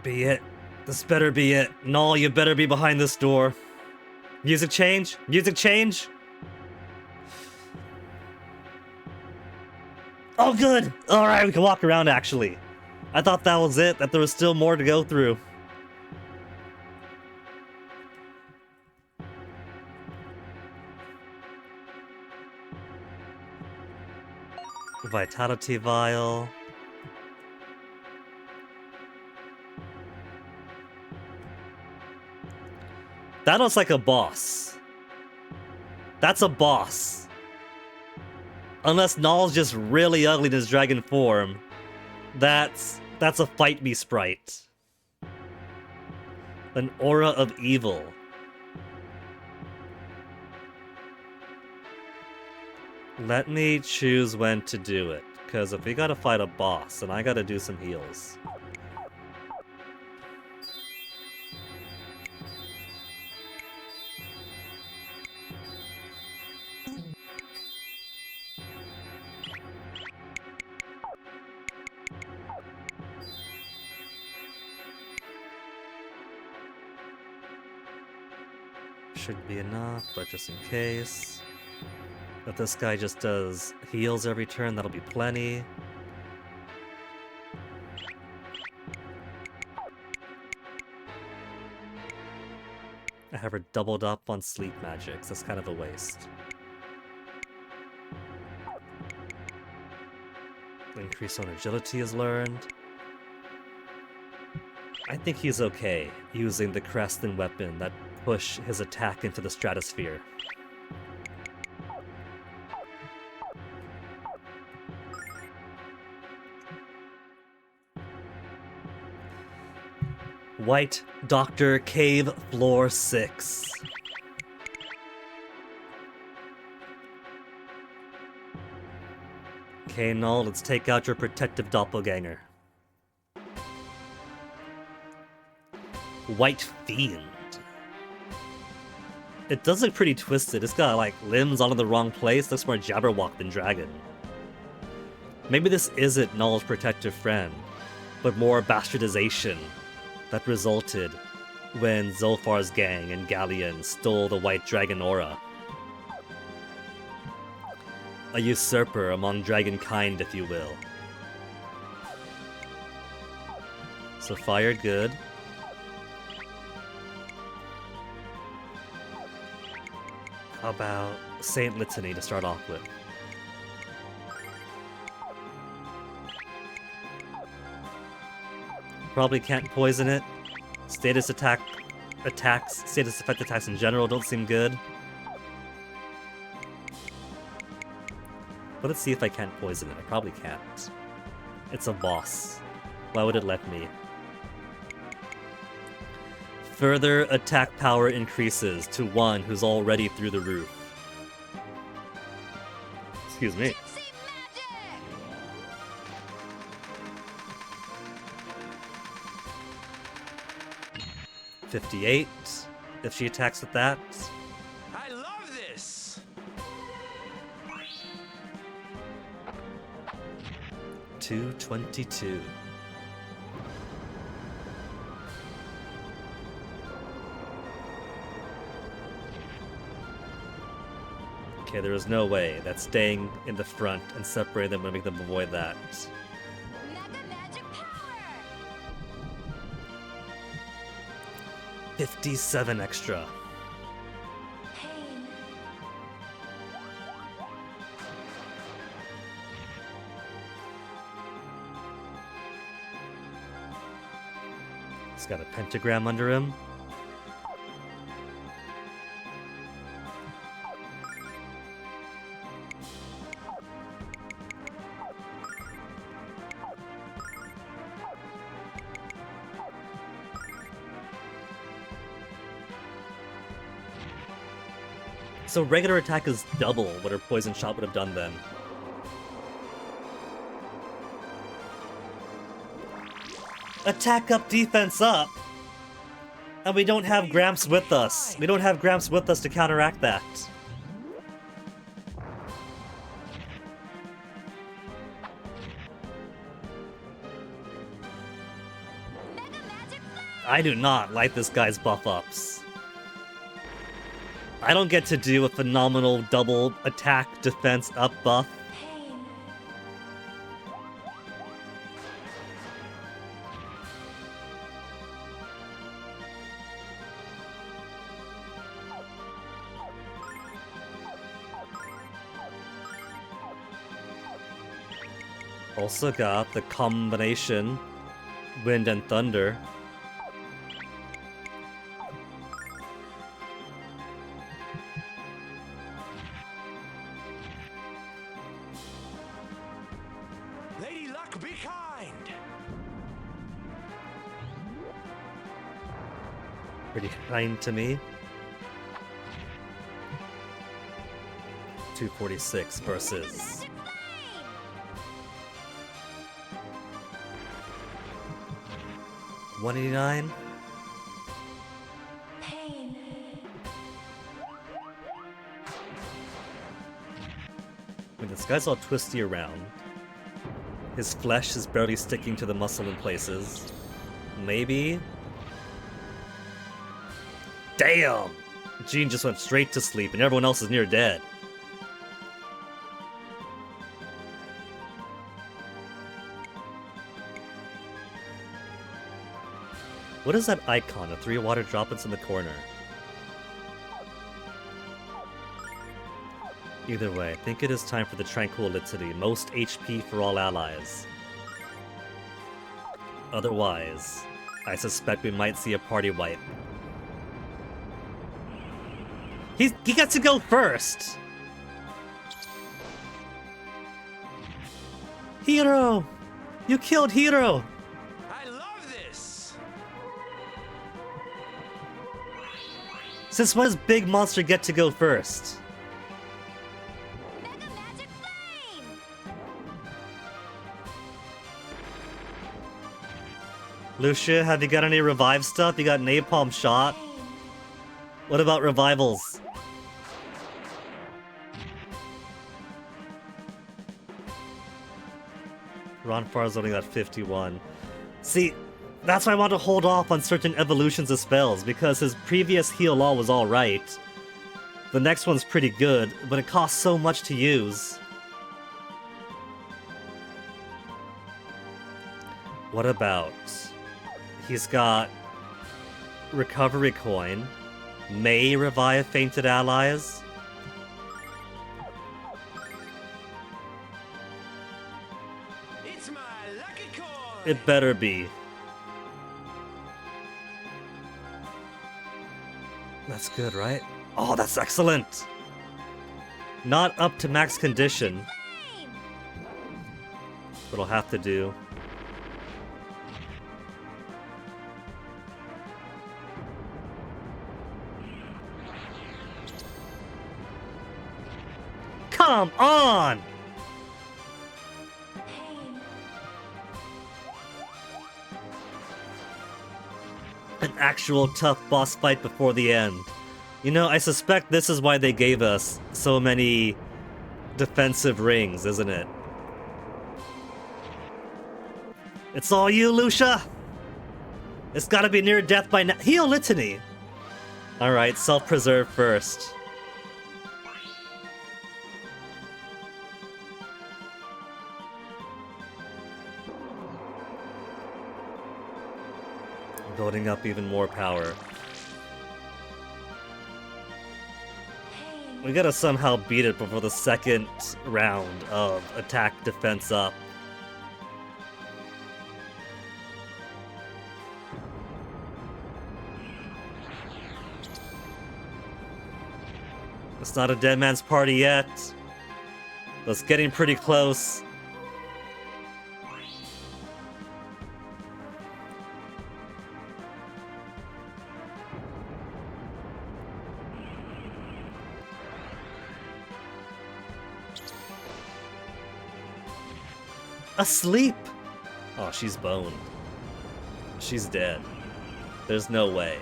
Be it. This better be it. Null, you better be behind this door. Music change? Music change? Oh, good! Alright, we can walk around, actually. I thought that was it, that there was still more to go through. Vitality Vial. That looks like a boss. That's a boss. Unless Null's just really ugly in his dragon form. That's a fight me sprite. An aura of evil. Let me choose when to do it. Because if we gotta fight a boss, then I gotta do some heals. Should be enough, but just in case. If this guy just does heals every turn, that'll be plenty. I have her doubled up on sleep magics. That's kind of a waste. Increase on agility is learned. I think he's okay using the crest and weapon that push his attack into the stratosphere. White Doctor Cave Floor 6. Okay, Null, let's take out your protective doppelganger. White Fiend. It does look pretty twisted. It's got, like, limbs all in the wrong place. Looks more Jabberwock than Dragon. Maybe this isn't Null's protective friend, but more bastardization that resulted when Zulfar's gang and Galleon stole the White Dragon aura. A usurper among dragon kind, if you will. So fire, good. How about Saint Litany to start off with? Probably can't poison it. Status effect attacks in general don't seem good. But let's see if I can't poison it. I probably can't. It's a boss. Why would it let me? Further attack power increases to one who's already through the roof. Excuse me. 58. If she attacks with that. I love this! 222. Okay, there is no way that staying in the front and separating them would make them avoid that. Mega magic power! 57 extra. Pain. He's got a pentagram under him. So regular attack is double what her poison shot would have done then. Attack up, defense up! And we don't have Gramps with us. We don't have Gramps with us to counteract that. I do not like this guy's buff ups. I don't get to do a phenomenal double attack defense up buff. Pain. Also got the combination Wind and Thunder. Lady Luck, be kind! Pretty kind to me. 246 versus 189. Pain. I mean, this guy's all twisty around. His flesh is barely sticking to the muscle in places. Maybe. Damn! Jean just went straight to sleep and everyone else is near dead. What is that icon? The 3 water droplets in the corner. Either way, I think it is time for the Tranquility. Most HP for all allies. Otherwise, I suspect we might see a party wipe. He gets to go first! Hero! You killed Hero! I love this! Since when does Big Monster get to go first? Mega Magic Flame! Lucia, have you got any revive stuff? You got Napalm Shot? What about revivals? Ron Far's only got 51. See, that's why I want to hold off on certain evolutions of spells, because his previous heal all was alright. The next one's pretty good, but it costs so much to use. What about... He's got... Recovery Coin. May revive fainted allies. It's my lucky coin! It better be. That's good, right? Oh, that's excellent! Not up to max condition. But I'll have to do. Come on! An actual tough boss fight before the end. You know, I suspect this is why they gave us so many defensive rings, isn't it? It's all you, Lucia! It's gotta be near death by now. Heal Litany! Alright, self-preserve first. Building up even more power. We gotta somehow beat it before the second round of attack defense up. It's not a dead man's party yet, but it's getting pretty close. Asleep! Oh, she's boned. She's dead. There's no way.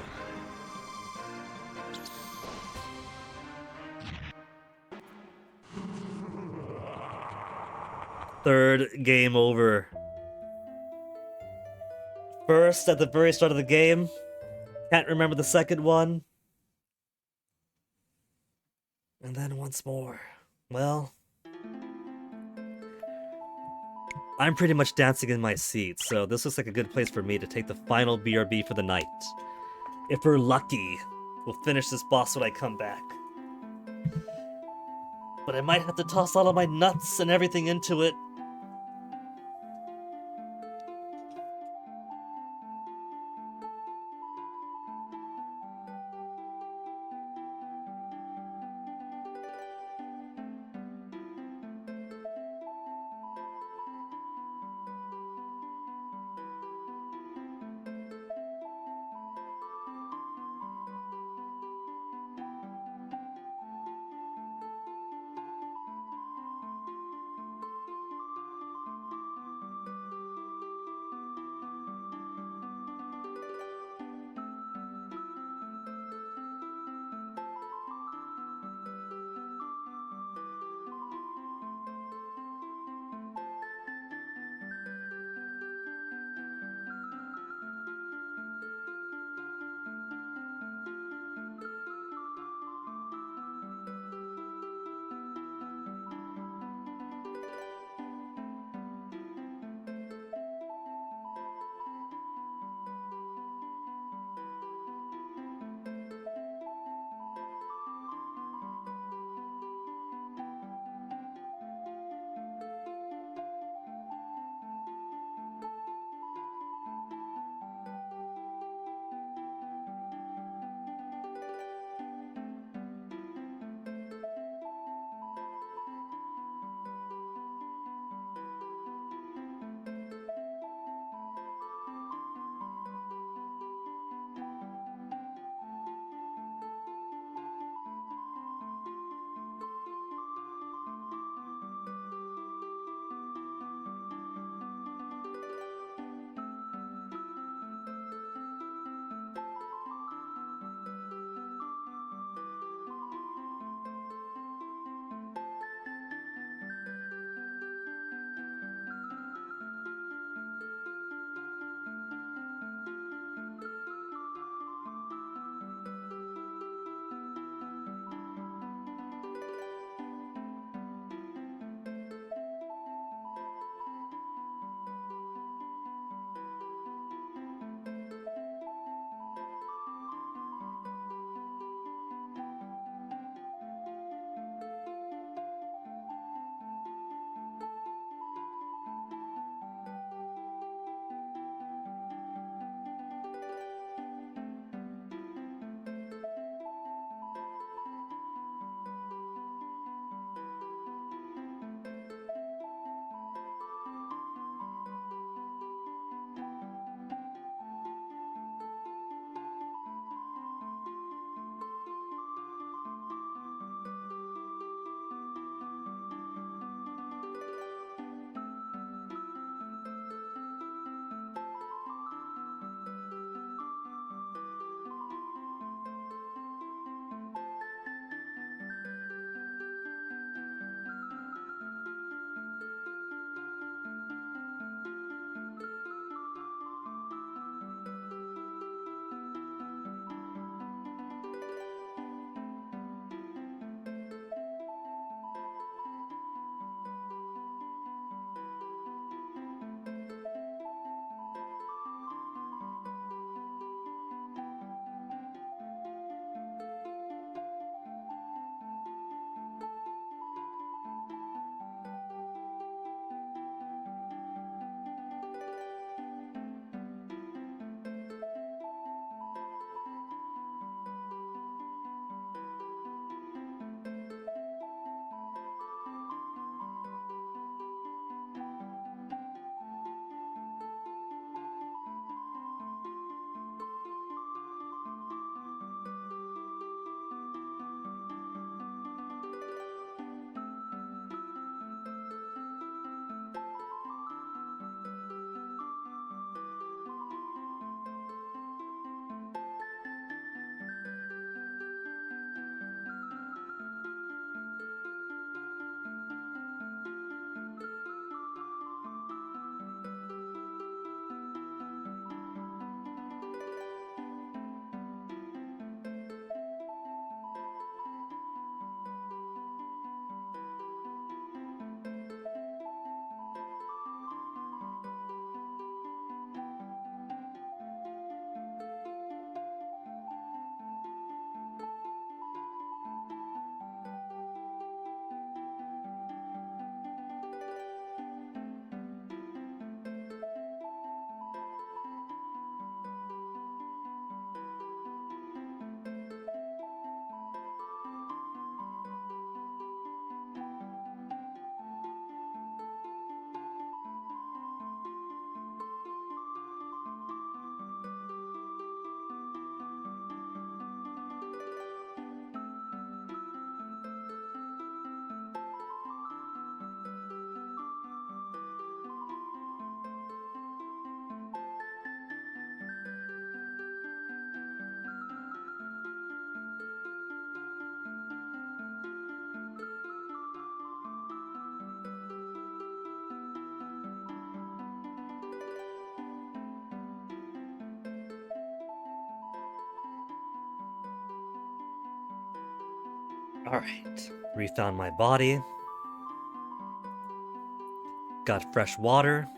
Third game over. First, at the very start of the game. Can't remember the second one. And then once more. Well... I'm pretty much dancing in my seat, so this looks like a good place for me to take the final BRB for the night. If we're lucky, we'll finish this boss when I come back. But I might have to toss all of my nuts and everything into it. Alright. Refound my body. Got fresh water.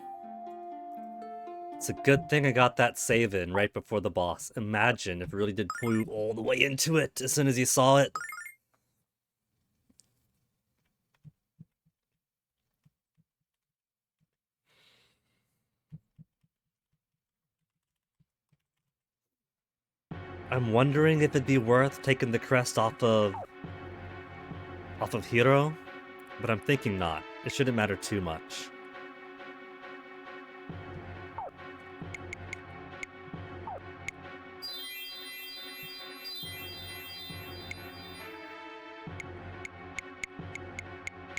It's a good thing I got that save in right before the boss. Imagine if it really did move all the way into it as soon as you saw it. I'm wondering if it'd be worth taking the crest off of Hero, but I'm thinking not. It shouldn't matter too much.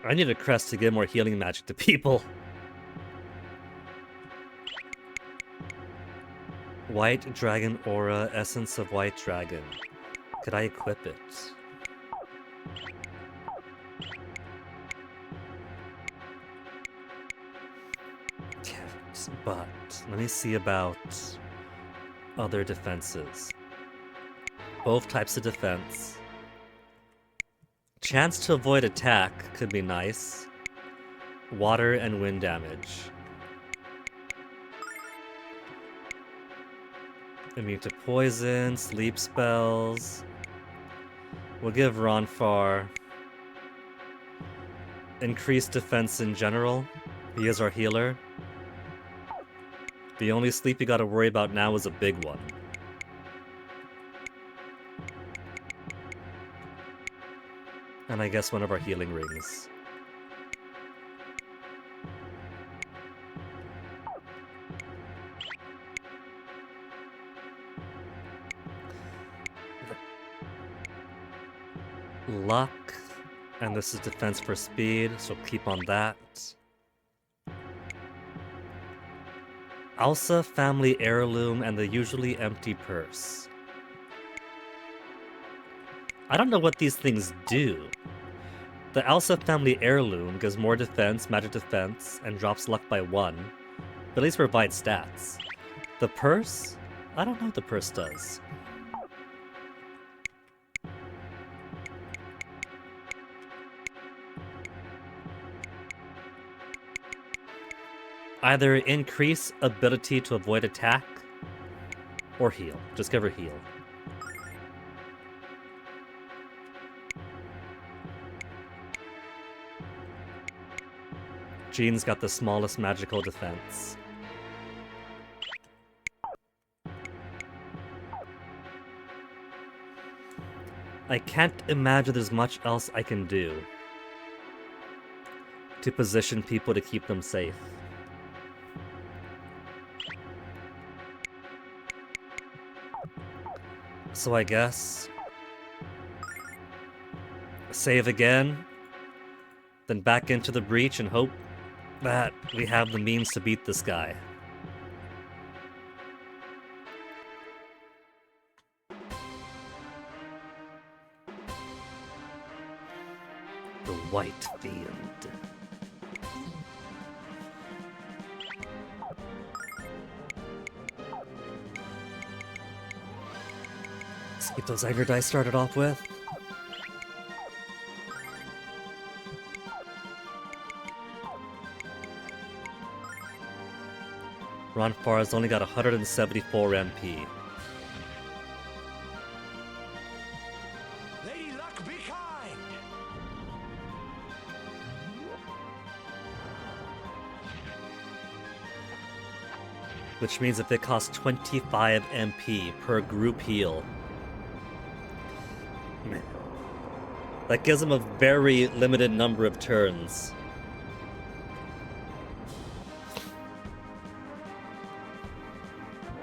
I need a crest to give more healing magic to people. White Dragon Aura, Essence of White Dragon. Could I equip it? Can't, but let me see about other defenses. Both types of defense. Chance to avoid attack could be nice. Water and wind damage. Immune to poison, sleep spells. We'll give Ronfar increased defense in general. He is our healer. The only sleep you gotta worry about now is a big one. And I guess one of our healing rings. Luck, and this is defense for speed, so keep on that. Alsa family heirloom and the usually empty purse. I don't know what these things do. The Alsa family heirloom gives more defense, magic defense, and drops luck by 1, but at least provides stats. The purse? I don't know what the purse does. Either increase ability to avoid attack, or heal. Just give her heal. Jean's got the smallest magical defense. I can't imagine there's much else I can do to position people to keep them safe. So I guess save again, then back into the breach and hope that we have the means to beat this guy. The White Fiend. Let's get those Anger dice started off with. Ronfar has only got 174 MP. Lady Luck, be kind! Which means if it costs 25 MP per group heal, that gives him a very limited number of turns.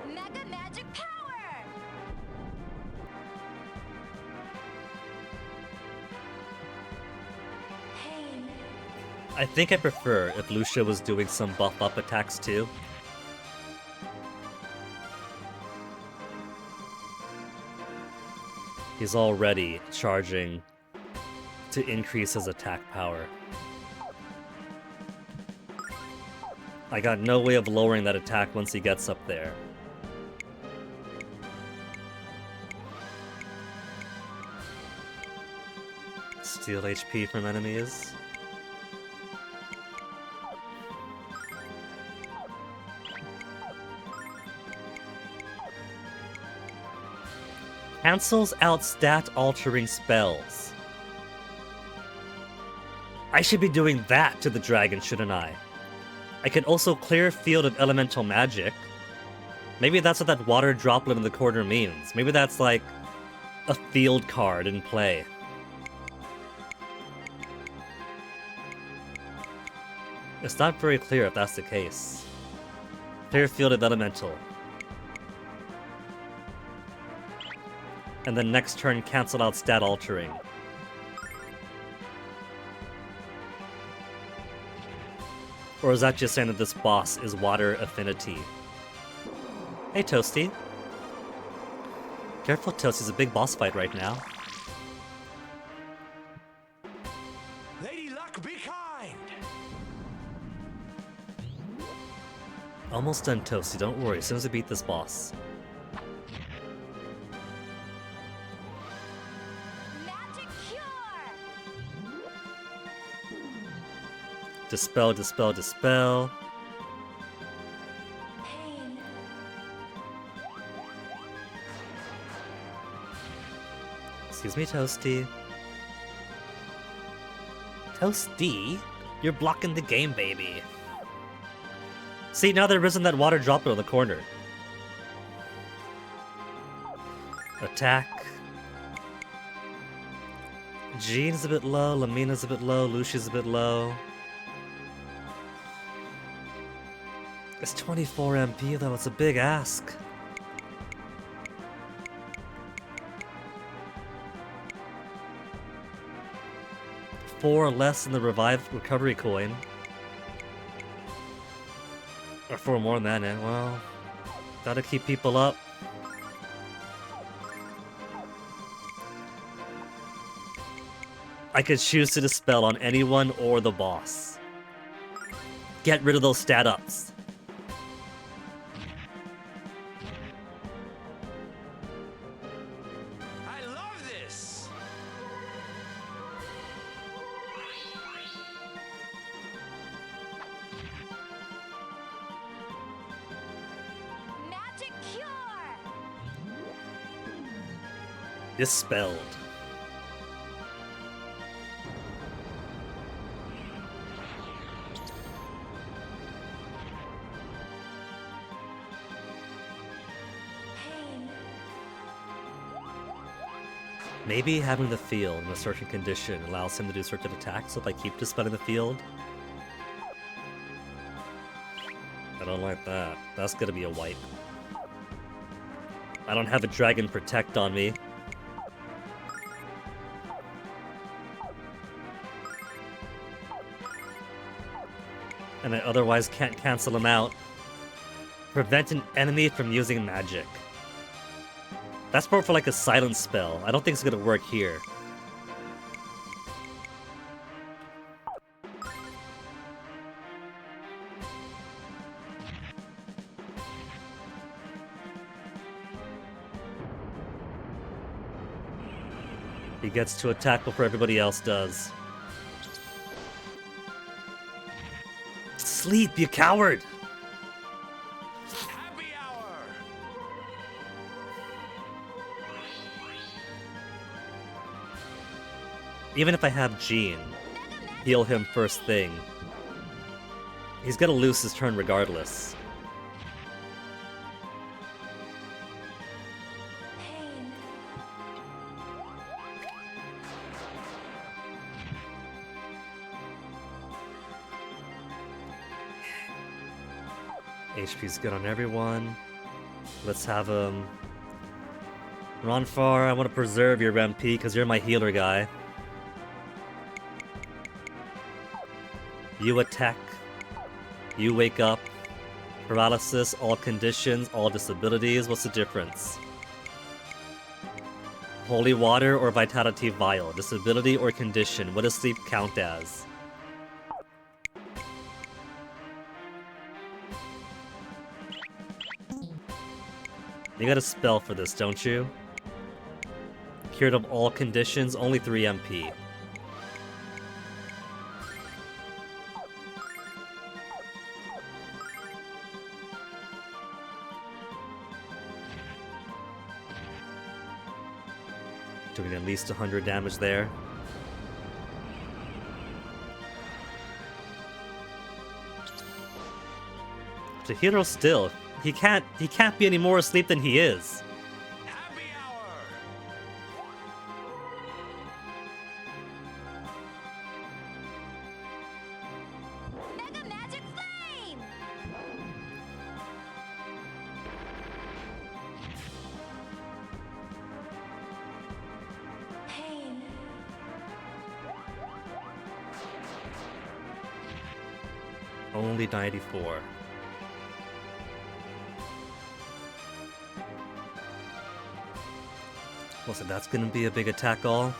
Mega magic power! Pain. I think I prefer if Lucia was doing some buff up attacks too. He's already charging to increase his attack power. I got no way of lowering that attack once he gets up there. Steal HP from enemies. Cancels out stat-altering spells. I should be doing that to the dragon, shouldn't I? I can also clear field of elemental magic. Maybe that's what that water droplet in the corner means. Maybe that's like a field card in play. It's not very clear if that's the case. Clear field of elemental. And then next turn cancel out stat altering. Or is that just saying that this boss is water affinity? Hey Toasty. Careful Toasty's a big boss fight right now. Lady Luck, be kind! Almost done Toasty, don't worry, as soon as we beat this boss. Magic cure! Dispel, dispel, dispel. Pain. Excuse me, Toasty. Toasty? You're blocking the game, baby. See, now there isn't that water droplet on the corner. Attack. Jean's a bit low, Lamina's a bit low, Lucia's a bit low. It's 24 MP though, it's a big ask. Four less than the revive recovery coin. Or 4 more than that, eh? Well, gotta keep people up. I could choose to dispel on anyone or the boss. Get rid of those stat ups. I love this! Magic cure! Dispelled. Pain. Maybe having the field in a certain condition allows him to do certain attacks, so if I keep dispelling the field... I don't like that. That's gonna be a wipe. I don't have a Dragon Protect on me. And I otherwise can't cancel him out. Prevent an enemy from using magic. That's more for like a silence spell. I don't think it's gonna work here. He gets to attack before everybody else does. Sleep, you coward! Happy hour! Even if I have Jean, heal him first thing. He's gonna lose his turn regardless. Pain. HP's good on everyone. Let's have him... Ronfar, I want to preserve your MP because you're my healer guy. You attack. You wake up. Paralysis, all conditions, all disabilities. What's the difference? Holy water or vitality vial? Disability or condition? What does sleep count as? You got a spell for this, don't you? Cured of all conditions, only 3 MP. Doing at least 100 damage there. Chihiro still. He can't be any more asleep than he is. Happy hour! Mega Magic Flame! Pain. Only 94. Well, so that's gonna be a big attack all.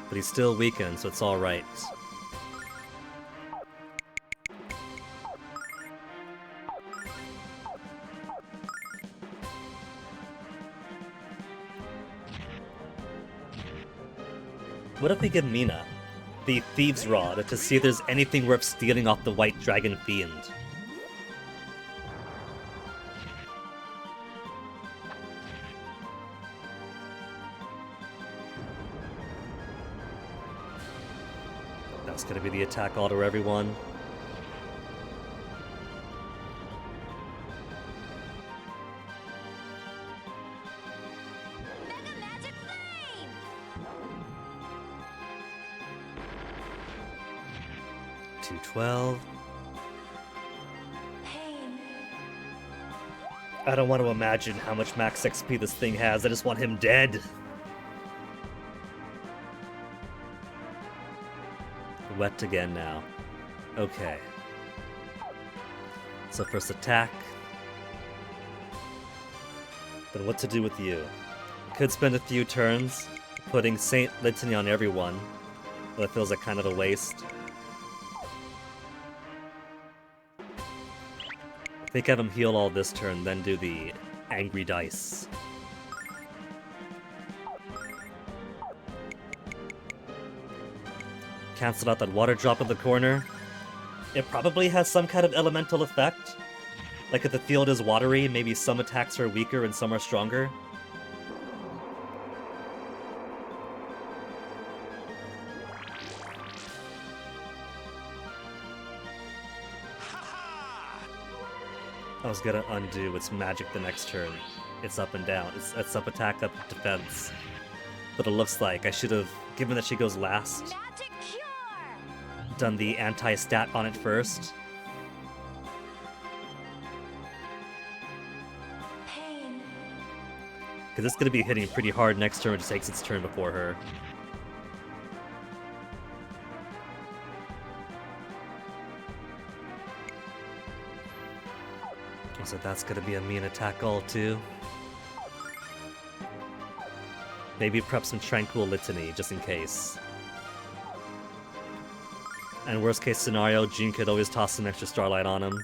But he's still weakened, so it's alright. What if we give Mina the Thieves' Rod to see if there's anything worth stealing off the White Dragon Fiend? That's gonna be the attack all to everyone. Mega Magic Flame! 212. Pain. I don't want to imagine how much max XP this thing has. I just want him dead. Wet again now. Okay. So first attack. Then what to do with you? Could spend a few turns putting Saint Litany on everyone, but it feels like kind of a waste. I think have him heal all this turn, then do the angry dice. Cancel out that water drop in the corner. It probably has some kind of elemental effect. Like if the field is watery, maybe some attacks are weaker and some are stronger. I was gonna undo its magic the next turn. It's up and down. It's up attack, up defense. But it looks like I should have, given that she goes last, Magic Cure! done the anti-stat on it first. Pain. Because it's gonna be hitting pretty hard next turn, which takes its turn before her. So that's gonna be a mean attack all too. Maybe prep some Tranquil Litany, just in case. And worst case scenario, Jean could always toss some extra Starlight on him.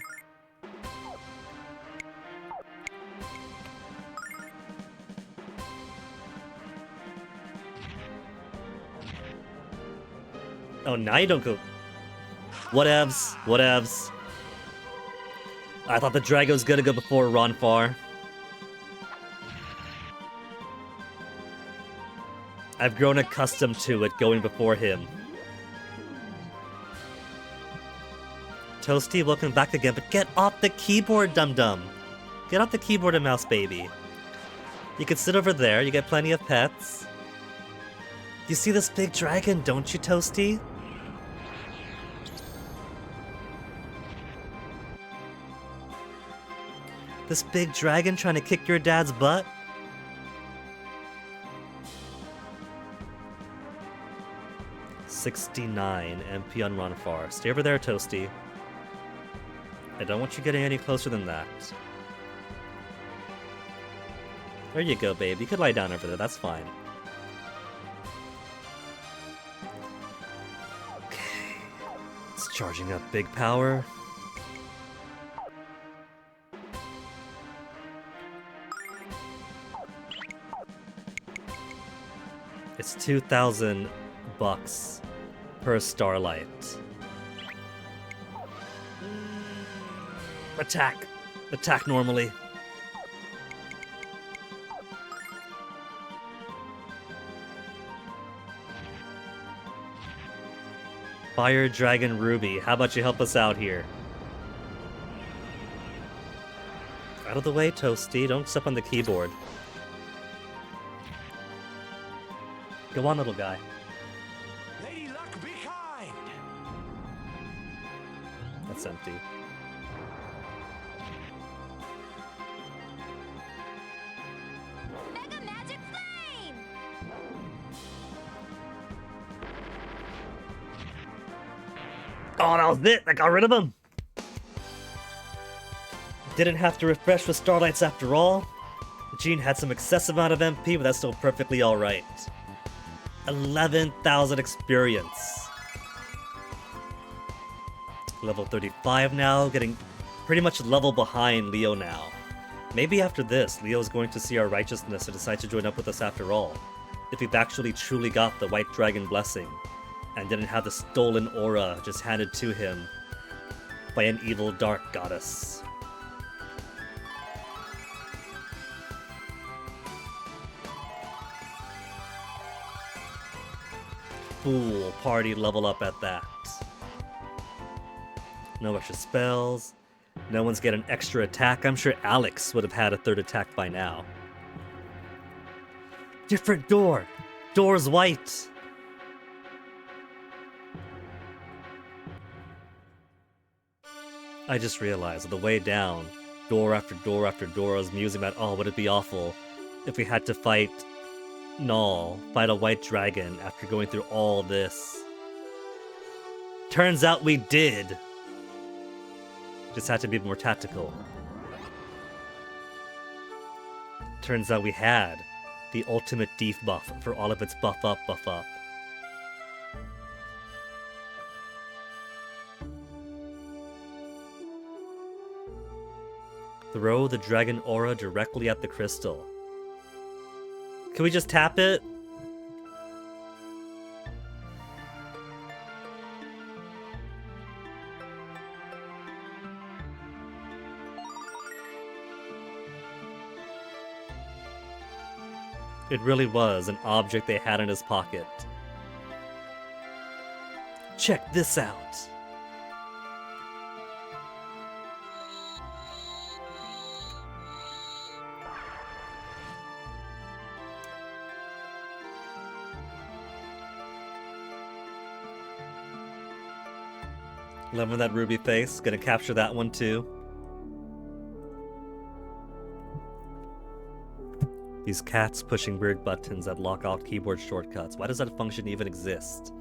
Oh, now you don't go... Whatevs, whatevs. I thought the Drago was gonna go before Ronfar. I've grown accustomed to it going before him. Toasty, welcome back again, but get off the keyboard, dum-dum. Get off the keyboard and mouse, baby. You can sit over there, you get plenty of pets. You see this big dragon, don't you, Toasty? This big dragon trying to kick your dad's butt? $69 MP on Ronfar. Stay over there, Toasty. I don't want you getting any closer than that. There you go, babe. You could lie down over there. That's fine. Okay. It's charging up big power. It's 2,000 bucks per Starlight. Attack! Attack normally. Fire Dragon Ruby, how about you help us out here? Out of the way, Toasty. Don't step on the keyboard. Go on, little guy. Lady Luck, be kind! That's empty. Mega Magic Flame! Oh, that was it! I got rid of him! Didn't have to refresh with Starlights after all. Jean had some excessive amount of MP, but that's still perfectly alright. 11,000 experience. Level 35 now, getting pretty much level behind Leo now. Maybe after this, Leo's going to see our righteousness and decide to join up with us after all. If we've actually truly got the White Dragon Blessing, and didn't have the stolen aura just handed to him by an evil dark goddess. Fool party level up at that. No extra spells. No one's get an extra attack. I'm sure Alex would have had a third attack by now. Different door. Door's white. I just realized on the way down, door after door after door, I was musing about, oh, would it be awful if we had to fight Null, fight a white dragon after going through all this. Turns out we did. Just had to be more tactical. Turns out we had the ultimate debuff for all of its buff up, buff up. Throw the dragon aura directly at the crystal. Can we just tap it? It really was an object they had in his pocket. Check this out. Loving that ruby face. Gonna capture that one too. These cats pushing weird buttons that lock out keyboard shortcuts. Why does that function even exist?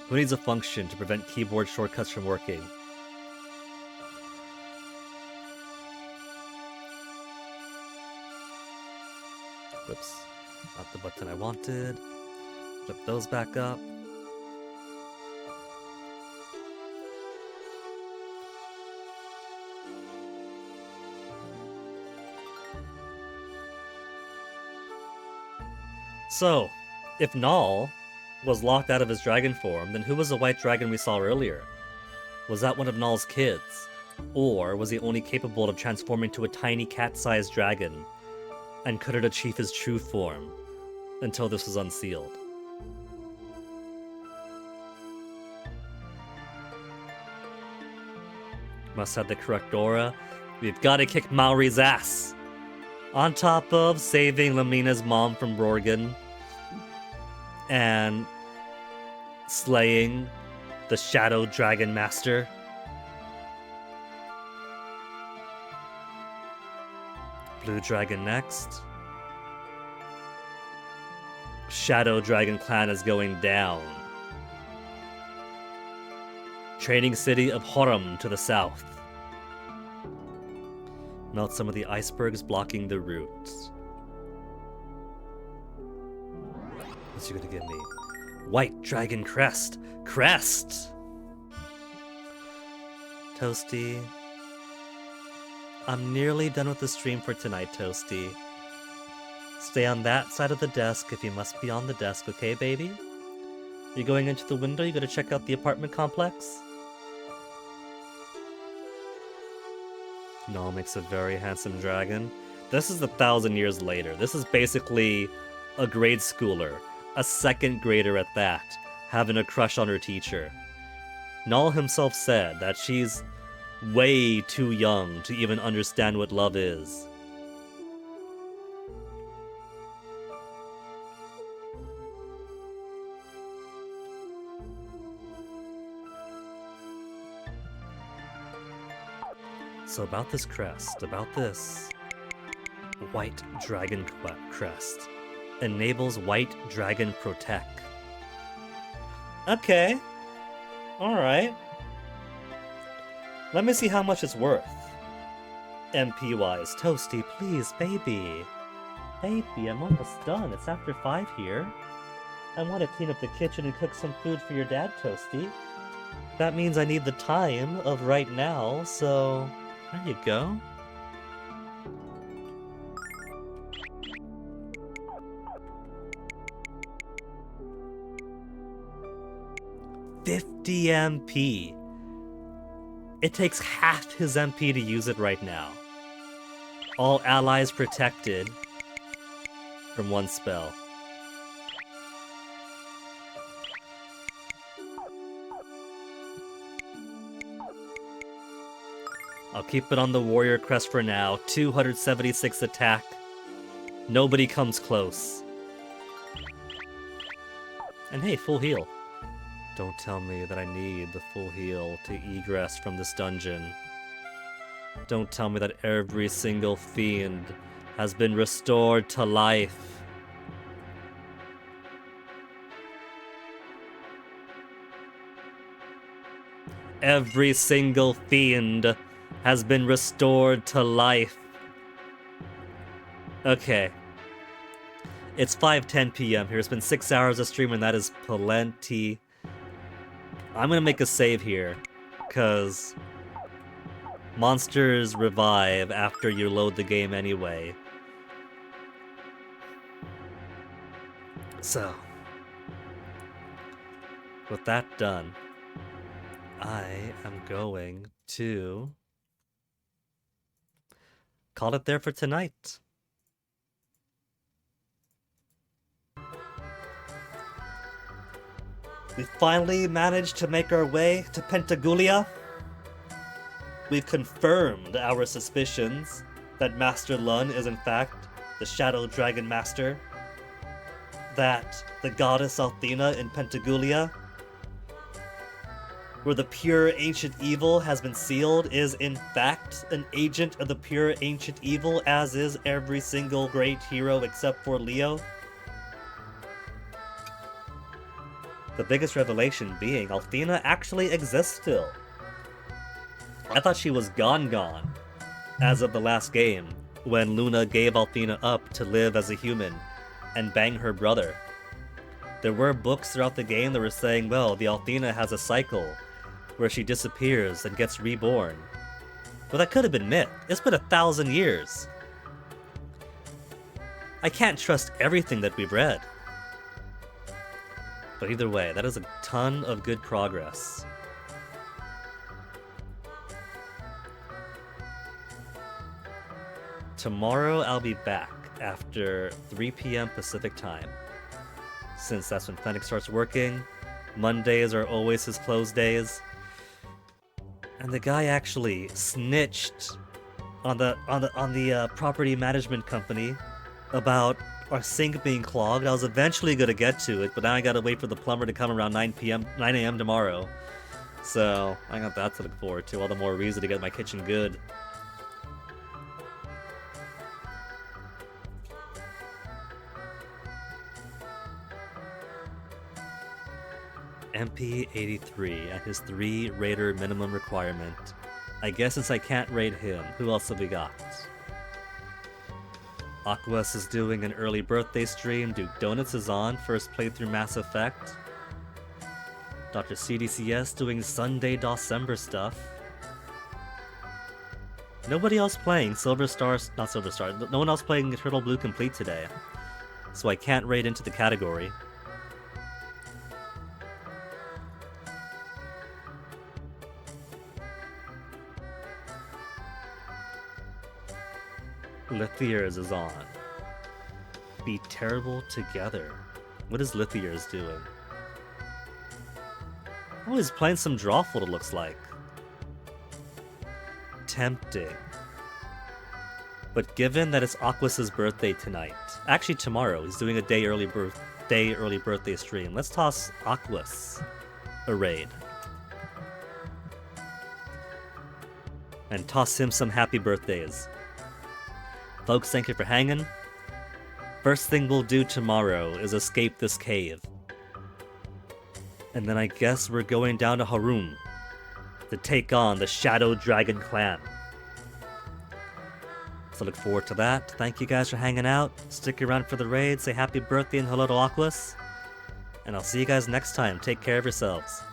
Who needs a function to prevent keyboard shortcuts from working? Whoops. Not the button I wanted. Flip those back up. So, if Null was locked out of his dragon form, then who was the white dragon we saw earlier? Was that one of Null's kids? Or was he only capable of transforming to a tiny cat-sized dragon? And could it achieve his true form until this was unsealed? Must have the correct aura. We've got to kick Maori's ass! On top of saving Lamina's mom from Rorgan and slaying the Shadow Dragon Master. Blue Dragon next. Shadow Dragon Clan is going down. Trading city of Horam to the south. Melt some of the icebergs blocking the route. What's you gonna give me? White Dragon Crest! Crest! Toasty. I'm nearly done with the stream for tonight, Toasty. Stay on that side of the desk if you must be on the desk, okay, baby? You going into the window? You gotta check out the apartment complex? Null makes a very handsome dragon. This is 1,000 years later. This is basically a grade schooler, a second grader at that, having a crush on her teacher. Null himself said that she's way too young to even understand what love is. So about this crest, about this white dragon crest, enables white dragon protect. Okay. Alright. Let me see how much it's worth. MP-wise. Toasty, please, baby. Baby, I'm almost done. It's after 5 here. I want to clean up the kitchen and cook some food for your dad, Toasty. That means I need the time of right now, so... there you go. $50 MP. It takes half his MP to use it right now. All allies protected from one spell. I'll keep it on the warrior crest for now. 276 attack. Nobody comes close. And hey, full heal. Don't tell me that I need the full heal to egress from this dungeon. Don't tell me that every single fiend has been restored to life. Every single fiend has been restored to life. Okay. It's 5:10 p.m. here. It's been 6 hours of stream, and that is plenty. I'm gonna make a save here, because monsters revive after you load the game anyway. So, with that done, I am going to call it there for tonight. We finally managed to make our way to Pentagulia. We've confirmed our suspicions that Master Lun is in fact the Shadow Dragon Master. That the goddess Althena in Pentagulia, where the pure ancient evil has been sealed, is in fact an agent of the pure ancient evil, as is every single great hero except for Leo. The biggest revelation being Althena actually exists still. I thought she was gone as of the last game, when Luna gave Althena up to live as a human and bang her brother. There were books throughout the game that were saying, well, the Althena has a cycle where she disappears and gets reborn. But that could have been myth. It's been 1,000 years. I can't trust everything that we've read. But either way, that is a ton of good progress. Tomorrow I'll be back after 3 p.m. Pacific time, since that's when Fennec starts working. Mondays are always his close days. And the guy actually snitched on the property management company about our sink being clogged. I was eventually gonna get to it, but now I gotta wait for the plumber to come around 9 a.m. tomorrow. So I got that to look forward to. All the more reason to get my kitchen good. MP 83 at his 3 raider minimum requirement. I guess since I can't raid him, who else have we got? Aquas is doing an early birthday stream. Duke Donuts is on first playthrough Mass Effect. Dr. CDCS doing Sunday December stuff. Nobody else playing Silver Star, not Silver Star, no one else playing Turtle Blue Complete today. So I can't raid into the category. Lithiers is on. Be terrible together. What is Lithiers doing? Oh, he's playing some Drawful, it looks like. Tempting. But given that it's Aquas's birthday tonight, actually tomorrow, he's doing a day early birthday stream. Let's toss Aquas a raid. And toss him some happy birthdays. Folks, thank you for hanging. First thing we'll do tomorrow is escape this cave. And then I guess we're going down to Harum to take on the Shadow Dragon clan. So look forward to that. Thank you guys for hanging out. Stick around for the raid. Say happy birthday and hello to Aquas. And I'll see you guys next time. Take care of yourselves.